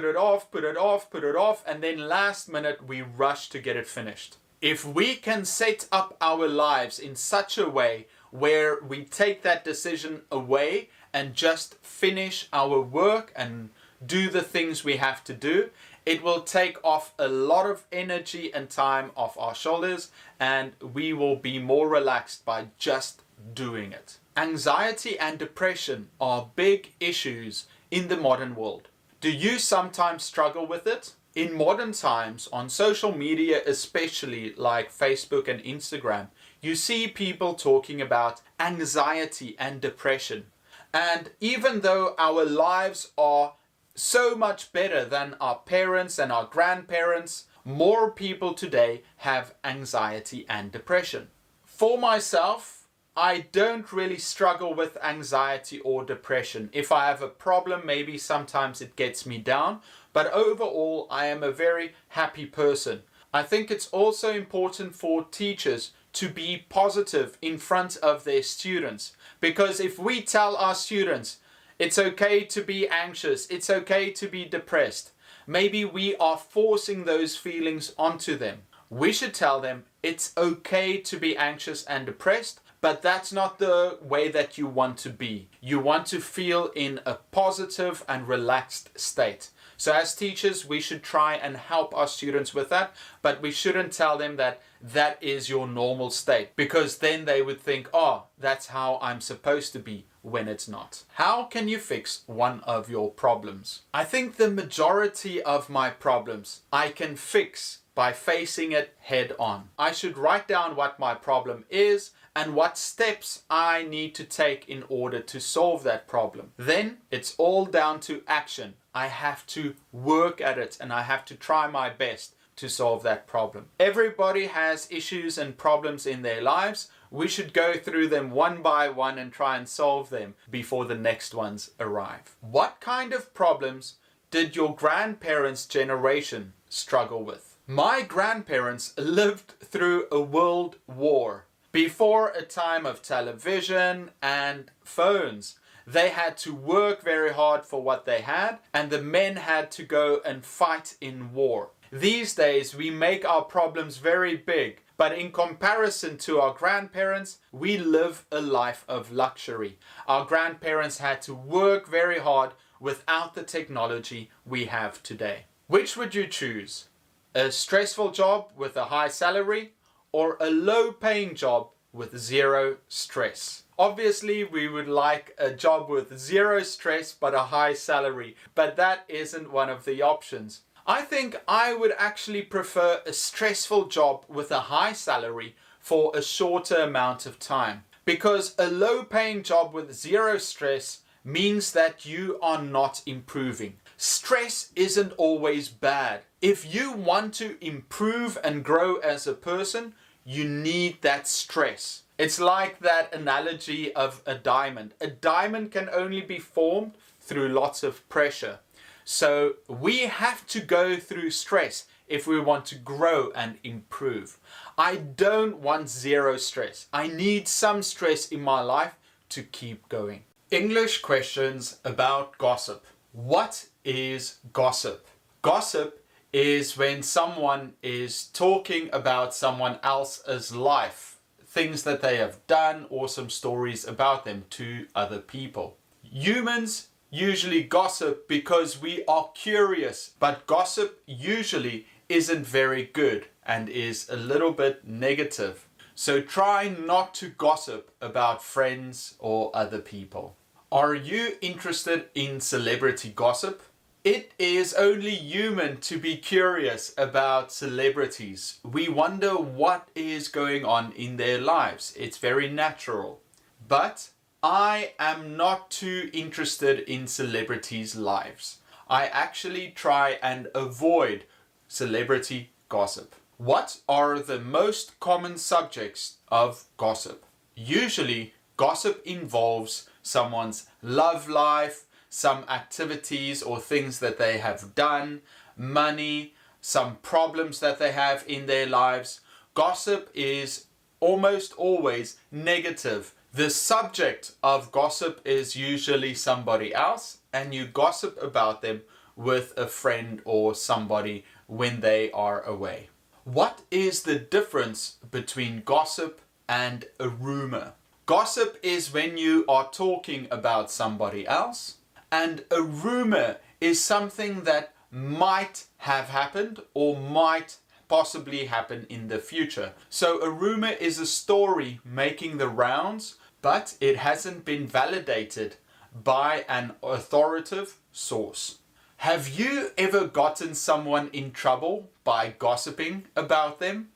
and then last minute we rush to get it finished. If we can set up our lives in such a way where we take that decision away and just finish our work and do the things we have to do, it will take off a lot of energy and time off our shoulders, and we will be more relaxed by just doing it. Anxiety and depression are big issues in the modern world. Do you sometimes struggle with it? In modern times, on social media, especially like Facebook and Instagram, you see people talking about anxiety and depression. And even though our lives are so much better than our parents and our grandparents, more people today have anxiety and depression. For myself, I don't really struggle with anxiety or depression. If I have a problem, maybe sometimes it gets me down, but overall I am a very happy person. I think it's also important for teachers to be positive in front of their students, because if we tell our students it's okay to be anxious, it's okay to be depressed, maybe we are forcing those feelings onto them. We should tell them it's okay to be anxious and depressed, but that's not the way that you want to be. You want to feel in a positive and relaxed state. So as teachers, we should try and help our students with that, but we shouldn't tell them that that is your normal state, because then they would think, oh, that's how I'm supposed to be, when it's not. How can you fix one of your problems? I think the majority of my problems I can fix by facing it head on. I should write down what my problem is and what steps I need to take in order to solve that problem. Then it's all down to action. I have to work at it and I have to try my best to solve that problem. Everybody has issues and problems in their lives. We should go through them one by one and try and solve them before the next ones arrive. What kind of problems did your grandparents' generation struggle with? My grandparents lived through a world war. Before a time of television and phones, they had to work very hard for what they had, and the men had to go and fight in war. These days, we make our problems very big, but in comparison to our grandparents, we live a life of luxury. Our grandparents had to work very hard without the technology we have today. Which would you choose? A stressful job with a high salary, or a low-paying job with zero stress? Obviously, we would like a job with zero stress but a high salary, but that isn't one of the options. I think I would actually prefer a stressful job with a high salary for a shorter amount of time, because a low-paying job with zero stress means that you are not improving. Stress isn't always bad. If you want to improve and grow as a person, you need that stress. It's like that analogy of a diamond. A diamond can only be formed through lots of pressure. So we have to go through stress if we want to grow and improve. I don't want zero stress. I need some stress in my life to keep going. English questions about gossip. What is gossip? Gossip is when someone is talking about someone else's life, things that they have done, or some stories about them to other people. Humans usually gossip because we are curious, but gossip usually isn't very good and is a little bit negative. So try not to gossip about friends or other people. Are you interested in celebrity gossip? It is only human to be curious about celebrities. We wonder what is going on in their lives. It's very natural. But I am not too interested in celebrities' lives. I actually try and avoid celebrity gossip. What are the most common subjects of gossip? Usually, gossip involves someone's love life, some activities or things that they have done, money, some problems that they have in their lives. Gossip is almost always negative. The subject of gossip is usually somebody else, and you gossip about them with a friend or somebody when they are away. What is the difference between gossip and a rumor? Gossip is when you are talking about somebody else, and a rumor is something that might have happened or might possibly happen in the future. So a rumor is a story making the rounds, but it hasn't been validated by an authoritative source. Have you ever gotten someone in trouble by gossiping about them?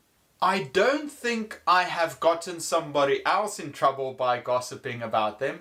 I don't think I have gotten somebody else in trouble by gossiping about them,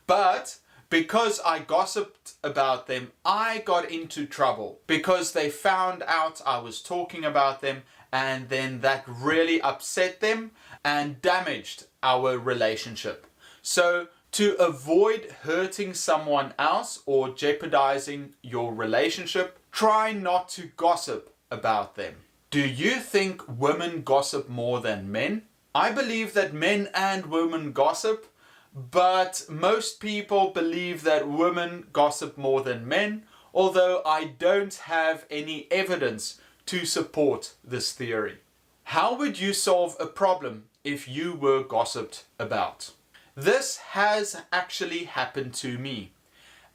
but because I gossiped about them, I got into trouble because they found out I was talking about them, and then that really upset them and damaged our relationship. So to avoid hurting someone else or jeopardizing your relationship, try not to gossip about them. Do you think women gossip more than men? I believe that men and women gossip, but most people believe that women gossip more than men, although I don't have any evidence to support this theory. How would you solve a problem if you were gossiped about? This has actually happened to me.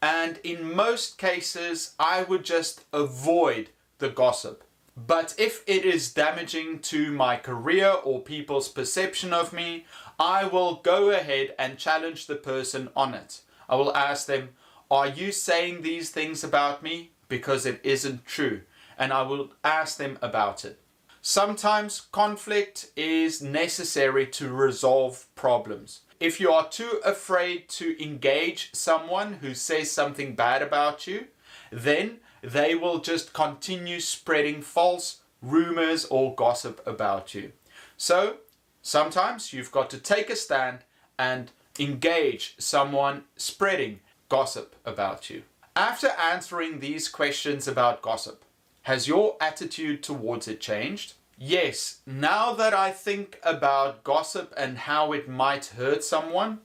And in most cases, I would just avoid the gossip. But if it is damaging to my career or people's perception of me, I will go ahead and challenge the person on it. I will ask them, are you saying these things about me? Because it isn't true. And I will ask them about it. Sometimes conflict is necessary to resolve problems. If you are too afraid to engage someone who says something bad about you, then they will just continue spreading false rumors or gossip about you. So sometimes you've got to take a stand and engage someone spreading gossip about you. After answering these questions about gossip, has your attitude towards it changed? Yes, now that I think about gossip and how it might hurt someone,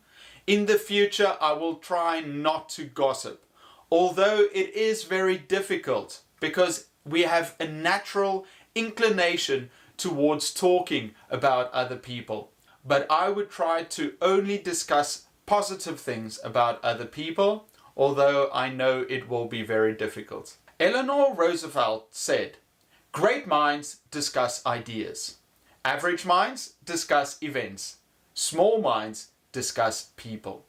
in the future I will try not to gossip. Although it is very difficult because we have a natural inclination towards talking about other people. But I would try to only discuss positive things about other people, although I know it will be very difficult. Eleanor Roosevelt said, "Great minds discuss ideas. Average minds discuss events. Small minds discuss people."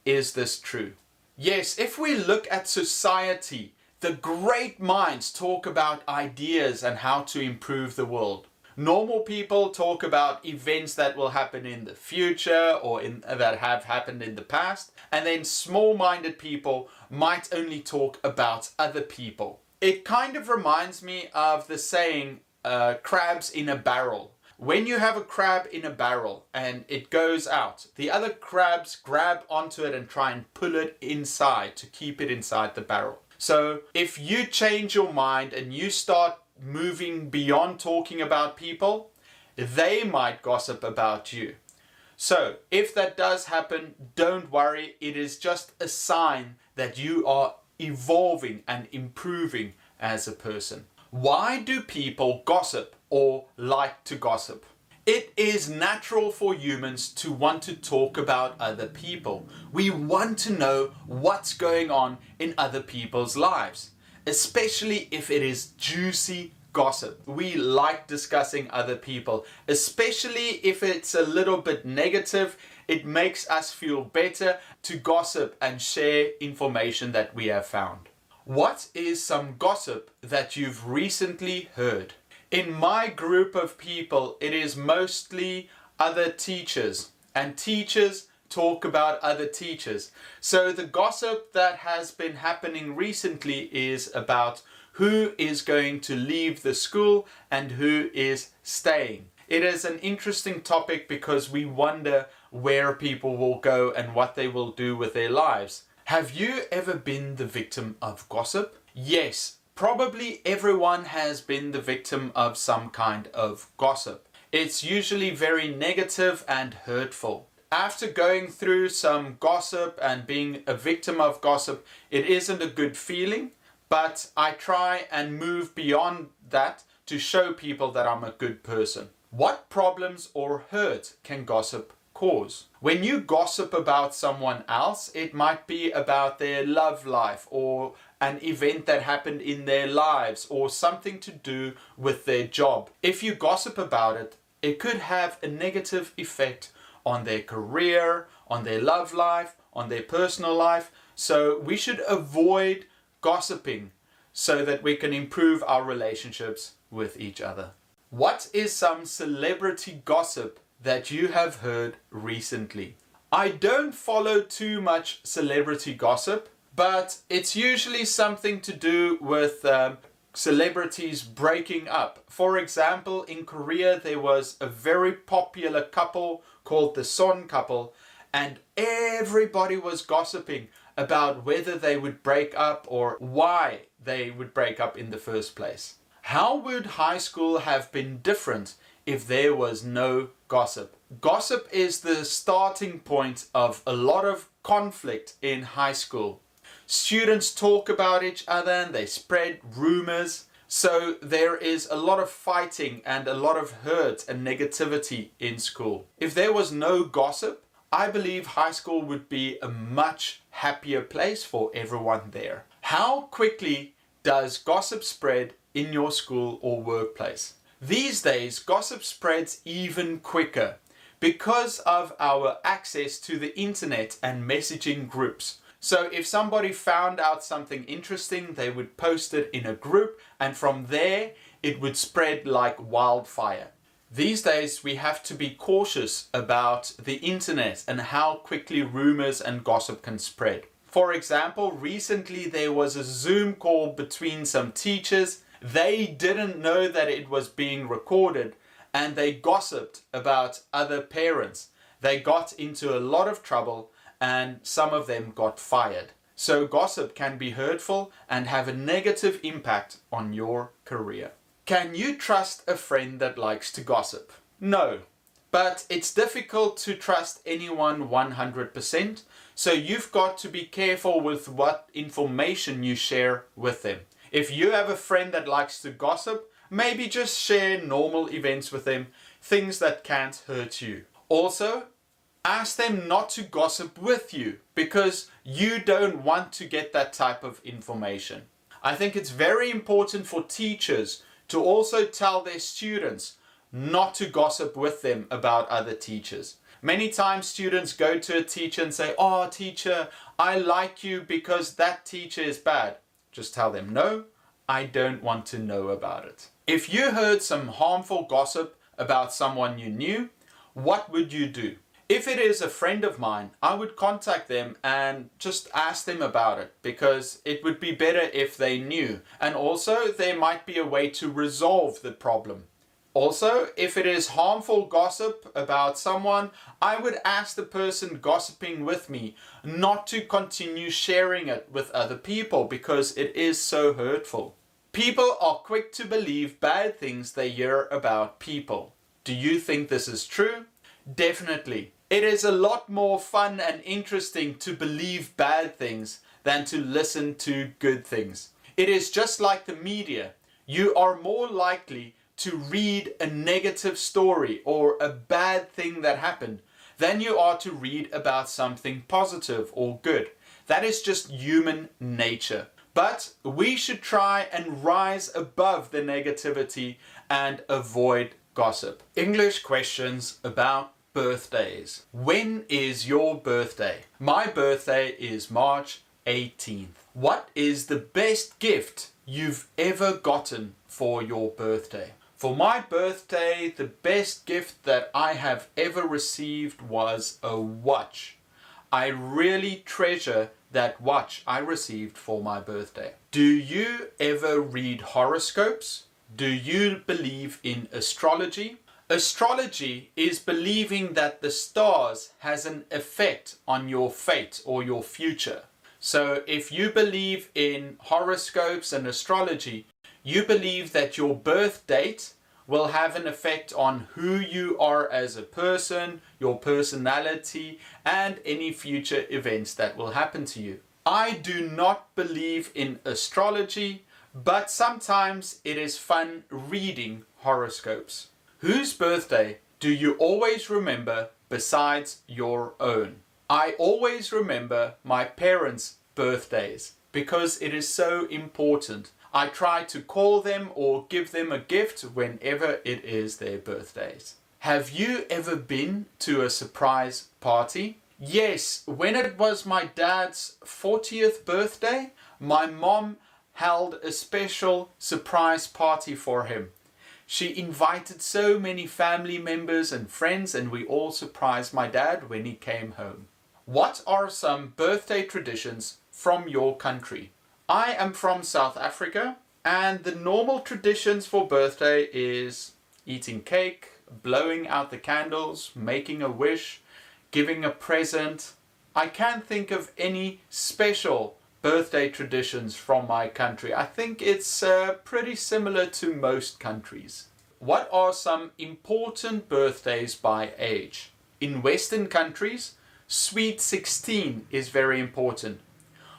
Is this true? Yes, if we look at society, the great minds talk about ideas and how to improve the world. Normal people talk about events that will happen in the future or that have happened in the past. And then small-minded people might only talk about other people. It kind of reminds me of the saying, crabs in a barrel. When you have a crab in a barrel and it goes out, the other crabs grab onto it and try and pull it inside to keep it inside the barrel. So if you change your mind and you start moving beyond talking about people, they might gossip about you. So if that does happen, don't worry. It is just a sign that you are evolving and improving as a person. Why do people gossip or like to gossip? It is natural for humans to want to talk about other people. We want to know what's going on in other people's lives, especially if it is juicy gossip. We like discussing other people, especially if it's a little bit negative. It makes us feel better to gossip and share information that we have found. What is some gossip that you've recently heard? In my group of people, it is mostly other teachers, and teachers talk about other teachers. So the gossip that has been happening recently is about who is going to leave the school and who is staying. It is an interesting topic because we wonder where people will go and what they will do with their lives. Have you ever been the victim of gossip? Yes, probably everyone has been the victim of some kind of gossip. It's usually very negative and hurtful. After going through some gossip and being a victim of gossip, it isn't a good feeling, but I try and move beyond that to show people that I'm a good person. What problems or hurt can gossip cause? When you gossip about someone else, it might be about their love life or an event that happened in their lives or something to do with their job. If you gossip about it, it could have a negative effect on their career, on their love life, on their personal life. So we should avoid gossiping so that we can improve our relationships with each other. What is some celebrity gossip that you have heard recently? I don't follow too much celebrity gossip, but it's usually something to do with celebrities breaking up. For example, in Korea there was a very popular couple called the Son couple, and everybody was gossiping about whether they would break up or why they would break up in the first place. How would high school have been different if there was no gossip? Gossip is the starting point of a lot of conflict in high school. Students talk about each other and they spread rumors. So there is a lot of fighting and a lot of hurt and negativity in school. If there was no gossip, I believe high school would be a much happier place for everyone there. How quickly does gossip spread in your school or workplace? These days, gossip spreads even quicker because of our access to the internet and messaging groups. So if somebody found out something interesting, they would post it in a group, and from there it would spread like wildfire. These days we have to be cautious about the internet and how quickly rumors and gossip can spread. For example, recently there was a Zoom call between some teachers. They didn't know that it was being recorded, and they gossiped about other parents. They got into a lot of trouble, and some of them got fired. So gossip can be hurtful and have a negative impact on your career. Can you trust a friend that likes to gossip? No, but it's difficult to trust anyone 100%, so you've got to be careful with what information you share with them. If you have a friend that likes to gossip, maybe just share normal events with them, things that can't hurt you. Also, ask them not to gossip with you because you don't want to get that type of information. I think it's very important for teachers to also tell their students not to gossip with them about other teachers. Many times students go to a teacher and say, "Oh, teacher, I like you because that teacher is bad." Just tell them, "No, I don't want to know about it." If you heard some harmful gossip about someone you knew, what would you do? If it is a friend of mine, I would contact them and just ask them about it, because it would be better if they knew. And also there might be a way to resolve the problem. Also, if it is harmful gossip about someone, I would ask the person gossiping with me not to continue sharing it with other people because it is so hurtful. People are quick to believe bad things they hear about people. Do you think this is true? Definitely. It is a lot more fun and interesting to believe bad things than to listen to good things. It is just like the media. You are more likely to read a negative story or a bad thing that happened than you are to read about something positive or good. That is just human nature. But we should try and rise above the negativity and avoid gossip. English questions about birthdays. When is your birthday? My birthday is March 18th. What is the best gift you've ever gotten for your birthday? For my birthday, the best gift that I have ever received was a watch. I really treasure that watch I received for my birthday. Do you ever read horoscopes? Do you believe in astrology? Astrology is believing that the stars has an effect on your fate or your future. So if you believe in horoscopes and astrology, you believe that your birth date will have an effect on who you are as a person, your personality, and any future events that will happen to you. I do not believe in astrology, but sometimes it is fun reading horoscopes. Whose birthday do you always remember besides your own? I always remember my parents' birthdays because it is so important. I try to call them or give them a gift whenever it is their birthdays. Have you ever been to a surprise party? Yes, when it was my dad's 40th birthday, my mom held a special surprise party for him. She invited so many family members and friends, and we all surprised my dad when he came home. What are some birthday traditions from your country? I am from South Africa, and the normal traditions for birthday is eating cake, blowing out the candles, making a wish, giving a present. I can't think of any special birthday traditions from my country. I think it's pretty similar to most countries. What are some important birthdays by age? In Western countries, Sweet 16 is very important.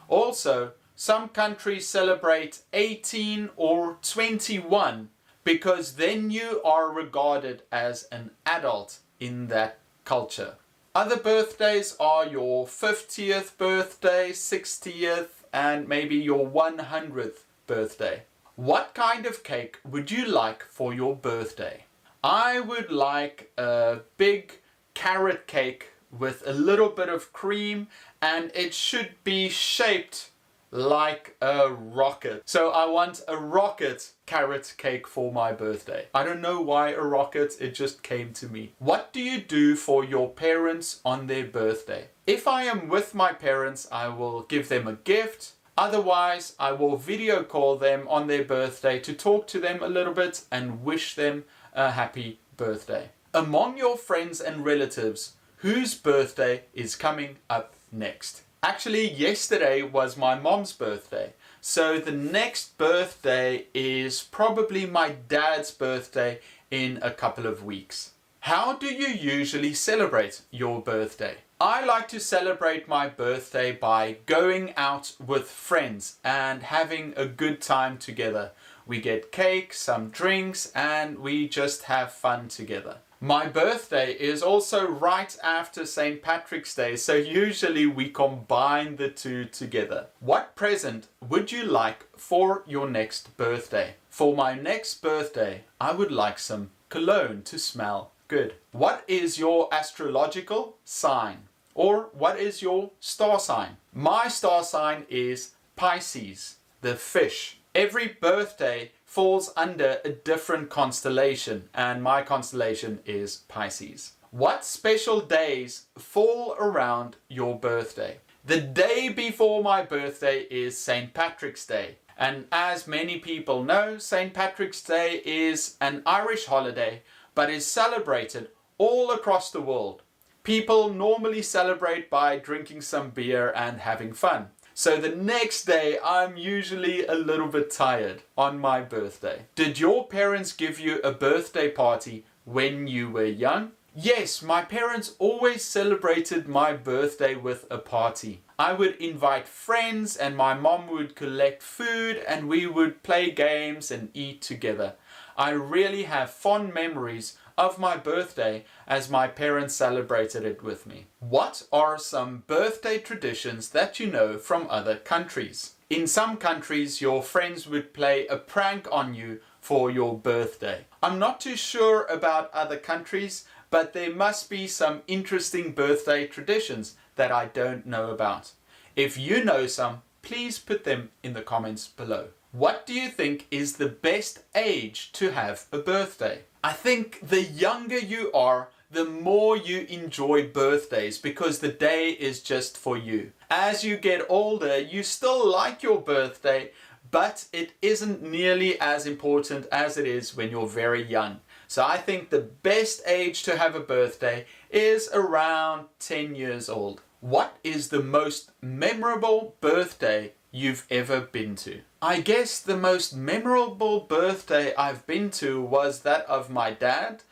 Also, Some countries celebrate 18 or 21 because then you are regarded as an adult in that culture. Other birthdays are your 50th birthday, 60th, and maybe your 100th birthday. What kind of cake would you like for your birthday? I would like a big carrot cake with a little bit of cream, and it should be shaped like a rocket. So I want a rocket carrot cake for my birthday. I don't know why a rocket, it just came to me. What do you do for your parents on their birthday? If I am with my parents, I will give them a gift. Otherwise, I will video call them on their birthday to talk to them a little bit and wish them a happy birthday. Among your friends and relatives, whose birthday is coming up next? Actually, yesterday was my mom's birthday. So the next birthday is probably my dad's birthday in a couple of weeks. How do you usually celebrate your birthday? I like to celebrate my birthday by going out with friends and having a good time together. We get cake, some drinks, and we just have fun together. My birthday is also right after St. Patrick's Day, so usually we combine the two together. What present would you like for your next birthday? For my next birthday, I would like some cologne to smell good. What is your astrological sign? Or what is your star sign? My star sign is Pisces, the fish. Every birthday falls under a different constellation, and my constellation is Pisces. What special days fall around your birthday? The day before my birthday is St. Patrick's Day. And as many people know, St. Patrick's Day is an Irish holiday, but is celebrated all across the world. People normally celebrate by drinking some beer and having fun. So the next day, I'm usually a little bit tired on my birthday. Did your parents give you a birthday party when you were young? Yes, my parents always celebrated my birthday with a party. I would invite friends and my mom would collect food and we would play games and eat together. I really have fond memories of my birthday as my parents celebrated it with me. What are some birthday traditions that you know from other countries? In some countries, your friends would play a prank on you for your birthday. I'm not too sure about other countries, but there must be some interesting birthday traditions that I don't know about. If you know some, please put them in the comments below. What do you think is the best age to have a birthday? I think the younger you are, the more you enjoy birthdays because the day is just for you. As you get older, you still like your birthday, but it isn't nearly as important as it is when you're very young. So I think the best age to have a birthday is around 10 years old. What is the most memorable birthday you've ever been to? I guess the most memorable birthday I've been to was that of my dad.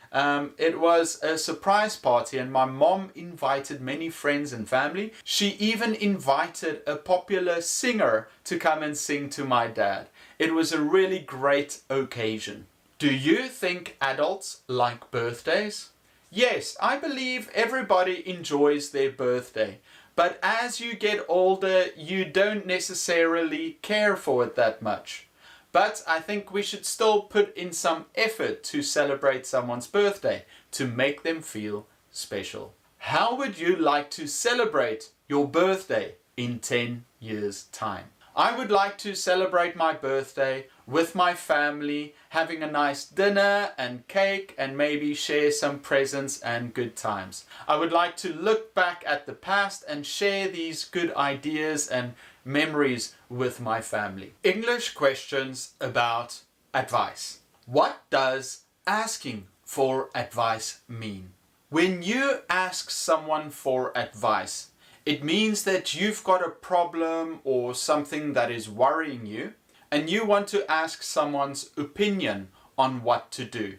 It was a surprise party and my mom invited many friends and family. She even invited a popular singer to come and sing to my dad. It was a really great occasion. Do you think adults like birthdays? Yes, I believe everybody enjoys their birthday. But as you get older, you don't necessarily care for it that much. But I think we should still put in some effort to celebrate someone's birthday to make them feel special. How would you like to celebrate your birthday in 10 years' time? I would like to celebrate my birthday with my family, having a nice dinner and cake and maybe share some presents and good times. I would like to look back at the past and share these good ideas and memories with my family. English questions about advice. What does asking for advice mean? When you ask someone for advice, it means that you've got a problem or something that is worrying you and you want to ask someone's opinion on what to do.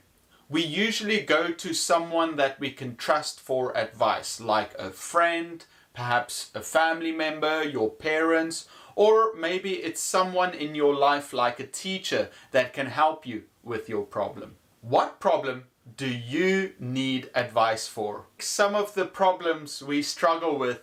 We usually go to someone that we can trust for advice, like a friend, perhaps a family member, your parents, or maybe it's someone in your life like a teacher that can help you with your problem. What problem do you need advice for? Some of the problems we struggle with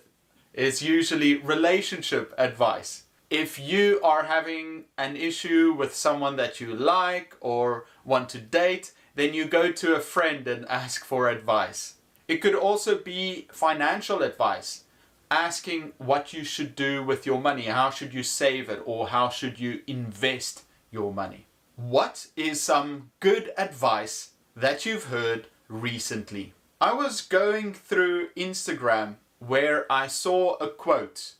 is usually relationship advice. If you are having an issue with someone that you like or want to date, then you go to a friend and ask for advice. It could also be financial advice, asking what you should do with your money, how should you save it, or how should you invest your money. What is some good advice that you've heard recently? I was going through Instagram where I saw a quote,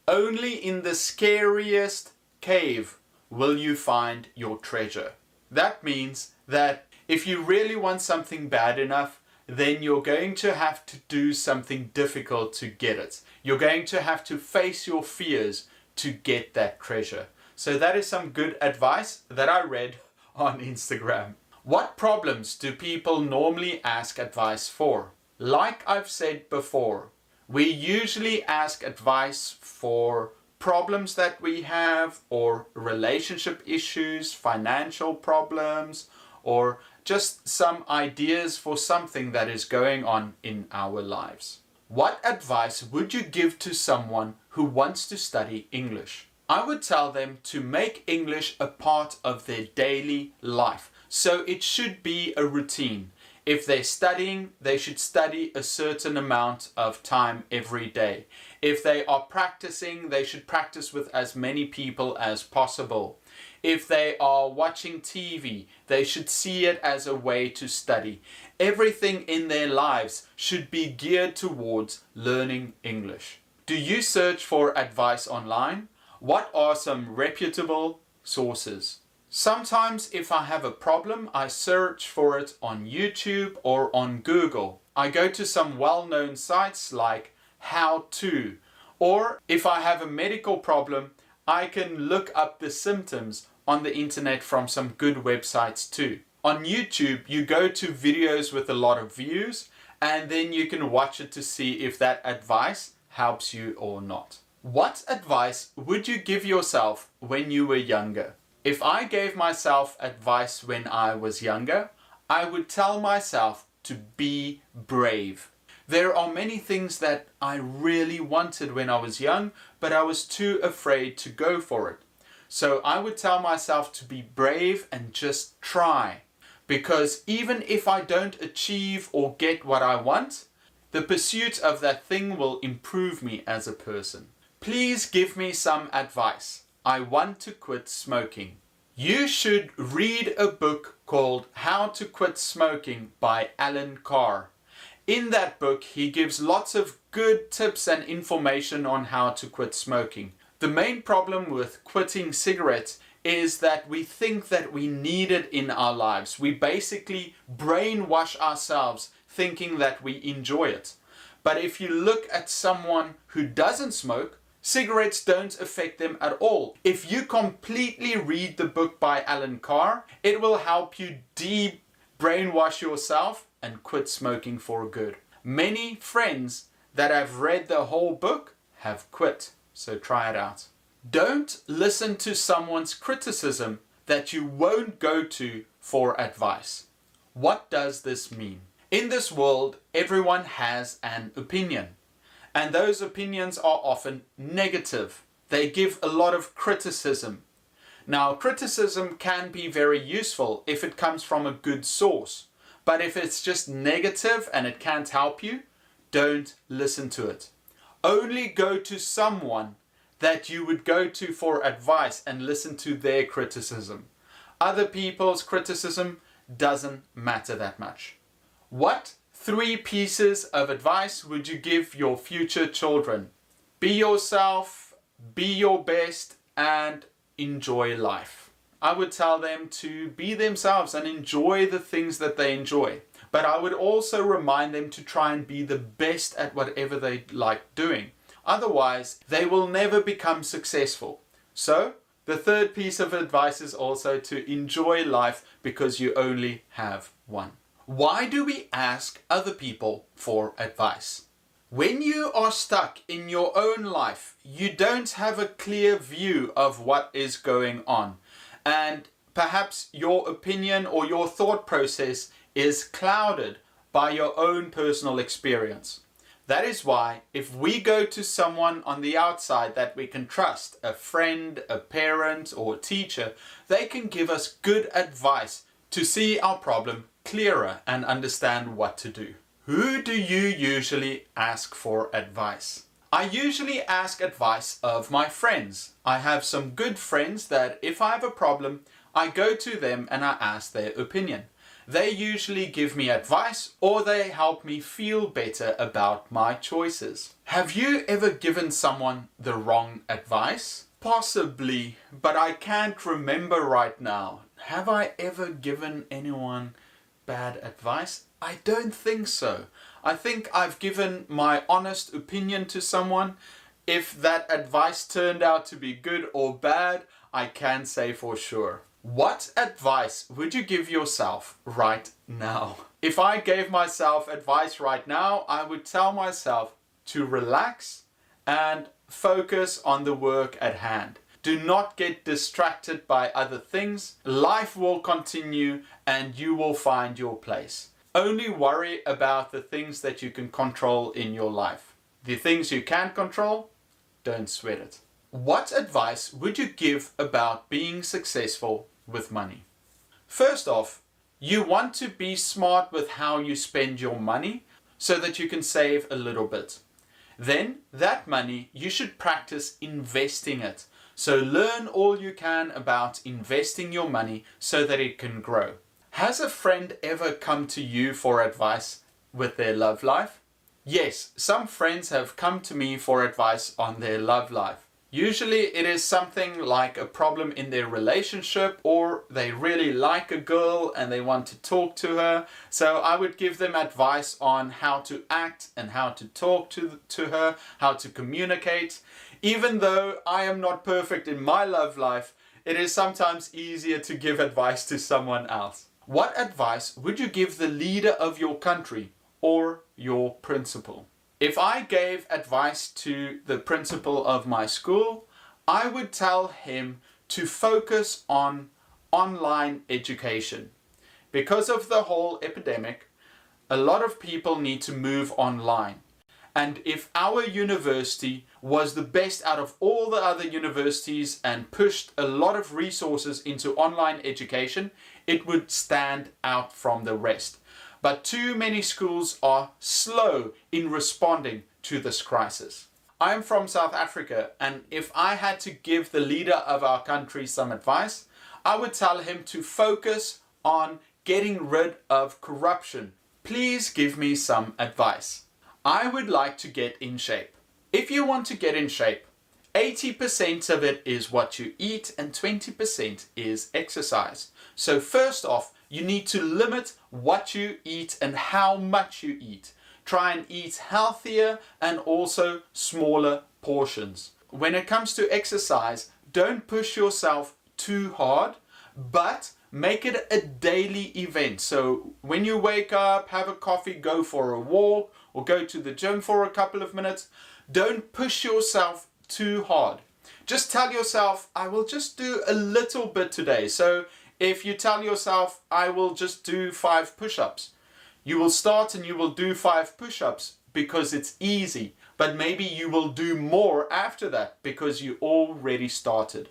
"Only in the scariest cave will you find your treasure." That means that if you really want something bad enough, then you're going to have to do something difficult to get it. You're going to have to face your fears to get that treasure. So that is some good advice that I read on Instagram. What problems do people normally ask advice for? Like I've said before, we usually ask advice for problems that we have, or relationship issues, financial problems, or just some ideas for something that is going on in our lives. What advice would you give to someone who wants to study English? I would tell them to make English a part of their daily life. So it should be a routine. If they're studying, they should study a certain amount of time every day. If they are practicing, they should practice with as many people as possible. If they are watching TV, they should see it as a way to study. Everything in their lives should be geared towards learning English. Do you search for advice online? What are some reputable sources? Sometimes if I have a problem, I search for it on YouTube or on Google. I go to some well-known sites like How To, or if I have a medical problem, I can look up the symptoms on the internet from some good websites too. On YouTube, you go to videos with a lot of views, and then you can watch it to see if that advice helps you or not. What advice would you give yourself when you were younger? If I gave myself advice when I was younger, I would tell myself to be brave. There are many things that I really wanted when I was young, but I was too afraid to go for it. So I would tell myself to be brave and just try. Because even if I don't achieve or get what I want, the pursuit of that thing will improve me as a person. Please give me some advice. I want to quit smoking. You should read a book called How to Quit Smoking by Alan Carr. In that book, he gives lots of good tips and information on how to quit smoking. The main problem with quitting cigarettes is that we think that we need it in our lives. We basically brainwash ourselves thinking that we enjoy it. But if you look at someone who doesn't smoke, cigarettes don't affect them at all. If you completely read the book by Alan Carr, it will help you brainwash yourself and quit smoking for good. Many friends that have read the whole book have quit, so try it out. Don't listen to someone's criticism that you won't go to for advice. What does this mean? In this world, everyone has an opinion. And those opinions are often negative. They give a lot of criticism. Now, criticism can be very useful if it comes from a good source. But if it's just negative and it can't help you, don't listen to it. Only go to someone that you would go to for advice and listen to their criticism. Other people's criticism doesn't matter that much. What 3 pieces of advice would you give your future children? Be yourself, be your best, and enjoy life. I would tell them to be themselves and enjoy the things that they enjoy. But I would also remind them to try and be the best at whatever they like doing. Otherwise, they will never become successful. So, the 3rd piece of advice is also to enjoy life because you only have one. Why do we ask other people for advice? When you are stuck in your own life, you don't have a clear view of what is going on. And perhaps your opinion or your thought process is clouded by your own personal experience. That is why if we go to someone on the outside that we can trust, a friend, a parent or a teacher, they can give us good advice to see our problem clearer and understand what to do. Who do you usually ask for advice? I usually ask advice of my friends. I have some good friends that if I have a problem, I go to them and I ask their opinion. They usually give me advice or they help me feel better about my choices. Have you ever given someone the wrong advice? Possibly, but I can't remember right now. Have I ever given anyone bad advice? I don't think so. I think I've given my honest opinion to someone. If that advice turned out to be good or bad, I can't say for sure. What advice would you give yourself right now? If I gave myself advice right now, I would tell myself to relax and focus on the work at hand. Do not get distracted by other things. Life will continue and you will find your place. Only worry about the things that you can control in your life. The things you can't control, don't sweat it. What advice would you give about being successful with money? First off, you want to be smart with how you spend your money so that you can save a little bit. Then that money, you should practice investing it. So learn all you can about investing your money so that it can grow. Has a friend ever come to you for advice with their love life? Yes, some friends have come to me for advice on their love life. Usually it is something like a problem in their relationship, or they really like a girl and they want to talk to her. So I would give them advice on how to act and how to talk to her, how to communicate. Even though I am not perfect in my love life, it is sometimes easier to give advice to someone else. What advice would you give the leader of your country or your principal? If I gave advice to the principal of my school, I would tell him to focus on online education. Because of the whole epidemic, a lot of people need to move online. And if our university was the best out of all the other universities and pushed a lot of resources into online education, it would stand out from the rest. But too many schools are slow in responding to this crisis. I'm from South Africa, and if I had to give the leader of our country some advice, I would tell him to focus on getting rid of corruption. Please give me some advice. I would like to get in shape. If you want to get in shape, 80% of it is what you eat and 20% is exercise. So first off, you need to limit what you eat and how much you eat. Try and eat healthier and also smaller portions. When it comes to exercise, don't push yourself too hard, but make it a daily event. So when you wake up, have a coffee, go for a walk, or go to the gym for a couple of minutes. Don't push yourself too hard. Just tell yourself, I will just do a little bit today. So if you tell yourself, I will just do 5 push-ups, you will start and you will do 5 push-ups because it's easy. But maybe you will do more after that because you already started.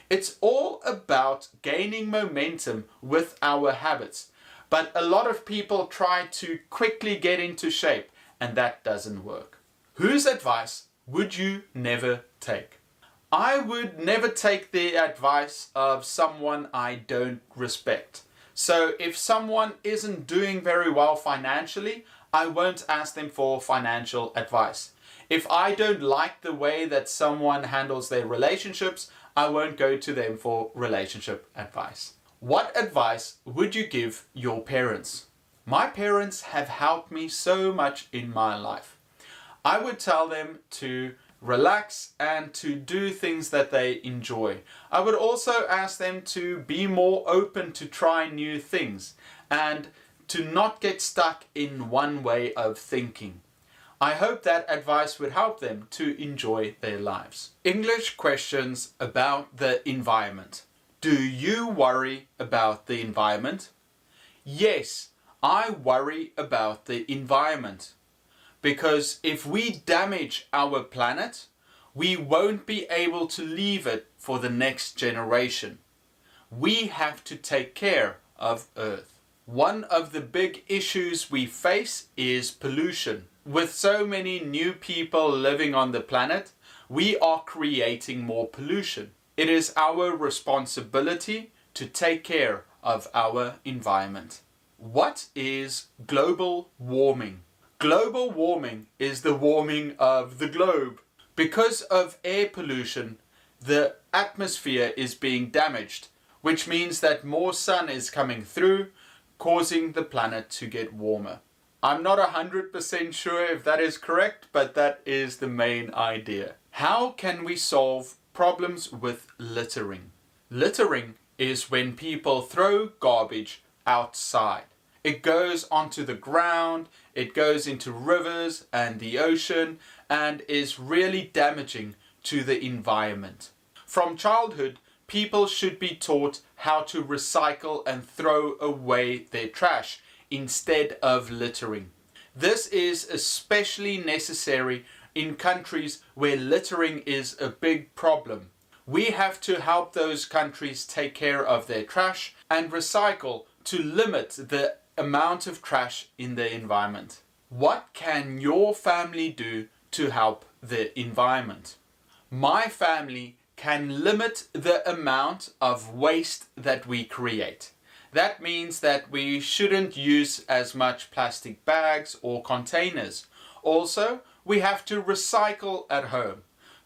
It's all about gaining momentum with our habits. But a lot of people try to quickly get into shape, and that doesn't work. Whose advice would you never take? I would never take the advice of someone I don't respect. So if someone isn't doing very well financially, I won't ask them for financial advice. If I don't like the way that someone handles their relationships, I won't go to them for relationship advice. What advice would you give your parents? My parents have helped me so much in my life. I would tell them to relax and to do things that they enjoy. I would also ask them to be more open to try new things and to not get stuck in one way of thinking. I hope that advice would help them to enjoy their lives. English questions about the environment. Do you worry about the environment? Yes, I worry about the environment. Because if we damage our planet, we won't be able to leave it for the next generation. We have to take care of Earth. One of the big issues we face is pollution. With so many new people living on the planet, we are creating more pollution. It is our responsibility to take care of our environment. What is global warming? Global warming is the warming of the globe. Because of air pollution, the atmosphere is being damaged, which means that more sun is coming through, causing the planet to get warmer. I'm not 100% sure if that is correct, but that is the main idea. How can we solve problems with littering? Littering is when people throw garbage outside. It goes onto the ground, it goes into rivers and the ocean, and is really damaging to the environment. From childhood, people should be taught how to recycle and throw away their trash instead of littering. This is especially necessary in countries where littering is a big problem. We have to help those countries take care of their trash and recycle to limit the amount of trash in the environment. What can your family do to help the environment? My family can limit the amount of waste that we create. That means that we shouldn't use as much plastic bags or containers. Also, we have to recycle at home.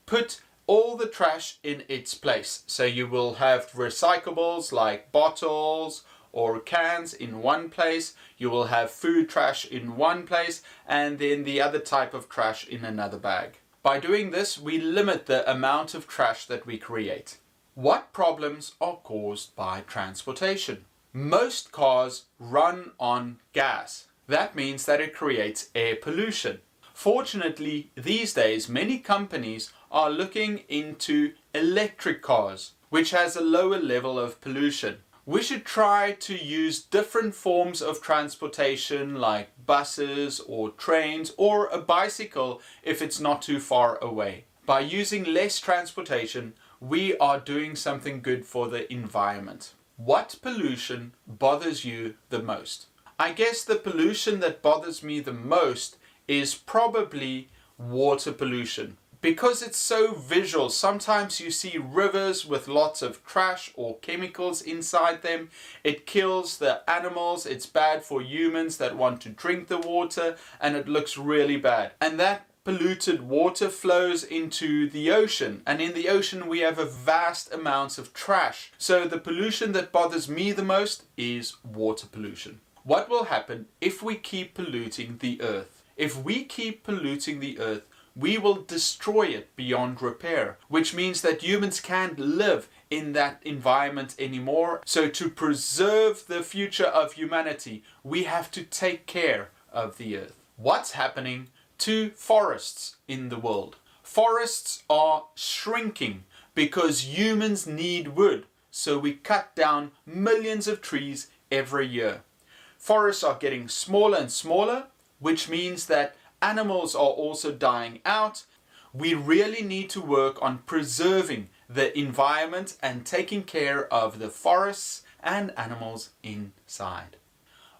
Put all the trash in its place. So you will have recyclables like bottles or cans in one place. You will have food trash in one place and then the other type of trash in another bag. By doing this, we limit the amount of trash that we create. What problems are caused by transportation? Most cars run on gas. That means that it creates air pollution. Fortunately, these days, many companies are looking into electric cars, which has a lower level of pollution. We should try to use different forms of transportation like buses or trains or a bicycle if it's not too far away. By using less transportation, we are doing something good for the environment. What pollution bothers you the most? I guess the pollution that bothers me the most is probably water pollution. Because it's so visual, sometimes you see rivers with lots of trash or chemicals inside them. It kills the animals, it's bad for humans that want to drink the water, and it looks really bad. And that polluted water flows into the ocean, and in the ocean we have a vast amounts of trash. So the pollution that bothers me the most is water pollution. What will happen if we keep polluting the earth? If we keep polluting the earth, we will destroy it beyond repair, which means that humans can't live in that environment anymore. So to preserve the future of humanity, we have to take care of the earth. What's happening to forests in the world? Forests are shrinking because humans need wood, so we cut down millions of trees every year. Forests are getting smaller and smaller, which means that animals are also dying out. We really need to work on preserving the environment and taking care of the forests and animals inside.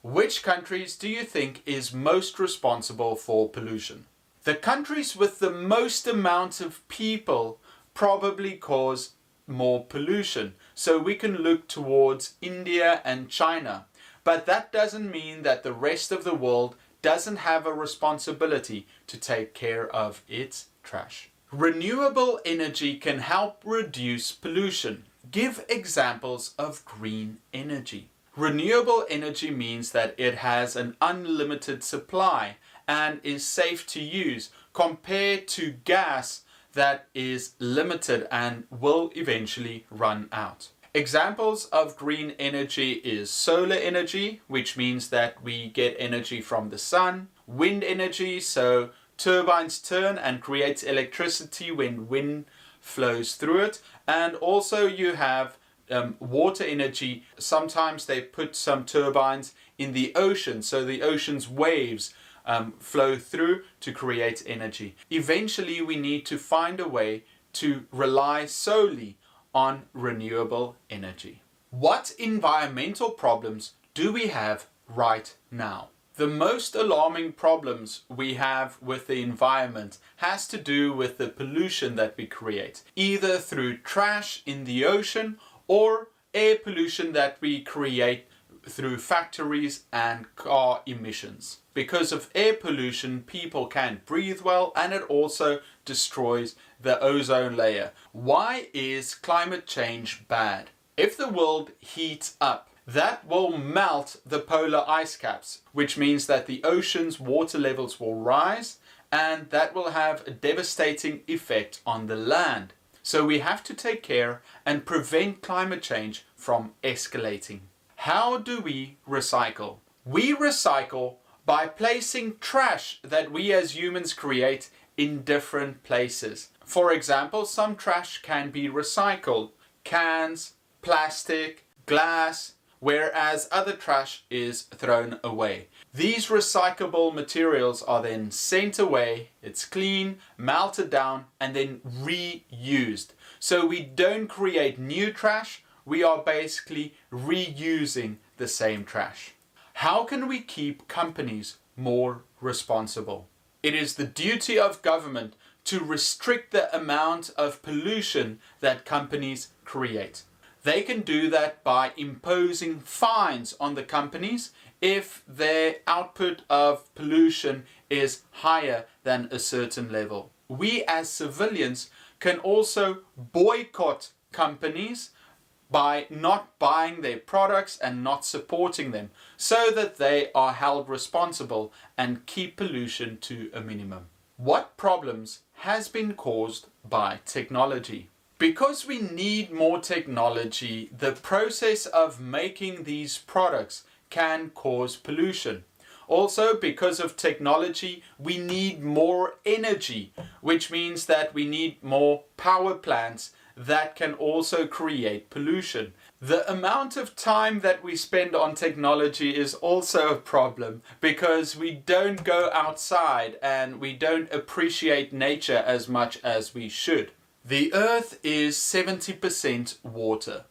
Which countries do you think is most responsible for pollution? The countries with the most amount of people probably cause more pollution. So we can look towards India and China. But that doesn't mean that the rest of the world doesn't have a responsibility to take care of its trash. Renewable energy can help reduce pollution. Give examples of green energy. Renewable energy means that it has an unlimited supply and is safe to use compared to gas that is limited and will eventually run out. Examples of green energy is solar energy, which means that we get energy from the sun, wind energy, so turbines turn and creates electricity when wind flows through it. And also you have water energy. Sometimes they put some turbines in the ocean, so the ocean's waves flow through to create energy. Eventually we need to find a way to rely solely on renewable energy. What environmental problems do we have right now? The most alarming problems we have with the environment has to do with the pollution that we create, either through trash in the ocean or air pollution that we create through factories and car emissions. Because of air pollution, people can't breathe well, and it also destroys the ozone layer. Why is climate change bad? If the world heats up, that will melt the polar ice caps, which means that the ocean's water levels will rise, and that will have a devastating effect on the land. So we have to take care and prevent climate change from escalating. How do we recycle? We recycle by placing trash that we as humans create in different places. For example, some trash can be recycled. Cans, plastic, glass, whereas other trash is thrown away. These recyclable materials are then sent away, it's clean, melted down, and then reused. So we don't create new trash, we are basically reusing the same trash. How can we keep companies more responsible? It is the duty of government to restrict the amount of pollution that companies create. They can do that by imposing fines on the companies if their output of pollution is higher than a certain level. We as civilians can also boycott companies by not buying their products and not supporting them, so that they are held responsible and keep pollution to a minimum. What problems has been caused by technology? Because we need more technology, the process of making these products can cause pollution. Also, because of technology, we need more energy, which means that we need more power plants that can also create pollution. The amount of time that we spend on technology is also a problem, because we don't go outside and we don't appreciate nature as much as we should. The Earth is 70% water.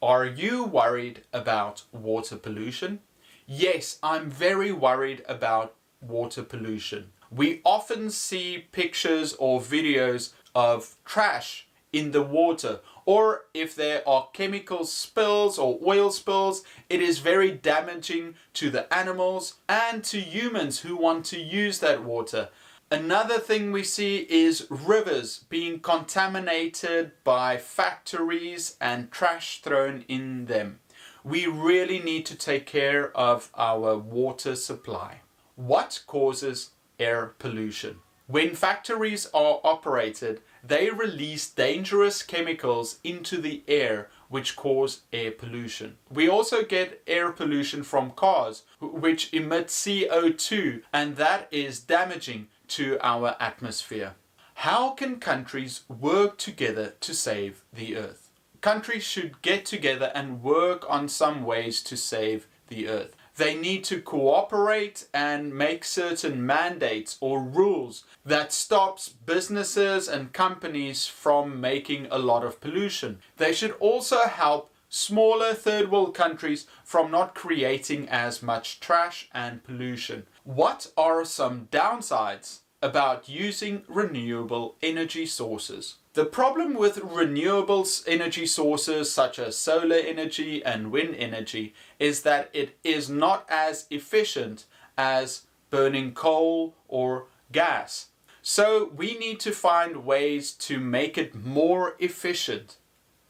Are you worried about water pollution? Yes, I'm very worried about water pollution. We often see pictures or videos of trash in the water, or if there are chemical spills or oil spills, it is very damaging to the animals and to humans who want to use that water. Another thing we see is rivers being contaminated by factories and trash thrown in them. We really need to take care of our water supply. What causes air pollution? When factories are operated, they release dangerous chemicals into the air which cause air pollution. We also get air pollution from cars which emit CO2, and that is damaging to our atmosphere. How can countries work together to save the Earth? Countries should get together and work on some ways to save the Earth. They need to cooperate and make certain mandates or rules that stops businesses and companies from making a lot of pollution. They should also help smaller third world countries from not creating as much trash and pollution. What are some downsides about using renewable energy sources? The problem with renewable energy sources such as solar energy and wind energy is that it is not as efficient as burning coal or gas. So we need to find ways to make it more efficient.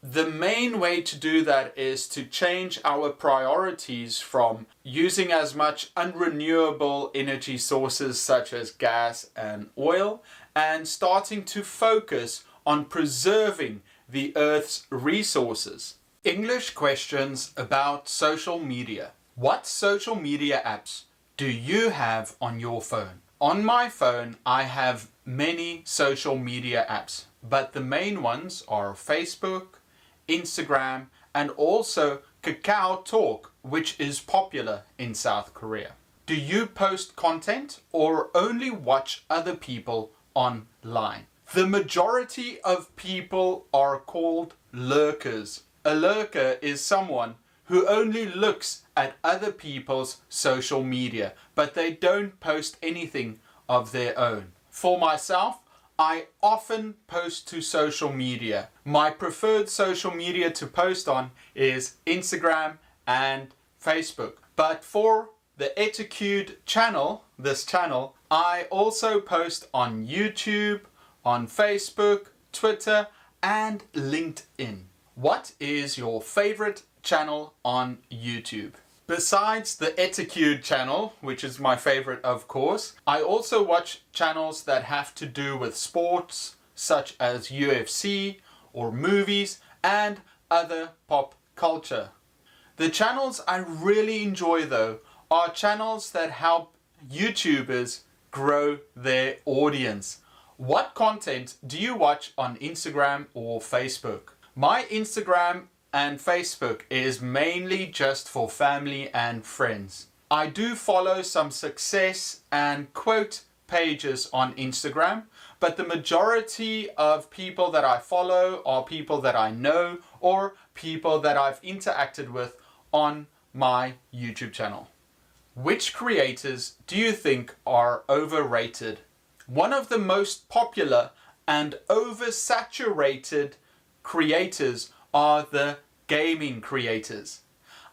The main way to do that is to change our priorities from using as much unrenewable energy sources such as gas and oil, and starting to focus on preserving the Earth's resources. English questions about social media. What social media apps do you have on your phone? On my phone, I have many social media apps, but the main ones are Facebook, Instagram, and also Kakao Talk, which is popular in South Korea. Do you post content or only watch other people online? The majority of people are called lurkers. A lurker is someone who only looks at other people's social media, but they don't post anything of their own. For myself, I often post to social media. My preferred social media to post on is Instagram and Facebook. But for the Etiquette channel, this channel, I also post on YouTube, on Facebook, Twitter, and LinkedIn. What is your favorite channel on YouTube? Besides the Etiquette channel, which is my favorite of course, I also watch channels that have to do with sports, such as UFC or movies and other pop culture. The channels I really enjoy though are channels that help YouTubers grow their audience. What content do you watch on Instagram or Facebook? My Instagram and Facebook is mainly just for family and friends. I do follow some success and quote pages on Instagram, but the majority of people that I follow are people that I know or people that I've interacted with on my YouTube channel. Which creators do you think are overrated? One of the most popular and oversaturated creators are the gaming creators.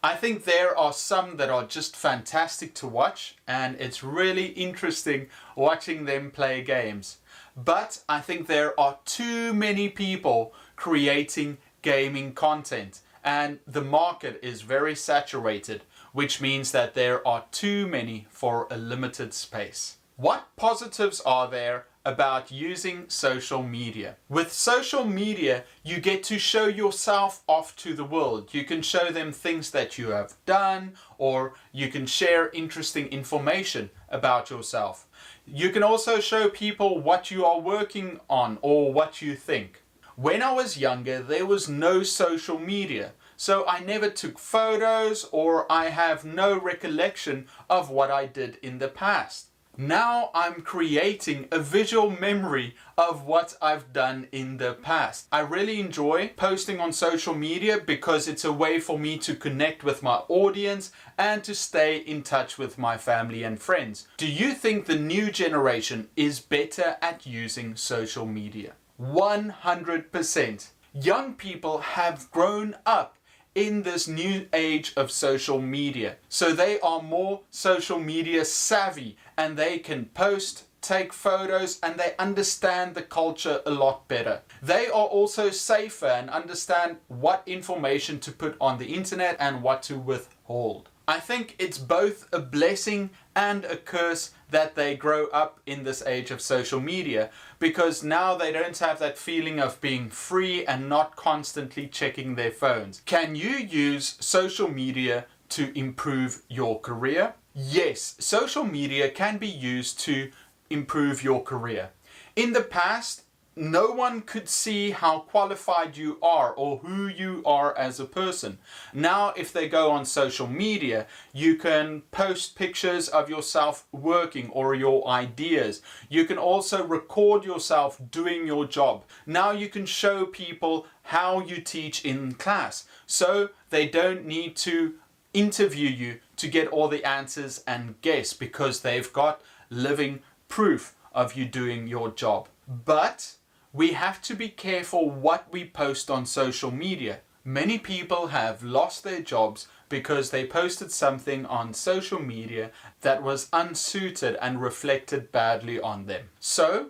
I think there are some that are just fantastic to watch and it's really interesting watching them play games. But I think there are too many people creating gaming content and the market is very saturated, which means that there are too many for a limited space. What positives are there about using social media? With social media, you get to show yourself off to the world. You can show them things that you have done, or you can share interesting information about yourself. You can also show people what you are working on or what you think. When I was younger, there was no social media, so I never took photos or I have no recollection of what I did in the past. Now I'm creating a visual memory of what I've done in the past. I really enjoy posting on social media because it's a way for me to connect with my audience and to stay in touch with my family and friends. Do you think the new generation is better at using social media? 100%. Young people have grown up in this new age of social media. So they are more social media savvy and they can post, take photos, and they understand the culture a lot better. They are also safer and understand what information to put on the internet and what to withhold. I think it's both a blessing and a curse that they grow up in this age of social media, because now they don't have that feeling of being free and not constantly checking their phones. Can you use social media to improve your career? Yes, social media can be used to improve your career. In the past, no one could see how qualified you are or who you are as a person. Now, if they go on social media, you can post pictures of yourself working or your ideas. You can also record yourself doing your job. Now you can show people how you teach in class, so they don't need to interview you to get all the answers and guess, because they've got living proof of you doing your job. But we have to be careful what we post on social media. Many people have lost their jobs because they posted something on social media that was unsuited and reflected badly on them. So,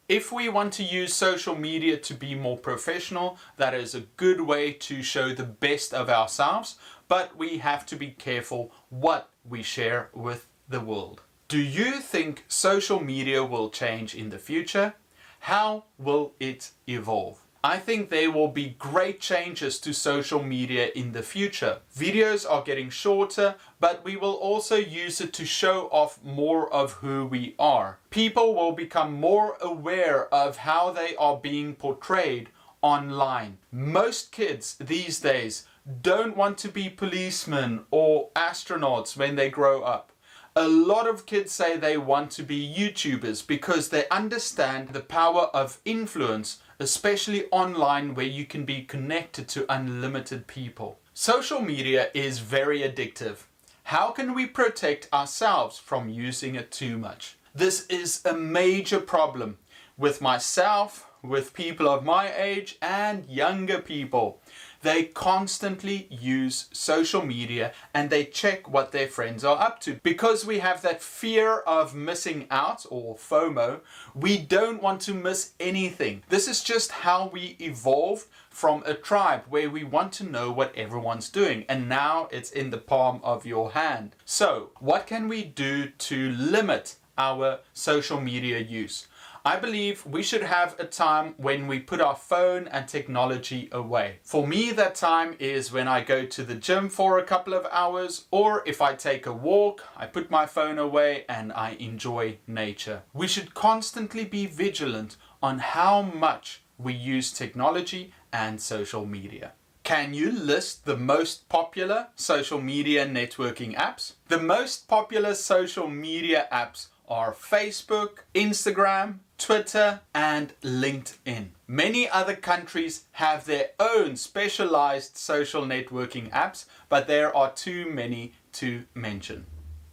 if we want to use social media to be more professional, that is a good way to show the best of ourselves, but we have to be careful what we share with the world. Do you think social media will change in the future? How will it evolve? I think there will be great changes to social media in the future. Videos are getting shorter, but we will also use it to show off more of who we are. People will become more aware of how they are being portrayed online. Most kids these days don't want to be policemen or astronauts when they grow up. A lot of kids say they want to be YouTubers because they understand the power of influence, especially online where you can be connected to unlimited people. Social media is very addictive. How can we protect ourselves from using it too much? This is a major problem with myself, with people of my age and younger people. They constantly use social media and they check what their friends are up to. Because we have that fear of missing out, or FOMO, we don't want to miss anything. This is just how we evolved from a tribe where we want to know what everyone's doing, and now it's in the palm of your hand. So, what can we do to limit our social media use? I believe we should have a time when we put our phone and technology away. For me, that time is when I go to the gym for a couple of hours, or if I take a walk, I put my phone away and I enjoy nature. We should constantly be vigilant on how much we use technology and social media. Can you list the most popular social media networking apps? The most popular social media apps are Facebook, Instagram, Twitter, and LinkedIn. Many other countries have their own specialized social networking apps, but there are too many to mention.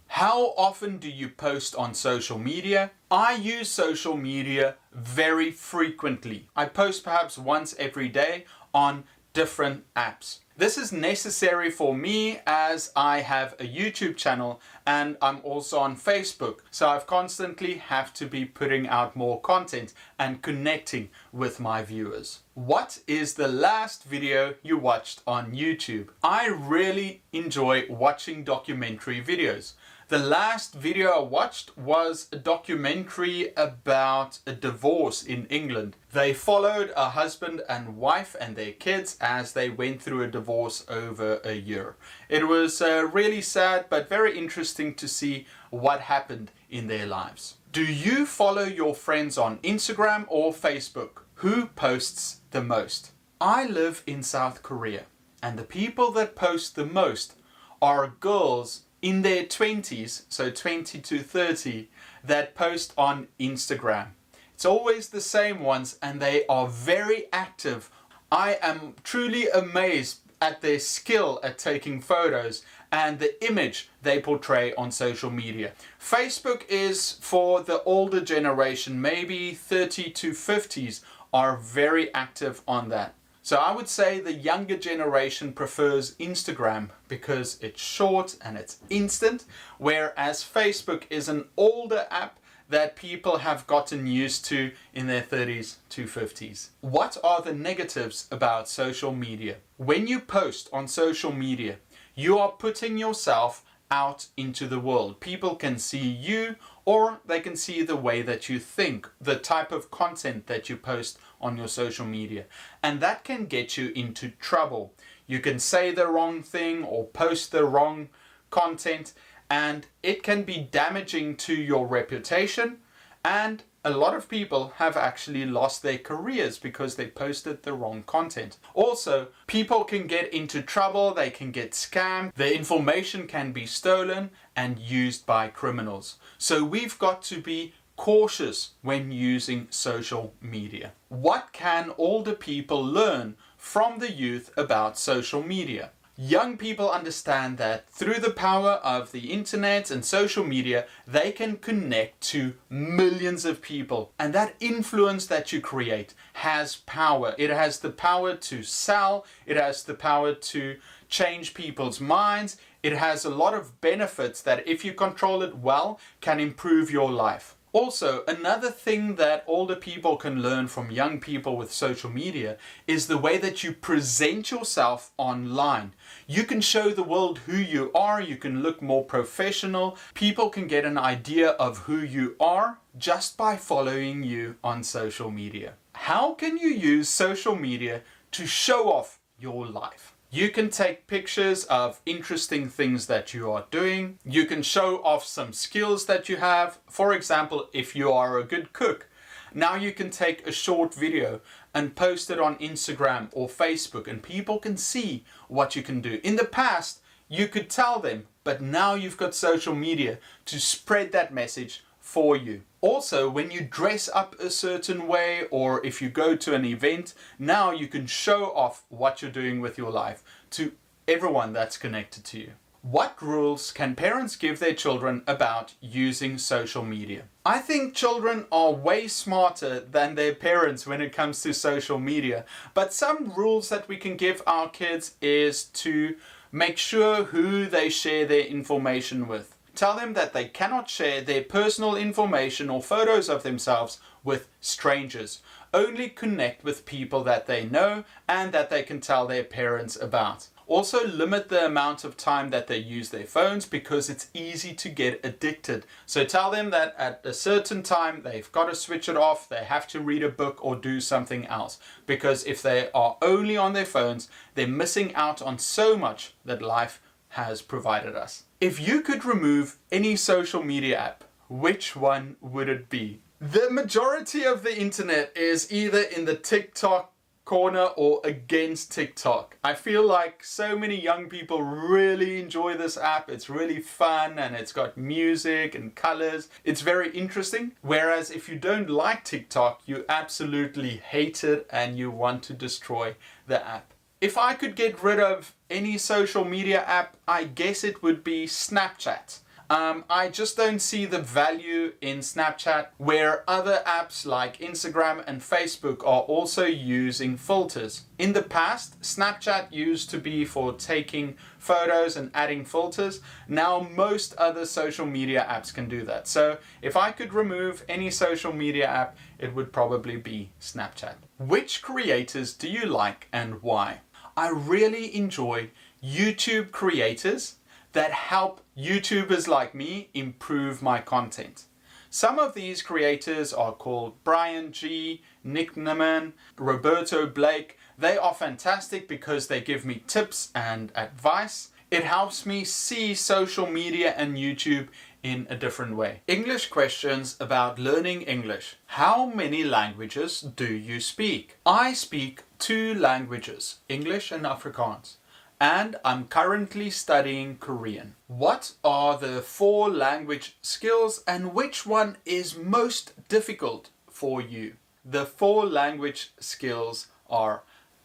How often do you post on social media? I use social media very frequently. I post perhaps once every day on different apps. This is necessary for me as I have a YouTube channel and I'm also on Facebook. So I constantly have to be putting out more content and connecting with my viewers. What is the last video you watched on YouTube? I really enjoy watching documentary videos. The last video I watched was a documentary about a divorce in England. They followed a husband and wife and their kids as they went through a divorce over a year. It was really sad but very interesting to see what happened in their lives. Do you follow your friends on Instagram or Facebook? Who posts the most? I live in South Korea and the people that post the most are girls in their 20s, so 20 to 30, that post on Instagram. It's always the same ones and they are very active. I am truly amazed at their skill at taking photos and the image they portray on social media. Facebook is for the older generation, maybe 30 to 50s are very active on that. So I would say the younger generation prefers Instagram because it's short and it's instant, whereas Facebook is an older app that people have gotten used to in their 30s to 50s. What are the negatives about social media? When you post on social media, you are putting yourself out into the world. People can see you, or they can see the way that you think, the type of content that you post on your social media. And that can get you into trouble. You can say the wrong thing or post the wrong content, and it can be damaging to your reputation. And a lot of people have actually lost their careers because they posted the wrong content. Also, people can get into trouble, they can get scammed, their information can be stolen and used by criminals. So we've got to be cautious when using social media. What can older people learn from the youth about social media? Young people understand that through the power of the internet and social media, they can connect to millions of people. And that influence that you create has power. It has the power to sell. It has the power to change people's minds. It has a lot of benefits that, if you control it well, can improve your life. Also, another thing that older people can learn from young people with social media is the way that you present yourself online. You can show the world who you are, you can look more professional. People can get an idea of who you are just by following you on social media. How can you use social media to show off your life? You can take pictures of interesting things that you are doing. You can show off some skills that you have. For example, if you are a good cook, now you can take a short video and post it on Instagram or Facebook, and people can see what you can do. In the past, you could tell them, but now you've got social media to spread that message for you. Also, when you dress up a certain way, or if you go to an event, now you can show off what you're doing with your life to everyone that's connected to you. What rules can parents give their children about using social media? I think children are way smarter than their parents when it comes to social media, but some rules that we can give our kids is to make sure who they share their information with. Tell them that they cannot share their personal information or photos of themselves with strangers. Only connect with people that they know and that they can tell their parents about. Also limit the amount of time that they use their phones, because it's easy to get addicted. So tell them that at a certain time they've got to switch it off, they have to read a book or do something else. Because if they are only on their phones, they're missing out on so much that life has provided us. If you could remove any social media app, which one would it be? The majority of the internet is either in the TikTok corner or against TikTok. I feel like so many young people really enjoy this app. It's really fun and it's got music and colors. It's very interesting. Whereas if you don't like TikTok, you absolutely hate it and you want to destroy the app. If I could get rid of any social media app, I guess it would be Snapchat. I just don't see the value in Snapchat, where other apps like Instagram and Facebook are also using filters. In the past, Snapchat used to be for taking photos and adding filters. Now most other social media apps can do that. So if I could remove any social media app, it would probably be Snapchat. Which creators do you like and why? I really enjoy YouTube creators that help YouTubers like me improve my content. Some of these creators are called Brian G, Nick Nimmin, Roberto Blake. They are fantastic because they give me tips and advice. It helps me see social media and YouTube in a different way. English questions about learning English. How many languages do you speak? I speak 2 languages, English and Afrikaans. And I'm currently studying Korean. What are the 4 language skills and which one is most difficult for you? The 4 language skills are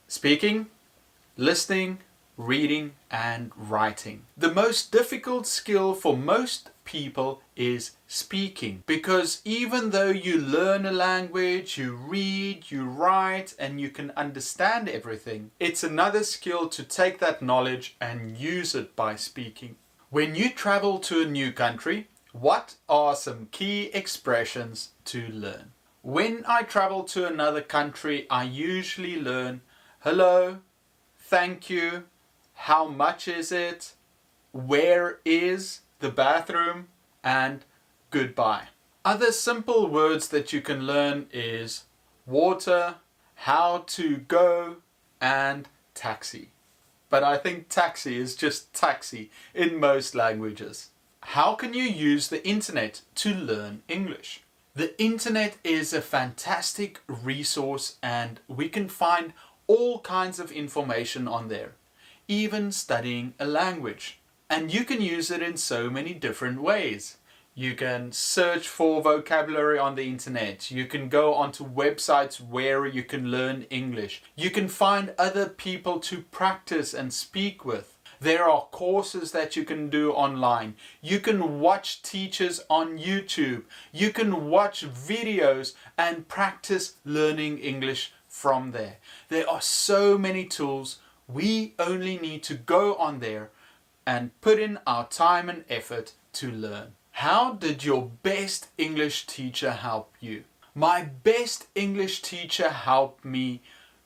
speaking, listening, reading, and writing. The most difficult skill for most people is speaking, because even though you learn a language, you read, you write, and you can understand everything, it's another skill to take that knowledge and use it by speaking. When you travel to a new country, what are some key expressions to learn? When I travel to another country, I usually learn hello, thank you, how much is it, where is the bathroom, and goodbye. Other simple words that you can learn is water, how to go, and taxi. But I think taxi is just taxi in most languages. How can you use the internet to learn English? The internet is a fantastic resource and we can find all kinds of information on there, even studying a language. And you can use it in so many different ways. You can search for vocabulary on the internet. You can go onto websites where you can learn English. You can find other people to practice and speak with. There are courses that you can do online. You can watch teachers on YouTube. You can watch videos and practice learning English from there. There are so many tools. We only need to go on there and put in our time and effort to learn. How did your best English teacher help you? My best English teacher helped me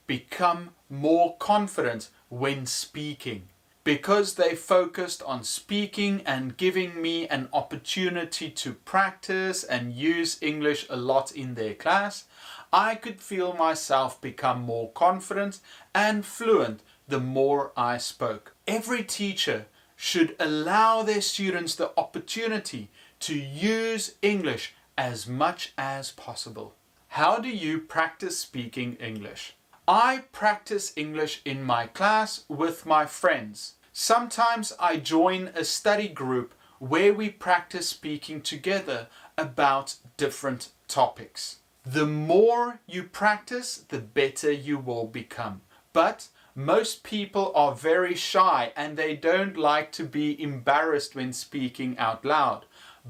become more confident when speaking. Because they focused on speaking and giving me an opportunity to practice and use English a lot in their class, I could feel myself become more confident and fluent the more I spoke. Every teacher should allow their students the opportunity to use English as much as possible. How do you practice speaking English? I practice English in my class with my friends. Sometimes I join a study group where we practice speaking together about different topics. The more you practice, the better you will become. But most people are very shy and they don't like to be embarrassed when speaking out loud.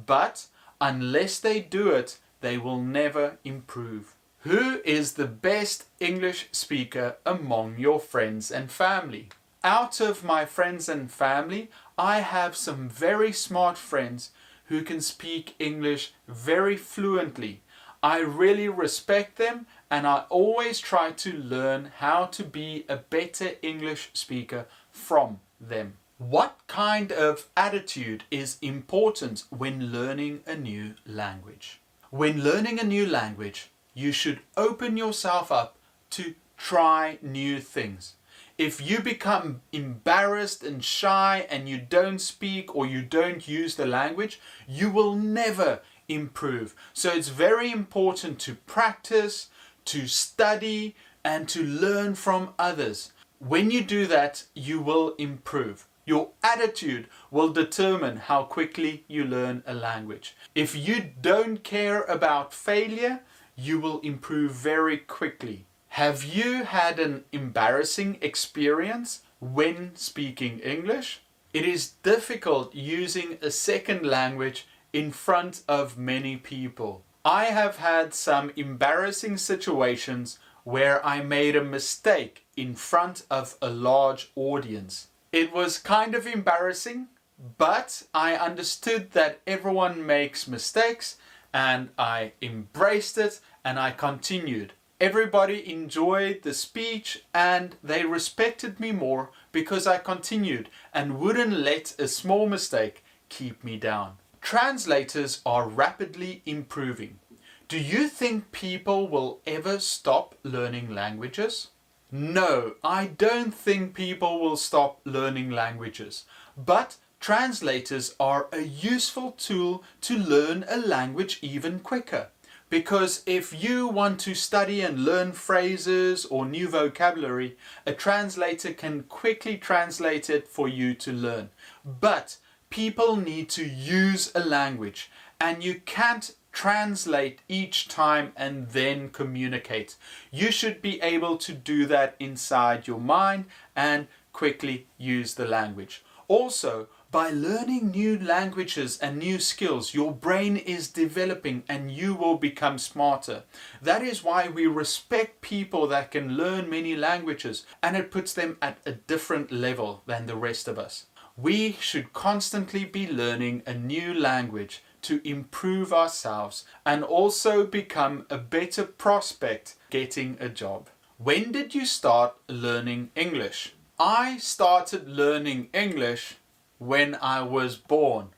But unless they do it, they will never improve. Who is the best English speaker among your friends and family? Out of my friends and family, I have some very smart friends who can speak English very fluently. I really respect them and I always try to learn how to be a better English speaker from them. What kind of attitude is important when learning a new language? When learning a new language, you should open yourself up to try new things. If you become embarrassed and shy and you don't speak or you don't use the language, you will never improve. So it's very important to practice, to study, and to learn from others. When you do that, you will improve. Your attitude will determine how quickly you learn a language. If you don't care about failure, you will improve very quickly. Have you had an embarrassing experience when speaking English? It is difficult using a second language in front of many people. I have had some embarrassing situations where I made a mistake in front of a large audience. It was kind of embarrassing, but I understood that everyone makes mistakes and I embraced it and I continued. Everybody enjoyed the speech and they respected me more because I continued and wouldn't let a small mistake keep me down. Translators are rapidly improving. Do you think people will ever stop learning languages? No, I don't think people will stop learning languages. But translators are a useful tool to learn a language even quicker. Because if you want to study and learn phrases or new vocabulary, a translator can quickly translate it for you to learn. But people need to use a language and you can't translate each time and then communicate. You should be able to do that inside your mind and quickly use the language. Also, by learning new languages and new skills, your brain is developing and you will become smarter. That is why we respect people that can learn many languages, and it puts them at a different level than the rest of us. We should constantly be learning a new language to improve ourselves and also become a better prospect getting a job. When did you start learning English? I started learning English when I was born.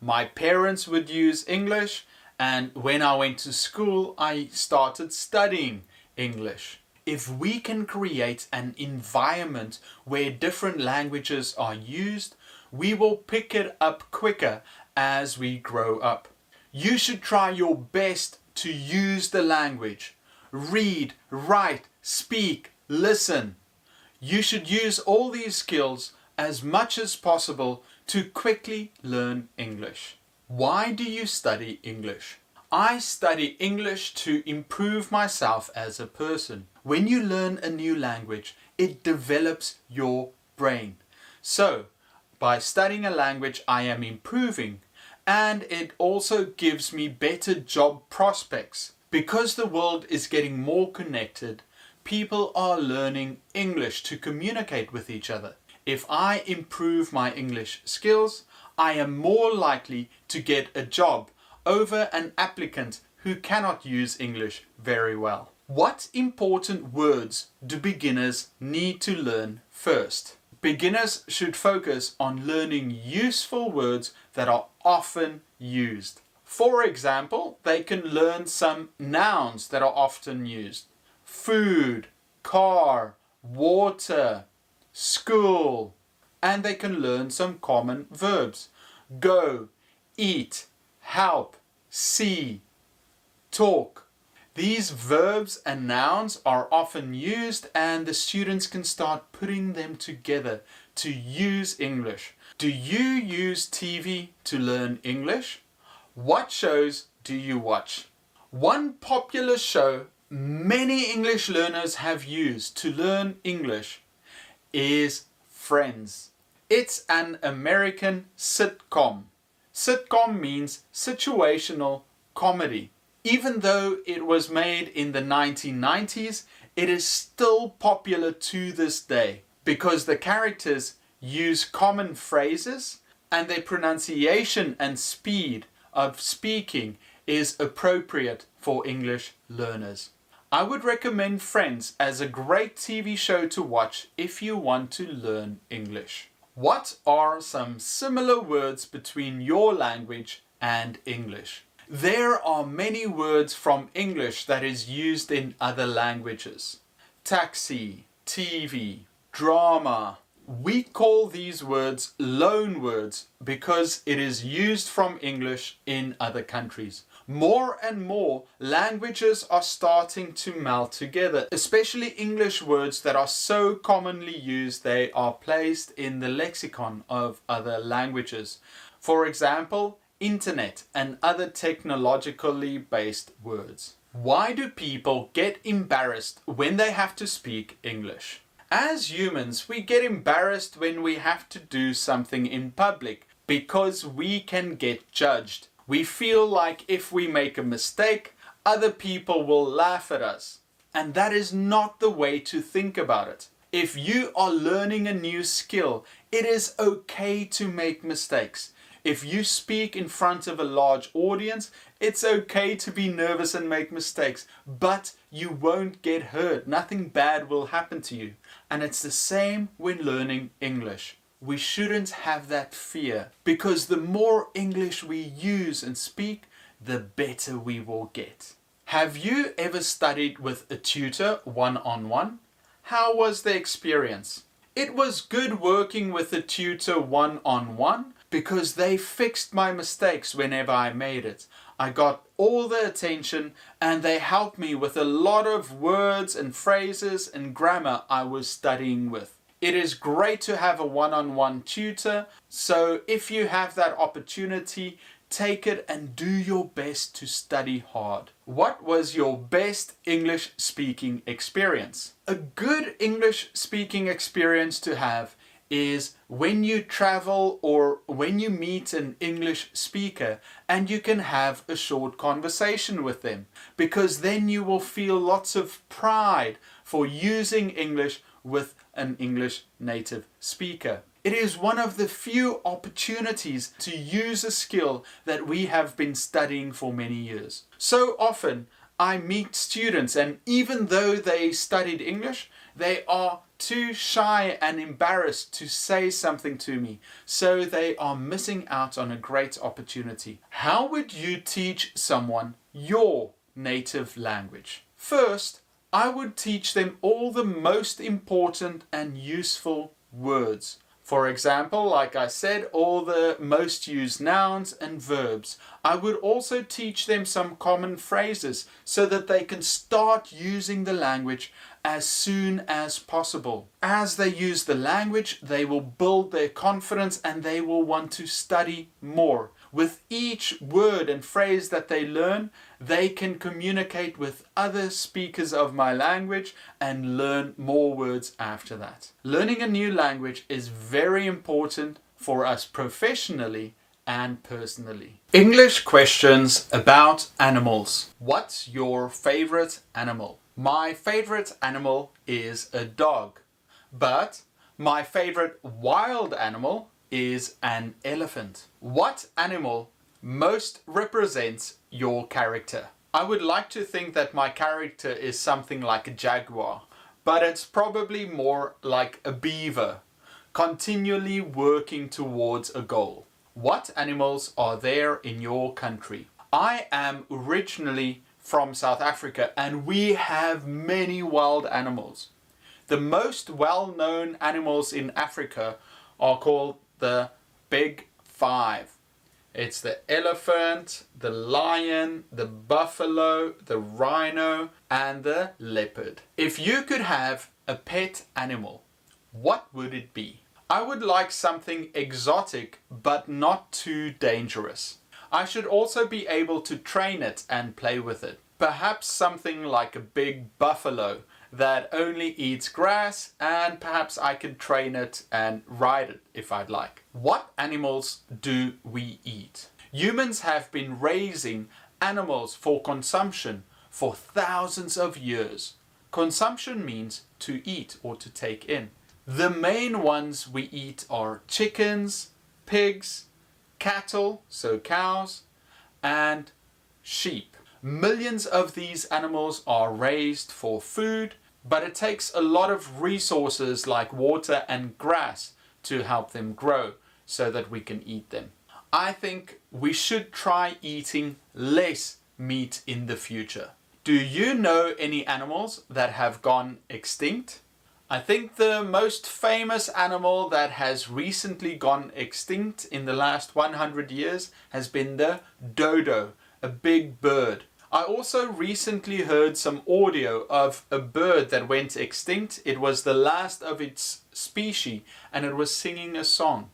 My parents would use English, and when I went to school, I started studying English. If we can create an environment where different languages are used, we will pick it up quicker as we grow up. You should try your best to use the language. Read, write, speak, listen. You should use all these skills as much as possible to quickly learn English. Why do you study English? I study English to improve myself as a person. When you learn a new language, it develops your brain. So, by studying a language, I am improving, and it also gives me better job prospects. Because the world is getting more connected, people are learning English to communicate with each other. If I improve my English skills, I am more likely to get a job over an applicant who cannot use English very well. What important words do beginners need to learn first? Beginners should focus on learning useful words that are often used. For example, they can learn some nouns that are often used. Food, car, water, school. And they can learn some common verbs. Go, eat, help, see, talk. These verbs and nouns are often used, and the students can start putting them together to use English. Do you use TV to learn English? What shows do you watch? One popular show many English learners have used to learn English is Friends. It's an American sitcom. Sitcom means situational comedy. Even though it was made in the 1990s, it is still popular to this day because the characters use common phrases and their pronunciation and speed of speaking is appropriate for English learners. I would recommend Friends as a great TV show to watch if you want to learn English. What are some similar words between your language and English? There are many words from English that is used in other languages. Taxi, TV, drama. We call these words loan words because it is used from English in other countries. More and more languages are starting to melt together, especially English words that are so commonly used they are placed in the lexicon of other languages. For example, internet and other technologically based words. Why do people get embarrassed when they have to speak English? As humans, we get embarrassed when we have to do something in public because we can get judged. We feel like if we make a mistake, other people will laugh at us. And that is not the way to think about it. If you are learning a new skill, it is okay to make mistakes. If you speak in front of a large audience, it's okay to be nervous and make mistakes, but you won't get hurt. Nothing bad will happen to you. And it's the same when learning English. We shouldn't have that fear, because the more English we use and speak, the better we will get. Have you ever studied with a tutor one-on-one? How was the experience? It was good working with a tutor one-on-one because they fixed my mistakes whenever I made it. I got all the attention and they helped me with a lot of words and phrases and grammar I was studying with. It is great to have a one-on-one tutor, so if you have that opportunity, take it and do your best to study hard. What was your best English speaking experience? A good English speaking experience to have is when you travel or when you meet an English speaker and you can have a short conversation with them, because then you will feel lots of pride for using English with an English native speaker. It is one of the few opportunities to use a skill that we have been studying for many years. So often I meet students, and even though they studied English, they are too shy and embarrassed to say something to me, so they are missing out on a great opportunity. How would you teach someone your native language? First, I would teach them all the most important and useful words. For example, like I said, all the most used nouns and verbs. I would also teach them some common phrases so that they can start using the language as soon as possible. As they use the language, they will build their confidence and they will want to study more. With each word and phrase that they learn, they can communicate with other speakers of my language and learn more words after that. Learning a new language is very important for us professionally and personally. English questions about animals. What's your favorite animal? My favorite animal is a dog, but my favorite wild animal is an elephant. What animal most represents your character? I would like to think that my character is something like a jaguar, but it's probably more like a beaver. continually working towards a goal. What animals are there in your country? I am originally from South Africa and we have many wild animals. The most well-known animals in Africa are called the Big Five. It's the elephant, the lion, the buffalo, the rhino, and the leopard. If you could have a pet animal, what would it be? I would like something exotic, but not too dangerous. I should also be able to train it and play with it. Perhaps something like a big buffalo that only eats grass, and perhaps I could train it and ride it if I'd like. What animals do we eat? Humans have been raising animals for consumption for thousands of years. Consumption means to eat or to take in. The main ones we eat are chickens, pigs, cattle, so cows, and sheep. Millions of these animals are raised for food, but it takes a lot of resources like water and grass to help them grow so that we can eat them. I think we should try eating less meat in the future. Do you know any animals that have gone extinct? I think the most famous animal that has recently gone extinct in the last 100 years has been the dodo, a big bird. I also recently heard some audio of a bird that went extinct. It was the last of its species and it was singing a song.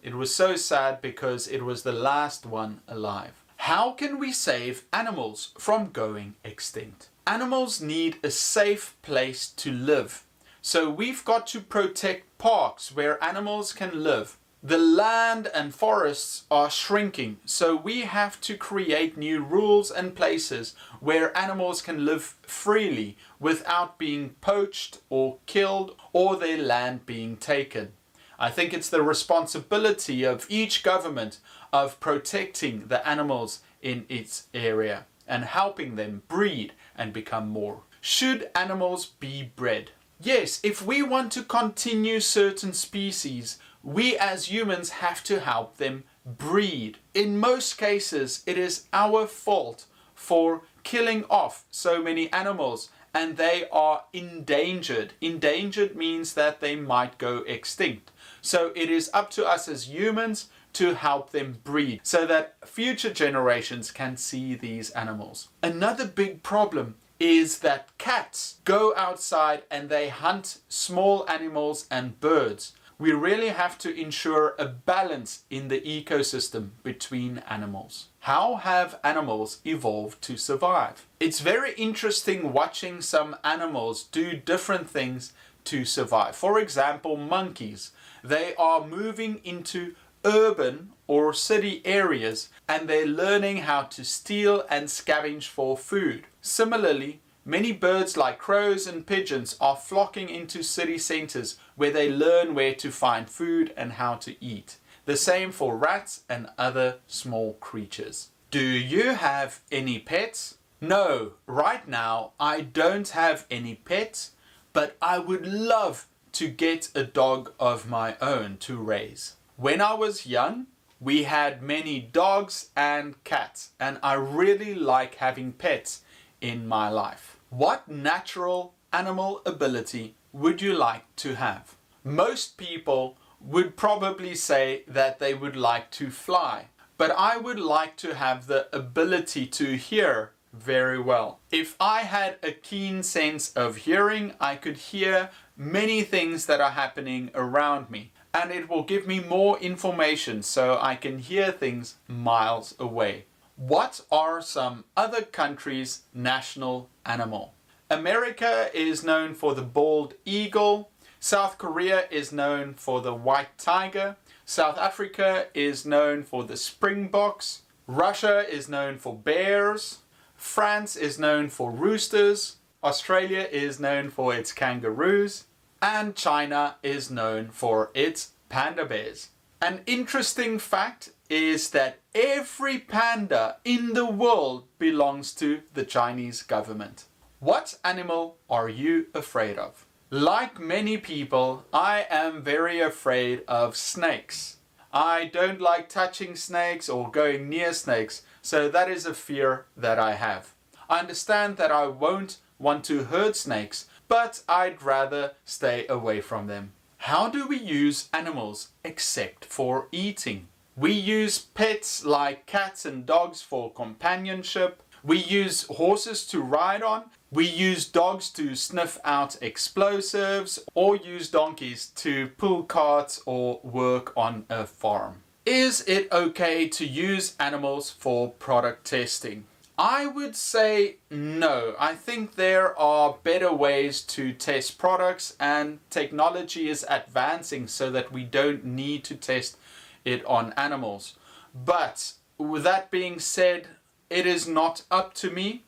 It was so sad because it was the last one alive. How can we save animals from going extinct? Animals need a safe place to live. So we've got to protect parks where animals can live. The land and forests are shrinking, so we have to create new rules and places where animals can live freely without being poached or killed or their land being taken. I think it's the responsibility of each government of protecting the animals in its area and helping them breed and become more. Should animals be bred? Yes, if we want to continue certain species, we as humans have to help them breed. In most cases, it is our fault for killing off so many animals and they are endangered. Endangered means that they might go extinct. So it is up to us as humans to help them breed so that future generations can see these animals. Another big problem is that cats go outside and they hunt small animals and birds. We really have to ensure a balance in the ecosystem between animals. How have animals evolved to survive? It's very interesting watching some animals do different things to survive. For example, monkeys. They are moving into urban or city areas and they're learning how to steal and scavenge for food. Similarly, many birds like crows and pigeons are flocking into city centers where they learn where to find food and how to eat. The same for rats and other small creatures. Do you have any pets? No, right now I don't have any pets, but I would love to get a dog of my own to raise. When I was young, we had many dogs and cats, and I really like having pets in my life. What natural animal ability would you like to have? Most people would probably say that they would like to fly, but I would like to have the ability to hear very well. If I had a keen sense of hearing, I could hear many things that are happening around me, and it will give me more information so I can hear things miles away. What are some other countries' national animal? America is known for the bald eagle. South Korea is known for the white tiger. South Africa is known for the springboks. Russia is known for bears. France is known for roosters. Australia is known for its kangaroos. And China is known for its panda bears. An interesting fact is that every panda in the world belongs to the Chinese government. What animal are you afraid of? Like many people, I am very afraid of snakes. I don't like touching snakes or going near snakes, so that is a fear that I have. I understand that I won't want to hurt snakes, but I'd rather stay away from them. How do we use animals except for eating? We use pets like cats and dogs for companionship. We use horses to ride on. We use dogs to sniff out explosives, or use donkeys to pull carts or work on a farm. Is it okay to use animals for product testing? I would say no. I think there are better ways to test products, and technology is advancing so that we don't need to test it on animals. But with that being said, it is not up to me.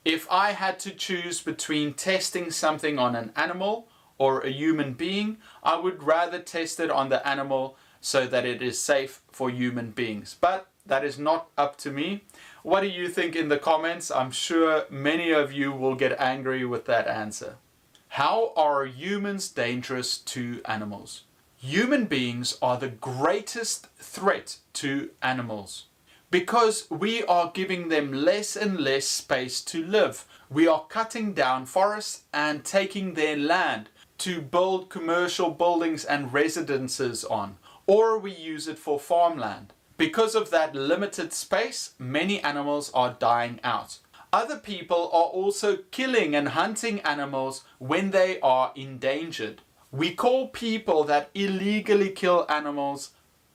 If I had to choose between testing something on an animal or a human being, I would rather test it on the animal so that it is safe for human beings. But that is not up to me. What do you think in the comments? I'm sure many of you will get angry with that answer. How are humans dangerous to animals? Human beings are the greatest threat to animals, because we are giving them less and less space to live. We are cutting down forests and taking their land to build commercial buildings and residences on, or we use it for farmland. Because of that limited space, many animals are dying out. Other people are also killing and hunting animals when they are endangered. We call people that illegally kill animals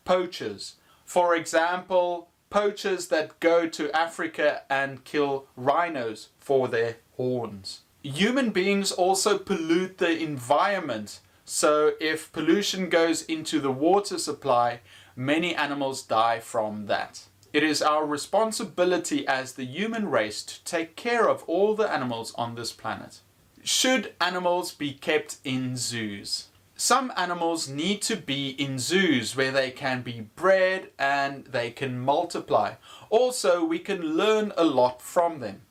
poachers. For example, poachers that go to Africa and kill rhinos for their horns. Human beings also pollute the environment. So if pollution goes into the water supply, many animals die from that. It is our responsibility as the human race to take care of all the animals on this planet. Should animals be kept in zoos? Some animals need to be in zoos where they can be bred and they can multiply. Also, we can learn a lot from them.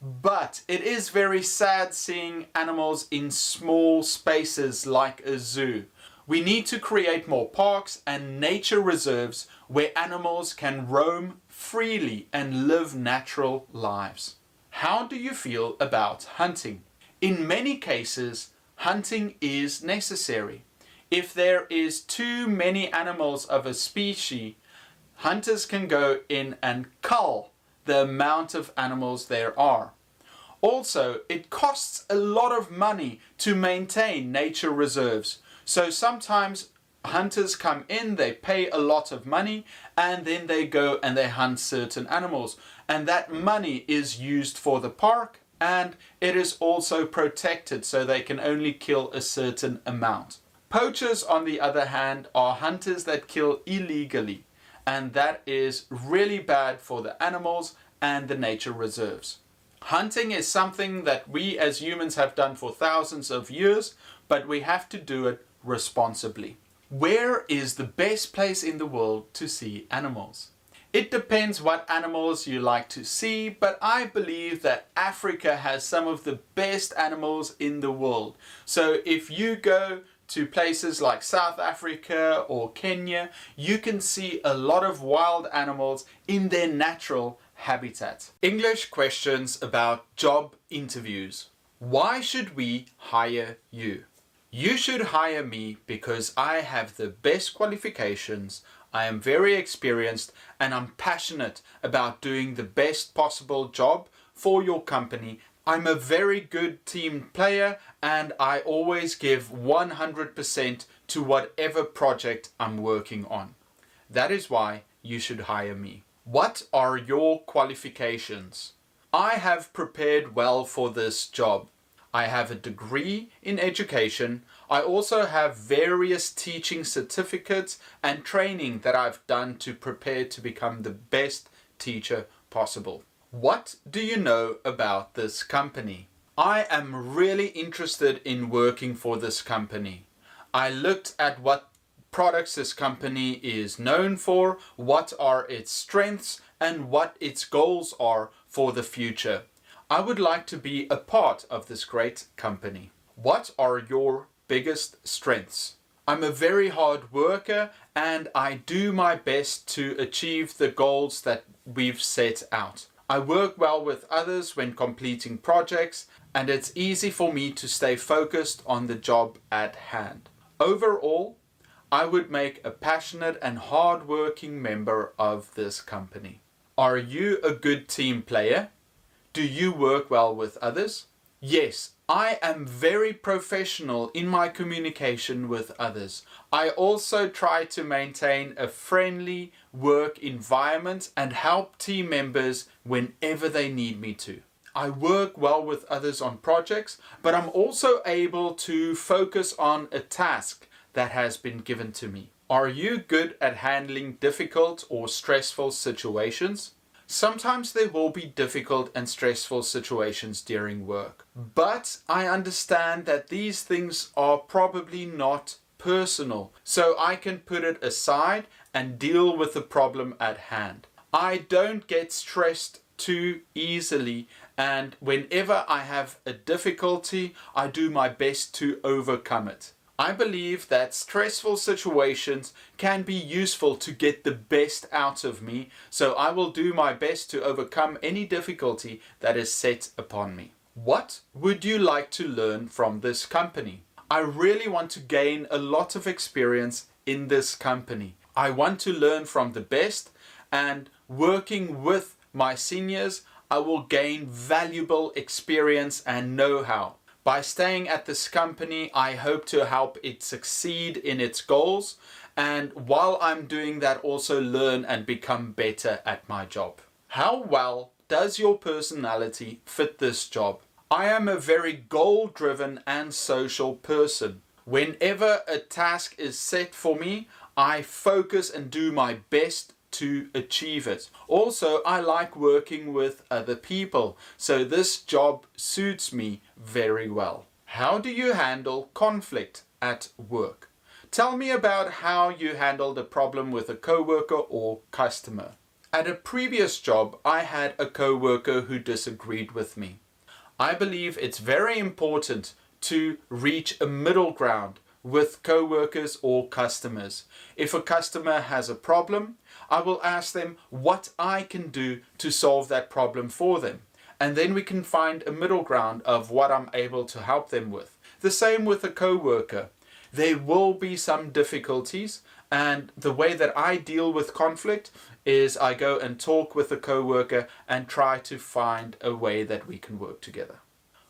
But it is very sad seeing animals in small spaces like a zoo. We need to create more parks and nature reserves where animals can roam freely and live natural lives. How do you feel about hunting? In many cases, hunting is necessary. If there is too many animals of a species, hunters can go in and cull the amount of animals there are. Also, it costs a lot of money to maintain nature reserves. So sometimes hunters come in, they pay a lot of money, and then they go and they hunt certain animals. And that money is used for the park, and it is also protected so they can only kill a certain amount. Poachers, on the other hand, are hunters that kill illegally, and that is really bad for the animals and the nature reserves. Hunting is something that we as humans have done for thousands of years, but we have to do it responsibly. Where is the best place in the world to see animals? It depends what animals you like to see, but I believe that Africa has some of the best animals in the world. So if you go to places like South Africa or Kenya, you can see a lot of wild animals in their natural habitat. English questions about job interviews. Why should we hire you? You should hire me because I have the best qualifications, I am very experienced, and I'm passionate about doing the best possible job for your company. I'm a very good team player and I always give 100% to whatever project I'm working on. That is why you should hire me. What are your qualifications? I have prepared well for this job. I have a degree in education. I also have various teaching certificates and training that I've done to prepare to become the best teacher possible. What do you know about this company? I am really interested in working for this company. I looked at what products this company is known for, what are its strengths, and what its goals are for the future. I would like to be a part of this great company. What are your biggest strengths? I'm a very hard worker and I do my best to achieve the goals that we've set out. I work well with others when completing projects and it's easy for me to stay focused on the job at hand. Overall, I would make a passionate and hard-working member of this company. Are you a good team player? Do you work well with others? Yes, I am very professional in my communication with others. I also try to maintain a friendly work environment and help team members whenever they need me to. I work well with others on projects, but I'm also able to focus on a task that has been given to me. Are you good at handling difficult or stressful situations? Sometimes there will be difficult and stressful situations during work, but I understand that these things are probably not personal, so I can put it aside and deal with the problem at hand. I don't get stressed too easily, and whenever I have a difficulty, I do my best to overcome it. I believe that stressful situations can be useful to get the best out of me, so I will do my best to overcome any difficulty that is set upon me. What would you like to learn from this company? I really want to gain a lot of experience in this company. I want to learn from the best, and working with my seniors, I will gain valuable experience and know-how. By staying at this company, I hope to help it succeed in its goals, and while I'm doing that, also learn and become better at my job. How well does your personality fit this job? I am a very goal-driven and social person. Whenever a task is set for me, I focus and do my best to achieve it. Also, I like working with other people, so this job suits me very well. How do you handle conflict at work? Tell me about how you handled a problem with a coworker or customer. At a previous job, I had a coworker who disagreed with me. I believe it's very important to reach a middle ground with coworkers or customers. If a customer has a problem, I will ask them what I can do to solve that problem for them. And then we can find a middle ground of what I'm able to help them with. The same with a coworker. There will be some difficulties, and the way that I deal with conflict is I go and talk with the coworker and try to find a way that we can work together.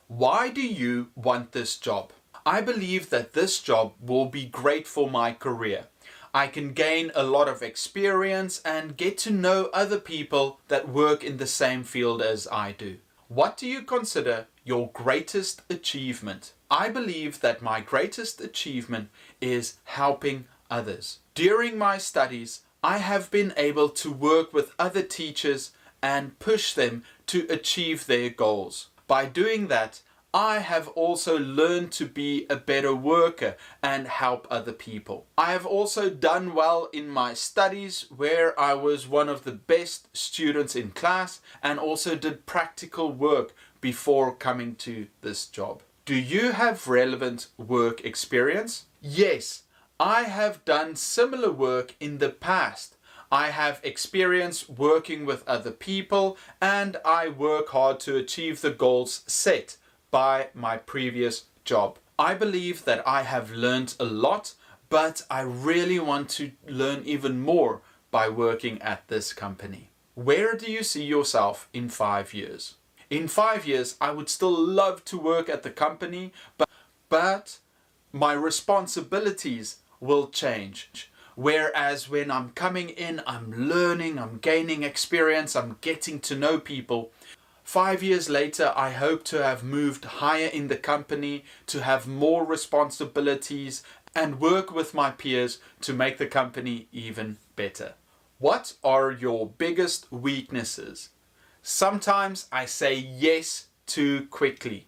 Why do you want this job? I believe that this job will be great for my career. I can gain a lot of experience and get to know other people that work in the same field as I do. What do you consider your greatest achievement? I believe that my greatest achievement is helping others. During my studies, I have been able to work with other teachers and push them to achieve their goals. By doing that, I have also learned to be a better worker and help other people. I have also done well in my studies, where I was one of the best students in class and also did practical work before coming to this job. Do you have relevant work experience? Yes, I have done similar work in the past. I have experience working with other people and I work hard to achieve the goals set by my previous job. I believe that I have learned a lot, but I really want to learn even more by working at this company. Where do you see yourself in 5 years? In 5 years, I would still love to work at the company, but my responsibilities will change. Whereas when I'm coming in, I'm learning, I'm gaining experience, I'm getting to know people. 5 years later, I hope to have moved higher in the company, to have more responsibilities and work with my peers to make the company even better. What are your biggest weaknesses? Sometimes I say yes too quickly.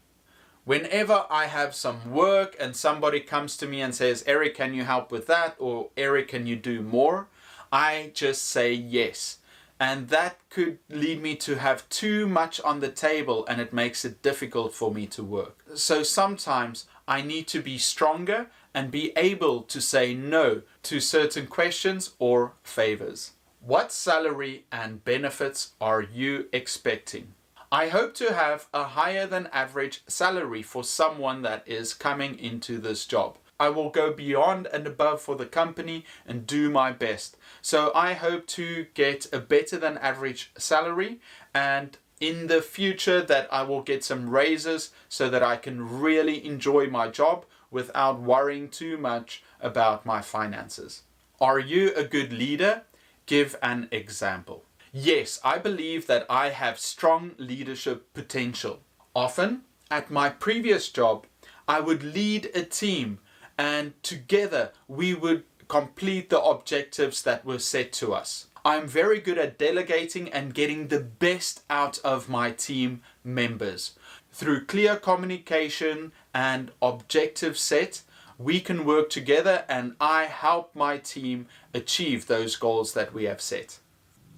Whenever I have some work and somebody comes to me and says, Eric, can you help with that? Or Eric, can you do more? I just say yes. and that could lead me to have too much on the table, and it makes it difficult for me to work. So sometimes I need to be stronger and be able to say no to certain questions or favors. What salary and benefits are you expecting? I hope to have a higher than average salary for someone that is coming into this job. I will go beyond and above for the company and do my best. So I hope to get a better than average salary, and in the future that I will get some raises so that I can really enjoy my job without worrying too much about my finances. Are you a good leader? Give an example. Yes, I believe that I have strong leadership potential. Often, at my previous job, I would lead a team, and together we would complete the objectives that were set to us. I'm very good at delegating and getting the best out of my team members. Through clear communication and objective set, we can work together, and I help my team achieve those goals that we have set.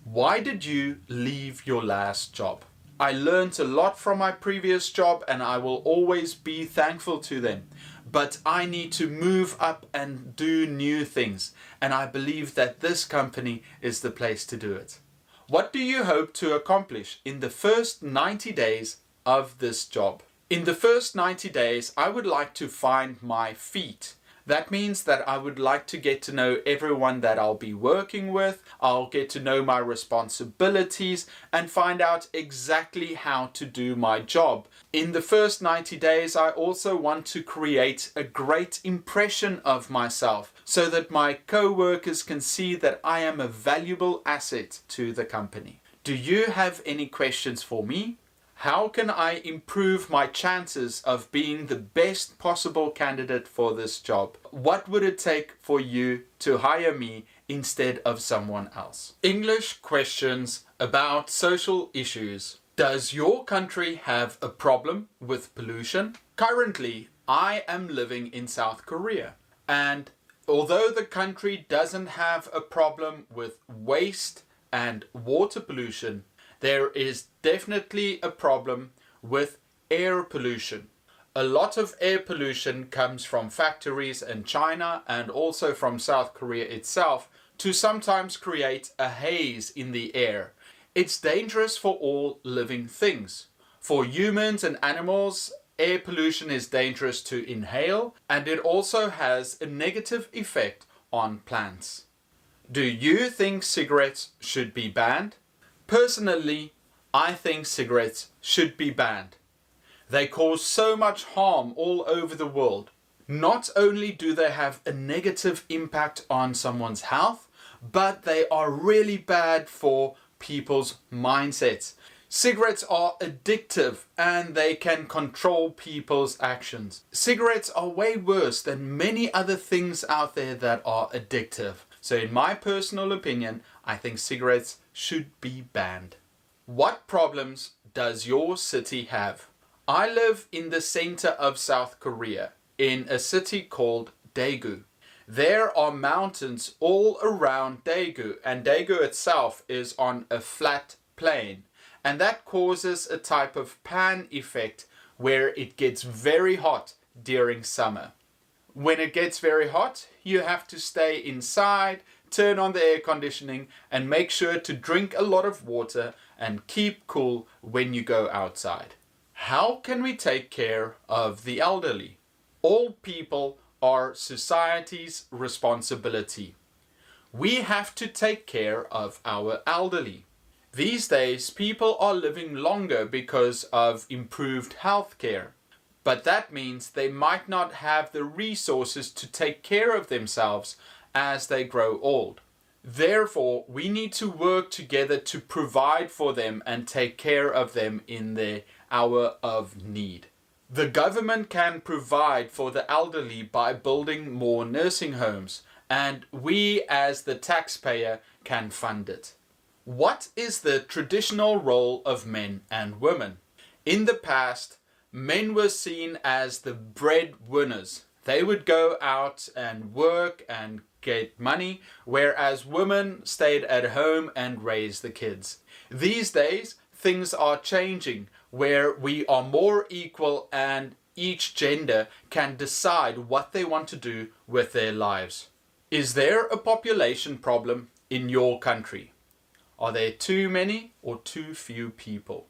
Why did you leave your last job? I learned a lot from my previous job, and I will always be thankful to them. But I need to move up and do new things, and I believe that this company is the place to do it. What do you hope to accomplish in the first 90 days of this job? In the first 90 days, I would like to find my feet. That means that I would like to get to know everyone that I'll be working with. I'll get to know my responsibilities and find out exactly how to do my job. In the first 90 days, I also want to create a great impression of myself so that my co-workers can see that I am a valuable asset to the company. Do you have any questions for me? How can I improve my chances of being the best possible candidate for this job? What would it take for you to hire me instead of someone else? English questions about social issues. Does your country have a problem with pollution? Currently, I am living in South Korea, and although the country doesn't have a problem with waste and water pollution, there is definitely a problem with air pollution. A lot of air pollution comes from factories in China and also from South Korea itself to sometimes create a haze in the air. It's dangerous for all living things. For humans and animals, air pollution is dangerous to inhale, and it also has a negative effect on plants. Do you think cigarettes should be banned? Personally, I think cigarettes should be banned. They cause so much harm all over the world. Not only do they have a negative impact on someone's health, but they are really bad for people's mindsets. Cigarettes are addictive, and they can control people's actions. Cigarettes are way worse than many other things out there that are addictive. So in my personal opinion, I think cigarettes should be banned. What problems does your city have? I live in the center of South Korea, in a city called Daegu. There are mountains all around Daegu, and Daegu itself is on a flat plain, and that causes a type of pan effect where it gets very hot during summer. When it gets very hot, you have to stay inside, turn on the air conditioning, and make sure to drink a lot of water and keep cool when you go outside. How can we take care of the elderly? Old people are society's responsibility. We have to take care of our elderly. These days, people are living longer because of improved health care. But that means they might not have the resources to take care of themselves as they grow old. Therefore, we need to work together to provide for them and take care of them in their hour of need. The government can provide for the elderly by building more nursing homes, and we as the taxpayer can fund it. What is the traditional role of men and women? In the past, men were seen as the breadwinners. They would go out and work and get money, whereas women stayed at home and raised the kids. These days, things are changing where we are more equal and each gender can decide what they want to do with their lives. Is there a population problem in your country? Are there too many or too few people?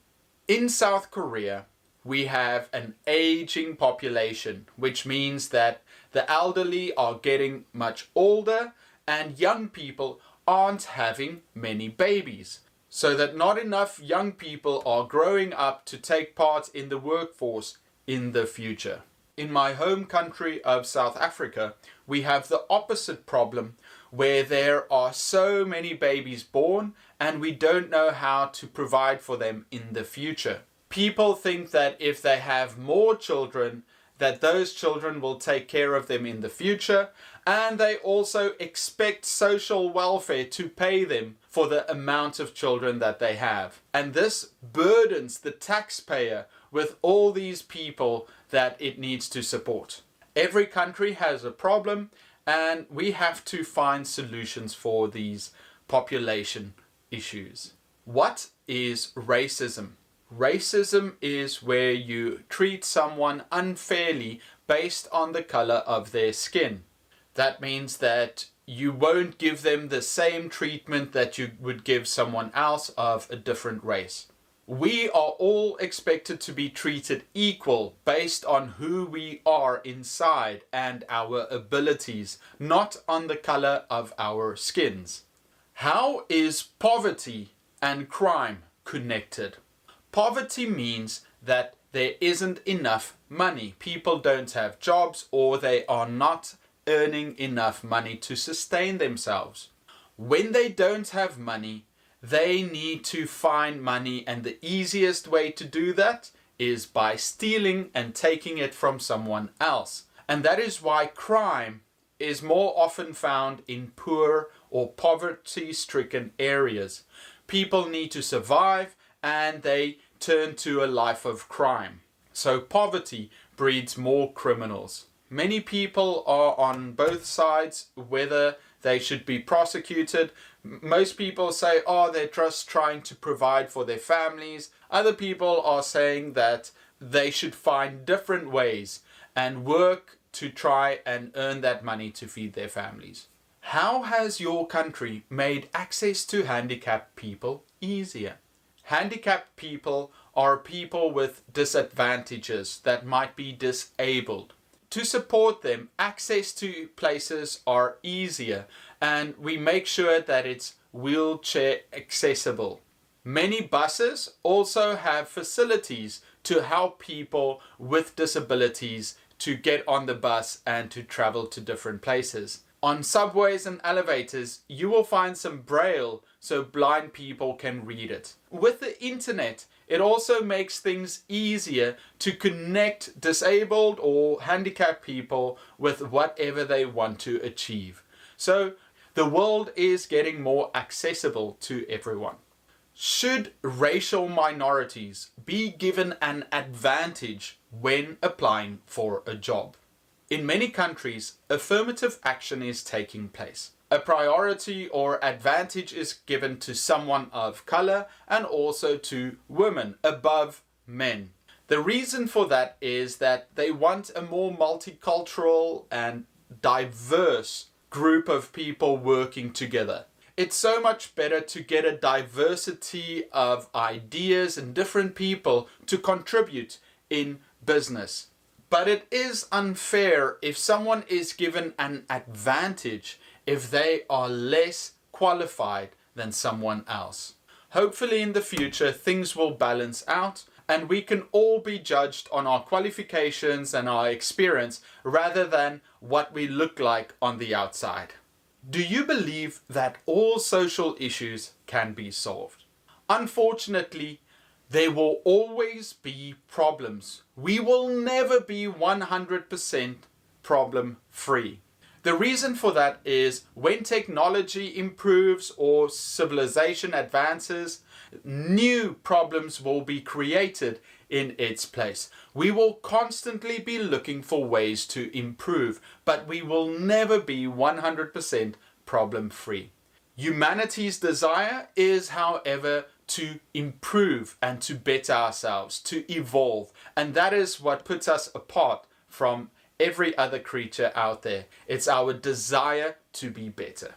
In South Korea, we have an aging population, which means that the elderly are getting much older and young people aren't having many babies. So that not enough young people are growing up to take part in the workforce in the future. In my home country of South Africa, we have the opposite problem where there are so many babies born and we don't know how to provide for them in the future. People think that if they have more children, that those children will take care of them in the future, and they also expect social welfare to pay them for the amount of children that they have. And this burdens the taxpayer with all these people that it needs to support. Every country has a problem, and we have to find solutions for these population issues. What is racism? Racism is where you treat someone unfairly based on the color of their skin. That means that you won't give them the same treatment that you would give someone else of a different race. We are all expected to be treated equal based on who we are inside and our abilities, not on the color of our skins. How is poverty and crime connected? Poverty means that there isn't enough money. People don't have jobs or they are not earning enough money to sustain themselves. When they don't have money, they need to find money, and the easiest way to do that is by stealing and taking it from someone else. And that is why crime is more often found in poor or poverty-stricken areas. People need to survive and they turn to a life of crime. So poverty breeds more criminals. Many people are on both sides whether they should be prosecuted. Most people say, oh, they're just trying to provide for their families. Other people are saying that they should find different ways and work to try and earn that money to feed their families. How has your country made access to handicapped people easier? Handicapped people are people with disadvantages that might be disabled. To support them, access to places are easier, and we make sure that it's wheelchair accessible. Many buses also have facilities to help people with disabilities to get on the bus and to travel to different places. On subways and elevators, you will find some braille so blind people can read it. With the internet, it also makes things easier to connect disabled or handicapped people with whatever they want to achieve. So the world is getting more accessible to everyone. Should racial minorities be given an advantage when applying for a job? In many countries, affirmative action is taking place. A priority or advantage is given to someone of color and also to women above men. The reason for that is that they want a more multicultural and diverse group of people working together. It's so much better to get a diversity of ideas and different people to contribute in business. But it is unfair if someone is given an advantage if they are less qualified than someone else. Hopefully in the future things will balance out and we can all be judged on our qualifications and our experience rather than what we look like on the outside. Do you believe that all social issues can be solved? Unfortunately, there will always be problems. We will never be 100% problem free. The reason for that is when technology improves or civilization advances, new problems will be created in its place. We will constantly be looking for ways to improve, but we will never be 100% problem-free. Humanity's desire is, however, to improve and to better ourselves, to evolve. And that is what puts us apart from every other creature out there. It's our desire to be better.